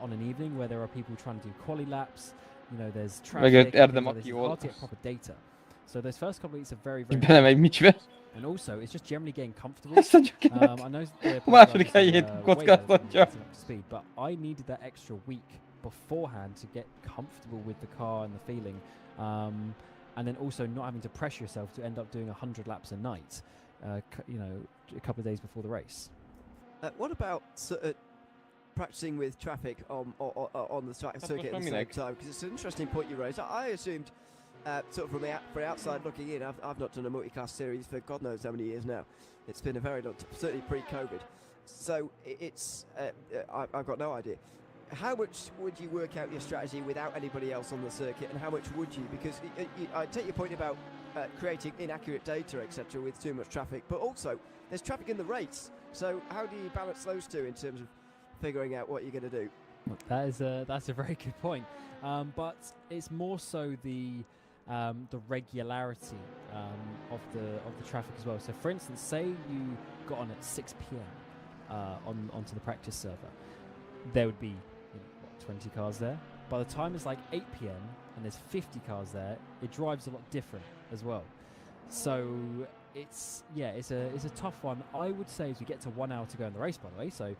on an evening where there are people trying to do quali laps. You know, there's traffic. It's hard to get proper data. So those first couple of weeks are very, very important. And also, it's just generally getting comfortable. I know speed, but I needed that extra week beforehand to get comfortable with the car and the feeling, and then also not having to pressure yourself to end up doing 100 laps a night. You know, a couple of days before the race. What about practicing with traffic on the circuit at the same time? Because it's an interesting point you raised. I assumed, sort of from the outside looking in, I've not done a multiclass series for God knows how many years now. It's been a very long time, certainly pre-COVID. So it's I've got no idea. How much would you work out your strategy without anybody else on the circuit, and how much would you? Because I take your point about creating inaccurate data, etc., with too much traffic, but also there's traffic in the race. So how do you balance those two in terms of figuring out what you're going to do? That's a very good point, but it's more so the regularity of the traffic as well. So, for instance, say you got on at 6 p.m. Onto the practice server, there would be 20 cars there. By the time it's like 8 p.m. and there's 50 cars there, it drives a lot different as well. So it's a tough one. I would say as we get to 1 hour to go in the race, by the way. So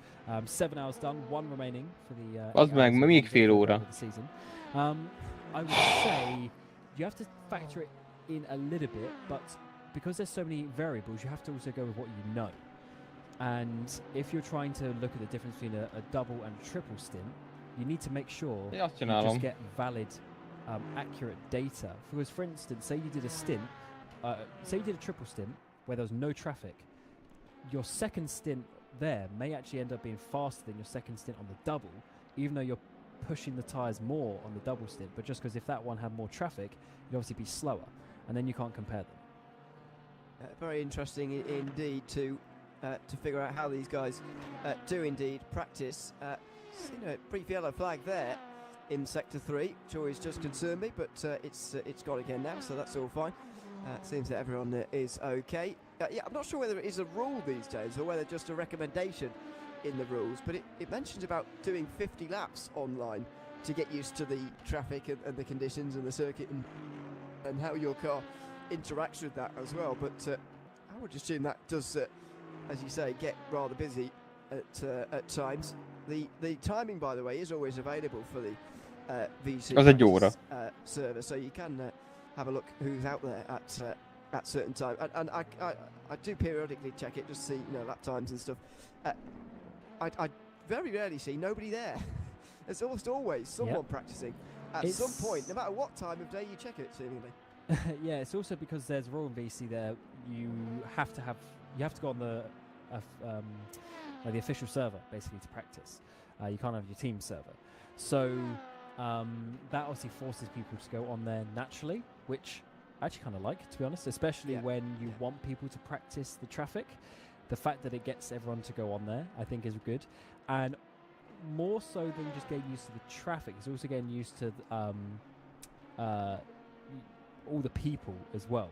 7 hours done, 1 remaining for the season. I would say you have to factor it in a little bit, but because there's so many variables, you have to also go with what you know. And if you're trying to look at the difference between a double and a triple stint, you need to make sure you just get valid, accurate data. Because, for instance, say you did a stint, say you did a triple stint where there was no traffic, your second stint there may actually end up being faster than your second stint on the double, even though you're pushing the tyres more on the double stint. But just because if that one had more traffic, it'd obviously be slower, and then you can't compare them. Very interesting indeed to figure out how these guys do indeed practice. Seen a brief yellow flag there in Sector 3, which always just concerned me, but it's gone again now, so that's all fine. Seems that everyone is okay. Yeah, I'm not sure whether it is a rule these days or whether just a recommendation in the rules, but it mentions about doing 50 laps online to get used to the traffic and the conditions and the circuit and how your car interacts with that as well. But I would assume that does, as you say, get rather busy at times. The timing, by the way, is always available for the VC server, so you can have a look who's out there at certain times, and I do periodically check it, just see lap times and stuff. I very rarely see nobody there. There's almost always someone practicing at some point, no matter what time of day you check it, seemingly. Yeah, it's also because there's Royal VC there. You have to go on the official server basically to practice. You can't have your team server, so that obviously forces people to go on there naturally, which I actually kind of like, to be honest, especially when you want people to practice the traffic. The fact that it gets everyone to go on there, I think, is good, and more so than just getting used to the traffic, it's also getting used to all the people as well,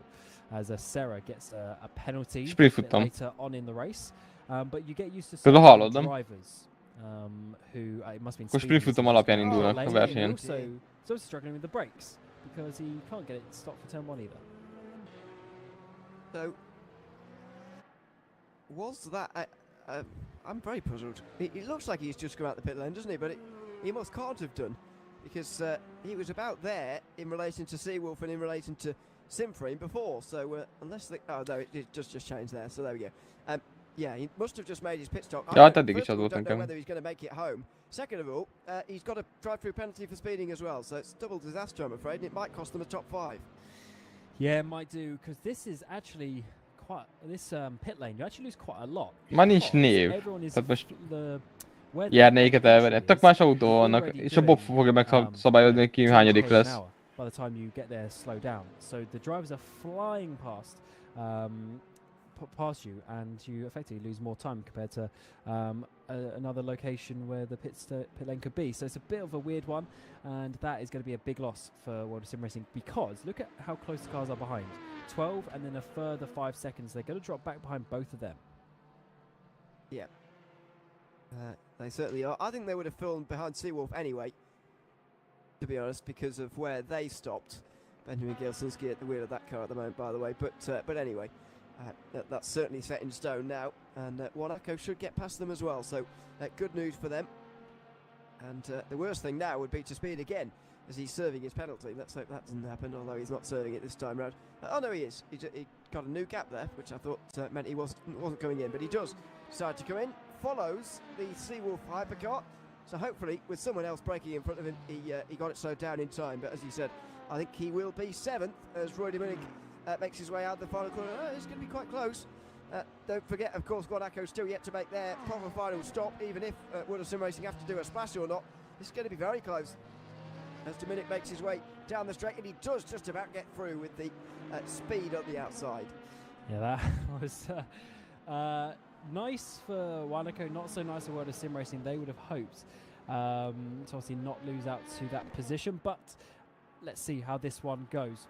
as Sarah gets a penalty later on in the race, but you get used to some drivers who it must be Sprintfutam alapján indulnak a versenyen. Also struggling with the brakes because he can't get it stopped for turn 1 either. So was that I'm very puzzled. It looks like he's just come out the pit lane, doesn't he? But he must can't have done, because he was about there in relation to Seawolf and in relation to Simframe before. So unless no, it just changed there. So there we go. Yeah, he must have just made his pit stop. Ja, I don't know whether he's going to make it home. Second of all, he's got a drive-through penalty for speeding as well. So it's double disaster, I'm afraid, and it might cost them a top 5. Yeah, it might do, because this is actually quite pit lane. You actually lose quite a lot. Már nincs név. Tehát most járnéket elvenni. Tök más autó vannak, és a Bob fogja megszabályozni, hogy ki hányadik lesz. By the time you get there, slow down. So the drivers are flying past you, and you effectively lose more time compared to another location where the pit lane could be. So it's a bit of a weird one, and that is going to be a big loss for World of Sim Racing, because look at how close the cars are behind. 12 and then a further 5 seconds. They're going to drop back behind both of them. Yeah. They certainly are. I think they would have fallen behind Seawolf anyway, to be honest, because of where they stopped. Benjamin Gilsinski at the wheel of that car at the moment, by the way. But anyway, that's certainly set in stone now, and Monaco should get past them as well. So good news for them. And the worst thing now would be to speed again as he's serving his penalty. Let's hope that doesn't happen, although he's not serving it this time round. Oh no, he is. He got a new gap there, which I thought meant he wasn't coming in, but he does decide to come in. Follows the Seawolf hypercar. So hopefully, with someone else braking in front of him, he got it slowed down in time. But as you said, I think he will be 7th as Roy de Munich makes his way out the final corner. It's going to be quite close. Don't forget, of course, Monaco still yet to make their proper final stop, even if World of Sim Racing have to do a splash or not. It's going to be very close as de Munich makes his way down the straight, and he does just about get through with the speed on the outside. Yeah, that was nice for Monaco, not so nice for World of Sim Racing. They would have hoped to obviously not lose out to that position, but let's see how this one goes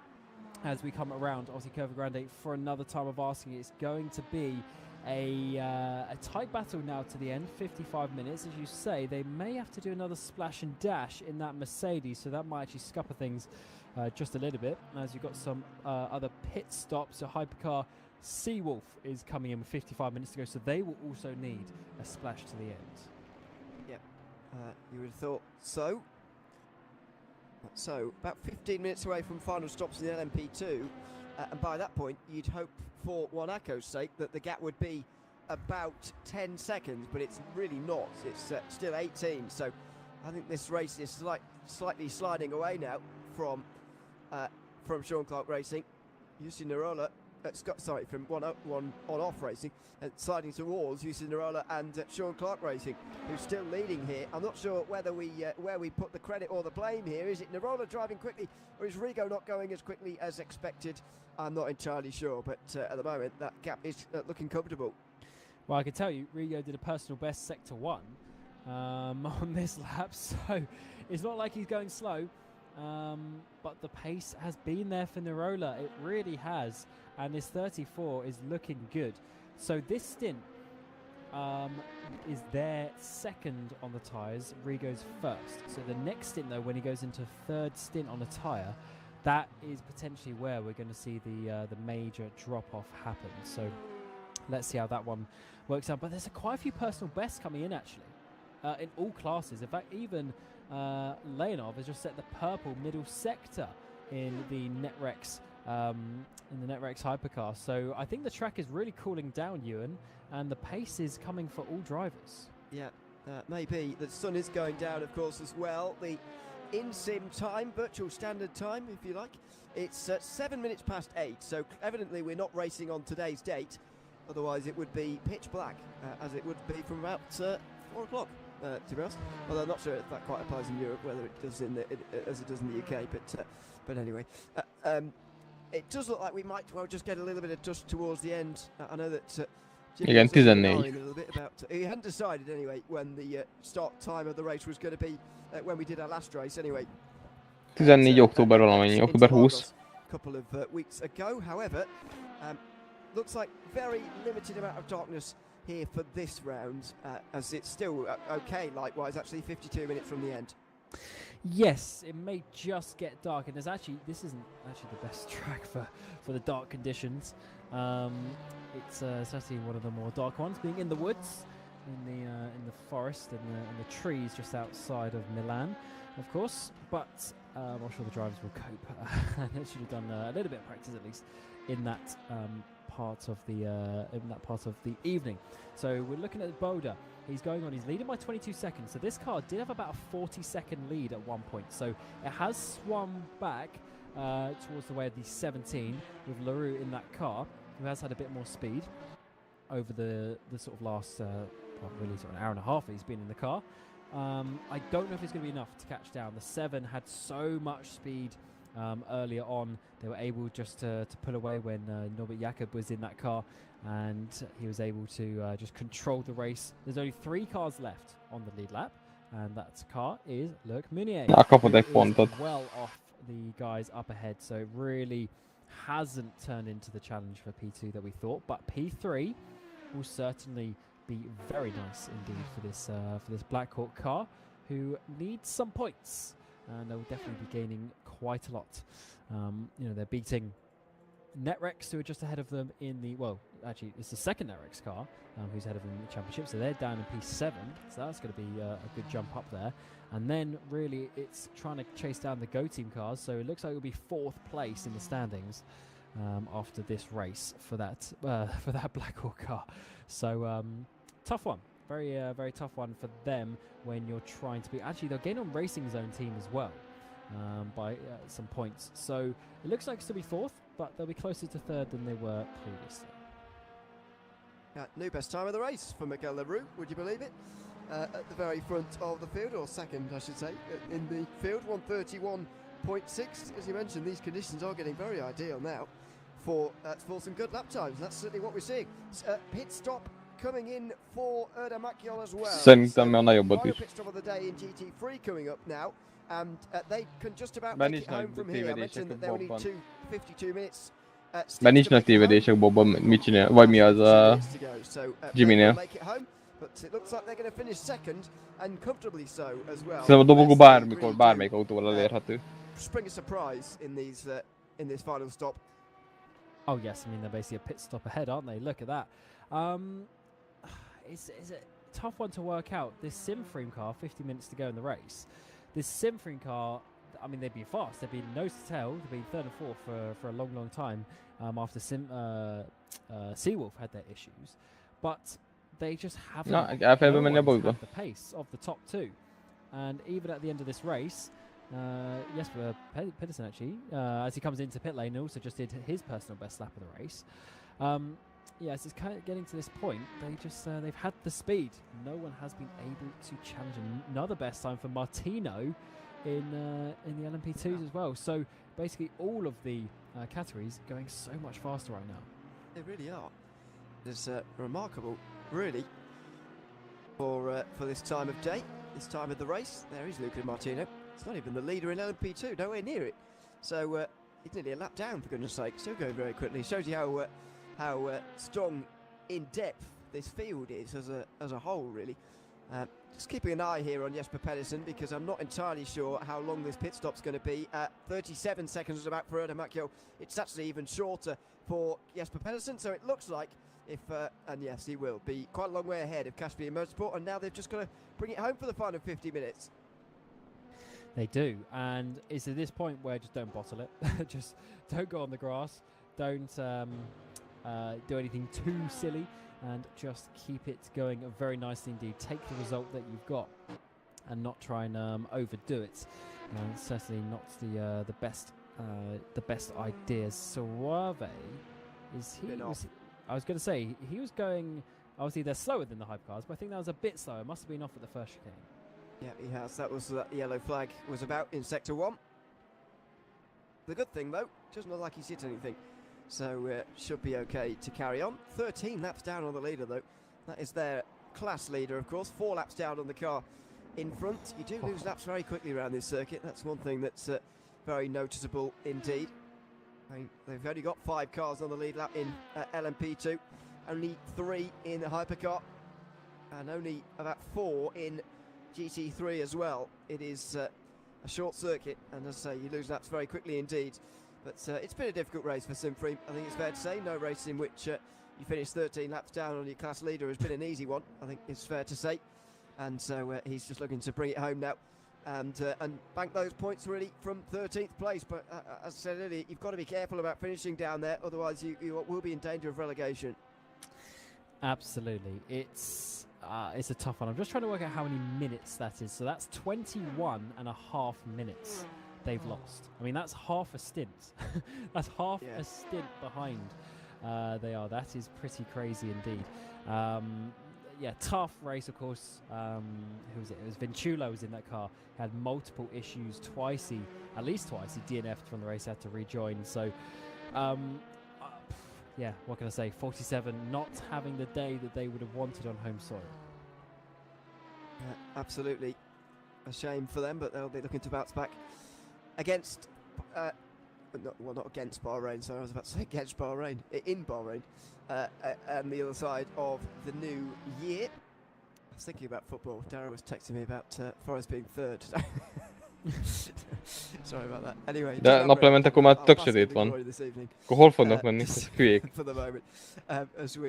as we come around. Obviously, Curva Grande, for another time of asking, it's going to be a tight battle now to the end, 55 minutes. As you say, they may have to do another splash and dash in that Mercedes, so that might actually scupper things just a little bit, as you've got some other pit stops. So hypercar Seawolf is coming in with 55 minutes to go, so they will also need a splash to the end. Yep, you would have thought so. So, about 15 minutes away from final stops in the LMP2, and by that point, you'd hope for Monaco's sake that the gap would be about 10 seconds, but it's really not. It's still 18, so I think this race is slightly sliding away now from Sean Clark Racing. Jussi Nirola, from one on-off Racing, sliding towards Jussi Nirola and Sean Clark Racing, who's still leading here. I'm not sure whether where we put the credit or the blame here. Is it Nirola driving quickly, or is Rigo not going as quickly as expected? I'm not entirely sure, but at the moment that gap is looking comfortable. Well, I can tell you, Rigo did a personal best Sector 1 on this lap, so it's not like he's going slow. But the pace has been there for Nirola. It really has. And this 34 is looking good. So this stint is their second on the tyres. Rigo's first. So the next stint, though, when he goes into third stint on a tyre, that is potentially where we're going to see the major drop-off happen. So let's see how that one works out. But there's quite a few personal bests coming in, actually, in all classes. In fact, even Leonov has just set the purple middle sector in the Netrex in the NetRex hypercar. So I think the track is really cooling down, Ewan, and the pace is coming for all drivers. Yeah, maybe. The sun is going down, of course, as well. The in-sim time, virtual standard time, if you like, it's 7 minutes past 8, so evidently we're not racing on today's date. Otherwise it would be pitch black, as it would be from about 4 o'clock, to be honest. Although I'm not sure if that quite applies in Europe, whether it does as it does in the UK, but anyway. It does look like we might well just get a little bit of dust towards the end. I know that Igen, 14. He hadn't decided anyway when the start time of the race was going to be when we did our last race anyway. 14 október valamennyi, október 20. Couple of weeks ago, however, looks like very limited amount of darkness here for this round, as it's still okay likewise, actually 52 minutes from the end. Yes, it may just get dark, and this isn't actually the best track for the dark conditions. It's actually one of the more dark ones, being in the woods, in the forest, and the trees just outside of Milan, of course. But I'm sure the drivers will cope. They should have done a little bit of practice at least in that part of the evening. So we're looking at Boda. He's going on. He's leading by 22 seconds. So this car did have about a 40-second lead at one point. So it has swung back towards the way of the 17 with LaRue in that car, who has had a bit more speed over the sort of last, really sort of an hour and a half that he's been in the car. I don't know if it's going to be enough to catch down. The 7 had so much speed earlier on. They were able just to pull away when Norbert Jakob was in that car, and he was able to just control the race. There's only 3 cars left on the lead lap, and that car is Luc Meunier. Well off the guys up ahead, so it really hasn't turned into the challenge for P2 that we thought, but P3 will certainly be very nice indeed for this Black Hawk car, who needs some points, and they will definitely be gaining quite a lot. They're beating NetRex, who are just ahead of them in the, well, actually it's the second NetRex car who's ahead of them in the championship, so they're down in P7, so that's going to be a good jump up there. And then really it's trying to chase down the Go Team cars, so it looks like it'll be 4th place in the standings after this race for that Black Hawk car. So tough one, very tough one for them when you're trying to be. Actually, they'll gain on Racing Zone team as well by some points. So it looks like it's to be 4th, but they'll be closer to 3rd than they were previously. New best time of the race for Miguel Leroux, would you believe it? At the very front of the field, or second I should say, in the field, 131.6. As you mentioned, these conditions are getting very ideal now for some good lap times. That's certainly what we're seeing. Pit stop coming in for Erda Makion as well. Final pit stop of the day in GT3 coming up now, and they can just about make it home from here. I mentioned that they'll need 52 minutes. Mert nincs nagy tévedések Bobban, mit csinál, vagy mi az a Jimmy-nél. Szerintem a dobogó bármelyik autóval elérhető. Spring a surprise in this final stop. Oh yes, I mean they're basically a pit stop ahead, aren't they? Look at that. It's a tough one to work out. This Simframe car, 50 minutes to go in the race. This Simframe car, I mean, they've been fast. They've been nose to tail. They've been 3rd and 4th for a long time after Seawolf had their issues. But they just haven't had the pace of the top 2. And even at the end of this race, Jesper Pedersen actually, as he comes into pit lane, also just did his personal best lap of the race. Yes, it's kind of getting to this point. They've had the speed. No one has been able to challenge another best time for Martino in the LMP2s as well. So basically all of the categories going so much faster right now. They really are. It's remarkable, really, for this time of day, this time of the race. There is Luca Martino. It's not even the leader in LMP2, nowhere near it. So he's nearly a lap down, for goodness sake. Still going very quickly. Shows you how strong in depth this field is as a whole, really. Just keeping an eye here on Jesper Pedersen, because I'm not entirely sure how long this pit stop's going to be. 37 seconds was about for Erda Makion. It's actually even shorter for Jesper Pedersen, so it looks like and yes, he will be quite a long way ahead of Caspian Motorsport, and now they've just got to bring it home for the final 50 minutes. They do, and it's at this point where just don't bottle it. Just don't go on the grass. Don't do anything too silly, and just keep it going very nicely indeed. Take the result that you've got, and not try and overdo it. Certainly not the best ideas. Suave, is he? I was going to say he was going. Obviously, they're slower than the hypercars, but I think that was a bit slower. Must have been off at the first chicane. Yeah, he has. That was the yellow flag was about in Sector 1. The good thing, though, doesn't look like he's hit anything. So should be okay to carry on. 13 laps down on the leader, though. That is their class leader, of course. 4 laps down on the car in front. You do lose laps very quickly around this circuit. That's one thing that's very noticeable indeed. I mean, they've only got 5 cars on the lead lap in LMP2. Only 3 in the hypercar. And only about 4 in GT3 as well. It is a short circuit, and as I say, you lose laps very quickly indeed. But it's been a difficult race for Simfree, I think it's fair to say. No race in which you finish 13 laps down on your class leader has been an easy one, I think it's fair to say. And so he's just looking to bring it home now and bank those points really from 13th place. But as I said earlier, you've got to be careful about finishing down there, otherwise you will be in danger of relegation. Absolutely. It's a tough one. I'm just trying to work out how many minutes that is. So that's 21.5 minutes they've lost. I mean, that's half a stint. That's half a stint behind they are. That is pretty crazy indeed. Yeah, tough race, of course. Who was it? It was Ventulo was in that car. Had multiple issues twice. At least twice. He DNF'd from the race, had to rejoin. So, yeah, what can I say? 47 not having the day that they would have wanted on home soil. Absolutely a shame for them, but they'll be looking to bounce back against not against Bahrain, sorry, I was about to say against Bahrain, in Bahrain, and the other side of the new year. I was thinking about football. Darren was texting me about Forest being third. Sorry about that. Anyway, de naplemente akkor már tök sötét van. Akkor hol fognak menni? Hülyék.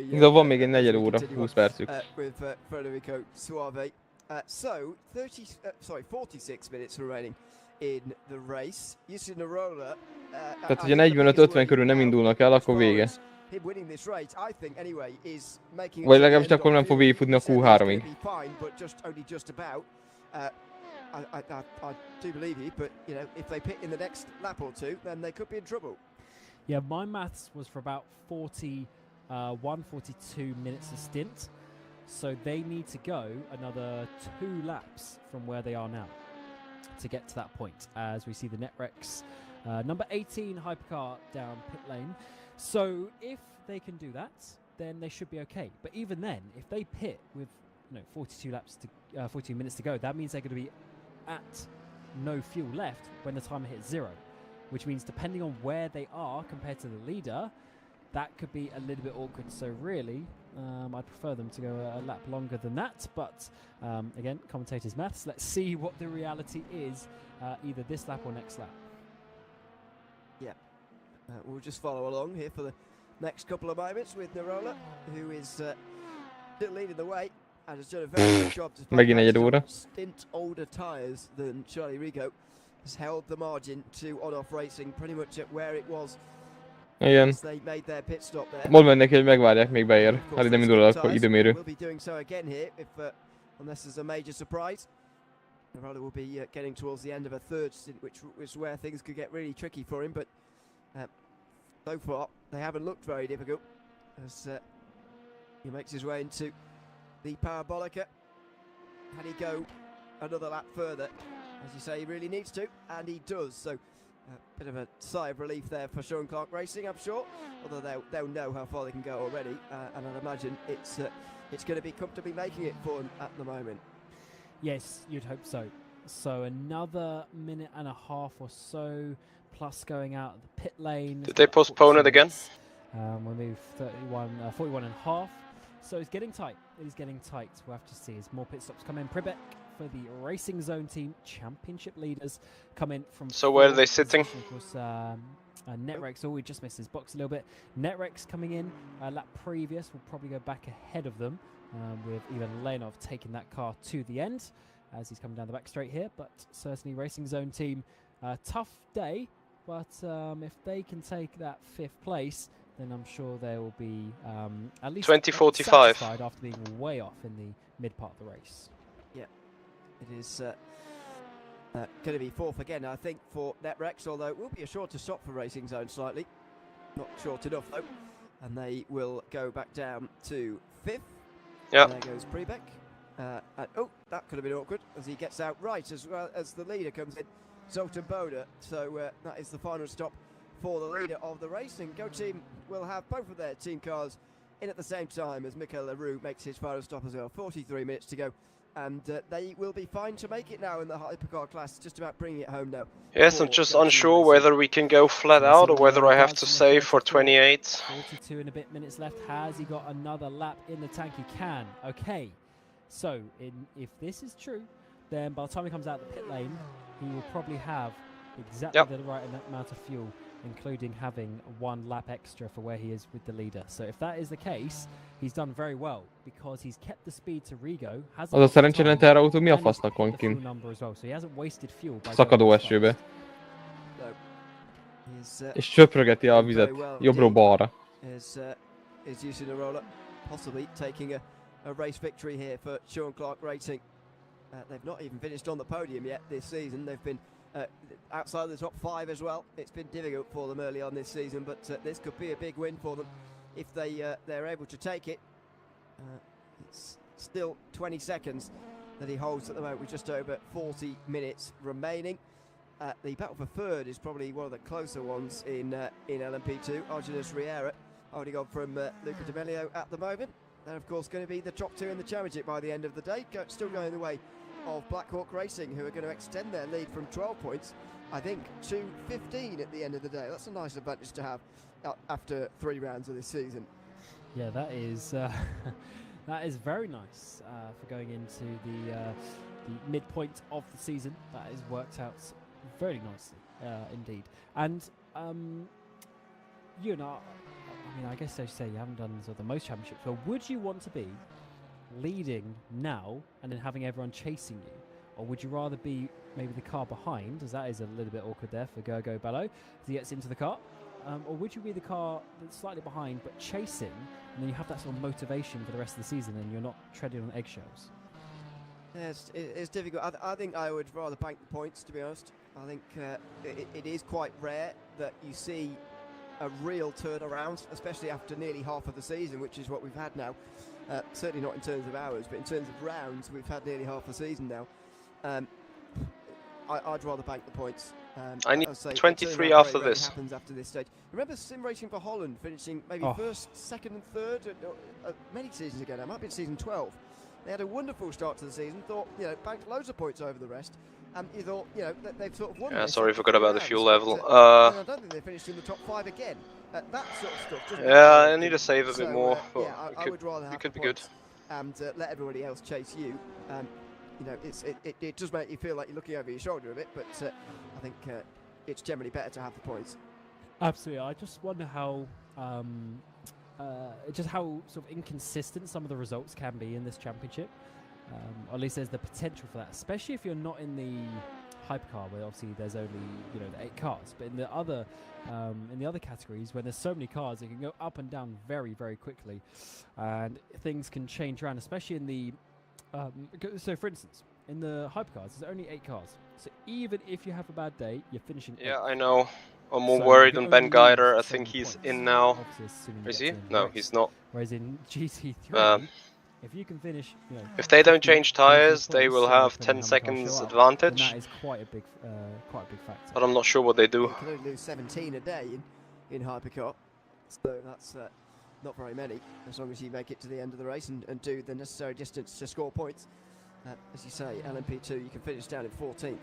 De van még egy negyed óra, 20 percük. With Federico Suave. So 46 minutes remaining in the race. Yusuke Narola. Tehát, hogyha 45-50 körül nem indulnak el, akkor vége. Vagy legalábbis akkor nem fog végigfutni a Q3-ig. I do believe you, but you know, if they pit in the next lap or two, then they could be in trouble. Yeah, my maths was for about 42 minutes a stint, so they need to go another 2 laps from where they are now to get to that point. As we see the Netrex number 18 hypercar down pit lane. So if they can do that, then they should be okay. But even then, if they pit with 42 minutes to go, that means they're going to be at no fuel left when the timer hits 0, which means depending on where they are compared to the leader, that could be a little bit awkward. So really, I'd prefer them to go a lap longer than that, but again, commentators' maths. Let's see what the reality is, either this lap or next lap. Yeah, we'll just follow along here for the next couple of moments with Narola, who is still leading the way. And has done a very good job to stint older tyres than Charlie Rigo. Has held the margin to on-off racing pretty much at where it was. Igen. They made their pit stop there. Mondd meg neki, hogy megvárják, még beér. Hát nem indul el akkor időmérő. We'll be doing so again here, if unless there's a major surprise. Narola will be getting towards the end of a third stint, which is where things could get really tricky for him. But so far, they haven't looked very difficult as he makes his way into the Parabolica. Can he go another lap further? As you say, he really needs to, and he does. So a bit of a sigh of relief there for Sean Clark Racing, I'm sure. Although they'll know how far they can go already, and I'd imagine it's going to be comfortably making it for them at the moment. Yes, you'd hope so. So another minute and a half or so, plus going out of the pit lane. Did they postpone it again? We'll move 41 and a half. So it's getting tight. It is getting tight. We'll have to see as more pit stops come in. Pribek for the Racing Zone team, championship leaders, come in from. So where are they sitting? Of course, Netrex. Oh, we just missed his box a little bit. Netrex coming in. Lap previous will probably go back ahead of them, with even Leonov taking that car to the end. as he's coming down the back straight here. But certainly Racing Zone team, tough day, but if they can take that 5th place, then I'm sure they will be at least 20:45 satisfied after being way off in the mid part of the race. Yeah, it is going to be 4th again, I think, for NetRex, although it will be a shorter stop for Racing Zone slightly. Not short enough, though. And they will go back down to 5th. Yeah. There goes Prebeck. Oh, that could have been awkward as he gets out right as well as the leader comes in, Zoltan Boda. So that is the final stop for the leader of the race. And Go Team will have both of their team cars in at the same time as Michael Leroux makes his final stop as well. 43 minutes to go. And they will be fine to make it now in the hypercar class, just about bringing it home now. Yes, I'm just unsure whether we can go flat out or whether I have to save for 28. 42 and a bit minutes left. Has he got another lap in the tank? He can. Okay. So, if this is true, then by the time he comes out the pit lane, he will probably have exactly the right amount of fuel, including having 1 lap extra for where he is with the leader. So if that is the case, he's done very well because he's kept the speed to Rigo. Az a szerencsétlen terrautó mi a fasznak van kint? Szakadó esőbe. És csöprögeti a vizet jobbról balra. Is using a roller, possibly taking a race victory here for Sean Clark Racing. They've not even finished on the podium yet this season. They've been outside the top 5 as well. It's been difficult for them early on this season, but this could be a big win for them if they're able to take it. It's still 20 seconds that he holds at the moment with just over 40 minutes remaining. The battle for 3rd is probably one of the closer ones in LMP2. Argenis Riera holding on from Luca D'Amelio at the moment. They're of course going to be the top 2 in the championship by the end of the day. Still going the way of Blackhawk Racing, who are going to extend their lead from 12 points, I think, to 15 at the end of the day. That's a nice advantage to have after 3 rounds of this season. Yeah, that is that is very nice for going into the midpoint of the season. That has worked out very nicely indeed. And you know, I mean, I guess I should say you haven't done sort of the most championships, but would you want to be leading now and then having everyone chasing you? Or would you rather be maybe the car behind, as that is a little bit awkward there for Gergo Bello as he gets into the car? Or would you be the car that's slightly behind but chasing, and then you have that sort of motivation for the rest of the season and you're not treading on eggshells? Yeah, it's difficult. I think I would rather bank the points, to be honest. I think it is quite rare that you see a real turnaround, especially after nearly half of the season, which is what we've had now. Certainly not in terms of hours, but in terms of rounds, we've had nearly half the season now. I'd rather bank the points. I need 23 after this. Happens after this stage. Remember sim racing for Holland finishing maybe 1st, 2nd and 3rd many seasons ago now. It might be season 12. They had a wonderful start to the season. Thought, you know, banked loads of points over the rest. And you thought, you know, they've sort of won. Yeah, sorry, forgot about the fuel level. And I don't think they finished in the top 5 again. That sort of stuff. Yeah, I need to save a bit more. But yeah, I would rather have it could the be good. And let everybody else chase you. You know, it does make you feel like you're looking over your shoulder a bit, but I think it's generally better to have the points. Absolutely. I just wonder how just how sort of inconsistent some of the results can be in this championship. Or at least there's the potential for that, especially if you're not in the hypercar, where obviously there's only, you know, the 8 cars. But in the other categories, when there's so many cars, it can go up and down very, very quickly, and things can change around, especially in the so for instance, in the hypercars, there's only 8 cars. So even if you have a bad day, you're finishing 8th. Yeah, I know. I'm more worried on Ben Geider. I think he's in now. Is he? No, he's not. Whereas in GT3, if you can finish, you know, if they don't change tires, they will have 10 seconds advantage. That is quite a big factor. But I'm not sure what they do. You can only lose 17 a day in hypercar, so that's not very many. As long as you make it to the end of the race and do the necessary distance to score points. As you say, LMP2, you can finish down in 14th,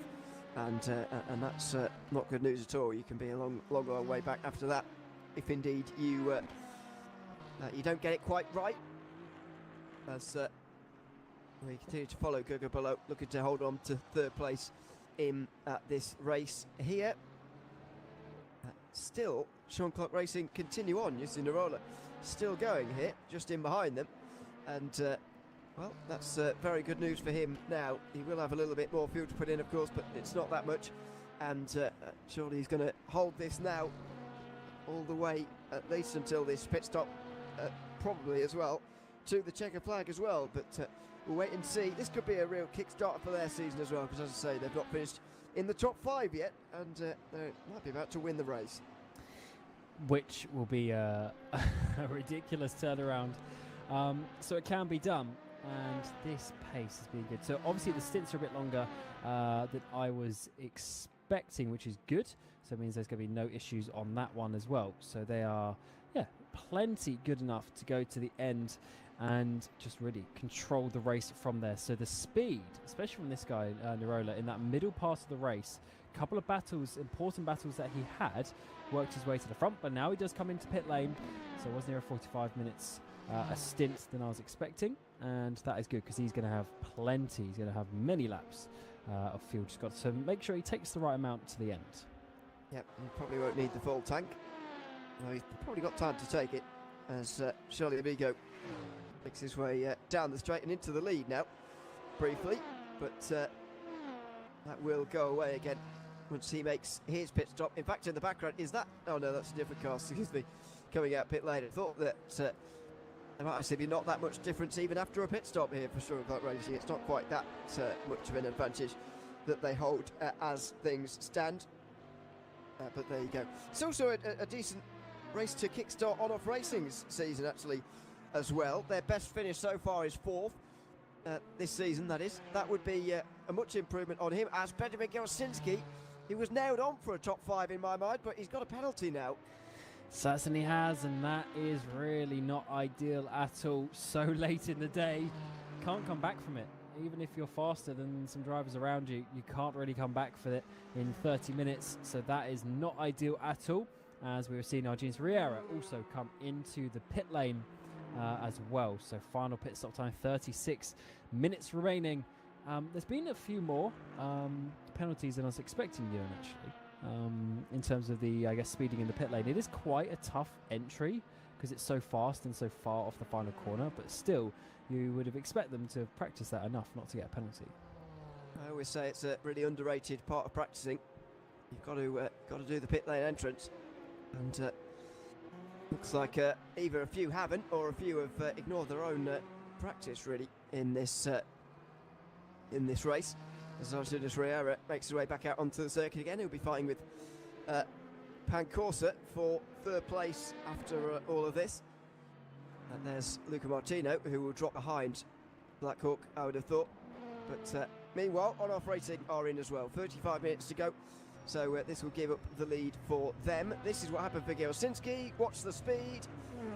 and that's not good news at all. You can be a long way back after that, if indeed you don't get it quite right. As we continue to follow Guga below, looking to hold on to 3rd place in this race here. Still, Sean Clark Racing continue on using the roller, still going here, just in behind them, and Well, that's very good news for him now. He will have a little bit more fuel to put in, of course, but it's not that much. And surely he's going to hold this now all the way, at least until this pit stop, probably as well, to the checker flag as well. But we'll wait and see. This could be a real kick-starter for their season as well, because as I say, they've not finished in the top 5 yet, and they might be about to win the race. Which will be a ridiculous turnaround. So it can be done, and this pace has been good. So obviously the stints are a bit longer than I was expecting, which is good. So it means there's going to be no issues on that one as well. So they are, yeah, plenty good enough to go to the end and just really control the race from there. So the speed, especially from this guy, Nirola, in that middle part of the race, a couple of battles, important battles that he had, worked his way to the front, but now he does come into pit lane. So it was near 45 minutes a stint than I was expecting, and that is good because he's going to have plenty. He's going to have many laps of fuel. Just got to make sure he takes the right amount to the end. Yep, he probably won't need the full tank. No, he's probably got time to take it as Charlie Amigo makes his way down the straight and into the lead now, briefly, but that will go away again once he makes his pit stop. In fact, in the background is that, oh no, that's a different car, excuse me, coming out pit lane. I thought that there might actually be not that much difference even after a pit stop here for Sure Club Racing. It's not quite that much of an advantage that they hold as things stand, but there you go. It's also a decent race to kickstart On-Off Racing's season actually as well. Their best finish so far is 4th this season, that is. That would be a much improvement on him, as Benjamin Gelsinski, he was nailed on for a top 5 in my mind, but he's got a penalty now. Certainly has, and that is really not ideal at all. So late in the day, can't come back from it. Even if you're faster than some drivers around you, you can't really come back for it in 30 minutes. So that is not ideal at all, as we were seeing Argent's Riera also come into the pit lane as well. So final pit stop time, 36 minutes remaining. There's been a few more penalties than I was expecting, Ewan, actually. In terms of the, I guess, speeding in the pit lane. It is quite a tough entry because it's so fast and so far off the final corner, but still, you would have expected them to practice that enough not to get a penalty. I always say it's a really underrated part of practicing. You've got to do the pit lane entrance, and looks like either a few haven't or a few have ignored their own practice really in this race. As Argent's Riera makes his way back out onto the circuit again, he'll be fighting with Pancorsa for 3rd place after all of this. And there's Luca Martino, who will drop behind Blackhawk, I would have thought. But meanwhile, On-Off Racing are in as well. 35 minutes to go. So this will give up the lead for them. This is what happened for Gelsinski. Watch the speed.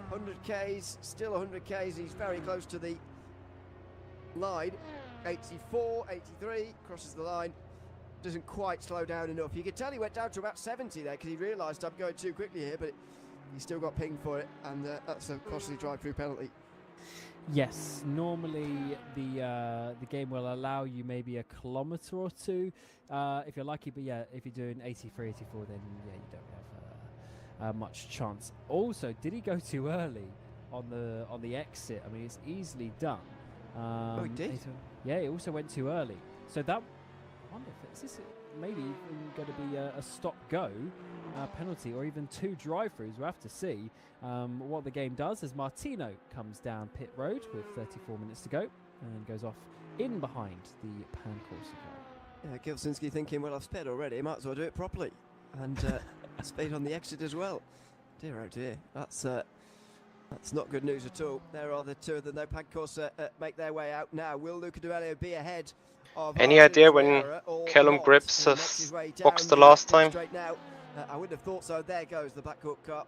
100 Ks, still 100 Ks. He's very close to the line. 84, 83, crosses the line. Doesn't quite slow down enough. You can tell he went down to about 70 there because he realised I'm going too quickly here, but he still got pinged for it, and that's a costly drive-through penalty. Yes, normally the game will allow you maybe a kilometre or two if you're lucky, but yeah, if you're doing 83, 84, then yeah, you don't have much chance. Also, did he go too early on the exit? I mean, it's easily done. Oh, he did? Yeah, he also went too early. So that, I wonder if this maybe even going to be a stop-go penalty, or even 2 drive-throughs. We'll have to see what the game does as Martino comes down pit road with 34 minutes to go and goes off in behind the Pancorsa car. Yeah, Gelsinski thinking, well, I've sped already, might as well do it properly. And sped on the exit as well. Dear, oh dear, that's not good news at all. There are the 2 of them, though. Pancorsa make their way out now. Will Luca Duello be ahead of any idea when Callum Grips has boxed the last time? Now. I wouldn't have thought so. There goes the Blackhawk car.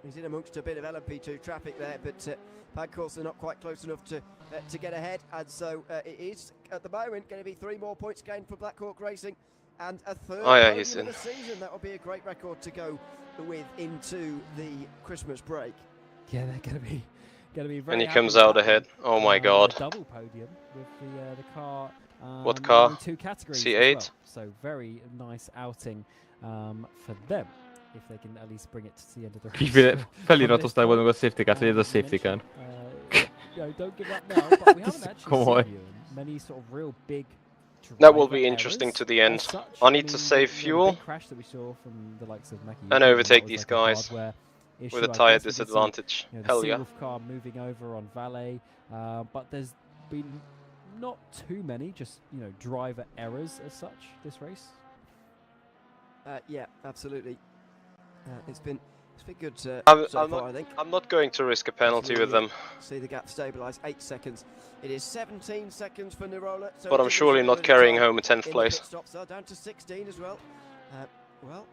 He's in amongst a bit of LMP2 traffic there, but Pancorsa not quite close enough to get ahead, and so it is at the moment going to be 3 more points gained for Blackhawk Racing and a 3rd podium of the season. That will be a great record to go with into the Christmas break. Yeah, they're going to be very. And he comes out ahead. Oh my God! Double podium with the car. What car? In 2 categories. C8. Well. So very nice outing for them if they can at least bring it to the end of the race. Feliratos taivon, onko safety car, se ei ole safety car. don't give up now. But we haven't actually seen you in many sort of real big. That will be interesting to the end. I need to save fuel The crash that we saw from the likes of Michi and Hoyer, overtake that was these like guys hardware issue. with a I tyre guess we did see, disadvantage. the Hell yeah. single car moving over on Valet, but there's been not too many, just driver errors as such this race. Yeah, absolutely. It's been good so far, I think. I'm not going to risk a penalty with them. See the gap stabilise. 8 seconds. It is 17 seconds for Nirola. So But I'm surely not carrying home a 10th place. Stops are down to 16 as well. Well,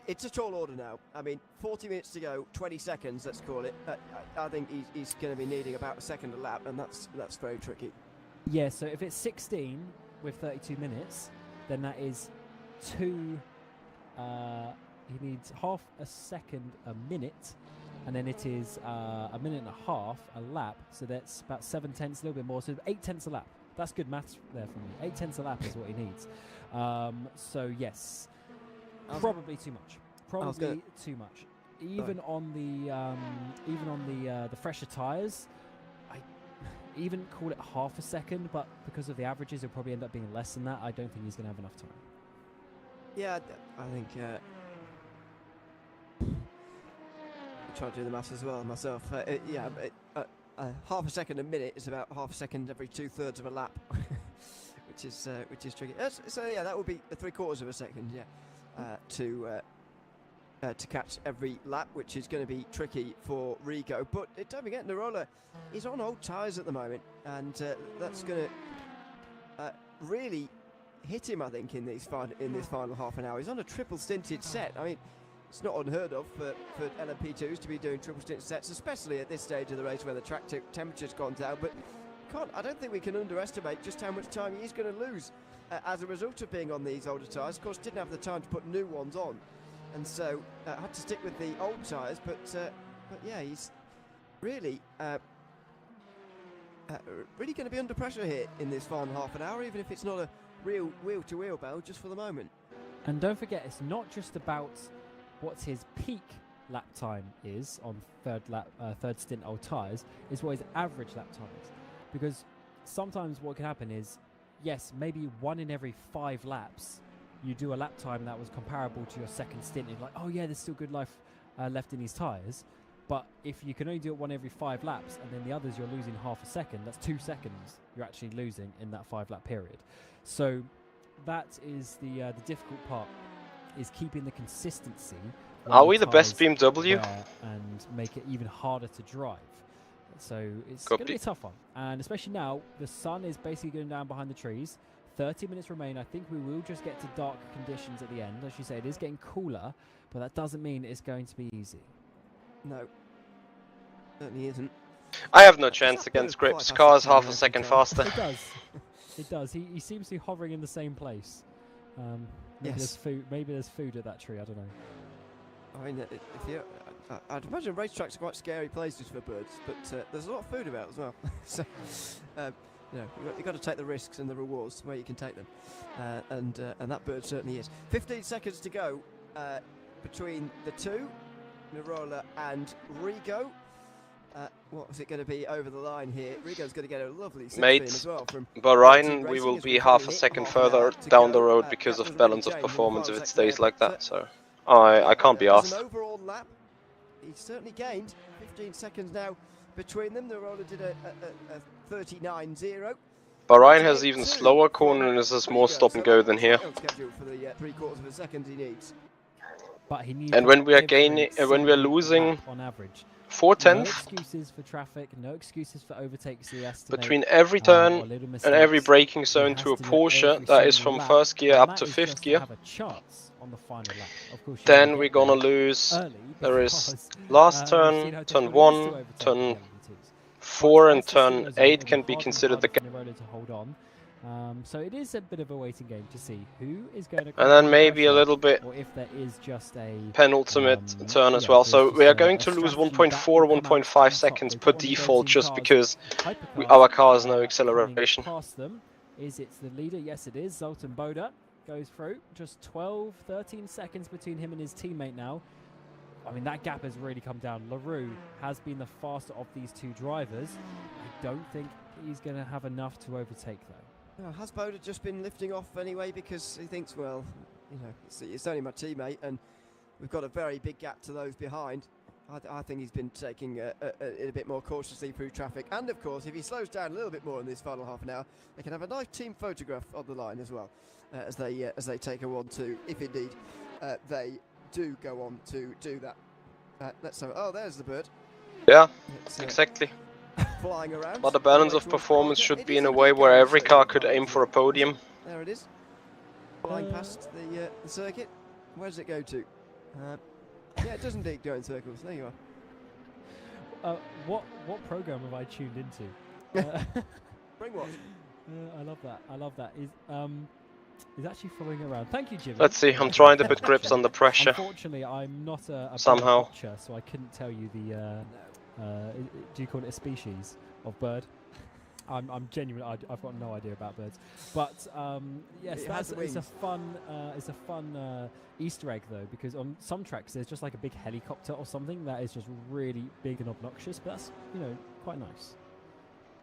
it's a tall order now. I mean, 40 minutes to go, 20 seconds, let's call it. I think he's going to be needing about a second a lap, and that's very tricky. Yeah, so if it's 16 with 32 minutes, then that is 2... he needs half a second a minute, and then it is a minute and a half a lap, so that's about 7/10, a little bit more, so 8/10 a lap. That's good maths there for me. 8/10 a lap is what he needs. So yes, probably too much. Probably too much. Even on the fresher tyres, I even call it half a second, but because of the averages, it'll probably end up being less than that. I don't think he's going to have enough time. Yeah, I think I'm trying to do the maths as well myself. Half a second a minute is about half a second every 2/3 of a lap, which is tricky. So yeah, that would be 3/4 of a second. Yeah, to catch every lap, which is going to be tricky for Rigo. But don't forget, Nirola, he's on old tyres at the moment, and that's going to really hit him, I think, in this final half an hour. He's on a triple stinted set. I mean, it's not unheard of for LMP2s to be doing triple stinted sets, especially at this stage of the race where the track temperature's gone down. But I don't think we can underestimate just how much time he's going to lose as a result of being on these older tyres. Of course, didn't have the time to put new ones on, and so had to stick with the old tyres. But yeah, he's really really going to be under pressure here in this final half an hour, even if it's not a real wheel-to-wheel battle just for the moment. And don't forget, it's not just about what his peak lap time is on third stint old tyres, is what his average lap time is. Because sometimes what can happen is, yes, maybe 1 in every 5 laps, you do a lap time that was comparable to your second stint, and you're like, oh yeah, there's still good life left in these tyres. But if you can only do it 1 every 5 laps, and then the others you're losing half a second, that's 2 seconds you're actually losing in that 5-lap period. So that is the difficult part, is keeping the consistency. Are we the best BMW? And make it even harder to drive. So it's going to be a tough one. And especially now, the sun is basically going down behind the trees. 30 minutes remain. I think we will just get to dark conditions at the end. As you say, it is getting cooler, but that doesn't mean it's going to be easy. No, certainly isn't. I have no chance against Grip's car is half a second faster. It does. It does. He seems to be hovering in the same place. Maybe there's food. Maybe there's food at that tree. I don't know. I mean, I'd imagine racetracks are quite scary places for birds, but there's a lot of food about as well. So, you've got to take the risks and the rewards where you can take them, and that bird certainly is. 15 seconds to go between the two, Nirola and Rigo. What was it going to be over the line here? Rigo's going to get a lovely 16 as well from Bahrain. We will be half a second further down the road because of balance of performance if it stays like that. So I can't be asked. An overall lap, he's certainly gained 15 seconds now between them. Nirola did a 39.0. Bahrain has even slower corners, has more stop and go than here. For the 3/4 of a second he needs. But he needs. And when we are gaining, when we are losing, on average. 4/10. No excuses for traffic, no excuses for overtakes. Between every turn and every braking zone to a Porsche, that is from first gear up to 5th gear. Then we're gonna lose. There is last turn, turn 1, turn 4 and turn 8 can be considered the gap. So it is a bit of a waiting game to see who is going to. And then maybe a little bit or if there is just a penultimate turn as well. So we are going to lose 1.4, 1.5 seconds per default just because our car has no acceleration. Past them, it's the leader? Yes, it is. Zoltan Boda goes through. Just 12, 13 seconds between him and his teammate now. I mean, that gap has really come down. LaRue has been the faster of these two drivers. I don't think he's going to have enough to overtake, though. Well, has Boda just been lifting off anyway because he thinks, well, you know, it's only my teammate and we've got a very big gap to those behind. I think he's been taking it a bit more cautiously through traffic. And, of course, if he slows down a little bit more in this final half an hour, they can have a nice team photograph on the line as well as they take a 1-2, if indeed they do go on to do that. Let's have. Oh, there's the bird. Yeah, exactly. Flying around. But the balance of performance should be in a way where every car could aim for a podium. There it is. Flying past the circuit. Where does it go to? Yeah, it does indeed go in circles. There you are. What program have I tuned into? Bring what? I love that. I love that. He's actually following around. Thank you, Jimmy. Let's see. I'm trying to put grips under pressure. Unfortunately, I'm not a somehow bird watcher, so I couldn't tell you the. Do you call it a species of bird? I'm genuine. I've got no idea about birds, but yes, it's a fun Easter egg though, because on some tracks there's just like a big helicopter or something that is just really big and obnoxious, but that's, you know, quite nice.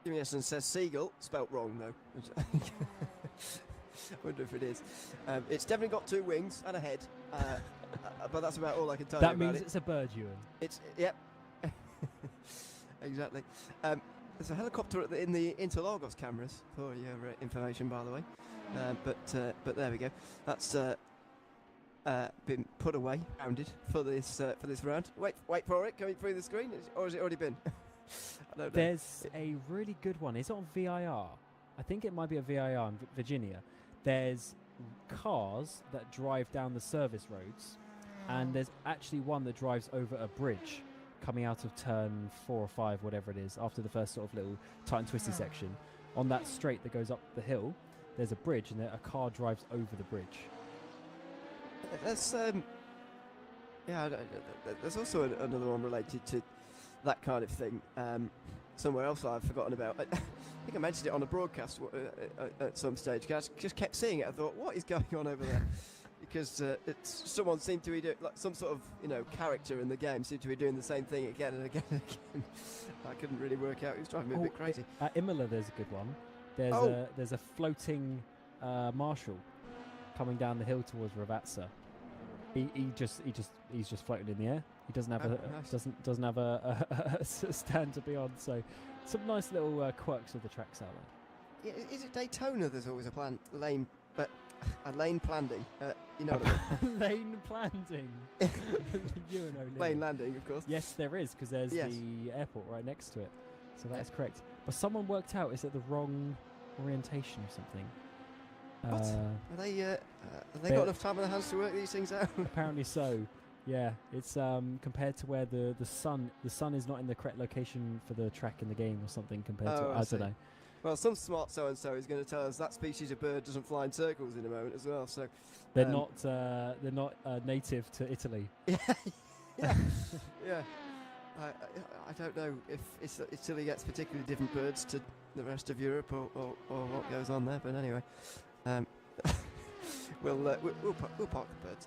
Jimmy Essen says seagull, spelt wrong though. I wonder if it is. It's definitely got 2 wings and a head, but that's about all I can tell you about it. That means it's a bird, Ewan. Yep. Exactly. There's a helicopter in the Interlagos cameras for your information, by the way. But there we go. That's been put away, rounded for this round. Wait for it coming through the screen, or has it already been? I don't know. There's a really good one. Is it on VIR? I think it might be a VIR in Virginia. There's cars that drive down the service roads, and there's actually one that drives over a bridge coming out of turn 4 or 5, whatever it is, after the first sort of little tight and twisty section. On that straight that goes up the hill, there's a bridge, and a car drives over the bridge. There's there's also another one related to that kind of thing. Somewhere else I've forgotten about. I think I mentioned it on a broadcast at some stage. I just kept seeing it. I thought, what is going on over there? Because someone seemed to be doing, like, some sort of, you know, character in the game seemed to be doing the same thing again and again and again. I couldn't really work out. It was driving me a bit crazy. At Imola, there's a good one. There's a floating Marshall coming down the hill towards Ravazza. He's just floating in the air. He doesn't have doesn't have a stand to be on. So some nice little quirks of the tracks out there. Yeah, is it Daytona? There's always a lane planting. You know, lane planting. Lane landing, of course. Yes, there is, because there's the airport right next to it. So that is correct. But someone worked out it's at the wrong orientation or something. What? Have they got enough time on their hands to work these things out? Apparently so. Yeah, it's compared to where the sun is not in the correct location for the track in the game or something compared to I don't know. Well, some smart so-and-so is going to tell us that species of bird doesn't fly in circles in a moment as well. So they're not native to Italy. Yeah. I don't know if Italy gets particularly different birds to the rest of Europe or what goes on there. But anyway, we'll park the birds.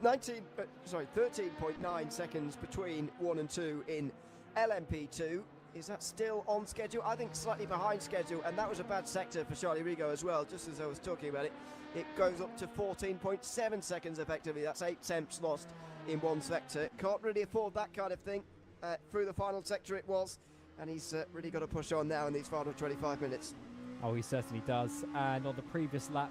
13.9 seconds between 1 and 2 in LMP2. Is that still on schedule? I think slightly behind schedule, and that was a bad sector for Charlie Rigo as well, just as I was talking about it. It goes up to 14.7 seconds effectively. That's 8 temps lost in one sector. Can't really afford that kind of thing. Through the final sector it was, and he's really got to push on now in these final 25 minutes. Oh, he certainly does. And on the previous lap,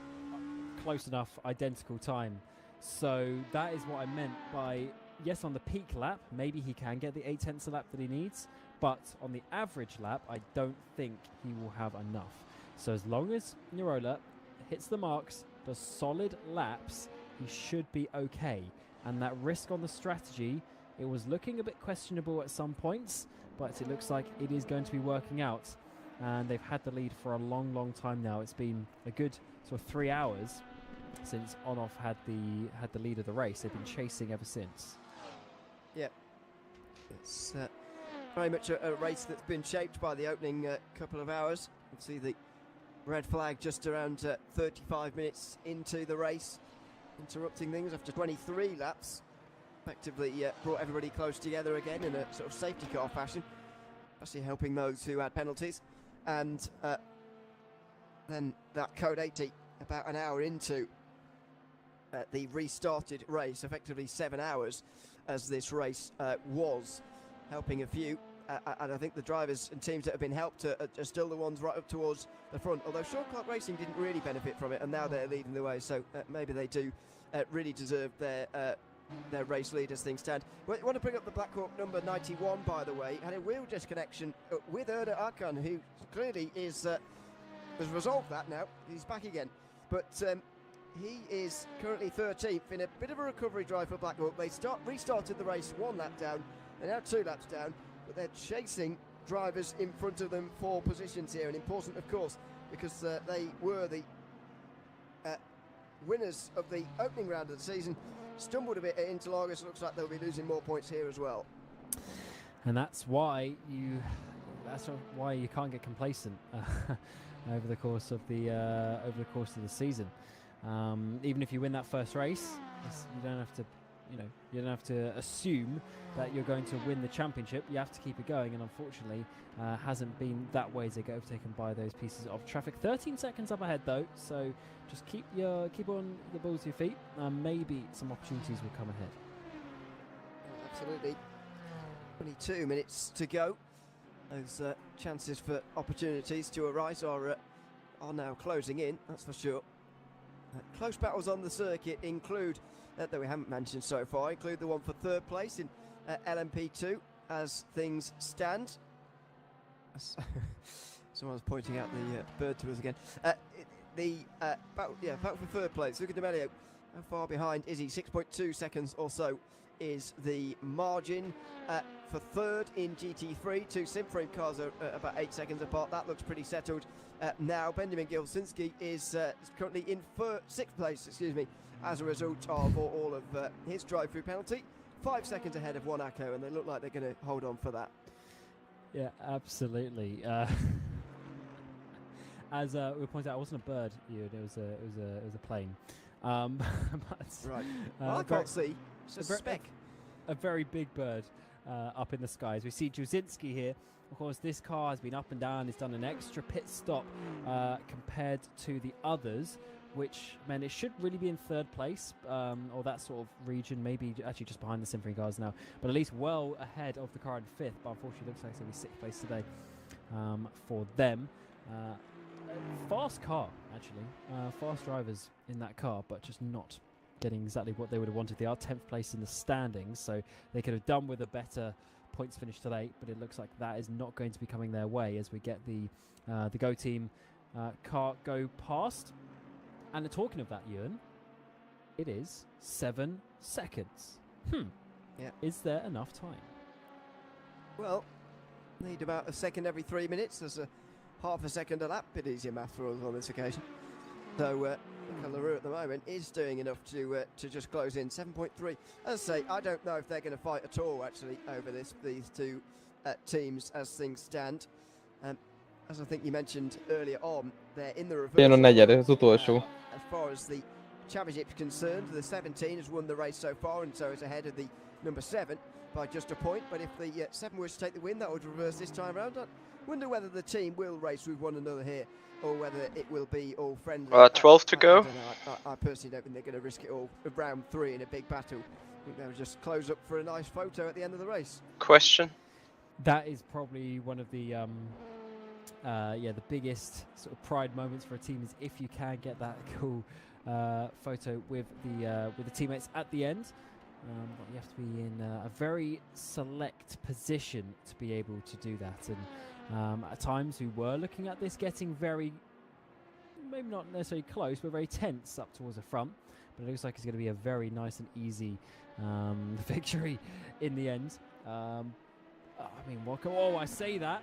close enough, identical time. So that is what I meant by, yes, on the peak lap, maybe he can get the 8 tenths a lap that he needs. But on the average lap, I don't think he will have enough. So as long as Nirola hits the marks, does solid laps, he should be okay. And that risk on the strategy, it was looking a bit questionable at some points, but it looks like it is going to be working out. And they've had the lead for a long, long time now. It's been a good sort of 3 hours since On-Off had the lead of the race. They've been chasing ever since. Yeah. It's very much a race that's been shaped by the opening couple of hours. You can see the red flag just around 35 minutes into the race, interrupting things after 23 laps. effectively brought everybody close together again in a sort of safety car fashion, especially helping those who had penalties. And then that Code 80, about an hour into the restarted race, effectively 7 hours as this race was, helping a few. And I think the drivers and teams that have been helped are still the ones right up towards the front, although Sean Clark Racing didn't really benefit from it, and now they're leading the way, so maybe they do really deserve their race lead as things stand. We want to bring up the Black Hawk number 91, by the way. Had a wheel disconnection with Erda Arkan, who clearly has resolved that now. He's back again. But he is currently 13th in a bit of a recovery drive for Black Hawk. They restarted the race 1 lap down, and now 2 laps down, but they're chasing drivers in front of them for positions here, and important, of course, because they were the winners of the opening round of the season. Stumbled a bit at Interlagos. Looks like they'll be losing more points here as well. And that's why you can't get complacent over the course of the season. Even if you win that first race, you don't have to, you don't have to assume that you're going to win the championship. You have to keep it going, and unfortunately, hasn't been that way as they get overtaken by those pieces of traffic. 13 seconds up ahead though, so just keep on the balls to your feet. Maybe some opportunities will come ahead. Absolutely. 22 minutes to go. Those chances for opportunities to arise are now closing in. That's for sure. Close battles on the circuit include, that we haven't mentioned so far, include the one for 3rd place in LMP2 as things stand. Someone's pointing out the bird to us again. Battle for 3rd place. Look at D'Amelio. How far behind is he? 6.2 seconds or so is the margin. For 3rd in GT3, 2 Simframe cars are about 8 seconds apart. That looks pretty settled now. Benjamin Gilsinski is currently in 6th place, as a result of all of his drive-through penalty. 5 seconds ahead of Wanako, and they look like they're going to hold on for that. Yeah, absolutely. As we pointed out, it wasn't a bird, Ian. It was a plane. Right. Well, I can't see. It's a speck. A very big bird up in the skies. We see Juzinski here. Of course, this car has been up and down. He's done an extra pit stop compared to the others, which meant it should really be in 3rd place, or that sort of region, maybe actually just behind the Symphony cars now, but at least well ahead of the car in 5th, but unfortunately looks like it's going to be 6th place today for them. Fast car, actually. Fast drivers in that car, but just not getting exactly what they would have wanted. They are 10th place in the standings, so they could have done with a better points finish today, but it looks like that is not going to be coming their way as we get the Go team car go past. And talking of that, Ewan, it is 7 seconds. Yeah. Is there enough time? Well, need about a second every 3 minutes. There's a half a second a lap. Bit easier math for us on this occasion. So LaRue at the moment is doing enough to just close in 7.3. As I say, I don't know if they're going to fight at all actually over these two teams as things stand. As I think you mentioned earlier on, they're in the reverse. As far as the championship's concerned, the 17 has won the race so far, and so is ahead of the number 7 by just a point. But if the 7 were to take the win, that would reverse this time around. I wonder whether the team will race with one another here, or whether it will be all friendly. 12 to go. I personally don't think they're going to risk it all with round 3 in a big battle. I think they'll just close up for a nice photo at the end of the race. Question? That is probably one of the the biggest sort of pride moments for a team, is if you can get that cool photo with the teammates at the end. But you have to be in a very select position to be able to do that. And at times we were looking at this getting very, maybe not necessarily close, but very tense up towards the front. But it looks like it's going to be a very nice and easy victory in the end. I mean, I say that.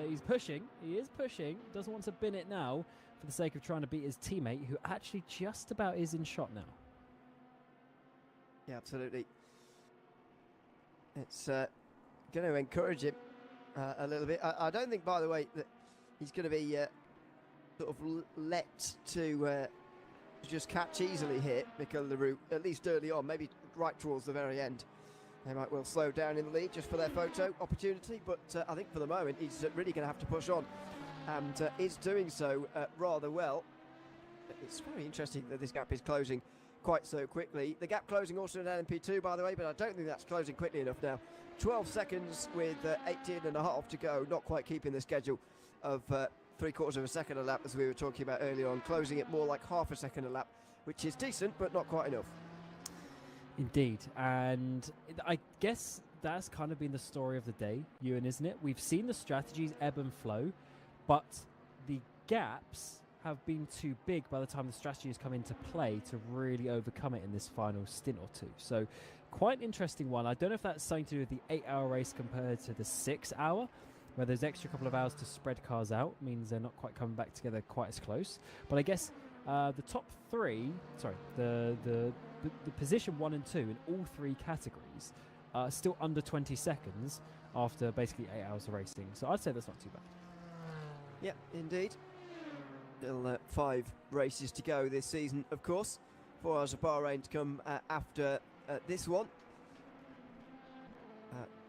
He's pushing. He is pushing. Doesn't want to bin it now for the sake of trying to beat his teammate, who actually just about is in shot now. Yeah, absolutely. It's going to encourage him a little bit. I don't think, by the way, that he's going to be sort of let to just catch easily here, Mikel Leroux, at least early on. Maybe right towards the very end. They might well slow down in the lead just for their photo opportunity, but I think for the moment he's really going to have to push on, and is doing so rather well. It's very interesting that this gap is closing quite so quickly. The gap closing also in LMP2, by the way, but I don't think that's closing quickly enough now. 12 seconds with 18.5 to go, not quite keeping the schedule of 3/4 of a second a lap, as we were talking about earlier on, closing it more like half a second a lap, which is decent, but not quite enough. Indeed, and I guess that's kind of been the story of the day, Ewan, isn't it? We've seen the strategies ebb and flow, but the gaps have been too big by the time the strategies come into play to really overcome it in this final stint or two. So quite an interesting one. I don't know if that's something to do with the 8-hour race compared to the 6-hour, where there's extra couple of hours to spread cars out, means they're not quite coming back together quite as close. But I guess the top three, sorry, the position 1 and 2 in all 3 categories are still under 20 seconds after basically 8 hours of racing. So I'd say that's not too bad. Yeah, indeed. Still 5 races to go this season, of course. 4 hours of Bahrain to come after this one.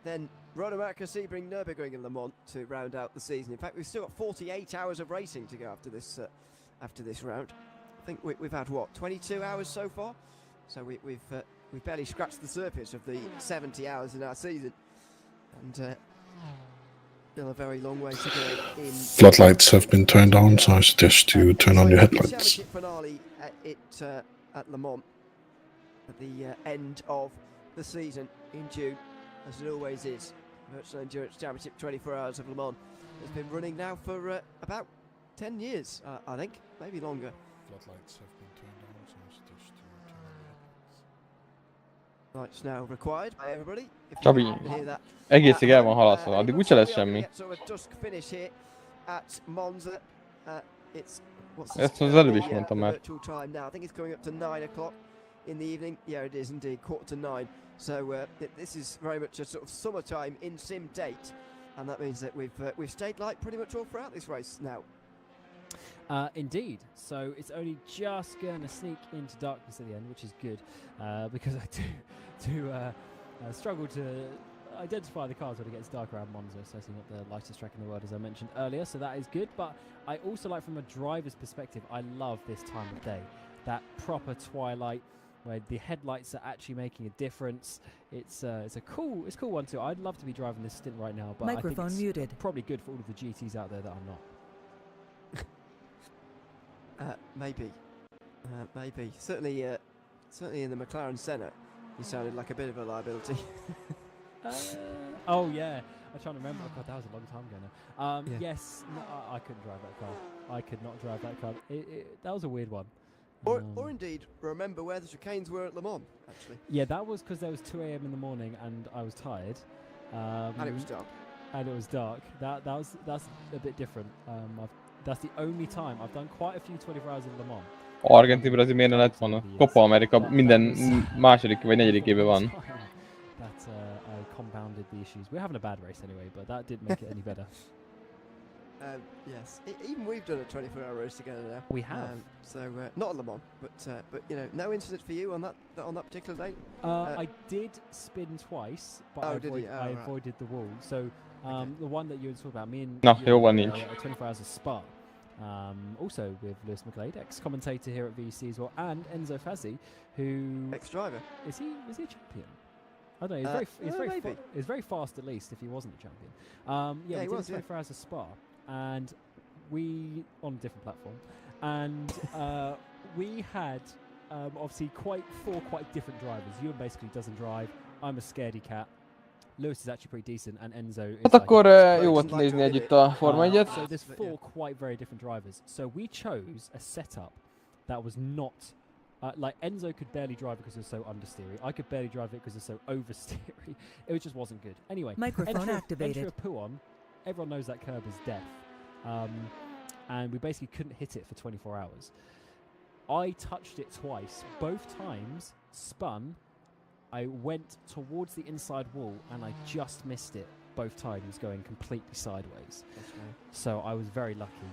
Then Road America, Sebring, Nürburgring and Le Mans to round out the season. In fact, we've still got 48 hours of racing to go after this round. I think we've had, what, 22 hours so far? So we've barely scratched the surface of the 70 hours in our season. And still a very long way to go in. Floodlights have been turned on, so I suggest you turn on your headlights. Championship finale at Le Mans at the end of the season in June, as it always is. Virtual Endurance Championship 24 Hours of Le Mans has been running now for about 10 years, I think, maybe longer. Floodlights have been turned on, so I suggest you turn on your headlights. Lights now required by everybody. Csabi, egészig el van halasztva, addig úgyse lesz semmi. Ezt az előbb is mondtam már. I think it's going up to 9 o'clock in the evening. Yeah, it is indeed, 8:45. So this is very much a sort of summertime in sim date, and that means that we've stayed light pretty much all throughout this race now. Indeed. So it's only just going to sneak into darkness at the end, which is good, because I do struggle to identify the cars when it gets dark around Monza, so it's not the lightest track in the world, as I mentioned earlier, so that is good. But I also like, from a driver's perspective, I love this time of day, that proper twilight where the headlights are actually making a difference. It's a cool one too. I'd love to be driving this stint right now, but Microphone I think it's muted. Probably good for all of the GTs out there that I'm not. Maybe. Certainly in the McLaren Senna, he sounded like a bit of a liability. Oh yeah, I'm trying to remember. Oh God, that was a long time ago now. Yeah. Yes, no, I couldn't drive that car. I could not drive that car. That was a weird one. Or indeed, remember where the chicanes were at Le Mans, actually. Yeah, that was because there was 2 a.m. in the morning and I was tired. And it was dark. And it was dark. That's a bit different. That's the only time I've done quite a few 24 hours in Le Mans. Argentin-Brazil miért ne lett volna? Copa America minden második vagy negyedik éve van. That compounded the issues. We're having a bad race anyway, but that didn't make it any better. Yes, even we've done a 24-hour race together now. We have. So not at Le Mans, but you know, no incident for you on that particular day. I did spin twice, but I avoided the wall. So the one that you were talking about, me and 24 hours of Spa. Also with Lewis McLeod, ex-commentator here at VEC as well, and Enzo Fazzi, who ex-driver. Is he a champion? I don't know. He's very fast, at least, if he wasn't a champion. Yeah, we did 24 hours of Spa, and we on a different platform, and we had obviously four quite different drivers. Ewan basically doesn't drive. I'm a scaredy cat. Lewis is actually pretty decent, and Enzo is Hát akkor jó volt nézni együtt a Forma 1-et. So there's 4 quite very different drivers. So we chose a setup that was not like Enzo could barely drive because it was so understeery. I could barely drive it because it's so oversteery. It just wasn't good. Anyway, microphone activated. Entry of Puon, everyone knows that curb is death, and we basically couldn't hit it for 24 hours. I touched it twice. Both times spun. I went towards the inside wall and I just missed it both times, going completely sideways. So I was very lucky.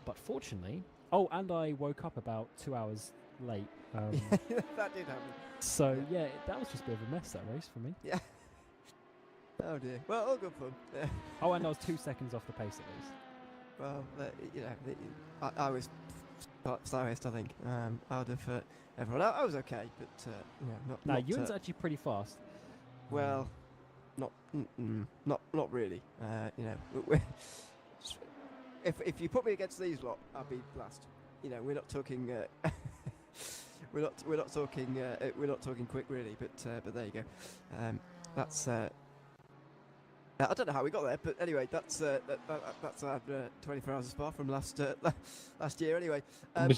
But fortunately, and I woke up about 2 hours late. That did happen. So yeah, that was just a bit of a mess, that race for me. Yeah. Oh dear. Well, all good fun. Yeah. Oh, and I was 2 seconds off the pace at least. Well, you know, I was slowest, I think. Out of everyone, I was okay, but you know, not. Ewan's actually pretty fast. Well, not really. You know, if you put me against these lot, I'll be last. You know, we're not talking. we're not talking quick really, but there you go. That's. I don't know how we got there, but anyway, that's our 24 hours of Spa from last year. Anyway, 3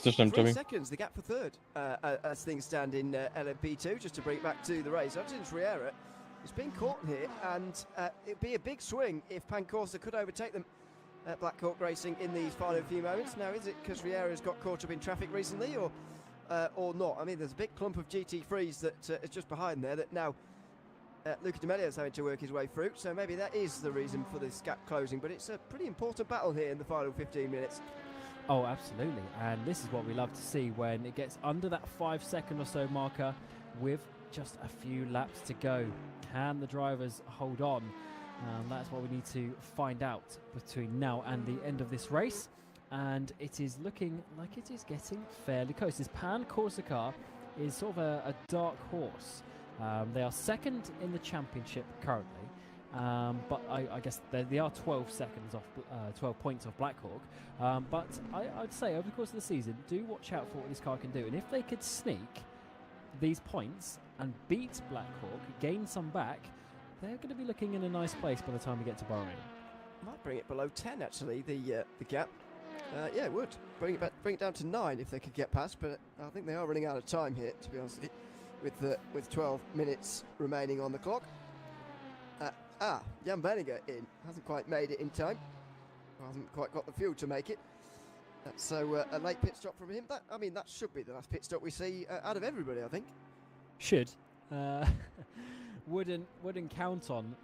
seconds, the gap for third, as things stand in LMP2. Just to bring it back to the race, Argentin's Riera is being caught here, and it'd be a big swing if Pancorsa could overtake them at Black Hawk Racing in these final few moments. Now, is it because Riera's got caught up in traffic recently, or not? I mean, there's a big clump of GT3s that is just behind there that now. Luca D'Amelio's having to work his way through, so maybe that is the reason for this gap closing, but it's a pretty important battle here in the final 15 minutes. Oh, absolutely, and this is what we love to see when it gets under that 5 second or so marker with just a few laps to go. Can the drivers hold on? That's what we need to find out between now and the end of this race, and it is looking like it is getting fairly close. This Pancorsa car is sort of a dark horse. They are second in the championship currently, but I guess they are 12 seconds off, 12 points off Black Hawk. But I'd say over the course of the season, do watch out for what this car can do. And if they could sneak these points and beat Black Hawk, gain some back, they're going to be looking in a nice place by the time we get to Bahrain. Might bring it below 10 actually, the gap. Yeah, it would bring it down to 9 if they could get past. But I think they are running out of time here, to be honest with you. With 12 minutes remaining on the clock. Jan Benninger in. Hasn't quite made it in time. Hasn't quite got the fuel to make it. So a late pit stop from him. That should be the last pit stop we see out of everybody, I think. Should. Wouldn't count on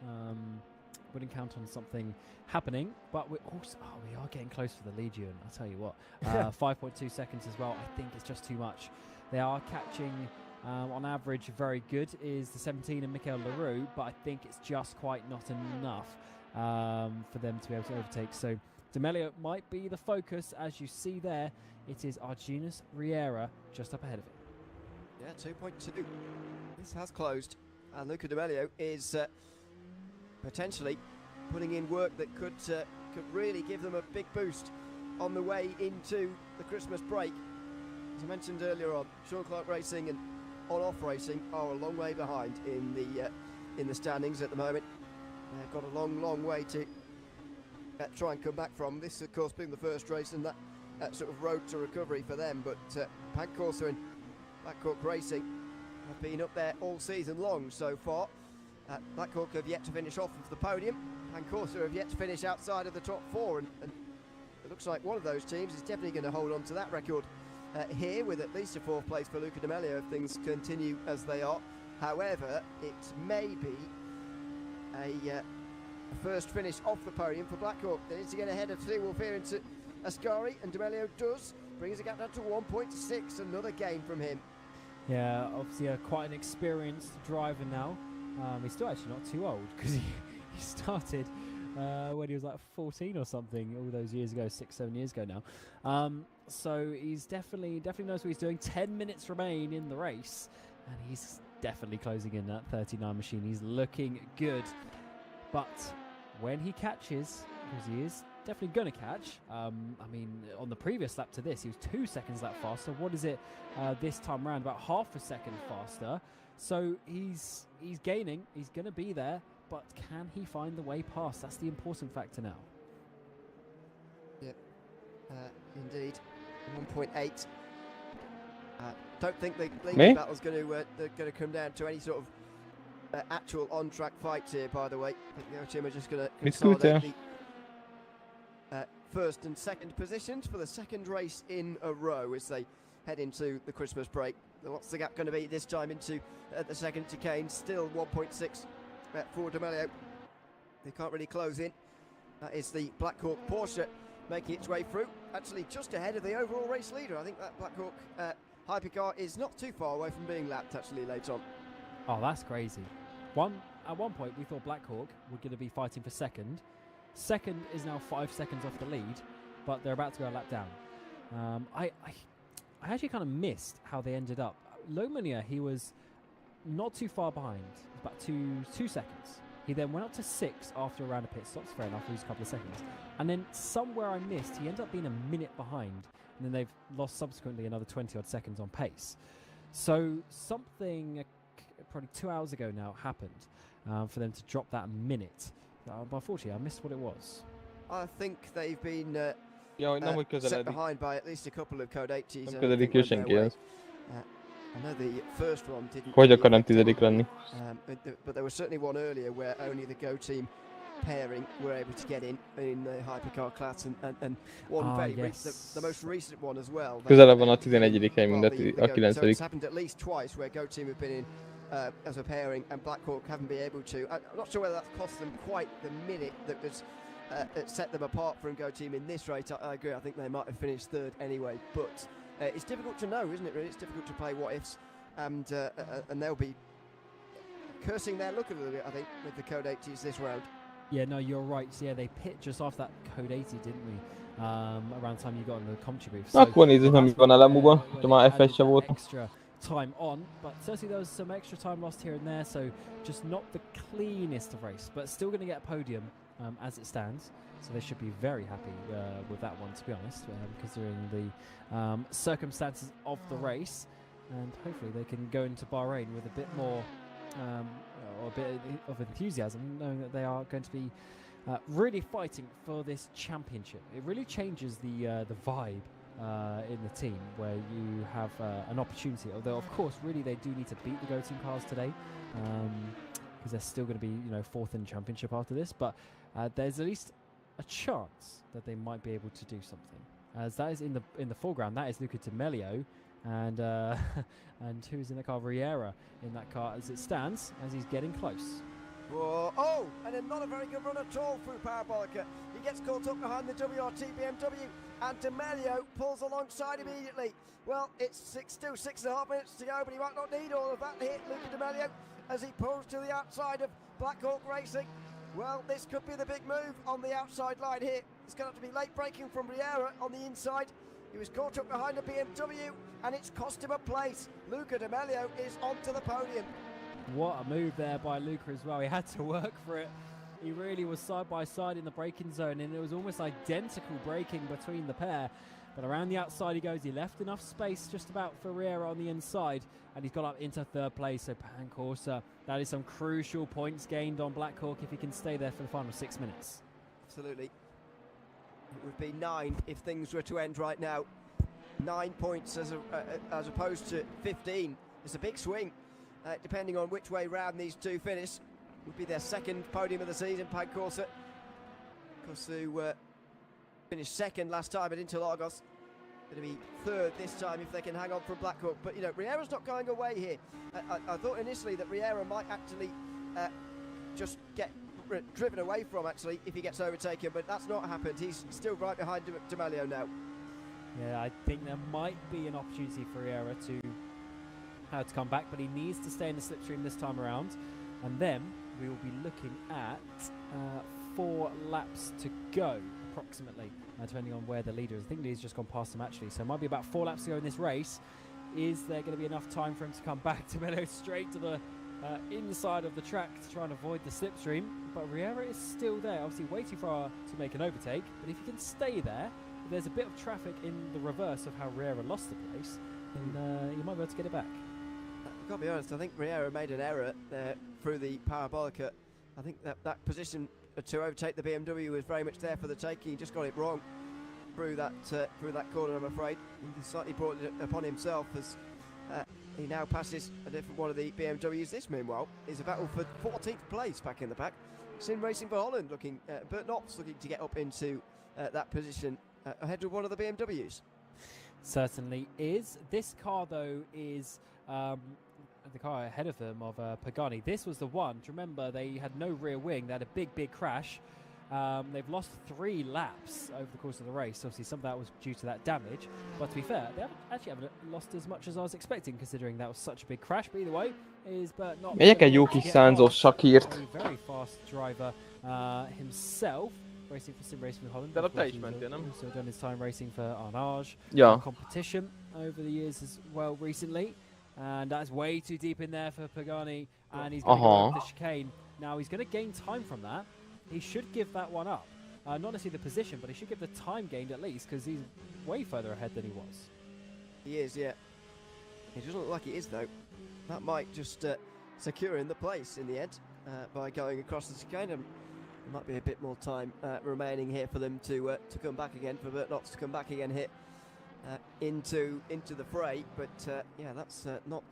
something happening, but we are getting close for the lead, Ewan. I'll tell you what. 5.2 seconds as well. I think it's just too much. They are catching. On average, very good is the 17 and Michael Leroux, but I think it's just quite not enough for them to be able to overtake. So D'Amelio might be the focus, as you see there. It is Argentin's Riera just up ahead of it. Yeah, 2.2. This has closed, and Luca D'Amelio is potentially putting in work that could really give them a big boost on the way into the Christmas break. As I mentioned earlier on, Sean Clark Racing and On-Off Racing are a long way behind in the standings at the moment. They've got a long way to try and come back from. This, of course, being the first race and that sort of road to recovery for them. But Pancorsa and Black Hawk Racing have been up there all season long so far. Black Hawk have yet to finish off of the podium. Pancorsa have yet to finish outside of the top 4, and it looks like one of those teams is definitely going to hold on to that record. Here with at least a 4th place for Luca D'Amelio if things continue as they are. However, it may be a first finish off the podium for Black Hawk. They need to get ahead of Clear Wolf here into Ascari, and D'Amelio does. Brings the gap down to 1.6, another gain from him. Yeah, obviously quite an experienced driver now. He's still actually not too old because he started when he was like 14 or something all those years ago, 6-7 years ago now. So he's definitely knows what he's doing. 10 minutes remain in the race, and he's definitely closing in that 39 machine. He's looking good, but when he catches, because he is definitely going to catch. I mean, on the previous lap to this, he was 2 seconds that faster. What is it this time around? About half a second faster. So he's gaining. He's going to be there, but can he find the way past? That's the important factor now. Yep, indeed. 1.8. Don't think the leading battle's going to come down to any sort of actual on-track fights here. By the way, I think the O-Team are just going to consolidate the first and second positions for the second race in a row as they head into the Christmas break. What's the gap going to be this time into the second chicane? Still 1.6 for D'Amelio. They can't really close in. That is the Black Hawk Porsche making its way through. Actually, just ahead of the overall race leader. I think that Black Hawk hypercar is not too far away from being lapped actually later on. Oh, that's crazy. At one point, we thought Blackhawk were going to be fighting for second. Second is now 5 seconds off the lead, but they're about to go a lap down. I actually kind of missed how they ended up. Lomania, he was not too far behind, about two seconds. He then went up to 6 after a round of pit stops, fair enough, lose a couple of seconds. And then somewhere I missed, he ended up being a minute behind, and then they've lost subsequently another 20-odd seconds on pace. So something probably 2 hours ago now happened for them to drop that minute. But unfortunately, I missed what it was. I think they've been set behind by at least a couple of Code 80s. I know the first one didn't. But there was certainly one earlier where only the Go team pairing were able to get in the hypercar class, and one the most recent one as well. Közelebb van a 11. hely mind a 9. So it's happened at least twice where Go team have been in as a pairing and Blackhawk haven't been able to. I'm not sure whether that's cost them quite the minute that was set them apart from Go team in this race. I agree. I think they might have finished third anyway, but it's difficult to know, isn't it? Really, it's difficult to play what ifs, and they'll be cursing their luck a little bit, I think, with the Code 80s this round. Yeah, no, you're right. So, yeah, they pit just off that Code 80, didn't we? Around the time you got on the commentary booth. Akkor nézzük, nem van a lemuba, de már F1 se volt. Extra time on, but certainly there was some extra time lost here and there, so just not the cleanest of race, but still going to get a podium as it stands. So they should be very happy with that one, to be honest, considering the circumstances of the race. And hopefully they can go into Bahrain with a bit more, or a bit of enthusiasm, knowing that they are going to be really fighting for this championship. It really changes the vibe in the team, where you have an opportunity. Although, of course, really they do need to beat the Go Team cars today, because they're still going to be, fourth in the championship after this. But there's at least a chance that they might be able to do something, as that is in the foreground. That is Luca Di Melio, and and who's in the car? Riera in that car as it stands, as he's getting close. Whoa. Oh, and not a very good run at all through Parabolica. He gets caught up behind the WRT BMW, and Di Melio pulls alongside immediately. Well, it's still 6.5 minutes to go, but he might not need all of that hit, Luca Di Melio, as he pulls to the outside of Blackhawk Racing. Well, this could be the big move on the outside line here. It's going to have to be late braking from Riera on the inside. He was caught up behind the BMW, and it's cost him a place. Luca Di Melio is onto the podium. What a move there by Luca as well. He had to work for it. He really was side by side in the braking zone, and it was almost identical braking between the pair. But around the outside he goes. He left enough space just about for Riera on the inside, and he's got up into third place. So Pancorsa, that is some crucial points gained on Blackhawk if he can stay there for the final 6 minutes. Absolutely. It would be 9 if things were to end right now. 9 points as opposed to 15. It's a big swing, depending on which way round these two finish. Would be their second podium of the season. Pancorsa, of course, who finished second last time at Interlagos, going to be third this time if they can hang on from Blackhawk. But Riera's not going away here. I thought initially that Riera might actually just get driven away from actually if he gets overtaken, but that's not happened. He's still right behind Di Melio now. Yeah, I think there might be an opportunity for Riera to come back, but he needs to stay in the slipstream this time around, and then we will be looking at 4 laps to go approximately, depending on where the leader is. I think the leader's just gone past him actually, so it might be about 4 laps to go in this race. Is there going to be enough time for him to come back? Di Melio straight to the inside of the track to try and avoid the slipstream, but Riera is still there, obviously waiting for to make an overtake. But if he can stay there, if there's a bit of traffic in the reverse of how Riera lost the place, then you might be able to get it back. I've got to be honest, I think Riera made an error there through the Parabolica. I think that position to overtake the BMW was very much there for the taking. He just got it wrong through that corner, I'm afraid. He slightly brought it upon himself as he now passes a different one of the BMWs. This, meanwhile, is a battle for 14th place back in the pack. Sim Racing for Holland looking, Bert Knops looking to get up into that position ahead of one of the BMWs. Certainly is. This car, though, is the car ahead of them of Pagani. This was the one. Do you remember they had no rear wing? They had a big crash, They've lost 3 laps over the course of the race. Obviously, some of that was due to that damage. But to be fair, they haven't lost as much as I was expecting, considering that was such a big crash. But either way, is Bert not Megyek egy jó kis szánzós Sakírt. a very fast driver himself, racing for Sim Racing with Holland. De te is mentél, nem? Also done his time racing for Arnage. Ja. Competition over the years as well recently. And that's way too deep in there for Pagani. And he's going to go over the chicane. Now he's going to gain time from that. He should give that one up. Not necessarily the position, but he should give the time gained at least, because he's way further ahead than he was. He is, yeah. He doesn't look like he is, though. That might just secure him the place in the end by going across the chicane. There might be a bit more time remaining here for them to come back again, for Bert Knox to come back again here into the fray. But yeah, that's not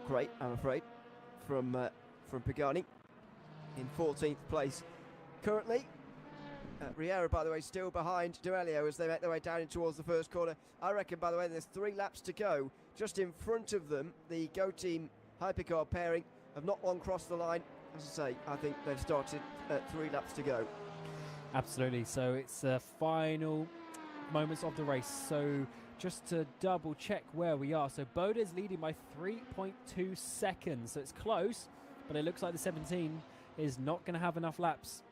great, I'm afraid, from Pagani in 14th place currently. Riera, by the way, still behind Duelio as they make their way down in towards the first corner. I reckon, by the way, there's 3 laps to go. Just in front of them, the Go Team Hypercar pairing have not long crossed the line. As I say, I think they've started 3 laps to go. Absolutely. So it's the final moments of the race. So just to double check where we are. So Boda's leading by 3.2 seconds. So it's close, but it looks like the 17 is not going to have enough laps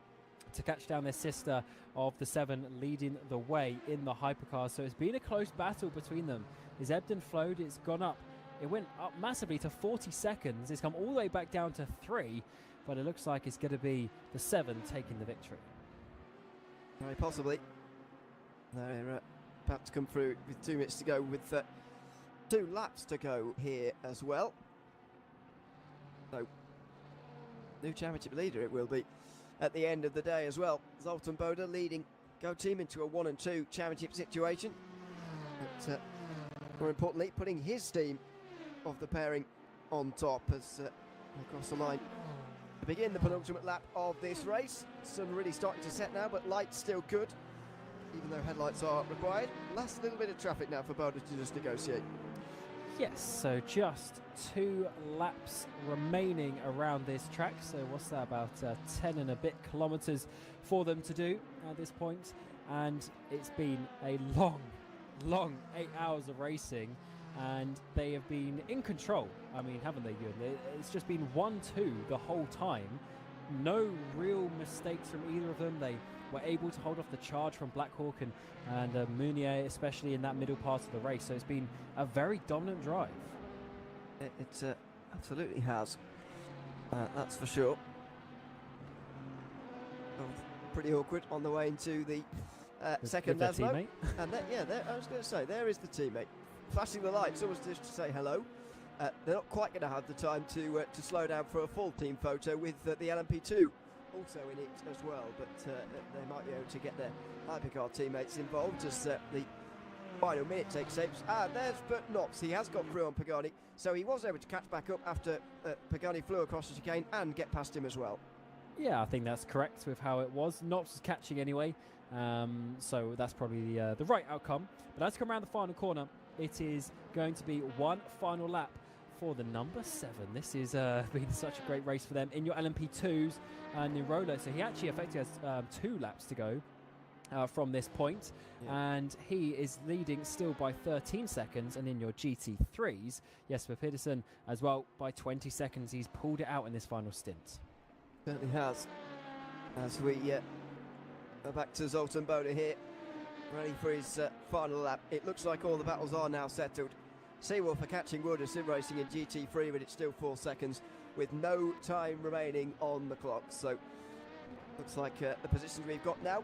to catch down their sister of the 7 leading the way in the hypercar. So it's been a close battle between them. It's ebbed and flowed. It's gone up. It went up massively to 40 seconds. It's come all the way back down to 3, but it looks like it's going to be the 7 taking the victory. Very possibly. They're about to come through with 2 minutes to go, with 2 laps to go here as well. So, new championship leader it will be at the end of the day as well. Zoltan Boda leading Go Team into a 1 and 2 championship situation. But more importantly, putting his team of the pairing on top as across the line to begin the penultimate lap of this race. Sun really starting to set now, but lights still good, even though headlights are required. Last little bit of traffic now for Boda to just negotiate. Yes, so just 2 laps remaining around this track. So what's that, about 10 and a bit kilometers for them to do at this point. And it's been a long 8 hours of racing, and they have been in control. I mean, haven't they, Ewan? It's just been 1-2 the whole time. No real mistakes from either of them. They were able to hold off the charge from Blackhawk and Munier, especially in that middle part of the race. So it's been a very dominant drive. It absolutely has. That's for sure. Oh, pretty awkward on the way into the second Nasmo. And I was going to say, there is the teammate flashing the lights, almost just to say hello. They're not quite going to have the time to slow down for a full team photo with the LMP2 also in it as well, but they might be able to get their hypercar teammates involved as the final minute takes shape. There's Bert Knox. He has got through on Pagani, so he was able to catch back up after Pagani flew across the chicane and get past him as well. Yeah, I think that's correct with how it was. Knox was catching anyway, so that's probably the right outcome. But as we come around the final corner, it is going to be one final lap for the number 7. This has been such a great race for them in your LMP2s and Nirola. So he actually effectively has 2 laps to go from this point, and he is leading still by 13 seconds. And in your GT3s, Jesper Pedersen as well by 20 seconds. He's pulled it out in this final stint. Certainly has. As we go back to Zoltan Boda here, ready for his final lap. It looks like all the battles are now settled. Seawolf are catching Wood as sim racing in GT3, but it's still 4 seconds with no time remaining on the clock. So looks like the positions we've got now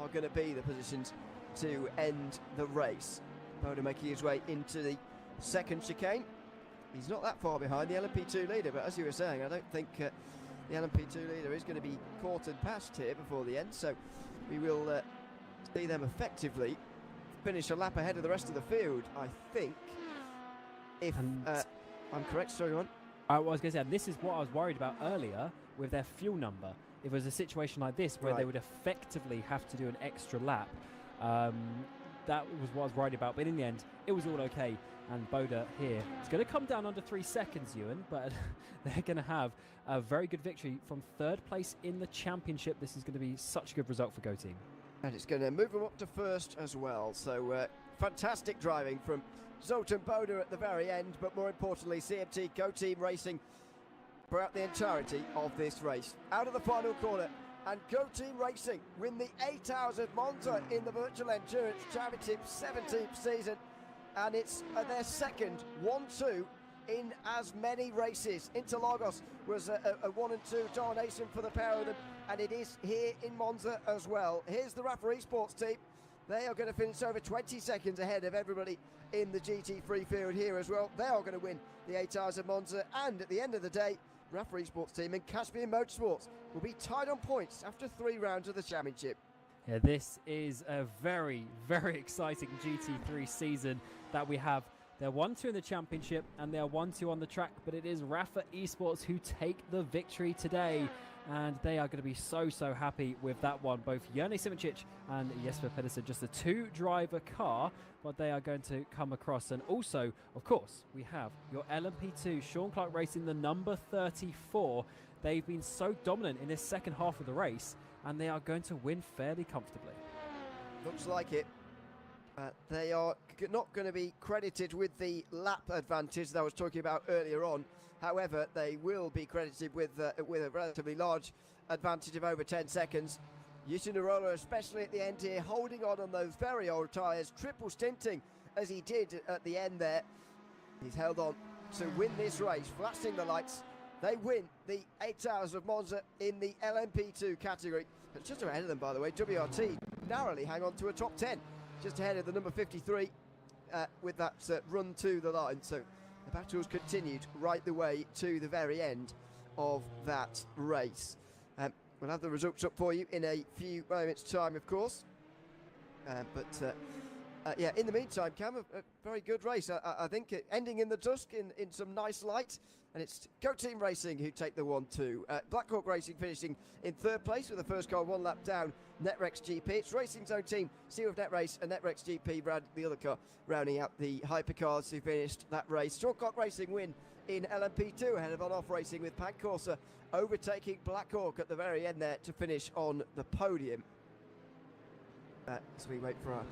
are going to be the positions to end the race. Boda making his way into the second chicane. He's not that far behind the LMP2 leader, but as you were saying, I don't think the LMP2 leader is going to be caught and passed here before the end. So we will see them effectively finish a lap ahead of the rest of the field, I think. If I'm correct, sorry, on. I was going to say, and this is what I was worried about earlier with their fuel number. If it was a situation like this where they would effectively have to do an extra lap, that was what I was worried about. But in the end, it was all okay. And Boda here, it's going to come down under 3 seconds, Ewan, but they're going to have a very good victory from 3rd place in the championship. This is going to be such a good result for Go Team. And it's going to move them up to 1st as well. So fantastic driving from Zoltan Boda at the very end, but more importantly, CMT Go Team Racing throughout the entirety of this race. Out of the final corner, and Go Team Racing win the 8 hours of Monza in the Virtual Endurance Championship 17th season. And it's their second 1-2 in as many races. Interlagos was a 1 and 2 domination for the pair of them, and it is here in Monza as well. Here's the RFactor Esports team. They are going to finish over 20 seconds ahead of everybody in the GT3 field here as well. They are going to win the 8 hours of Monza, and at the end of the day, RFactor Esports team and Caspian Motorsports will be tied on points after 3 rounds of the championship. Yeah, this is a very, very exciting GT3 season that we have. They're 1-2 in the championship and they're 1-2 on the track, but it is RFactor Esports who take the victory today. And they are going to be so, so happy with that one. Both Joni Simicic and Jesper Pedersen, just a 2-driver car, but they are going to come across. And also, of course, we have your LMP2, Sean Clark Racing, the number 34. They've been so dominant in this second half of the race, and they are going to win fairly comfortably. Looks like it. They are not going to be credited with the lap advantage that I was talking about earlier on. However, they will be credited with a relatively large advantage of over 10 seconds. Yusuke Narola, especially at the end here, holding on those very old tyres, triple stinting as he did at the end there. He's held on to win this race, flashing the lights. They win the 8 hours of Monza in the LMP2 category. It's just ahead of them, by the way. WRT narrowly hang on to a top 10, just ahead of the number 53 with that run to the line. So the battles continued right the way to the very end of that race. We'll have the results up for you in a few moments' time, of course. Yeah, in the meantime, Cam, a very good race. I think ending in the dusk in some nice light. And it's Go Team Racing who take the 1-2. Blackhawk Racing finishing in 3rd place with the first car 1 lap down. Netrex GP. It's Racing's own team, Seal of NetRace and Netrex GP, the other car, rounding out the hypercars who finished that race. Shortcut Racing win in LMP2 ahead of On-Off Racing with Pan Corsa overtaking Blackhawk at the very end there to finish on the podium. As we wait for our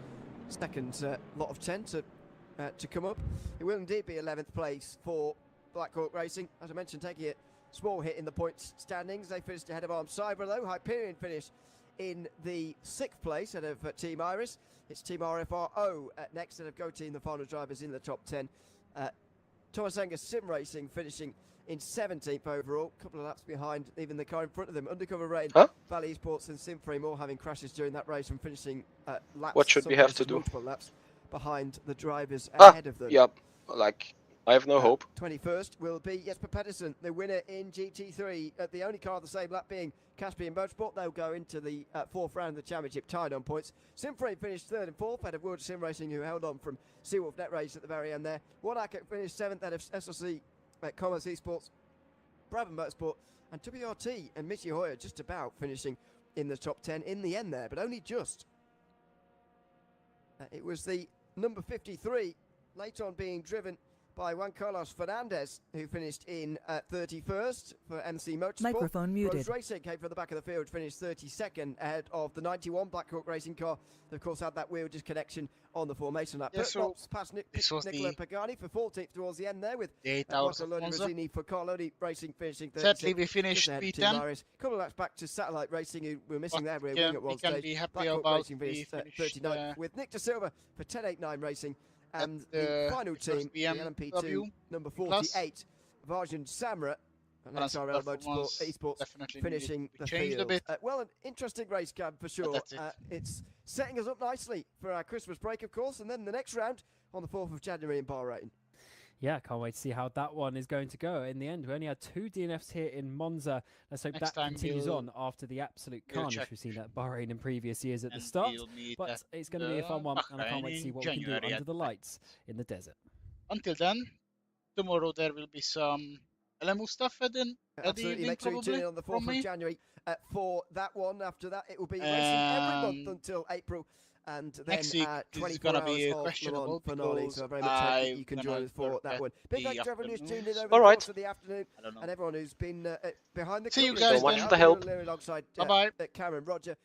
second lot of 10 to come up. It will indeed be 11th place for Blackhawk Racing, as I mentioned, taking a small hit in the points standings. They finished ahead of Arm Cyber, though. Hyperion finished in the 6th place ahead of Team Iris. It's Team RFRO next, ahead of Go Team, the final drivers in the top 10. Thomas Angus Sim Racing finishing in 17th overall, a couple of laps behind even the car in front of them. Undercover Rain, Valley Esports and Simframe all having crashes during that race and finishing laps. What should we have to do? Multiple laps behind the drivers ahead of them. Yep, like I have no hope. 21st will be Jesper Pedersen, the winner in GT3. The only car of the same lap being Caspian Motorsport. They'll go into the 4th round of the championship tied on points. Simframe finished 3rd and 4th out of World Sim Racing, who held on from Seawolf Net Race at the very end there. Warnack finished 7th out of SLC Commerce Esports, Brabham Motorsport, and WRT and Michi Hoyer just about finishing in the top 10 in the end there, but only just. It was the number 53 later on being driven by Juan Carlos Fernandez, who finished in 31st for MC Motorsport. Microphone muted. Rose Racing came from the back of the field, finished 32nd ahead of the 91 Blackhawk Racing car. They, of course, had that wheel disconnection on the formation lap. Yeah, so passed Nicola Pagani for 14th towards the end there, with 8 hours of Marco Monza. Rossini for Carloni Racing finishing 36th. Sadly, we finished P10. Couple of laps back to Satellite Racing, who were missing their rear wing at one stage. Be happy Blackhawk about Racing finished 39th, with Nick De Silva for 1089 Racing. And the final team, the LMP2, number 48, Varjan Samra, and XRL Motorsport Esports, finishing the field. Well, an interesting race, Cam, for sure. It's setting us up nicely for our Christmas break, of course, and then the next round on the 4th of January in Bahrain. Yeah, can't wait to see how that one is going to go. In the end, we only had 2 DNFs here in Monza. Let's hope that continues on after the absolute carnage we've seen at Bahrain in previous years at the start. But it's going to be a fun one, and I can't wait to see what we can do under the lights in the desert. Until then, tomorrow there will be some LMU stuff at the Absolutely, make sure you tune in on the 4th of January for that one. After that, it will be racing every month until April. And then Next week is 24 gonna be hours of questionable Le Mans finale, because so I very much hope that you can I'm join gonna us for work that at one. Big thanks the to everyone who's tuned in over All the right. course of the afternoon, I don't know. and everyone who's been behind the See you camera. guys So much then. for the help. Alongside Bye-bye. Cameron, Roger,